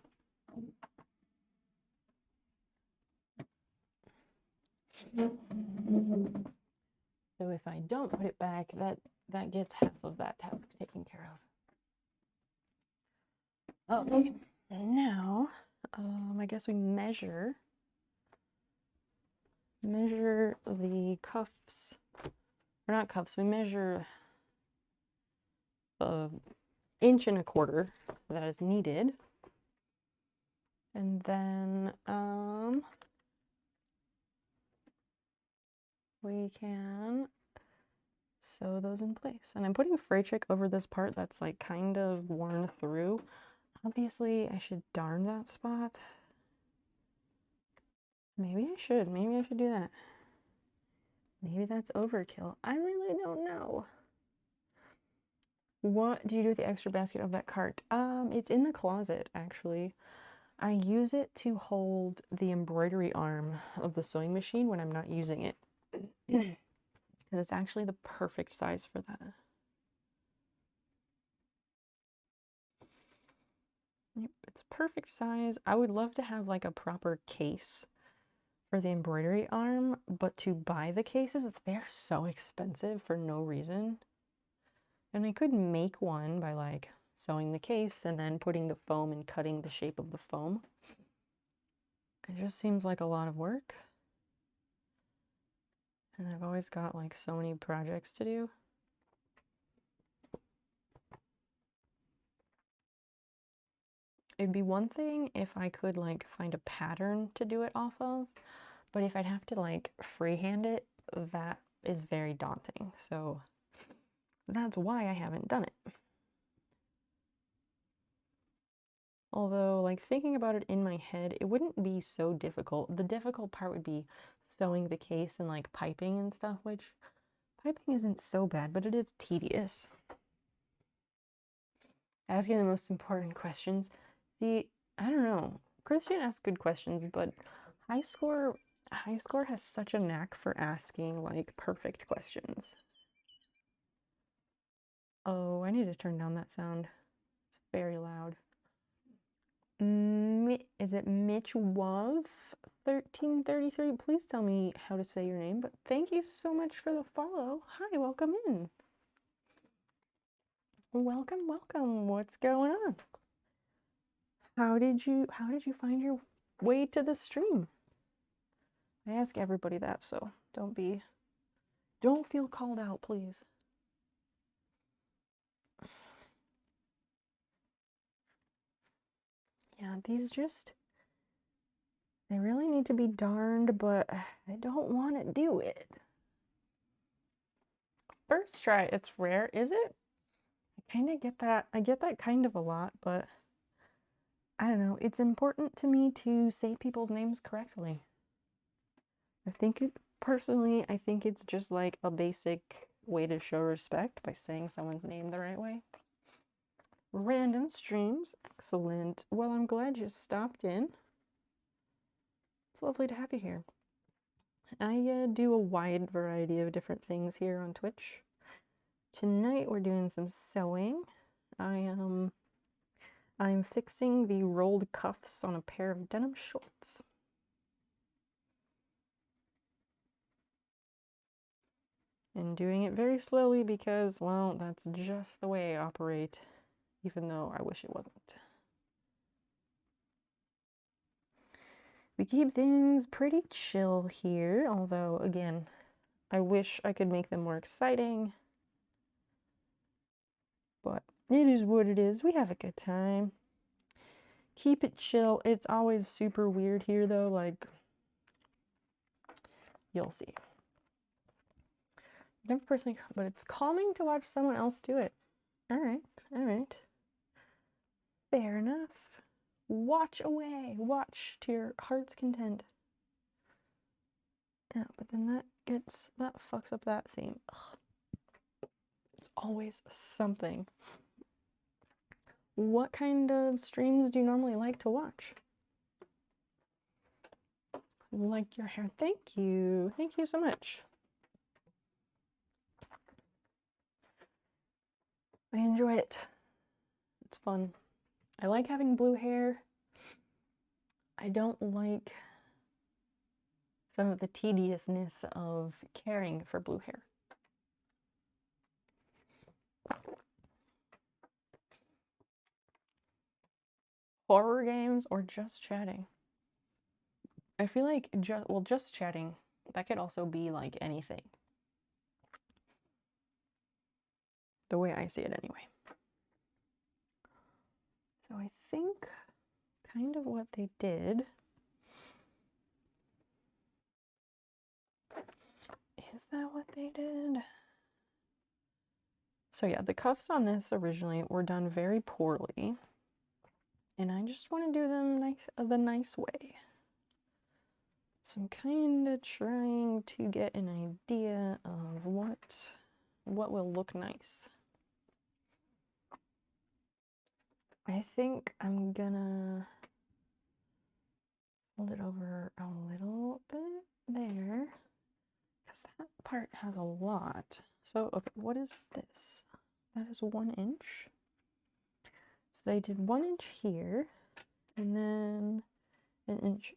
[SPEAKER 1] if I don't put it back, that gets half of that task taken care of. Okay, and now I guess we measure the cuffs, or not cuffs, we measure the 1.25 inches that is needed, and then we can sew those in place. And I'm putting fray check over this part that's like kind of worn through. Obviously I should darn that spot. Maybe I should do that. Maybe that's overkill. I really don't know. What do you do with the extra basket of that cart? It's in the closet, actually. I use it to hold the embroidery arm of the sewing machine when I'm not using it. Because it's actually the perfect size for that. Yep, it's perfect size. I would love to have like a proper case for the embroidery arm, but to buy the cases, they're so expensive for no reason. And I could make one by like sewing the case and then putting the foam and cutting the shape of the foam. It just seems like a lot of work. And I've always got like so many projects to do. It'd be one thing if I could like find a pattern to do it off of, but if I'd have to like freehand it, that is very daunting. So that's why I haven't done it. Although, like, thinking about it in my head, it wouldn't be so difficult. The difficult part would be sewing the case and like piping and stuff, which piping isn't so bad, but it is tedious. Asking the most important questions. See, I don't know. Christian asks good questions, but high score has such a knack for asking like perfect questions. Oh, I need to turn down that sound. It's very loud. Is it Mitch Wov 1333? Please tell me how to say your name, but thank you so much for the follow. Hi, welcome in. Welcome, welcome. What's going on? How did you find your way to the stream? I ask everybody that, so don't feel called out, please. Yeah, they really need to be darned, but I don't want to do it. First try, it's rare, is it? I kind of get that. I get that kind of a lot, but I don't know. It's important to me to say people's names correctly. Personally, I think it's just like a basic way to show respect by saying someone's name the right way. Random streams, excellent. Well, I'm glad you stopped in. It's lovely to have you here. I do a wide variety of different things here on Twitch. Tonight we're doing some sewing. I'm fixing the rolled cuffs on a pair of denim shorts. And doing it very slowly because, well, that's just the way I operate, even though I wish it wasn't. We keep things pretty chill here, although, again, I wish I could make them more exciting. But it is what it is. We have a good time. Keep it chill. It's always super weird here, though. Like, you'll see. Never personally, but it's calming to watch someone else do it. All right, all right. Fair enough. Watch away. Watch to your heart's content. Yeah, but then that fucks up that seam. Ugh. It's always something. What kind of streams do you normally like to watch? like your hair. Thank you. Thank you so much. I enjoy it. It's fun. I like having blue hair. I don't like some of the tediousness of caring for blue hair. Horror games or just chatting? I feel like just chatting, that could also be like anything. The way I see it anyway. So I think kind of what they did is that what they did? So yeah, the cuffs on this originally were done very poorly. And I just want to do them the nice way. So I'm kind of trying to get an idea of what will look nice. I think I'm gonna fold it over a little bit there, because that part has a lot. So, okay, what is this? That is 1 inch. So they did 1 inch here, and then 1.25 inches.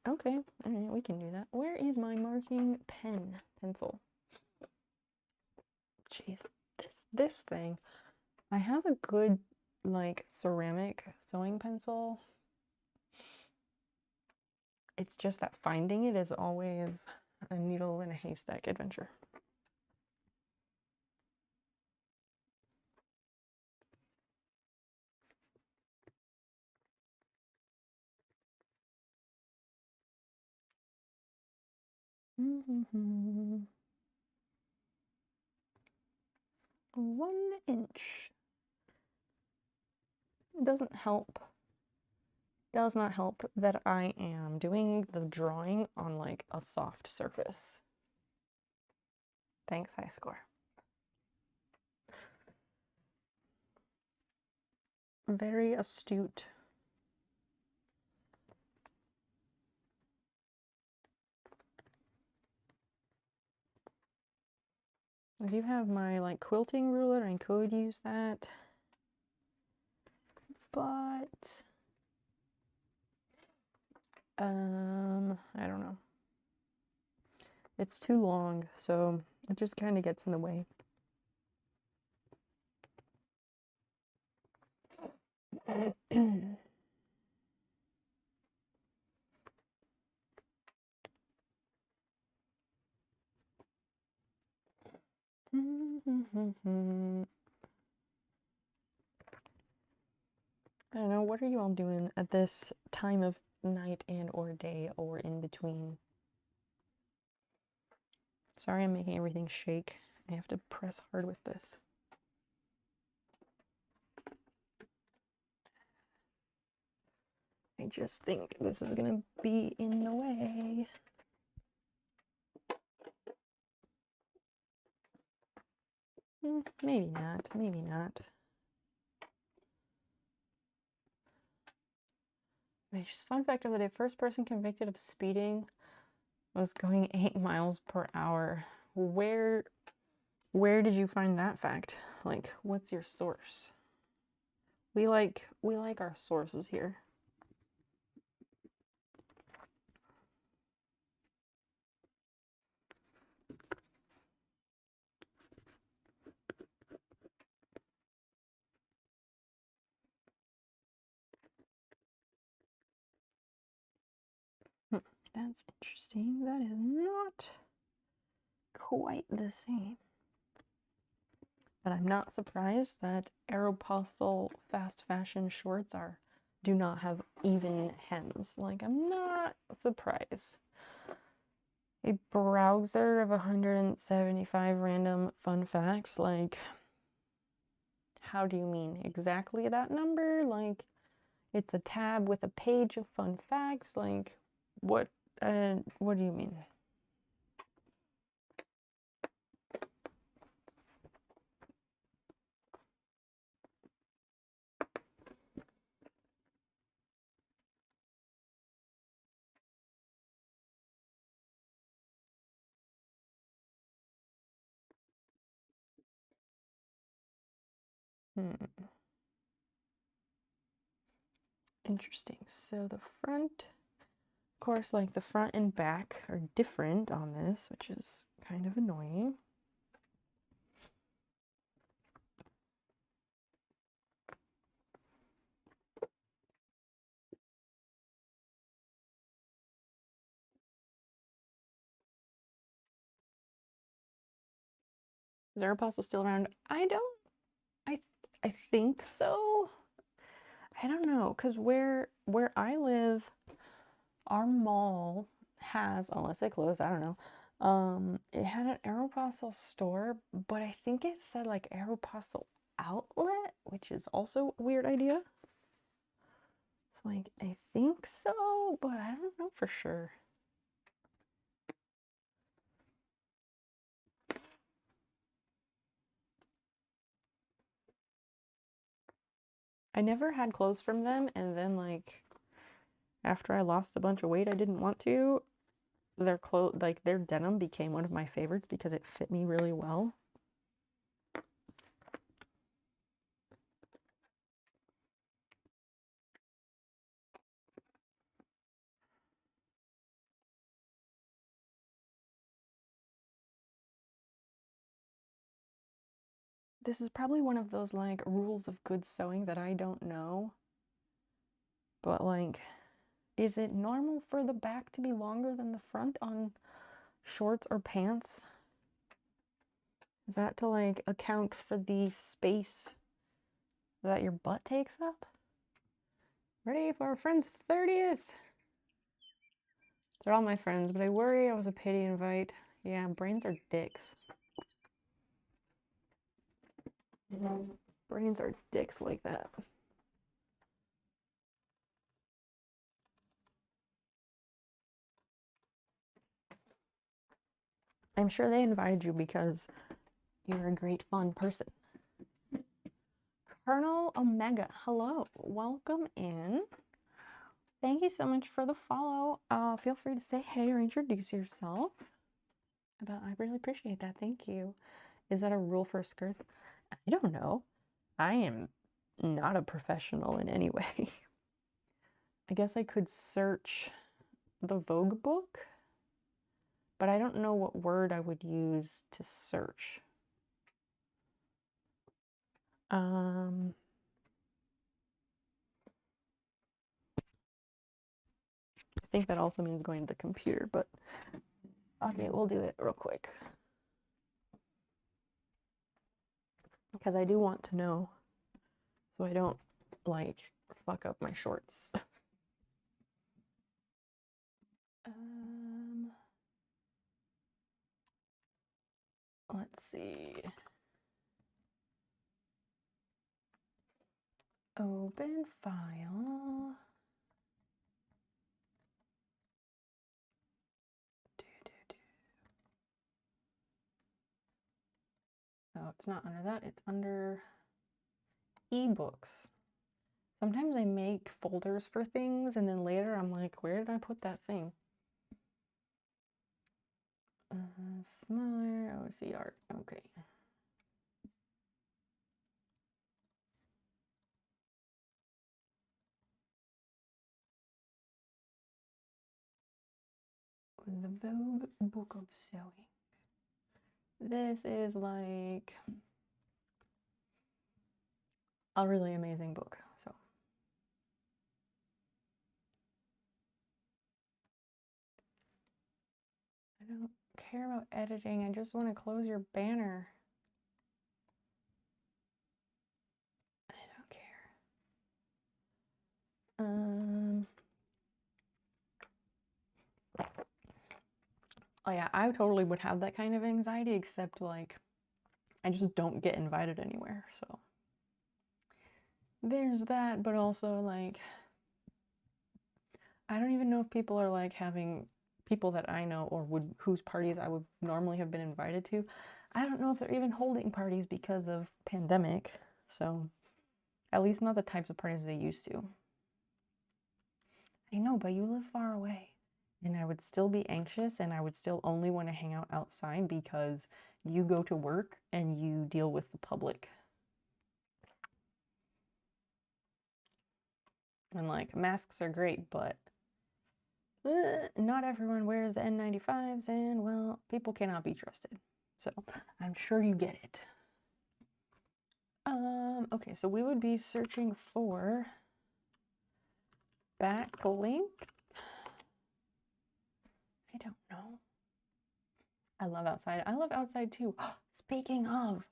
[SPEAKER 1] Okay, all right, we can do that. Where is my marking pencil? Jeez, this thing. I have a good, like, ceramic sewing pencil. It's just that finding it is always a needle in a haystack adventure. Mm-hmm. 1 inch. Doesn't help. Does not help that I am doing the drawing on like a soft surface. Thanks, high score. Very astute. I do have my like quilting ruler, I could use that, but I don't know. It's too long, so it just kind of gets in the way. I don't know, what are you all doing at this time of night and or day or in between? Sorry I'm making everything shake. I have to press hard with this. I just think this is gonna be in the way. Maybe not, maybe not. Just fun fact of the day, first person convicted of speeding was going 8 miles per hour. Where did you find that fact? Like, what's your source? We like our sources here. That's interesting. That is not quite the same. But I'm not surprised that Aeropostale fast fashion shorts do not have even hems. Like, I'm not surprised. A browser of 175 random fun facts. Like, how do you mean? Exactly that number? Like, it's a tab with a page of fun facts? Like, what do you mean? Interesting. So the front, of course, like the front and back are different on this, which is kind of annoying. Is Aeropostale still around? I think so. I don't know, because where I live, our mall has, unless it closed, I don't know. It had an Aeropostale store, but I think it said like Aeropostale outlet, which is also a weird idea. It's like, I think so, but I don't know for sure. I never had clothes from them, and then like after I lost a bunch of weight I didn't want to, their denim became one of my favorites because it fit me really well. This is probably one of those like rules of good sewing that I don't know. But like, is it normal for the back to be longer than the front on shorts or pants? Is that to like account for the space that your butt takes up? Ready for our friend's 30th? They're all my friends, but I worry I was a pity invite. Yeah, brains are dicks. Brains are dicks like that. I'm sure they invited you because you're a great, fun person. Colonel Omega, hello. Welcome in. Thank you so much for the follow. Feel free to say hey or introduce yourself. I really appreciate that. Thank you. Is that a rule for skirts? I don't know. I am not a professional in any way. I guess I could search the Vogue book, but I don't know what word I would use to search. I think that also means going to the computer, but okay, we'll do it real quick. Because I do want to know so I don't like fuck up my shorts. Let's see. Open file. Oh, it's not under that. It's under ebooks. Sometimes I make folders for things and then later I'm like, where did I put that thing? Smaller OCR. Okay. The Vogue Book of Sewing. This is like a really amazing book. So I don't care about editing. I just want to close your banner. I don't care. Oh yeah, I totally would have that kind of anxiety, except like I just don't get invited anywhere. So there's that, but also like I don't even know if people are like having people that I know or whose parties I would normally have been invited to. I don't know if they're even holding parties because of pandemic. So at least not the types of parties they used to. I know, but you live far away. And I would still be anxious and I would still only want to hang out outside because you go to work and you deal with the public. And like masks are great, but not everyone wears the N95s, and well, people cannot be trusted. So I'm sure you get it. Okay, so we would be searching for backlink. I don't know. I love outside. I love outside too. Speaking of,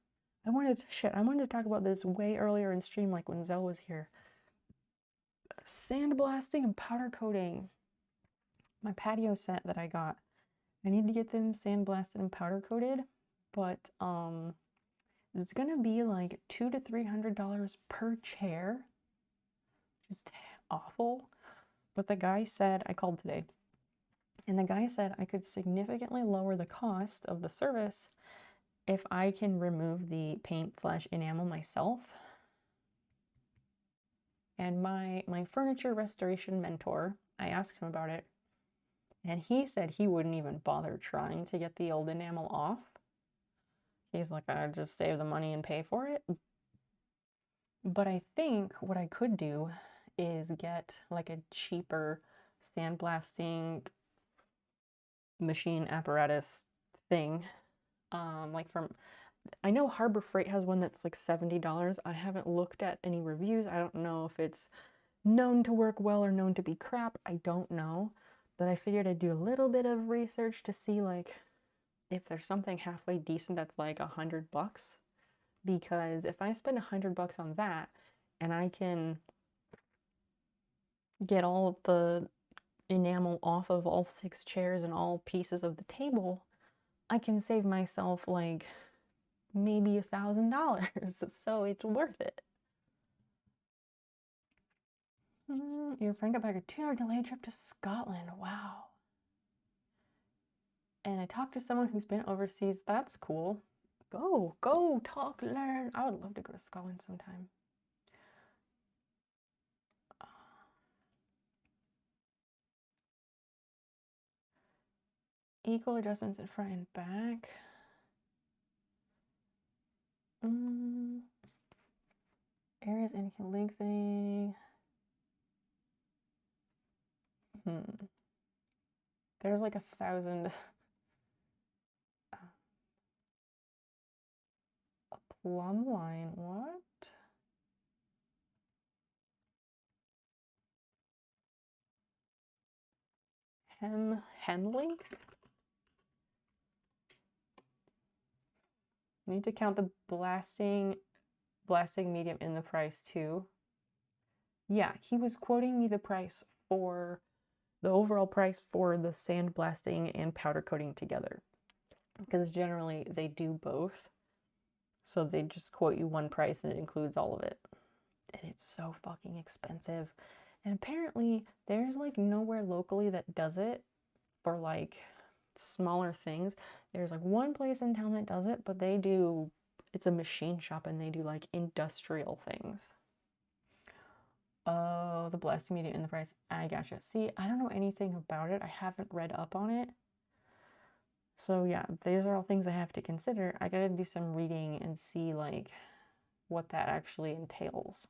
[SPEAKER 1] I wanted to talk about this way earlier in stream, like when Zell was here. Sandblasting and powder coating. My patio set that I got. I need to get them sandblasted and powder coated, but it's gonna be like $200 to $300 per chair. Just awful. But the guy said, I called today, and the guy said I could significantly lower the cost of the service if I can remove the paint/enamel myself. And my furniture restoration mentor, I asked him about it, and he said he wouldn't even bother trying to get the old enamel off. He's like, I'd just save the money and pay for it. But I think what I could do is get like a cheaper sandblasting machine apparatus thing. Like from, I know Harbor Freight has one that's like $70. I haven't looked at any reviews. I don't know if it's known to work well or known to be crap. I don't know. But I figured I'd do a little bit of research to see like if there's something halfway decent that's like $100. Because if I spend $100 on that and I can get all of the enamel off of all 6 chairs and all pieces of the table, I can save myself like maybe $1,000. So it's worth it. Your friend got back a 2-hour delayed trip to Scotland. Wow. And I talked to someone who's been overseas. That's cool. Go, talk, learn. I would love to go to Scotland sometime. Equal adjustments in front and back. Areas indicating lengthening. There's like 1,000. A plumb line, what? Hem length? Need to count the blasting medium in the price too. Yeah, he was quoting me the price for the overall price for the sandblasting and powder coating together. Because generally they do both. So they just quote you one price and it includes all of it. And it's so fucking expensive. And apparently there's like nowhere locally that does it for like smaller things. There's like one place in town that does it, but they do, it's a machine shop and they do like industrial things. Oh, the blasting media in the price. I gotcha. See, I don't know anything about it. I haven't read up on it. So yeah, these are all things I have to consider. I gotta do some reading and see like what that actually entails.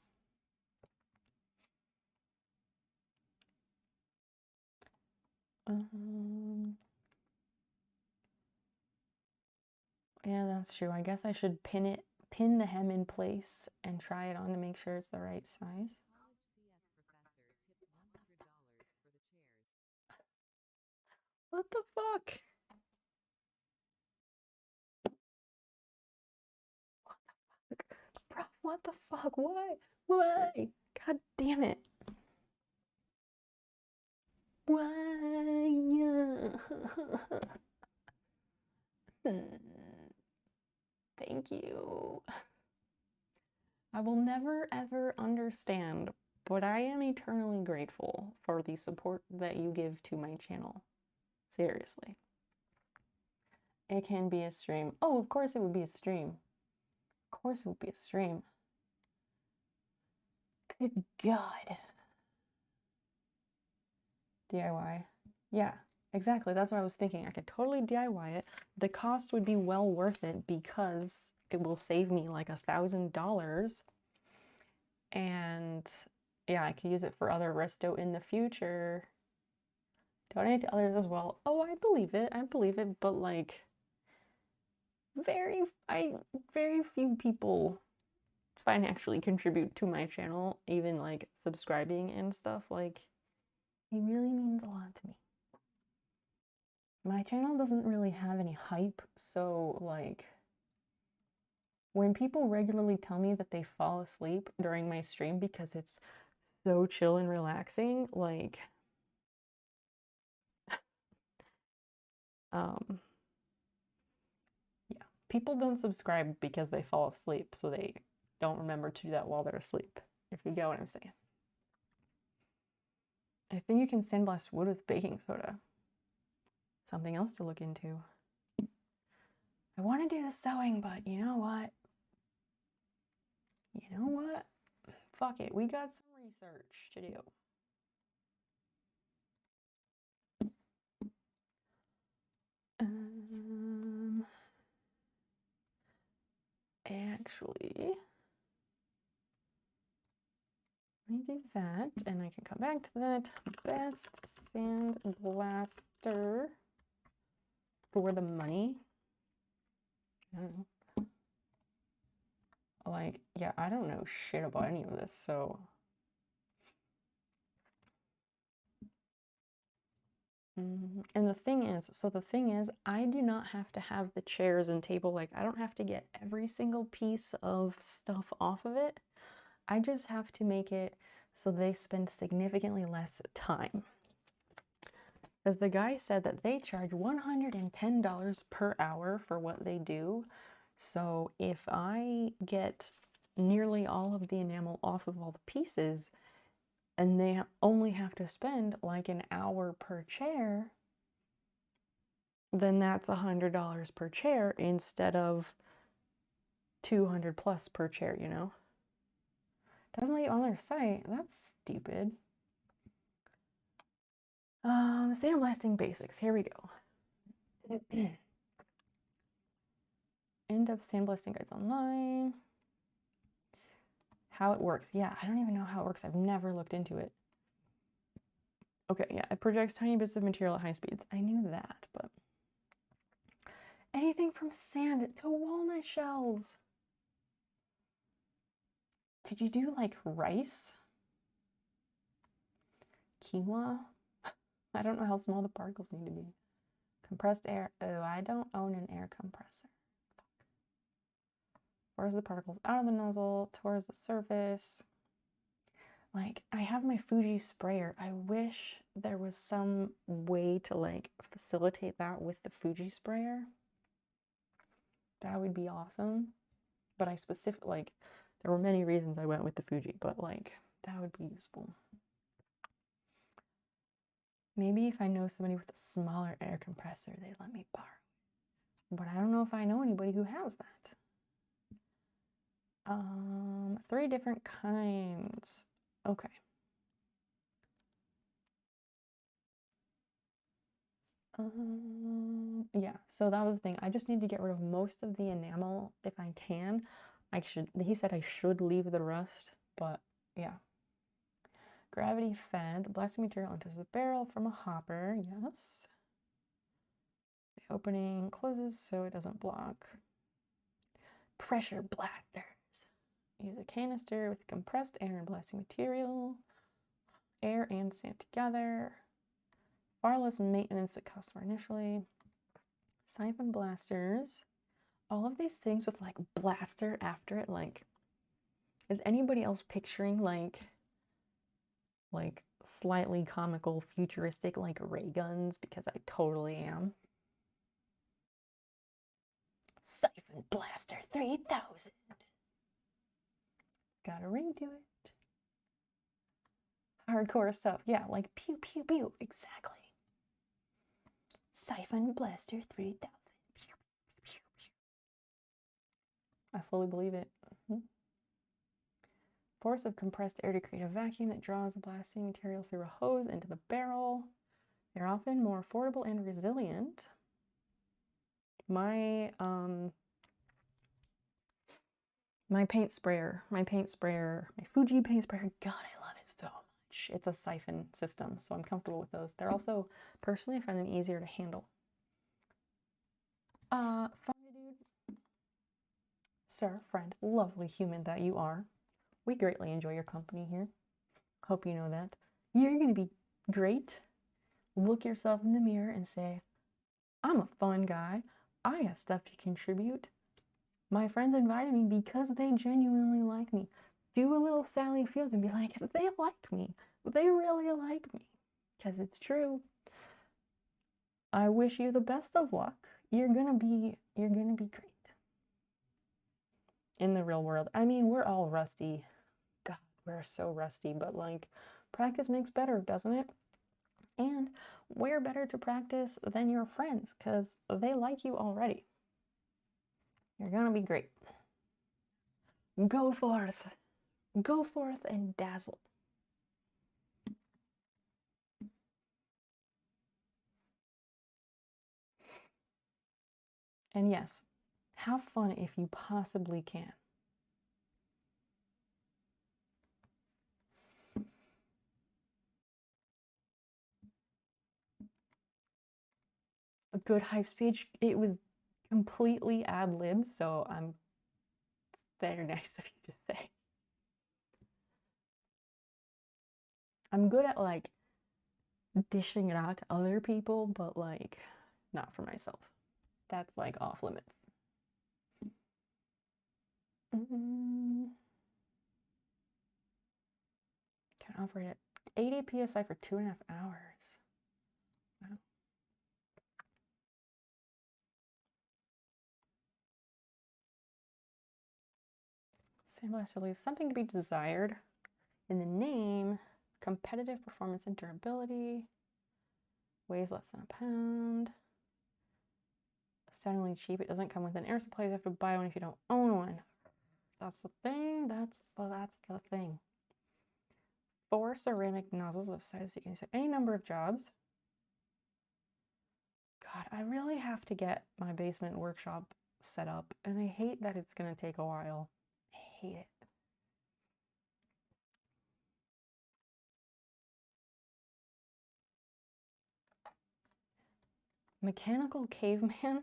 [SPEAKER 1] Yeah, that's true. I guess I should pin the hem in place and try it on to make sure it's the right size. What the fuck? Bro, what the fuck? Why? Why? God damn it. Why? Thank you. I will never ever understand, but I am eternally grateful for the support that you give to my channel. Seriously. It can be a stream. Oh, of course it would be a stream. Of course it would be a stream. Good God. DIY. Yeah, exactly. That's what I was thinking. I could totally DIY it. The cost would be well worth it because it will save me like $1,000. And yeah, I could use it for other resto in the future. Donate to others as well. Oh, I believe it. But like very few people financially contribute to my channel, even like subscribing and stuff. Like, it really means a lot to me. My channel doesn't really have any hype, so like when people regularly tell me that they fall asleep during my stream because it's so chill and relaxing, like yeah, people don't subscribe because they fall asleep, so they don't remember to do that while they're asleep, if you get what I'm saying. I think you can sandblast wood with baking soda. Something else to look into. I want to do the sewing, but you know what? Fuck it, we got some research to do. Actually, let me do that, and I can come back to that. Best sand blaster for the money. I don't know. Like, yeah, I don't know shit about any of this, so. And the thing is, I do not have to have the chairs and table, like, I don't have to get every single piece of stuff off of it. I just have to make it so they spend significantly less time. Because the guy said that they charge $110 per hour for what they do. So if I get nearly all of the enamel off of all the pieces, and they only have to spend like an hour per chair, then that's $100 per chair instead of 200 plus per chair, you know? Doesn't let you on their site. That's stupid. Sandblasting basics. Here we go. End of sandblasting guides online. How it works. Yeah, I don't even know how it works. I've never looked into it. Okay, yeah, it projects tiny bits of material at high speeds. I knew that, but anything from sand to walnut shells. Could you do like rice? Quinoa? I don't know how small the particles need to be. Compressed air. Oh, I don't own an air compressor. Force the particles out of the nozzle towards the surface. Like, I have my Fuji sprayer. I wish there was some way to like facilitate that with the Fuji sprayer. That would be awesome. But there were many reasons I went with the Fuji, but like, that would be useful. Maybe if I know somebody with a smaller air compressor, they'd let me borrow it. But I don't know if I know anybody who has that. 3 different kinds. Okay. Yeah, so that was the thing. I just need to get rid of most of the enamel if I can. He said I should leave the rest, but yeah. Gravity fed. The blasting material enters the barrel from a hopper. Yes. The opening closes so it doesn't block. Pressure blasters. Use a canister with compressed air and blasting material. Air and sand together. Far less maintenance would cost more initially. Siphon blasters. All of these things with like blaster after it, like, is anybody else picturing like slightly comical, futuristic, like ray guns? Because I totally am. Siphon Blaster 3000. Got a ring to it. Hardcore stuff. Yeah, like pew pew pew. Exactly. Siphon Blaster 3000. Pew, pew, pew. I fully believe it. Force of compressed air to create a vacuum that draws the blasting material through a hose into the barrel. They're often more affordable and resilient. My My paint sprayer, my Fuji paint sprayer, God, I love it so much. It's a siphon system, so I'm comfortable with those. They're also, personally, I find them easier to handle. Fine, dude. Sir, friend, lovely human that you are. We greatly enjoy your company here. Hope you know that. You're gonna be great. Look yourself in the mirror and say, I'm a fun guy. I have stuff to contribute. My friends invited me because they genuinely like me. Do a little Sally Field and be like, they like me. They really like me. Because it's true. I wish you the best of luck. You're gonna be great. In the real world. I mean, we're all rusty. God, we're so rusty, but like, practice makes better, doesn't it? And we're better to practice than your friends because they like you already. You're gonna be great. Go forth and dazzle. And yes, have fun if you possibly can. A good hype speech, it was completely ad-lib, so very nice of you to say. I'm good at like dishing it out to other people, but like not for myself. That's like off limits. Can operate at 80 psi for 2.5 hours. Wow. Sandblaster leaves something to be desired. In the name, competitive performance and durability. Weighs less than a pound. Astoundingly cheap. It doesn't come with an air supply. You have to buy one if you don't own one. That's the thing. That's the thing. 4 ceramic nozzles of size you can use any number of jobs. God, I really have to get my basement workshop set up, and I hate that it's gonna take a while. I hate it. Mechanical caveman.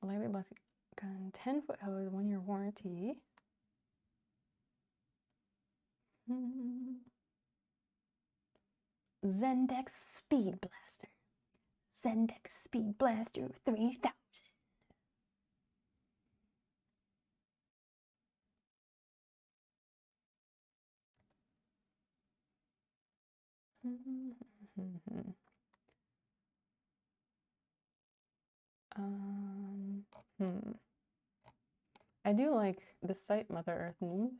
[SPEAKER 1] Lightweight plastic gun, 10-foot hose, 1-year warranty. Zendex Speed Blaster. Zendex Speed Blaster 3000. I do like the site Mother Earth News.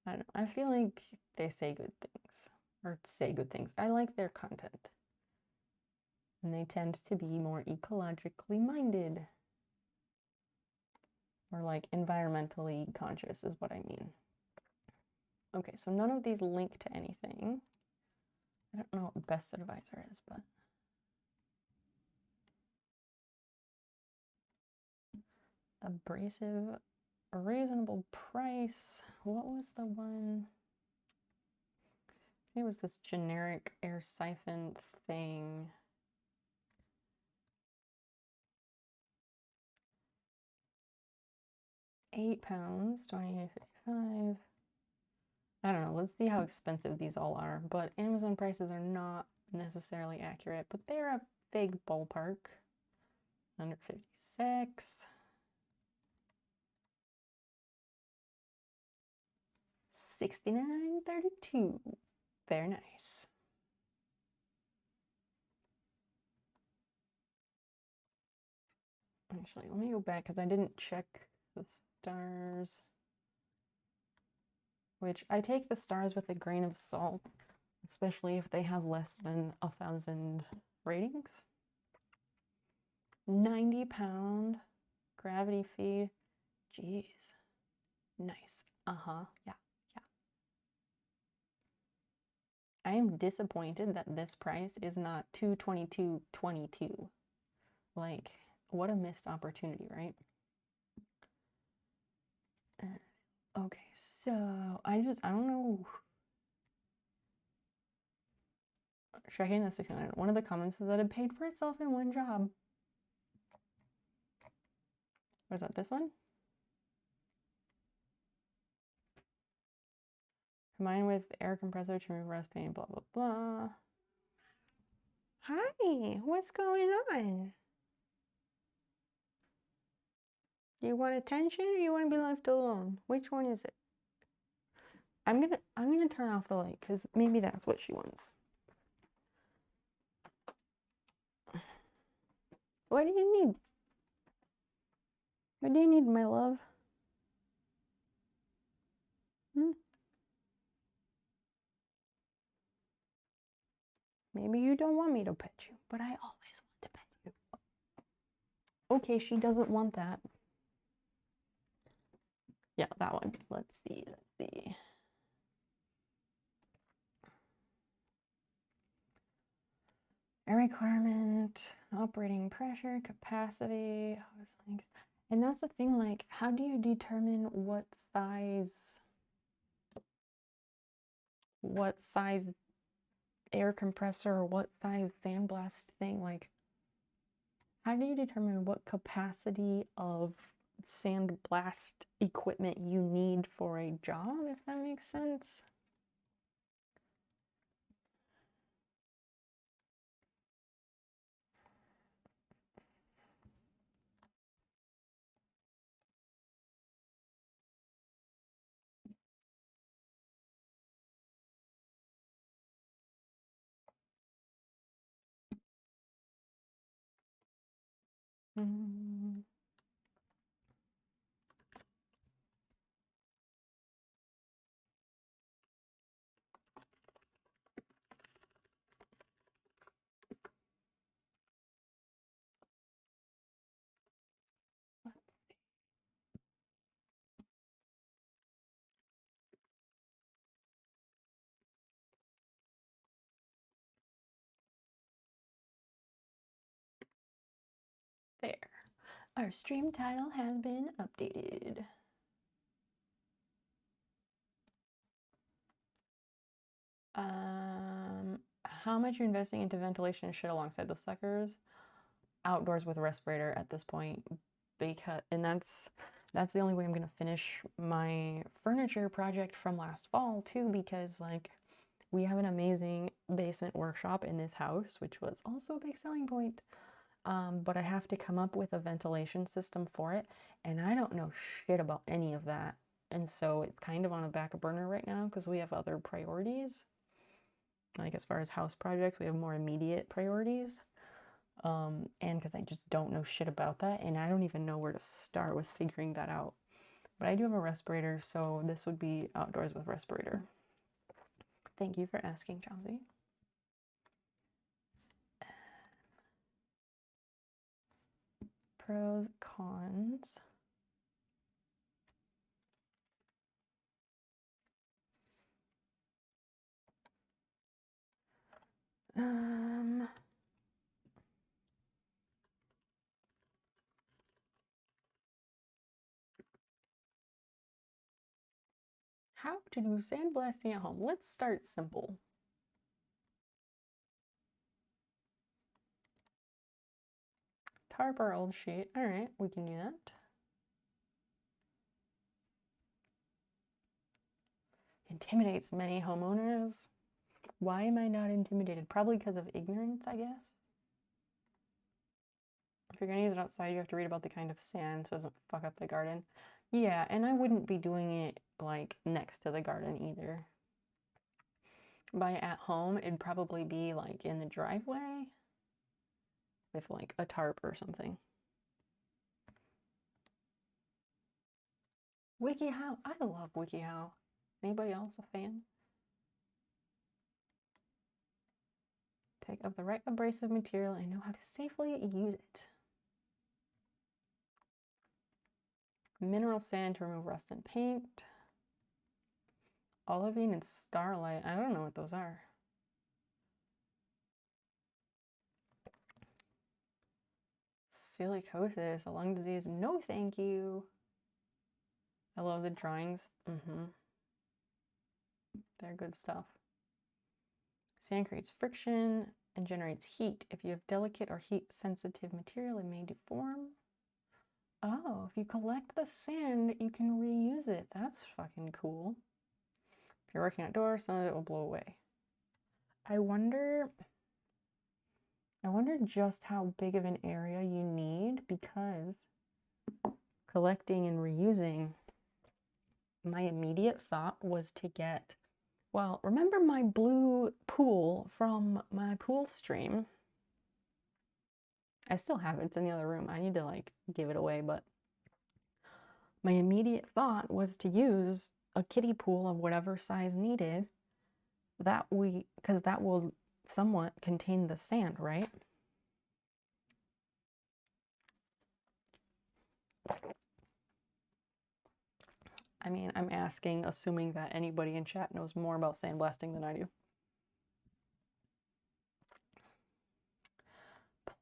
[SPEAKER 1] I don't know. I feel like they say good things. Or say good things. I like their content. And they tend to be more ecologically minded. Or like environmentally conscious is what I mean. Okay, so none of these link to anything. I don't know what Best Advisor is, but abrasive, a reasonable price. What was the one? It was this generic air siphon thing. £8, 28.55. I don't know. Let's see how expensive these all are. But Amazon prices are not necessarily accurate, but they're a big ballpark. 156. 69.32. Very nice. Actually, let me go back because I didn't check the stars. Which I take the stars with a grain of salt, especially if they have less than 1,000 ratings. 90-pound gravity feed. Jeez. Nice. Yeah. I am disappointed that this price is not $222.22. Like, what a missed opportunity, right? Okay, so I don't know. Checking the 600. One of the comments is that it paid for itself in one job. Was that this one? Combined with air compressor to remove rust pain, blah, blah, blah. Hi, what's going on? Do you want attention or you want to be left alone? Which one is it? I'm gonna turn off the light because maybe that's what she wants. What do you need? What do you need, my love? Hmm? Maybe you don't want me to pet you, but I always want to pet you. Okay, she doesn't want that. Yeah, that one. Let's see. Air requirement, operating pressure, capacity, hose length. And that's the thing, like, how do you determine what size air compressor or what size sandblast thing, like, how do you determine what capacity of sandblast equipment you need for a job, if that makes sense? Mm. There. Our stream title has been updated. How much you're investing into ventilation and shit alongside the suckers? Outdoors with a respirator at this point, because that's the only way I'm gonna finish my furniture project from last fall too, because like we have an amazing basement workshop in this house, which was also a big selling point. But I have to come up with a ventilation system for it, and I don't know shit about any of that. And so it's kind of on a back burner right now because we have other priorities. Like as far as house projects, we have more immediate priorities. And because I just don't know shit about that, and I don't even know where to start with figuring that out. But I do have a respirator, so this would be outdoors with respirator. Thank you for asking, Chomsy. Pros, cons. How to do sandblasting at home. Let's start simple. Tarp our old sheet. All right, we can do that. Intimidates many homeowners. Why am I not intimidated? Probably because of ignorance, I guess. If you're gonna use it outside, you have to read about the kind of sand so it doesn't fuck up the garden. Yeah, and I wouldn't be doing it like next to the garden either. By at home, it'd probably be like in the driveway with like a tarp or something. WikiHow. I love WikiHow. Anybody else a fan? Pick up the right abrasive material and know how to safely use it. Mineral sand to remove rust and paint. Olivine and starlight. I don't know what those are. Silicosis, a lung disease. No, thank you. I love the drawings. They're good stuff. Sand creates friction and generates heat. If you have delicate or heat-sensitive material, it may deform. Oh, if you collect the sand, you can reuse it. That's fucking cool. If you're working outdoors, some of it will blow away. I wonder just how big of an area you need, because collecting and reusing, my immediate thought was to get, well, remember my blue pool from my pool stream? I still have it. It's in the other room. I need to like give it away, but my immediate thought was to use a kiddie pool of whatever size needed, because that will somewhat contain the sand, right? I mean, I'm asking, assuming that anybody in chat knows more about sandblasting than I do.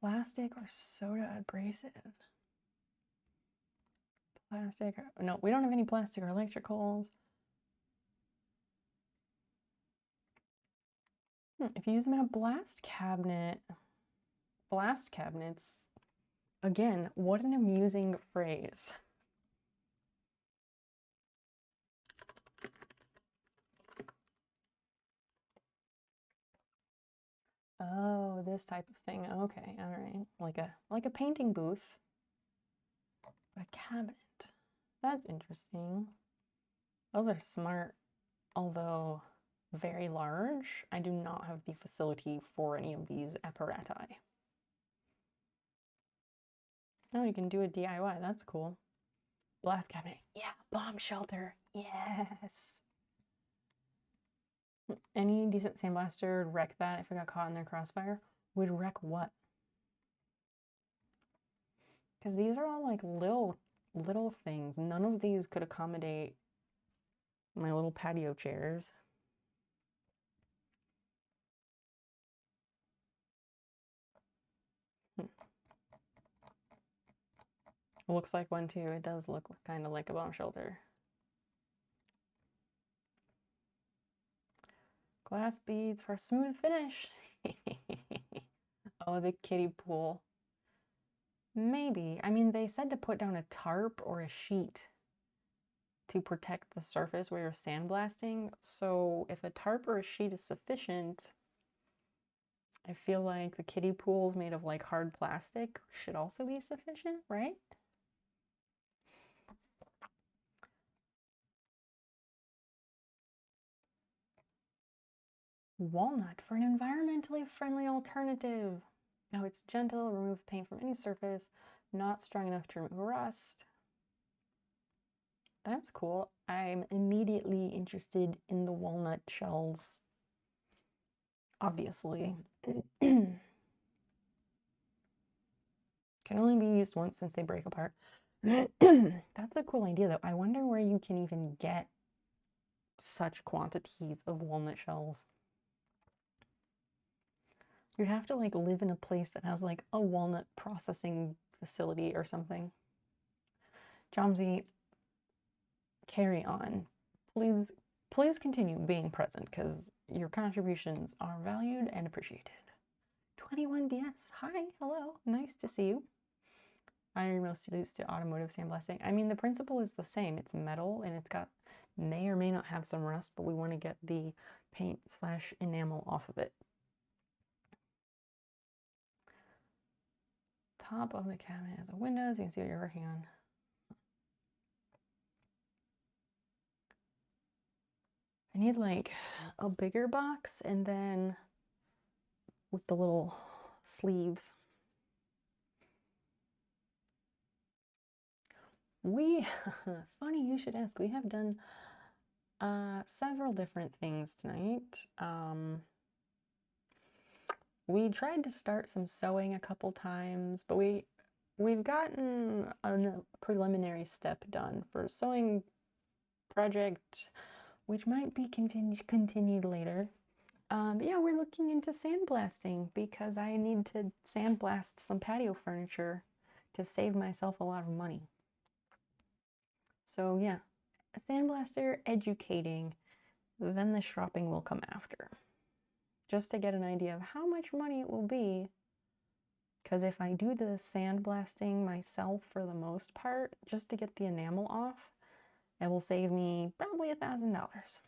[SPEAKER 1] Plastic or soda abrasive? Plastic, no, we don't have any plastic or electricals. If you use them in a blast cabinets, again, what an amusing phrase. Oh, this type of thing. Okay, all right. Like a painting booth, but a cabinet. That's interesting. Those are smart, although very large. I do not have the facility for any of these apparati. Oh, you can do a DIY. That's cool. Blast cabinet. Yeah, bomb shelter. Yes. Any decent sandblaster would wreck that if it got caught in their crossfire. Would wreck what? Because these are all like little things. None of these could accommodate my little patio chairs. Looks like one too. It does look kind of like a bomb shelter. Glass beads for a smooth finish. Oh, the kiddie pool. Maybe. I mean, they said to put down a tarp or a sheet to protect the surface where you're sandblasting. So if a tarp or a sheet is sufficient, I feel like the kiddie pools made of like hard plastic should also be sufficient, right? Walnut for an environmentally friendly alternative. Now it's gentle, remove paint from any surface, not strong enough to remove rust. That's cool. I'm immediately interested in the walnut shells. Obviously. Can only be used once since they break apart. That's a cool idea though. I wonder where you can even get such quantities of walnut shells. You'd have to like live in a place that has like a walnut processing facility or something. Jomsy, carry on. Please continue being present because your contributions are valued and appreciated. 21DS, hi, hello, nice to see you. I'm most used to automotive sandblasting. I mean, the principle is the same. It's metal and it's got, may or may not have some rust, but we want to get the paint / enamel off of it. Top of the cabinet has a window, so you can see what you're working on. I need like a bigger box and then with the little sleeves. Funny you should ask, we have done several different things tonight. We tried to start some sewing a couple times, but we've gotten a preliminary step done for sewing project, which might be continued later. But yeah, we're looking into sandblasting because I need to sandblast some patio furniture to save myself a lot of money. So yeah, sandblaster, educating, then the shopping will come after. Just to get an idea of how much money it will be. Because if I do the sandblasting myself for the most part, just to get the enamel off, it will save me probably $1,000.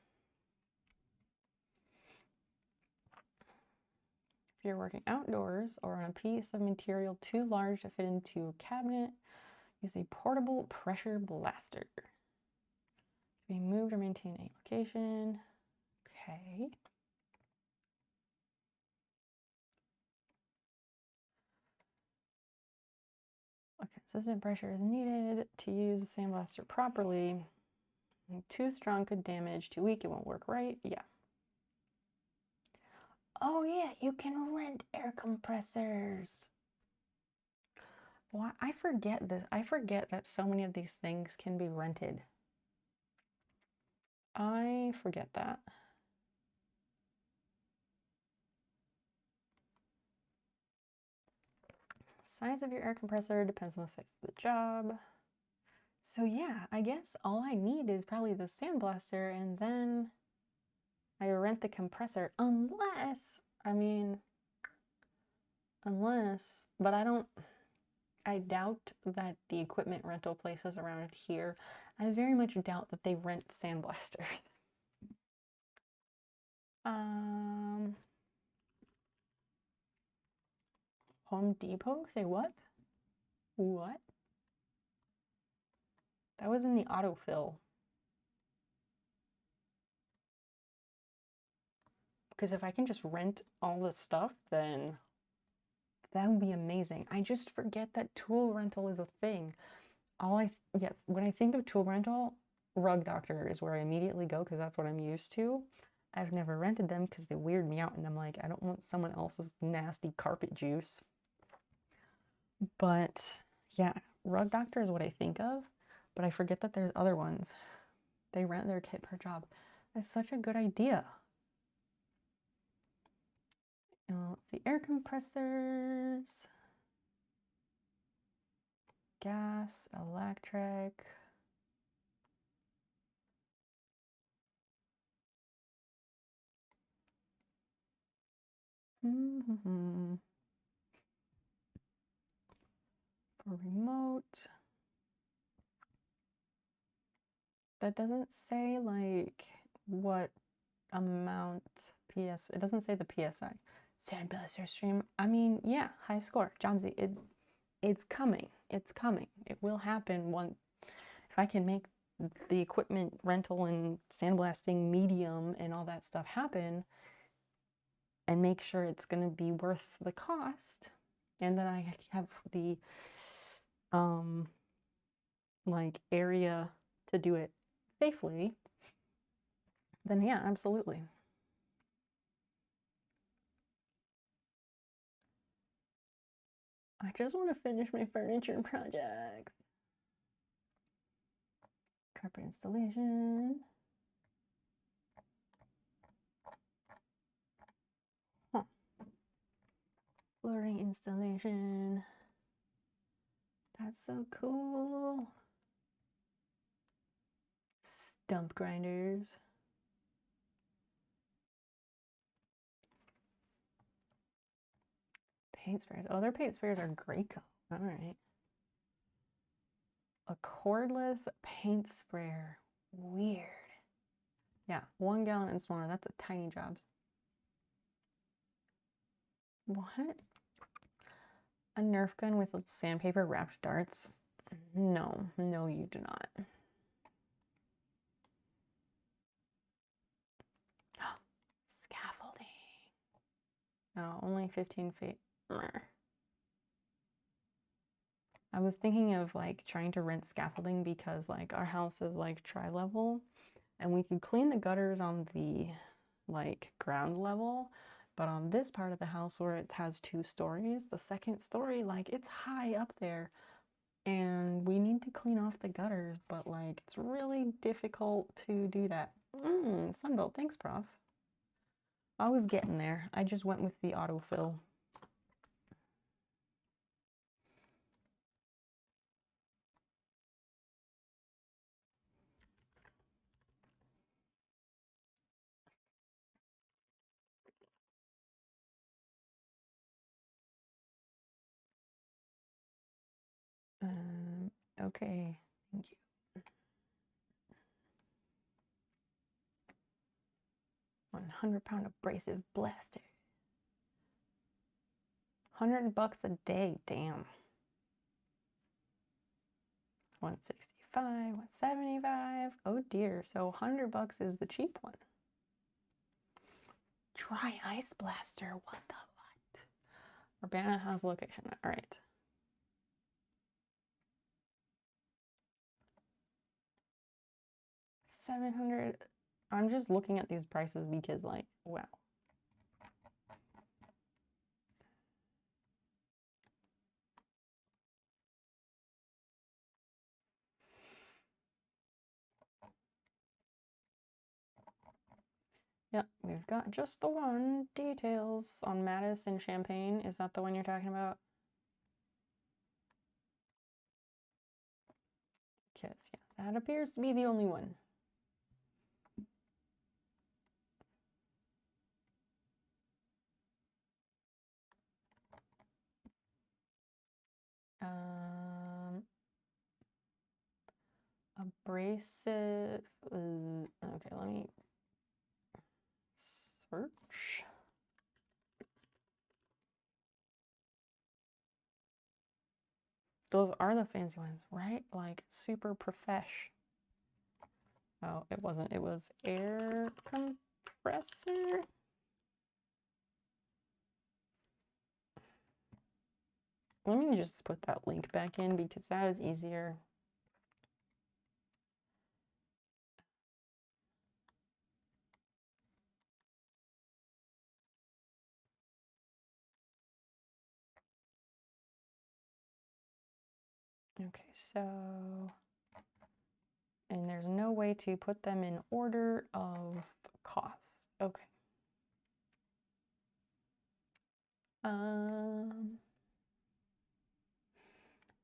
[SPEAKER 1] If you're working outdoors or on a piece of material too large to fit into a cabinet, use a portable pressure blaster. Be moved or maintain a location. Okay. A consistent pressure is needed to use the sandblaster properly. Too strong could damage, too weak it won't work right. Yeah. Oh yeah, you can rent air compressors. Why? I forget this. I forget that so many of these things can be rented. I forget that. Size of your air compressor depends on the size of the job. So yeah, I guess all I need is probably the sandblaster, and then I rent the compressor, unless, but I doubt that the equipment rental places around here, I very much doubt that they rent sandblasters. Home Depot? Say what? What? That was in the autofill. Because if I can just rent all the stuff, then that would be amazing. I just forget that tool rental is a thing. Yes, when I think of tool rental, Rug Doctor is where I immediately go because that's what I'm used to. I've never rented them because they weird me out, and I'm like, I don't want someone else's nasty carpet juice. But yeah, Rug Doctor is what I think of, but I forget that there's other ones. They rent their kit per job. That's such a good idea. Let's see, air compressors, gas, electric. For remote. That doesn't say like what amount it doesn't say the PSI. Sandblaster stream. I mean, yeah, high score. Jomsy, it's coming. It's coming. It will happen if I can make the equipment rental and sandblasting medium and all that stuff happen and make sure it's going to be worth the cost, and then I have the like area to do it safely, then yeah, absolutely. I just want to finish my furniture project. Carpet installation. Huh. Flooring installation. That's so cool. Stump grinders. Paint sprayers. Oh, their paint sprayers are Graco. All right. A cordless paint sprayer. Weird. Yeah, 1 gallon and smaller. That's a tiny job. What? A Nerf gun with sandpaper wrapped darts? No, no, you do not. Scaffolding. No, only 15 feet. I was thinking of like trying to rent scaffolding because like our house is like tri-level and we could clean the gutters on the like ground level, but on this part of the house where it has 2 stories, the second story, like it's high up there and we need to clean off the gutters, but like it's really difficult to do that. Sunbelt, thanks, Prof. I was getting there. I just went with the autofill. Okay, thank you. 100-pound abrasive blaster. $100 a day, damn. 165, 175. Oh dear, so $100 is the cheap one. Dry ice blaster, what the what? Urbana has location, all right. $700. I'm just looking at these prices because, like, wow. Yep, we've got just the one. Details on Mattis and Champagne. Is that the one you're talking about? Because, yeah, that appears to be the only one. Abrasive. Okay, let me search. Those are the fancy ones, right? Like super profesh. Oh, it wasn't. It was air compressor. Let me just put that link back in because that is easier. Okay, so, and there's no way to put them in order of cost. Okay.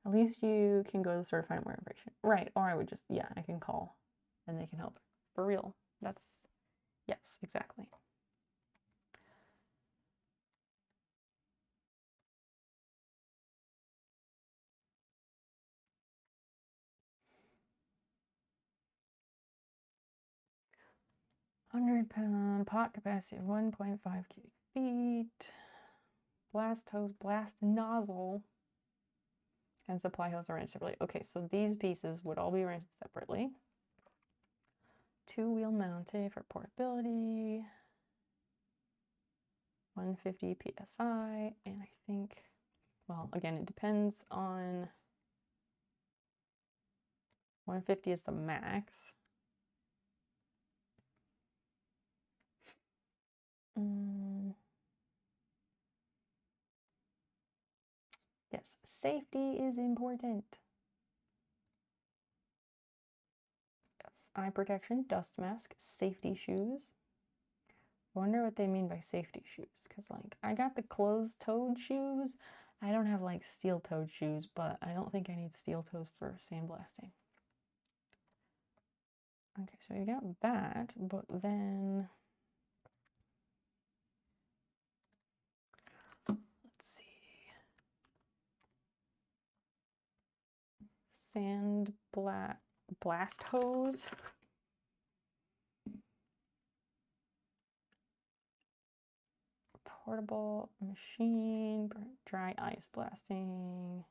[SPEAKER 1] At least you can go to the store to find more information. Right, or I would just, yeah, I can call and they can help. For real. That's, yes, exactly. £100 pot capacity of 1.5 cubic feet. Blast hose, blast nozzle, and supply hose are rented separately. Okay, so these pieces would all be rented separately. 2-wheel mounted for portability. 150 PSI, and I think, well, again, it depends on, 150 is the max. Yes, safety is important. Yes, eye protection, dust mask, safety shoes. I wonder what they mean by safety shoes, because, like, I got the closed-toed shoes. I don't have, like, steel-toed shoes, but I don't think I need steel toes for sandblasting. Okay, so you got that, but then let's see. Blast hose. Portable machine, dry ice blasting.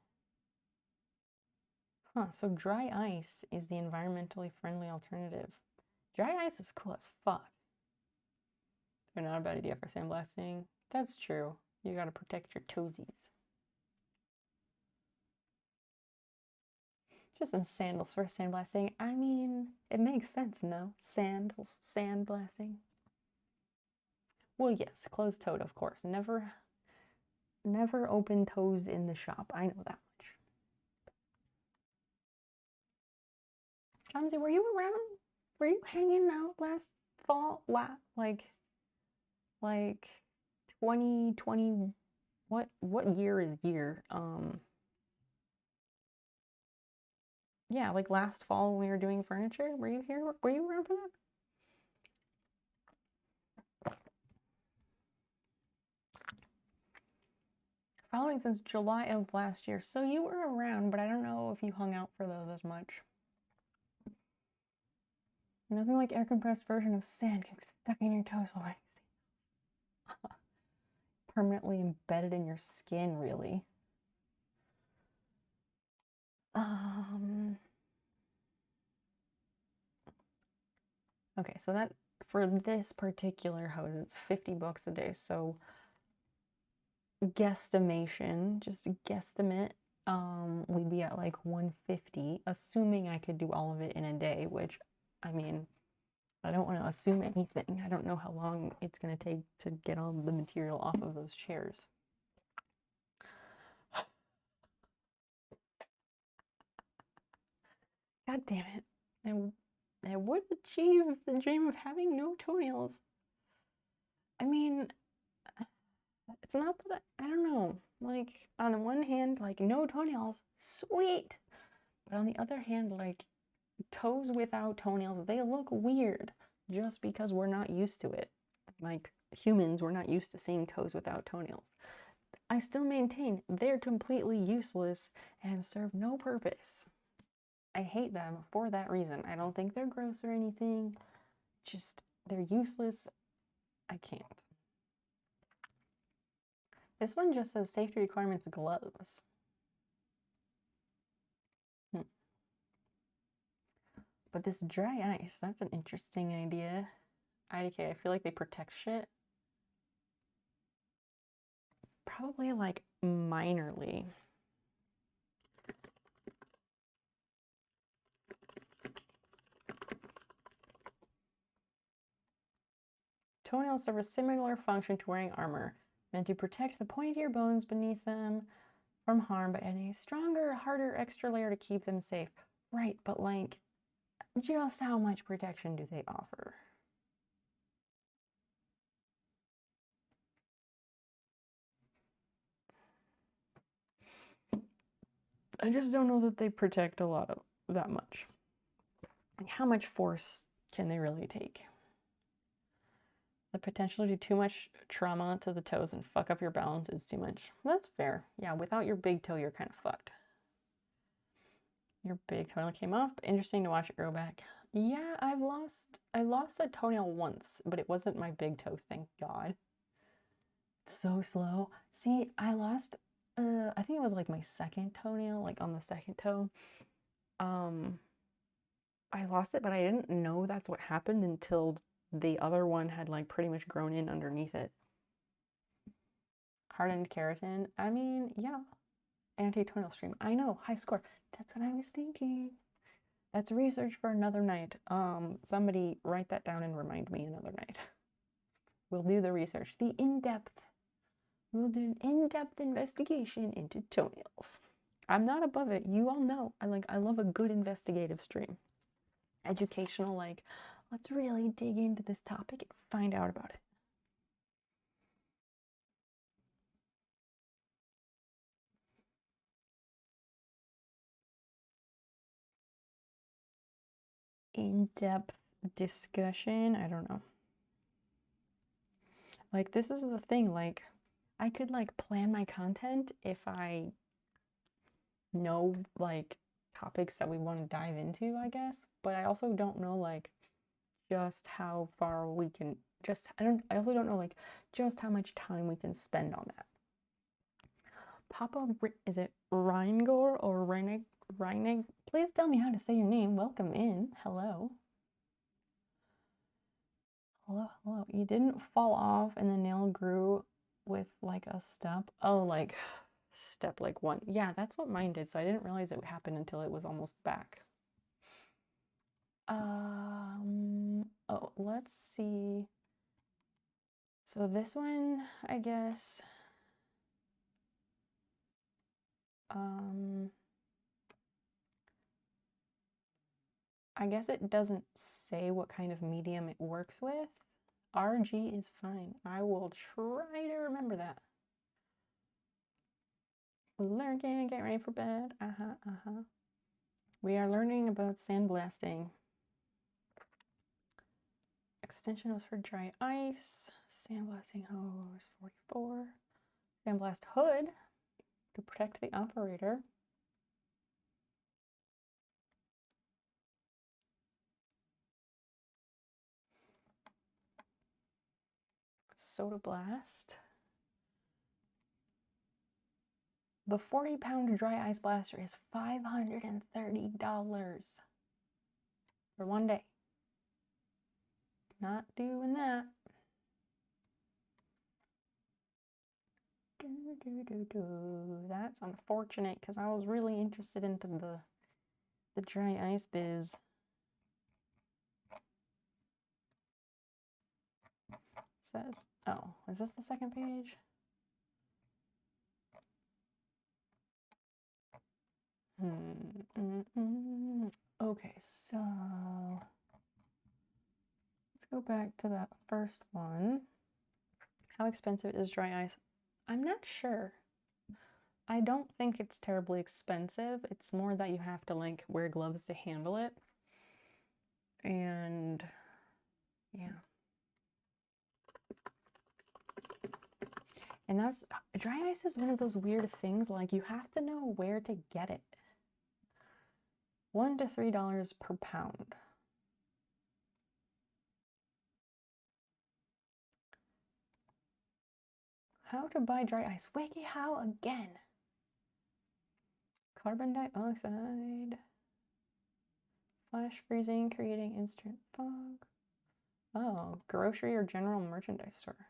[SPEAKER 1] Huh, so dry ice is the environmentally friendly alternative. Dry ice is cool as fuck. They're not a bad idea for sandblasting. That's true. You gotta protect your toesies. Just some sandals for sandblasting. I mean, it makes sense, no? Sandals, sandblasting. Well, yes, closed-toed, of course. Never open toes in the shop. I know that much. Tomsy, were you around? Were you hanging out last fall? Like 2020, what year is year? Yeah, like last fall when we were doing furniture. Were you here? Were you around for that? Following since July of last year. So you were around, but I don't know if you hung out for those as much. Nothing like air compressed version of sand getting stuck in your toes while permanently embedded in your skin, really. Okay, so that for this particular hose, it's $50 a day. So guesstimation, just a guesstimate, we'd be at like $150, assuming I could do all of it in a day, which, I mean, I don't want to assume anything. I don't know how long it's going to take to get all the material off of those chairs. God damn it. I would achieve the dream of having no toenails. I mean, it's not that I don't know. Like, on the one hand, like, no toenails, sweet. But on the other hand, like, toes without toenails, they look weird just because we're not used to it. Like, humans, we're not used to seeing toes without toenails. I still maintain they're completely useless and serve no purpose. I hate them for that reason. I don't think they're gross or anything. Just, they're useless. I can't. This one just says safety requirements gloves. But this dry ice, that's an interesting idea. IDK, I feel like they protect shit. Probably like minorly. Toenails serve a similar function to wearing armor, meant to protect the pointier bones beneath them from harm by adding a stronger, harder extra layer to keep them safe. Right, but like, just how much protection do they offer? I just don't know that they protect a lot of that much. Like, how much force can they really take? The potential to do too much trauma to the toes and fuck up your balance is too much. That's fair. Yeah, without your big toe, you're kind of fucked. Your big toenail came off. Interesting to watch it grow back. Yeah, I lost a toenail once, but it wasn't my big toe, thank God. So slow. See, I lost, I think it was like my second toenail, like on the second toe. I lost it, but I didn't know that's what happened until the other one had like pretty much grown in underneath it. Hardened keratin. I mean, yeah. Anti-toenail stream. I know, high score. That's what I was thinking. That's research for another night. Somebody write that down and remind me another night. We'll do the research. We'll do an in-depth investigation into toenails. I'm not above it. You all know. I love a good investigative stream. Educational, like, let's really dig into this topic and find out about it. In-depth discussion, I don't know. Like, this is the thing, like, I could, like, plan my content if I know, like, topics that we want to dive into, I guess. But I also don't know, like, just how far we can, I also don't know, like, just how much time we can spend on that. Papa, is it Reingor or Reinig? Please tell me how to say your name. Welcome in. Hello. Hello. You didn't fall off and the nail grew with like a step. Oh, like step like one. Yeah, that's what mine did. So I didn't realize it happened until it was almost back. Oh, let's see. So this one, I guess. I guess it doesn't say what kind of medium it works with. RG is fine. I will try to remember that. Lurking, get ready for bed. We are learning about sandblasting. Extension hose for dry ice. Sandblasting hose 44. Sandblast hood to protect the operator. Soda Blast. The 40-pound dry ice blaster is $530 for one day. Not doing that. That's unfortunate because I was really interested into the dry ice biz. Says, oh, is this the second page? Okay, so let's go back to that first one. How expensive is dry ice? I'm not sure. I don't think it's terribly expensive. It's more that you have to like wear gloves to handle it. And yeah. And that's, dry ice is one of those weird things, like you have to know where to get it. $1 to $3 per pound. How to buy dry ice. Wiki how again? Carbon dioxide. Flash freezing, creating instant fog. Oh, grocery or general merchandise store.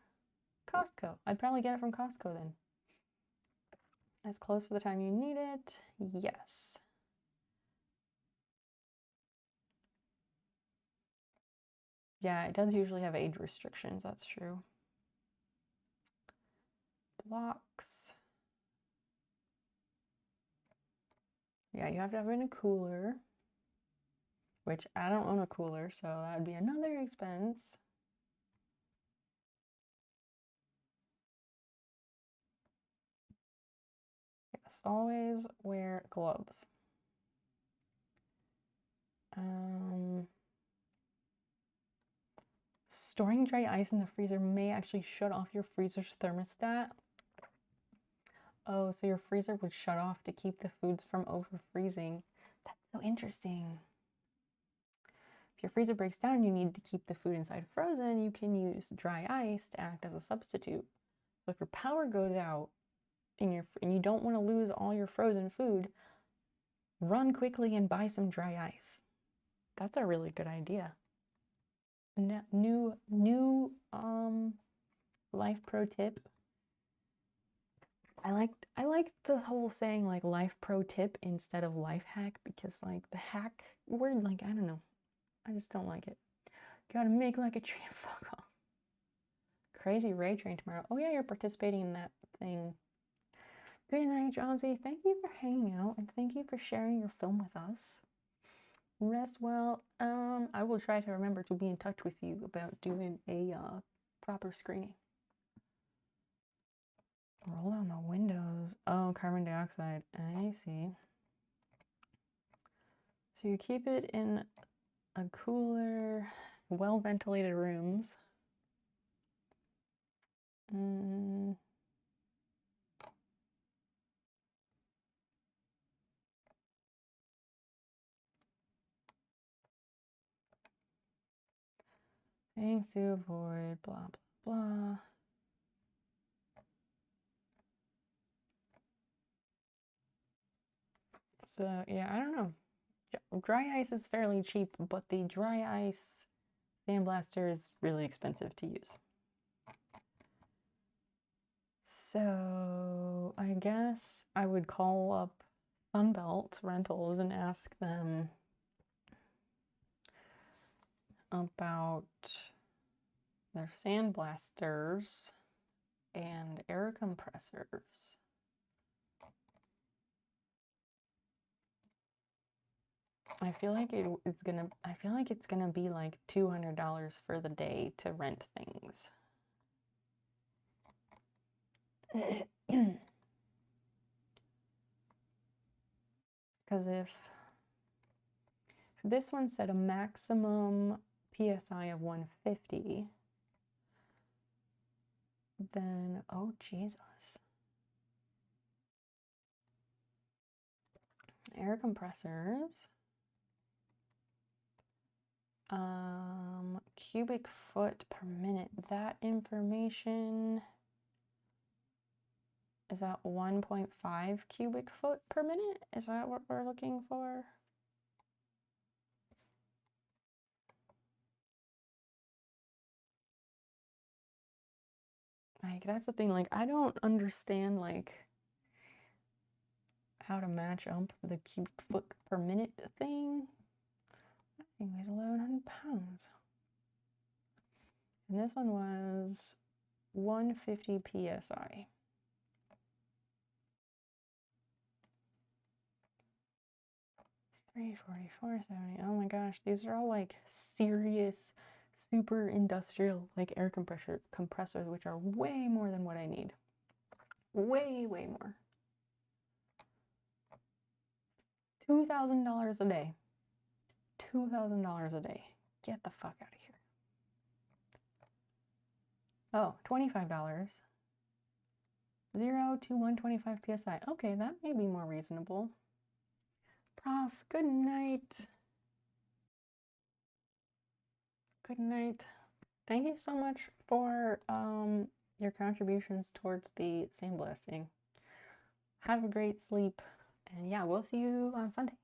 [SPEAKER 1] Costco. I'd probably get it from Costco then. As close to the time you need it, yes. Yeah, it does usually have age restrictions, that's true. Blocks. Yeah, you have to have it in a cooler, which I don't own a cooler, so that would be another expense. Yes, always wear gloves. Storing dry ice in the freezer may actually shut off your freezer's thermostat. Oh, so your freezer would shut off to keep the foods from over freezing. That's so interesting. If your freezer breaks down and you need to keep the food inside frozen, you can use dry ice to act as a substitute. So if your power goes out and you don't want to lose all your frozen food, run quickly and buy some dry ice. That's a really good idea. New life pro tip. I like the whole saying like life pro tip instead of life hack, because like the hack word, like I don't know, I just don't like it. Gotta make like a train. Fuck off. Crazy Ray Train tomorrow. Oh yeah, you're participating in that thing. Good night, Johnsy. Thank you for hanging out and thank you for sharing your film with us. Rest well. I will try to remember to be in touch with you about doing a proper screening. Roll down the windows. Oh, carbon dioxide. I see. So you keep it in a cooler, well-ventilated rooms. Things to avoid, blah, blah, blah. So, yeah, I don't know. Dry ice is fairly cheap, but the dry ice sandblaster is really expensive to use. So, I guess I would call up Sunbelt Rentals and ask them about their sandblasters and air compressors. I feel like it's gonna be like $200 for the day to rent things. Because if this one said a maximum PSI of 150, then, oh Jesus. Air compressors. Cubic foot per minute. That information is that 1.5 cubic foot per minute? Is that what we're looking for? Like, that's the thing, like, I don't understand, like, how to match up the cubic foot per minute thing. That thing weighs 1,100 pounds. And this one was 150 psi. $344.70. Oh my gosh, these are all like serious, super industrial, like air compressors, which are way more than what I need. Way, way more. $2,000 a day. $2,000 a day. Get the fuck out of here. Oh, $25. 0 to 125 psi. Okay, that may be more reasonable. Prof, good night. Good night. Thank you so much for your contributions towards the sandblasting. Have a great sleep. And yeah, we'll see you on Sunday.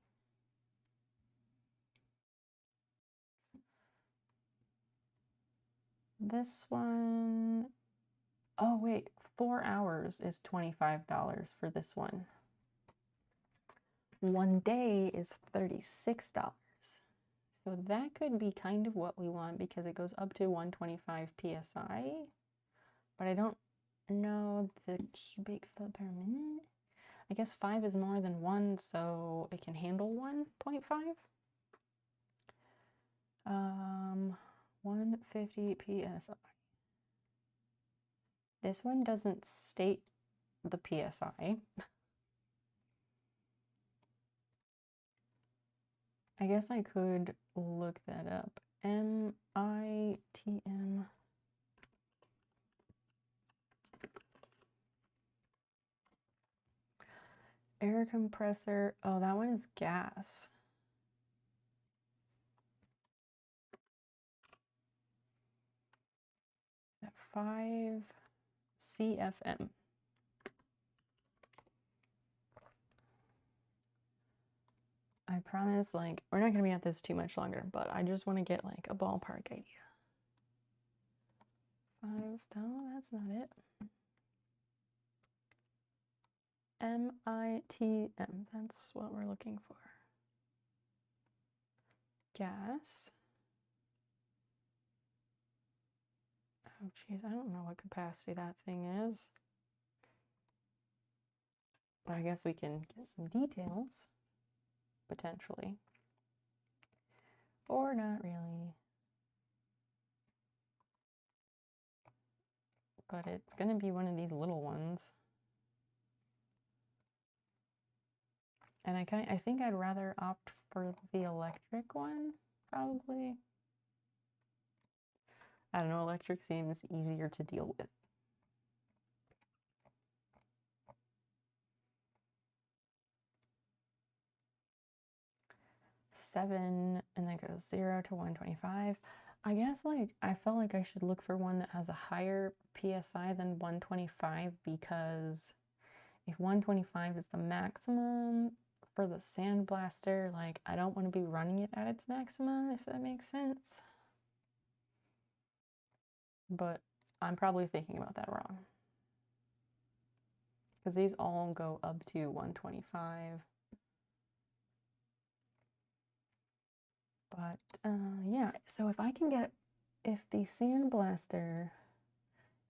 [SPEAKER 1] This one, oh wait, 4 hours is $25 for this one. 1 day is $36. So that could be kind of what we want because it goes up to 125 psi. But I don't know the cubic foot per minute. I guess 5 is more than 1, so it can handle 1.5. 150 psi. This one doesn't state the psi. I guess I could look that up. MITM. Air compressor. Oh, that one is gas. At 5 CFM. I promise, like, we're not going to be at this too much longer, but I just want to get, like, a ballpark idea. 5, no, that's not it. MITM, that's what we're looking for. Gas. Oh, geez, I don't know what capacity that thing is. I guess we can get some details. Potentially. Or not really. But it's going to be one of these little ones. And I think I'd rather opt for the electric one, probably. I don't know, electric seems easier to deal with. Seven, and then goes 0 to 125. I guess, like, I felt like I should look for one that has a higher PSI than 125 because if 125 is the maximum for the sandblaster, like, I don't want to be running it at its maximum, if that makes sense. But I'm probably thinking about that wrong. Because these all go up to 125. But yeah, so if I can get, if the sandblaster,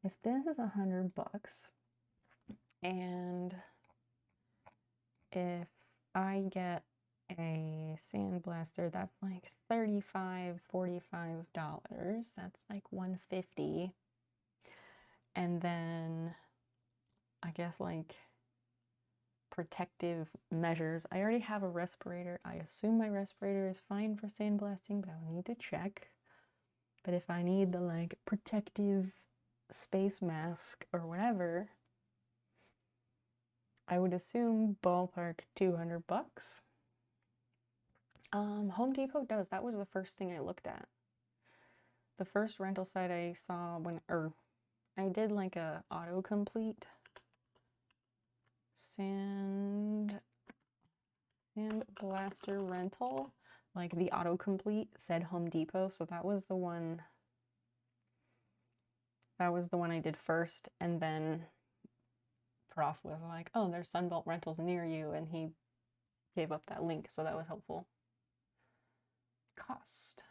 [SPEAKER 1] if this is $100 and if I get a sandblaster that's like $35, $45, that's like $150. And then I guess like protective measures. I already have a respirator. I assume my respirator is fine for sandblasting, but I will need to check. But if I need the like protective space mask or whatever, I would assume ballpark $200. Home Depot does. That was the first thing I looked at. The first rental site I saw I did like a autocomplete sand blaster rental. Like the autocomplete said Home Depot, so that was the one. That was the one I did first, and then Prof was like, "Oh, there's Sunbelt Rentals near you," and he gave up that link, so that was helpful. Cost.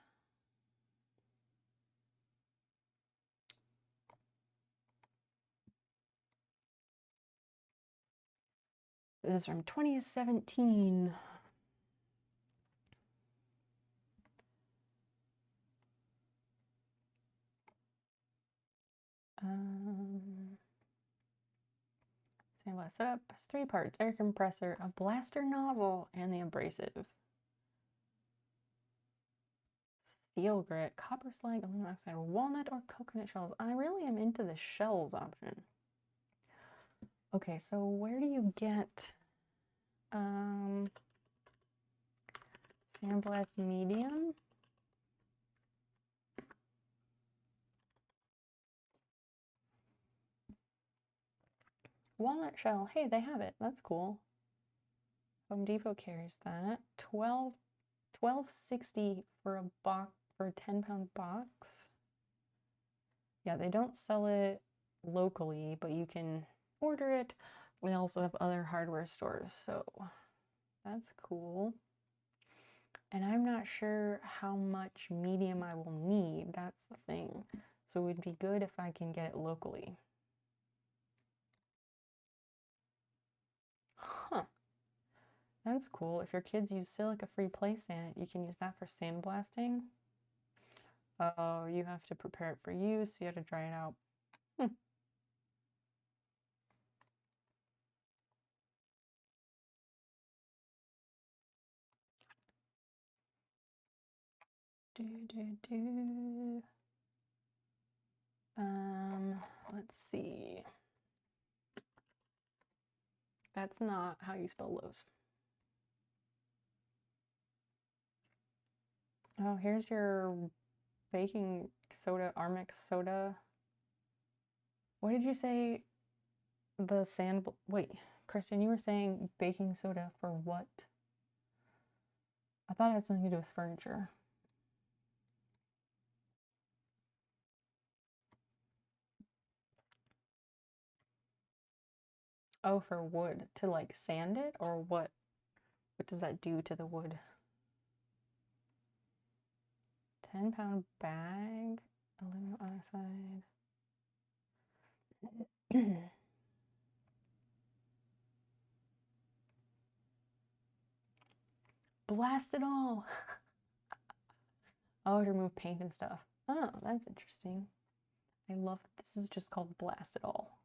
[SPEAKER 1] This is from 2017. Sandblast setup, 3 parts, air compressor, a blaster nozzle, and the abrasive. Steel grit, copper slag, aluminum oxide, walnut or coconut shells. I really am into the shells option. Okay, so where do you get sandblast medium? Walnut shell. Hey, they have it. That's cool. Home Depot carries that. $12.60 for a box, for a 10-pound box. Yeah, they don't sell it locally, but you can order it. We also have other hardware stores, so that's cool. And I'm not sure how much medium I will need. That's the thing. So it would be good if I can get it locally. Huh. That's cool. If your kids use silica-free play sand, you can use that for sandblasting. Oh, you have to prepare it for use, so you have to dry it out. Let's see. That's not how you spell Lowe's. Oh, here's your baking soda, Armix soda. What did you say? The sand. Wait, Kristen, you were saying baking soda for what? I thought it had something to do with furniture. Oh, for wood. To like sand it, or what? What does that do to the wood? 10-pound bag, aluminum oxide. Blast it all. Oh, to remove paint and stuff. Oh, that's interesting. I love this is just called Blast It All.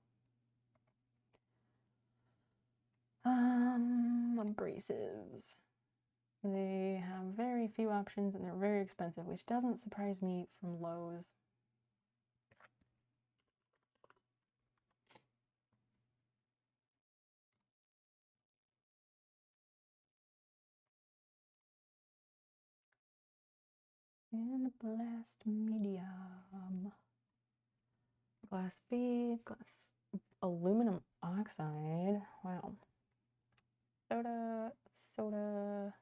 [SPEAKER 1] Abrasives. They have very few options and they're very expensive, which doesn't surprise me from Lowe's. And blast medium. Glass bead, glass aluminum oxide. Wow. Soda,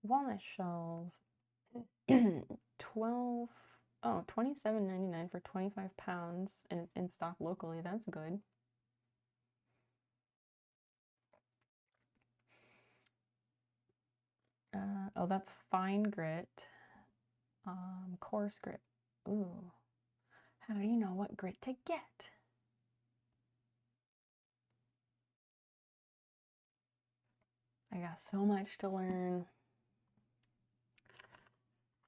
[SPEAKER 1] walnut shells. 27.99 for 25 pounds, and it's in stock locally. That's good. Oh, that's fine grit. Coarse grit. Ooh. How do you know what grit to get? I got so much to learn.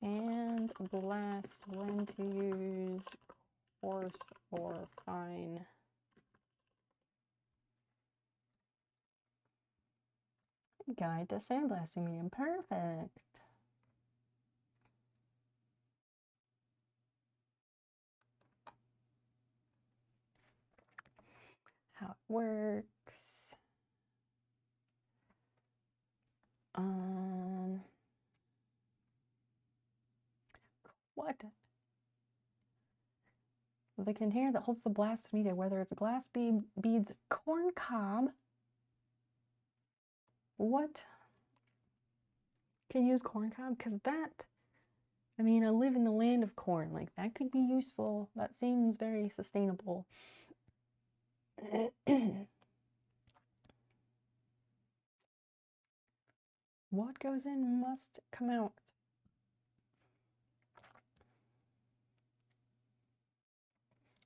[SPEAKER 1] And blast when to use coarse or fine. Guide to sandblasting medium. Perfect. How it works. What? The container that holds the blast media, whether it's glass beads, corn cob. What? Can you use corn cob? Because that, I mean, I live in the land of corn. Like, that could be useful. That seems very sustainable. What goes in must come out.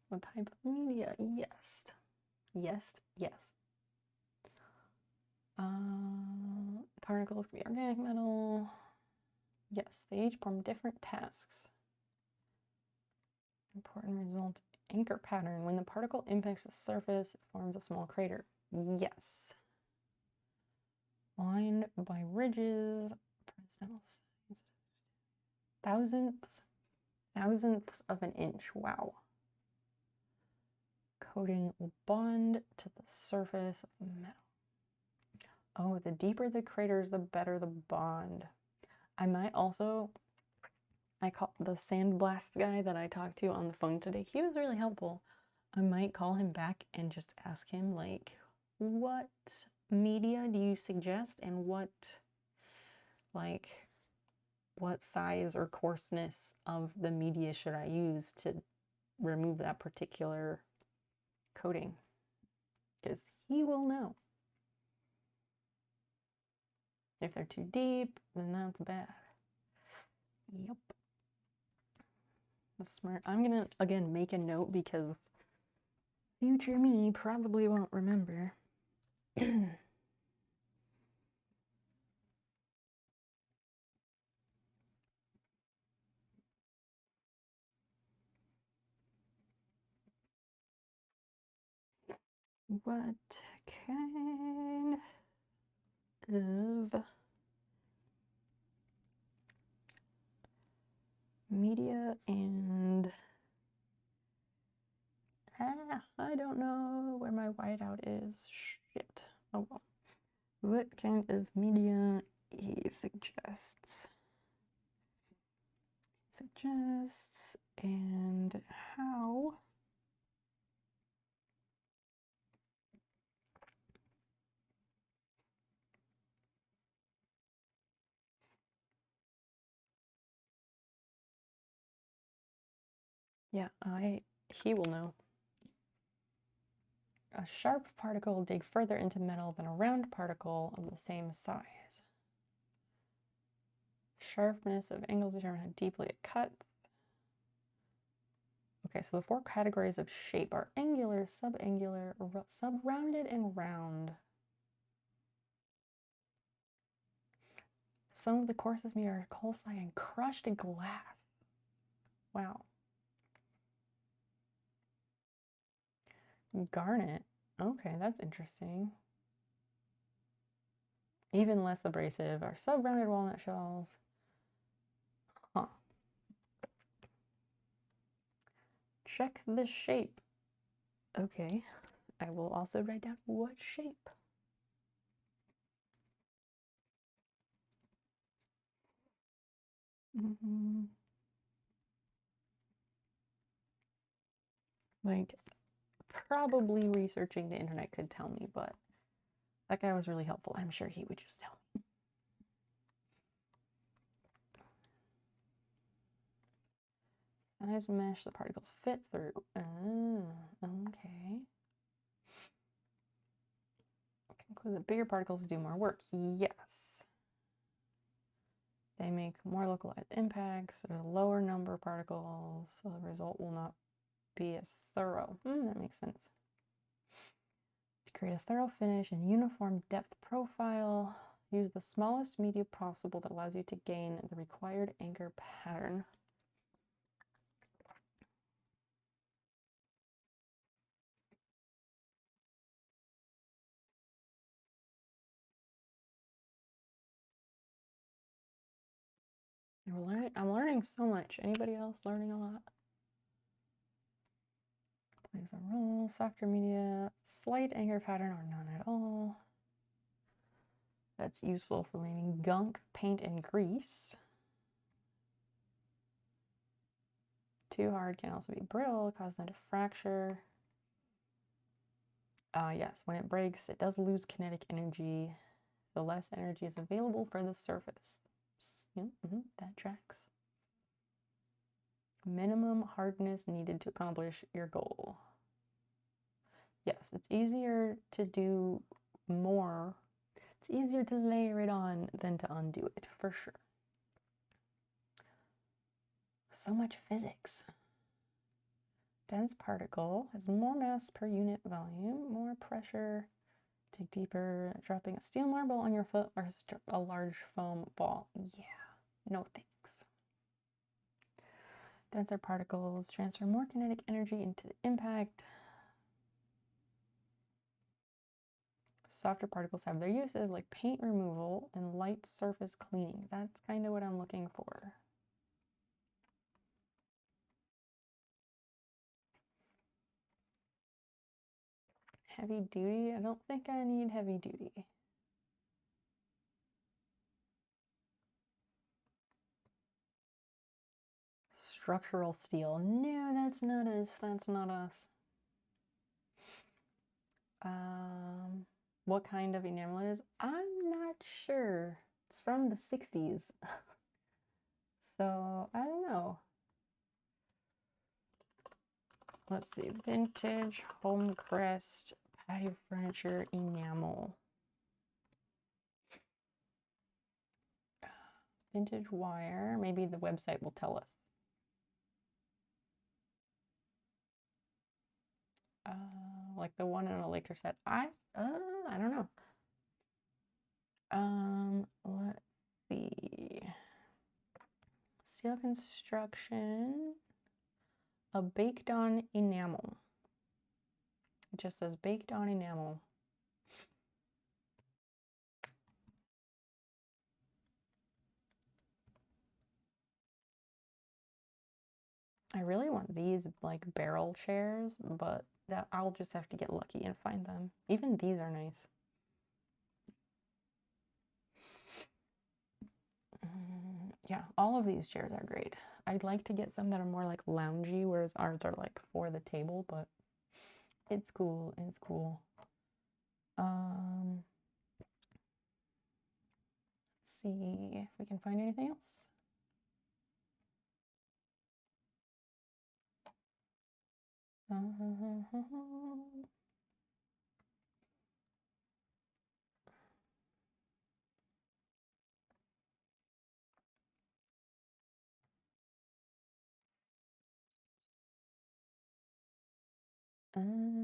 [SPEAKER 1] What type of media? Yes. Yes, yes. Particles can be organic metal. Yes, they each perform different tasks. Important result, anchor pattern. When the particle impacts the surface, it forms a small crater. Yes. Lined by ridges, thousandths of an inch. Wow. Coating will bond to the surface of the metal. Oh, the deeper the craters, the better the bond. I might also, I call the sandblast guy that I talked to on the phone today. He was really helpful. I might call him back and just ask him, like, what media do you suggest and what size or coarseness of the media should I use to remove that particular coating? Because he will know. If they're too deep, then that's bad. Yep. That's smart. I'm gonna, again, make a note because future me probably won't remember. What kind of media and I don't know where my whiteout is. Shit. Oh well. What kind of media he suggests? And how yeah, he will know. A sharp particle will dig further into metal than a round particle of the same size. Sharpness of angles determine how deeply it cuts. Okay, so the 4 categories of shape are angular, subangular, sub-rounded, and round. Some of the coarsest media are coal slag and crushed glass. Wow. Garnet. Okay, that's interesting. Even less abrasive are sub-rounded walnut shells. Huh. Check the shape. Okay, I will also write down what shape. Like, probably researching the internet could tell me, but that guy was really helpful. I'm sure he would just tell me. Size mesh the particles fit through. Okay. Conclude that bigger particles do more work. Yes. They make more localized impacts. There's a lower number of particles, so the result will not be as thorough. That makes sense. To create a thorough finish and uniform depth profile, use the smallest media possible that allows you to gain the required anchor pattern. I'm learning so much. Anybody else learning a lot? Plays a role. Softer media, slight anchor pattern or none at all. That's useful for removing gunk, paint, and grease. Too hard can also be brittle, cause them to fracture. Yes, when it breaks, it does lose kinetic energy. The less energy is available for the surface. Yeah, that tracks. Minimum hardness needed to accomplish your goal. Yes, it's easier to do more. It's easier to layer it on than to undo it, for sure. So much physics. Dense particle has more mass per unit volume, more pressure, dig deeper. Dropping a steel marble on your foot versus a large foam ball. Yeah, no thanks. Denser particles transfer more kinetic energy into the impact. Softer particles have their uses like paint removal and light surface cleaning. That's kind of what I'm looking for. Heavy duty? I don't think I need heavy duty. Structural steel. No, that's not us. That's not us. What kind of enamel it is? I'm not sure. It's from the 60s. So, I don't know. Let's see. Vintage home crest patio furniture enamel. Vintage wire. Maybe the website will tell us. Like the one in a Laker set. I don't know. Let's see. Steel construction. A baked on enamel. It just says baked on enamel. I really want these like barrel chairs, but that I'll just have to get lucky and find them. Even these are nice. Yeah, all of these chairs are great. I'd like to get some that are more like loungy, whereas ours are like for the table, but it's cool. It's cool. Let's see if we can find anything else.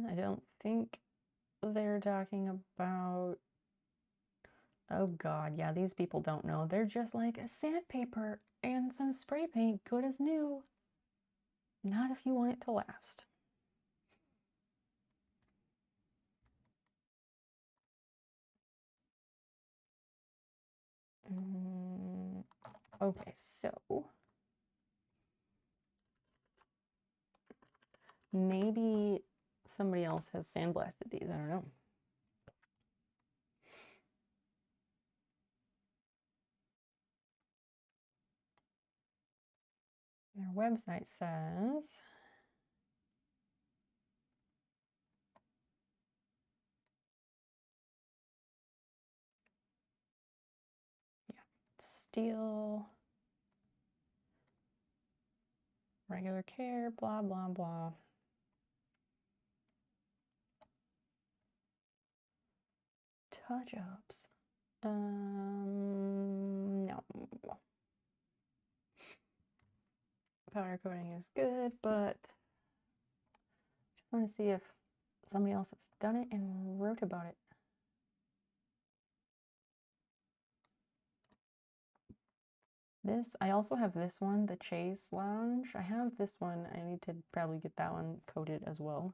[SPEAKER 1] I don't think they're talking about... Oh god, yeah, these people don't know. They're just like sandpaper and some spray paint, good as new. Not if you want it to last. Okay, so maybe somebody else has sandblasted these, I don't know. Their website says... Yeah, steel, regular care, blah, blah, blah. Touch-ups. No. Powder coating is good, but just want to see if somebody else has done it and wrote about it. This, I also have this one, the Chase Lounge. I have this one. I need to probably get that one coated as well.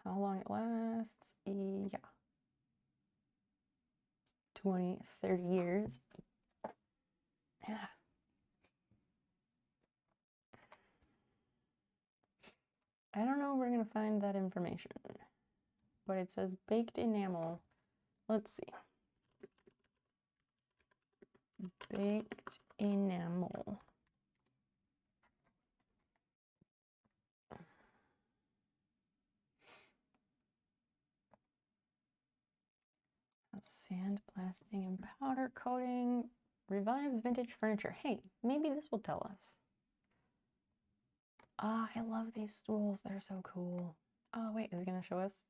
[SPEAKER 1] How long it lasts? Yeah. 20, 30 years. Yeah. I don't know if we're going to find that information, but it says baked enamel. Let's see. Baked enamel. Sandblasting and powder coating revives vintage furniture. Hey, maybe this will tell us. Ah, I love these stools. They're so cool. Oh, wait, is it going to show us?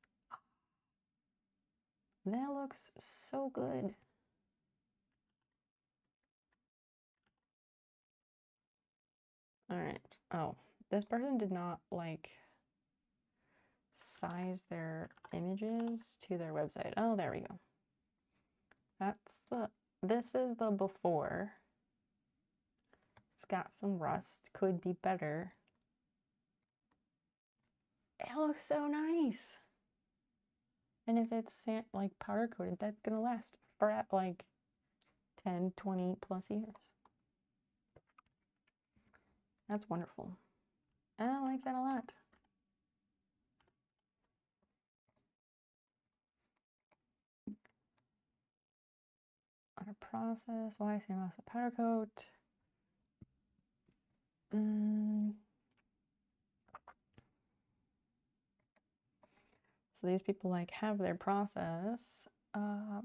[SPEAKER 1] That looks so good. All right. Oh, this person did not like size their images to their website. Oh, there we go. This is the before. It's got some rust, could be better. It looks so nice. And if it's like powder coated, that's gonna last for like 10, 20 plus years. That's wonderful. And I like that a lot. Our process, why say lots of powder coat? So these people like have their process.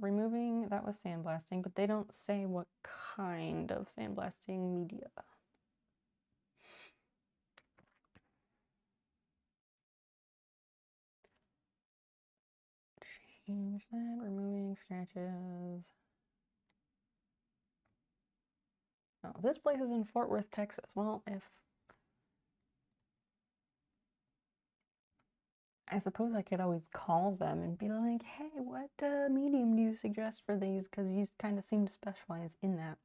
[SPEAKER 1] Removing, that was sandblasting, but they don't say what kind of sandblasting media. Change that, removing scratches. Oh, this place is in Fort Worth, Texas. Well, I suppose I could always call them and be like, hey, what medium do you suggest for these? Because you kind of seem to specialize in that.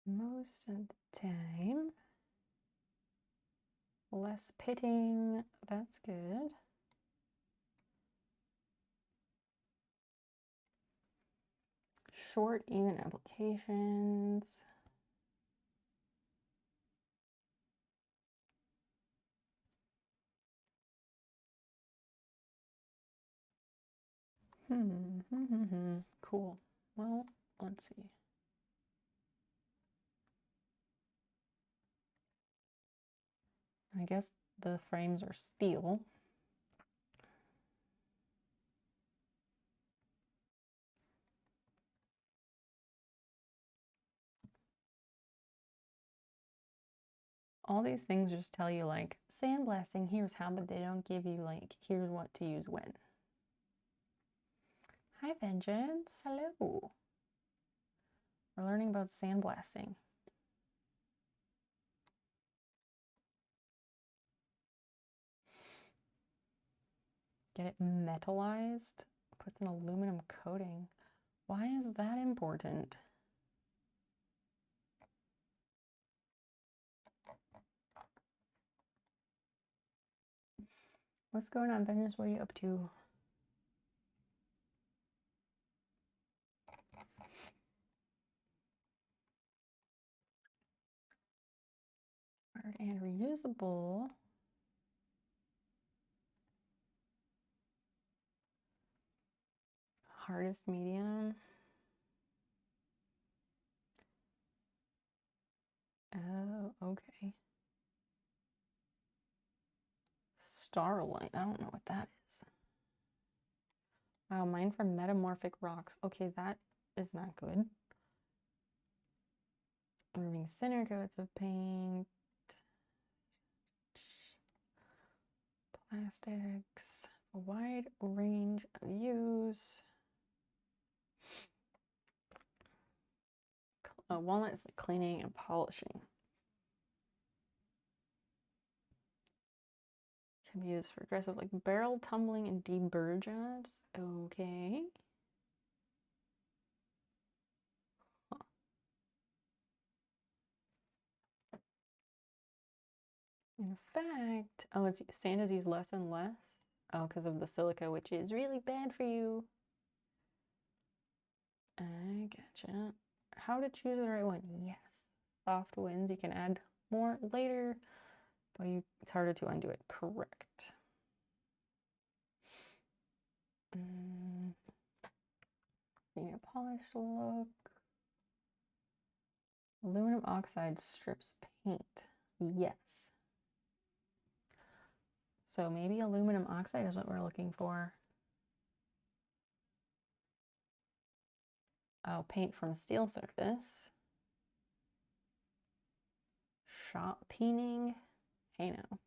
[SPEAKER 1] Most of the time. Less pitting, that's good. Short, even applications. Cool. Well, let's see. I guess the frames are steel. All these things just tell you like sandblasting, here's how, but they don't give you like, here's what to use when. Hi, Vengeance. Hello. We're learning about sandblasting. Get it metallized. Puts an aluminum coating. Why is that important? What's going on, Vengeance? What are you up to? Hard and reusable. Hardest medium. Oh, okay. Starlight. I don't know what that is. Wow, mine from Metamorphic Rocks. Okay, that is not good. Removing thinner coats of paint. Plastics. A wide range of use. Walnut is like cleaning and polishing. Can be used for aggressive like barrel tumbling and deburr jobs. Okay. Huh. In fact, oh, sand is used less and less. Oh, because of the silica, which is really bad for you. I gotcha. How to choose the right one? Yes. Soft wins. You can add more later, but it's harder to undo it. Correct. Need a polished look. Aluminum oxide strips paint. Yes. So maybe aluminum oxide is what we're looking for. Oh, paint from a steel surface. Shot peening. Hey now.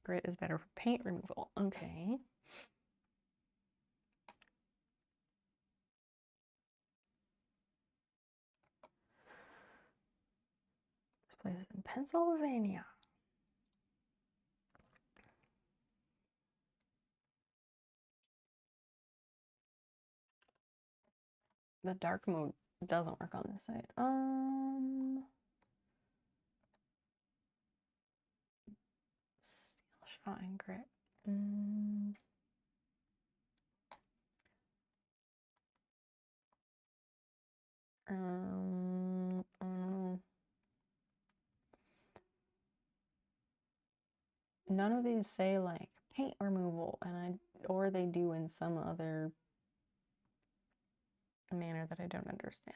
[SPEAKER 1] Grit is better for paint removal. Okay. This place is in Pennsylvania. The dark mode doesn't work on this side. Steel shot and grit. None of these say like paint removal, or they do in some other manner that I don't understand.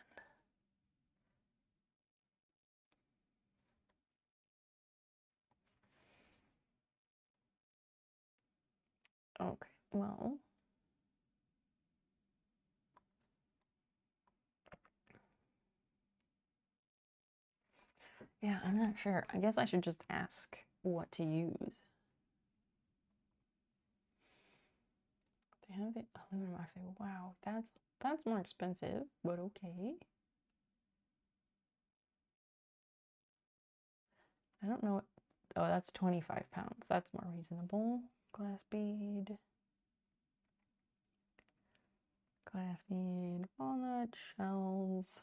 [SPEAKER 1] Okay, well. Yeah, I'm not sure. I guess I should just ask what to use. They have the aluminum oxide. Wow, that's more expensive, but okay. I don't know what, oh, that's 25 pounds. That's more reasonable. Glass bead, walnut shells.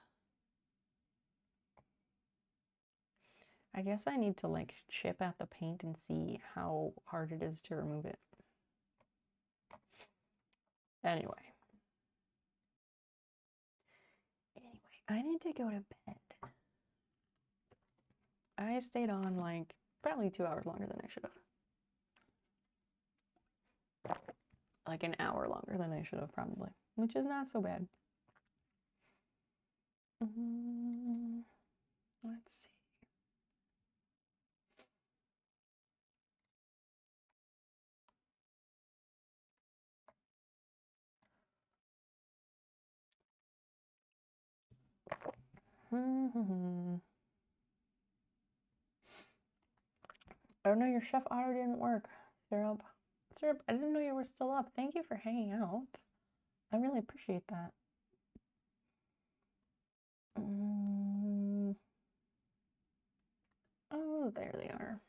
[SPEAKER 1] I guess I need to like chip at the paint and see how hard it is to remove it. Anyway, I need to go to bed. I stayed on like probably 2 hours longer than I should have. Like an hour longer than I should have probably, which is not so bad. Let's see. Oh no, your chef auto didn't work. Syrup, I didn't know you were still up. Thank you for hanging out. I really appreciate that. Oh, there they are.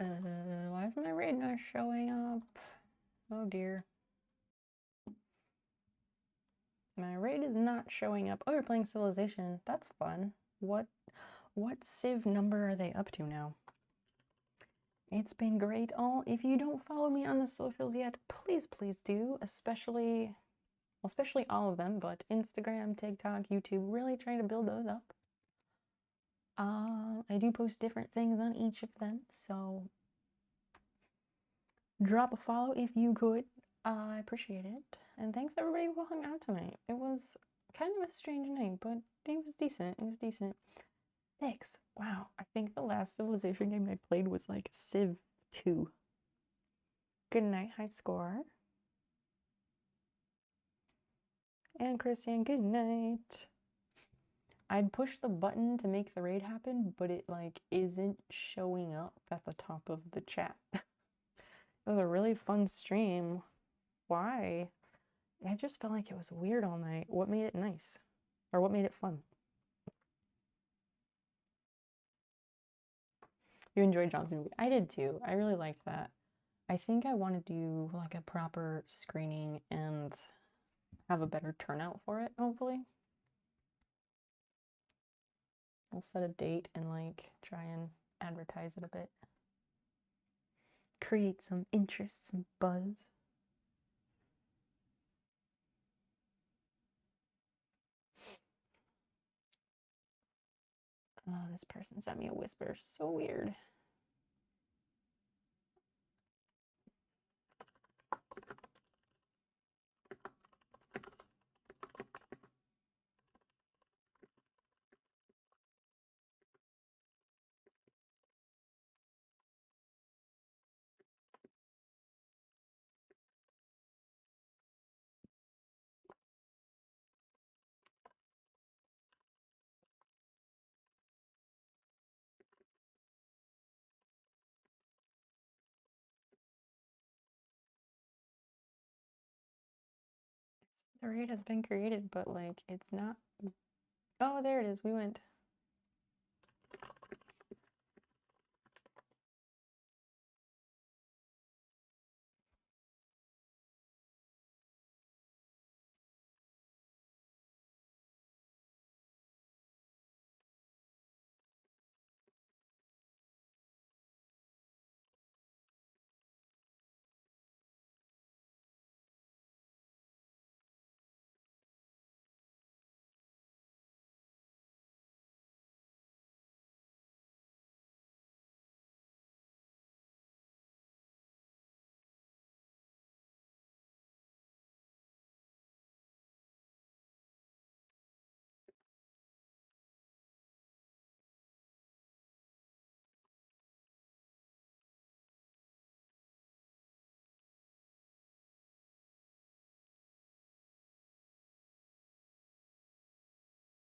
[SPEAKER 1] Why is my raid not showing up? Oh dear. My raid is not showing up. Oh, you're playing Civilization. That's fun. What Civ number are they up to now? It's been great all. If you don't follow me on the socials yet, please do, especially all of them, but Instagram, TikTok, YouTube, really trying to build those up. I do post different things on each of them, so drop a follow if you could. I appreciate it. And thanks everybody who hung out tonight. It was kind of a strange night, but it was decent. It was decent. Thanks. Wow, I think the last Civilization game I played was like Civ 2. Good night, high score. And Christian, good night. I'd push the button to make the raid happen, but it like isn't showing up at the top of the chat. It was a really fun stream. Why? I just felt like it was weird all night. What made it nice? Or what made it fun? You enjoyed John's movie. I did too. I really liked that. I think I want to do like a proper screening and have a better turnout for it, hopefully. We'll set a date and like try and advertise it a bit. Create some interest, some buzz. Oh, this person sent me a whisper. So weird. The raid has been created, but like it's not. Oh, there it is. We went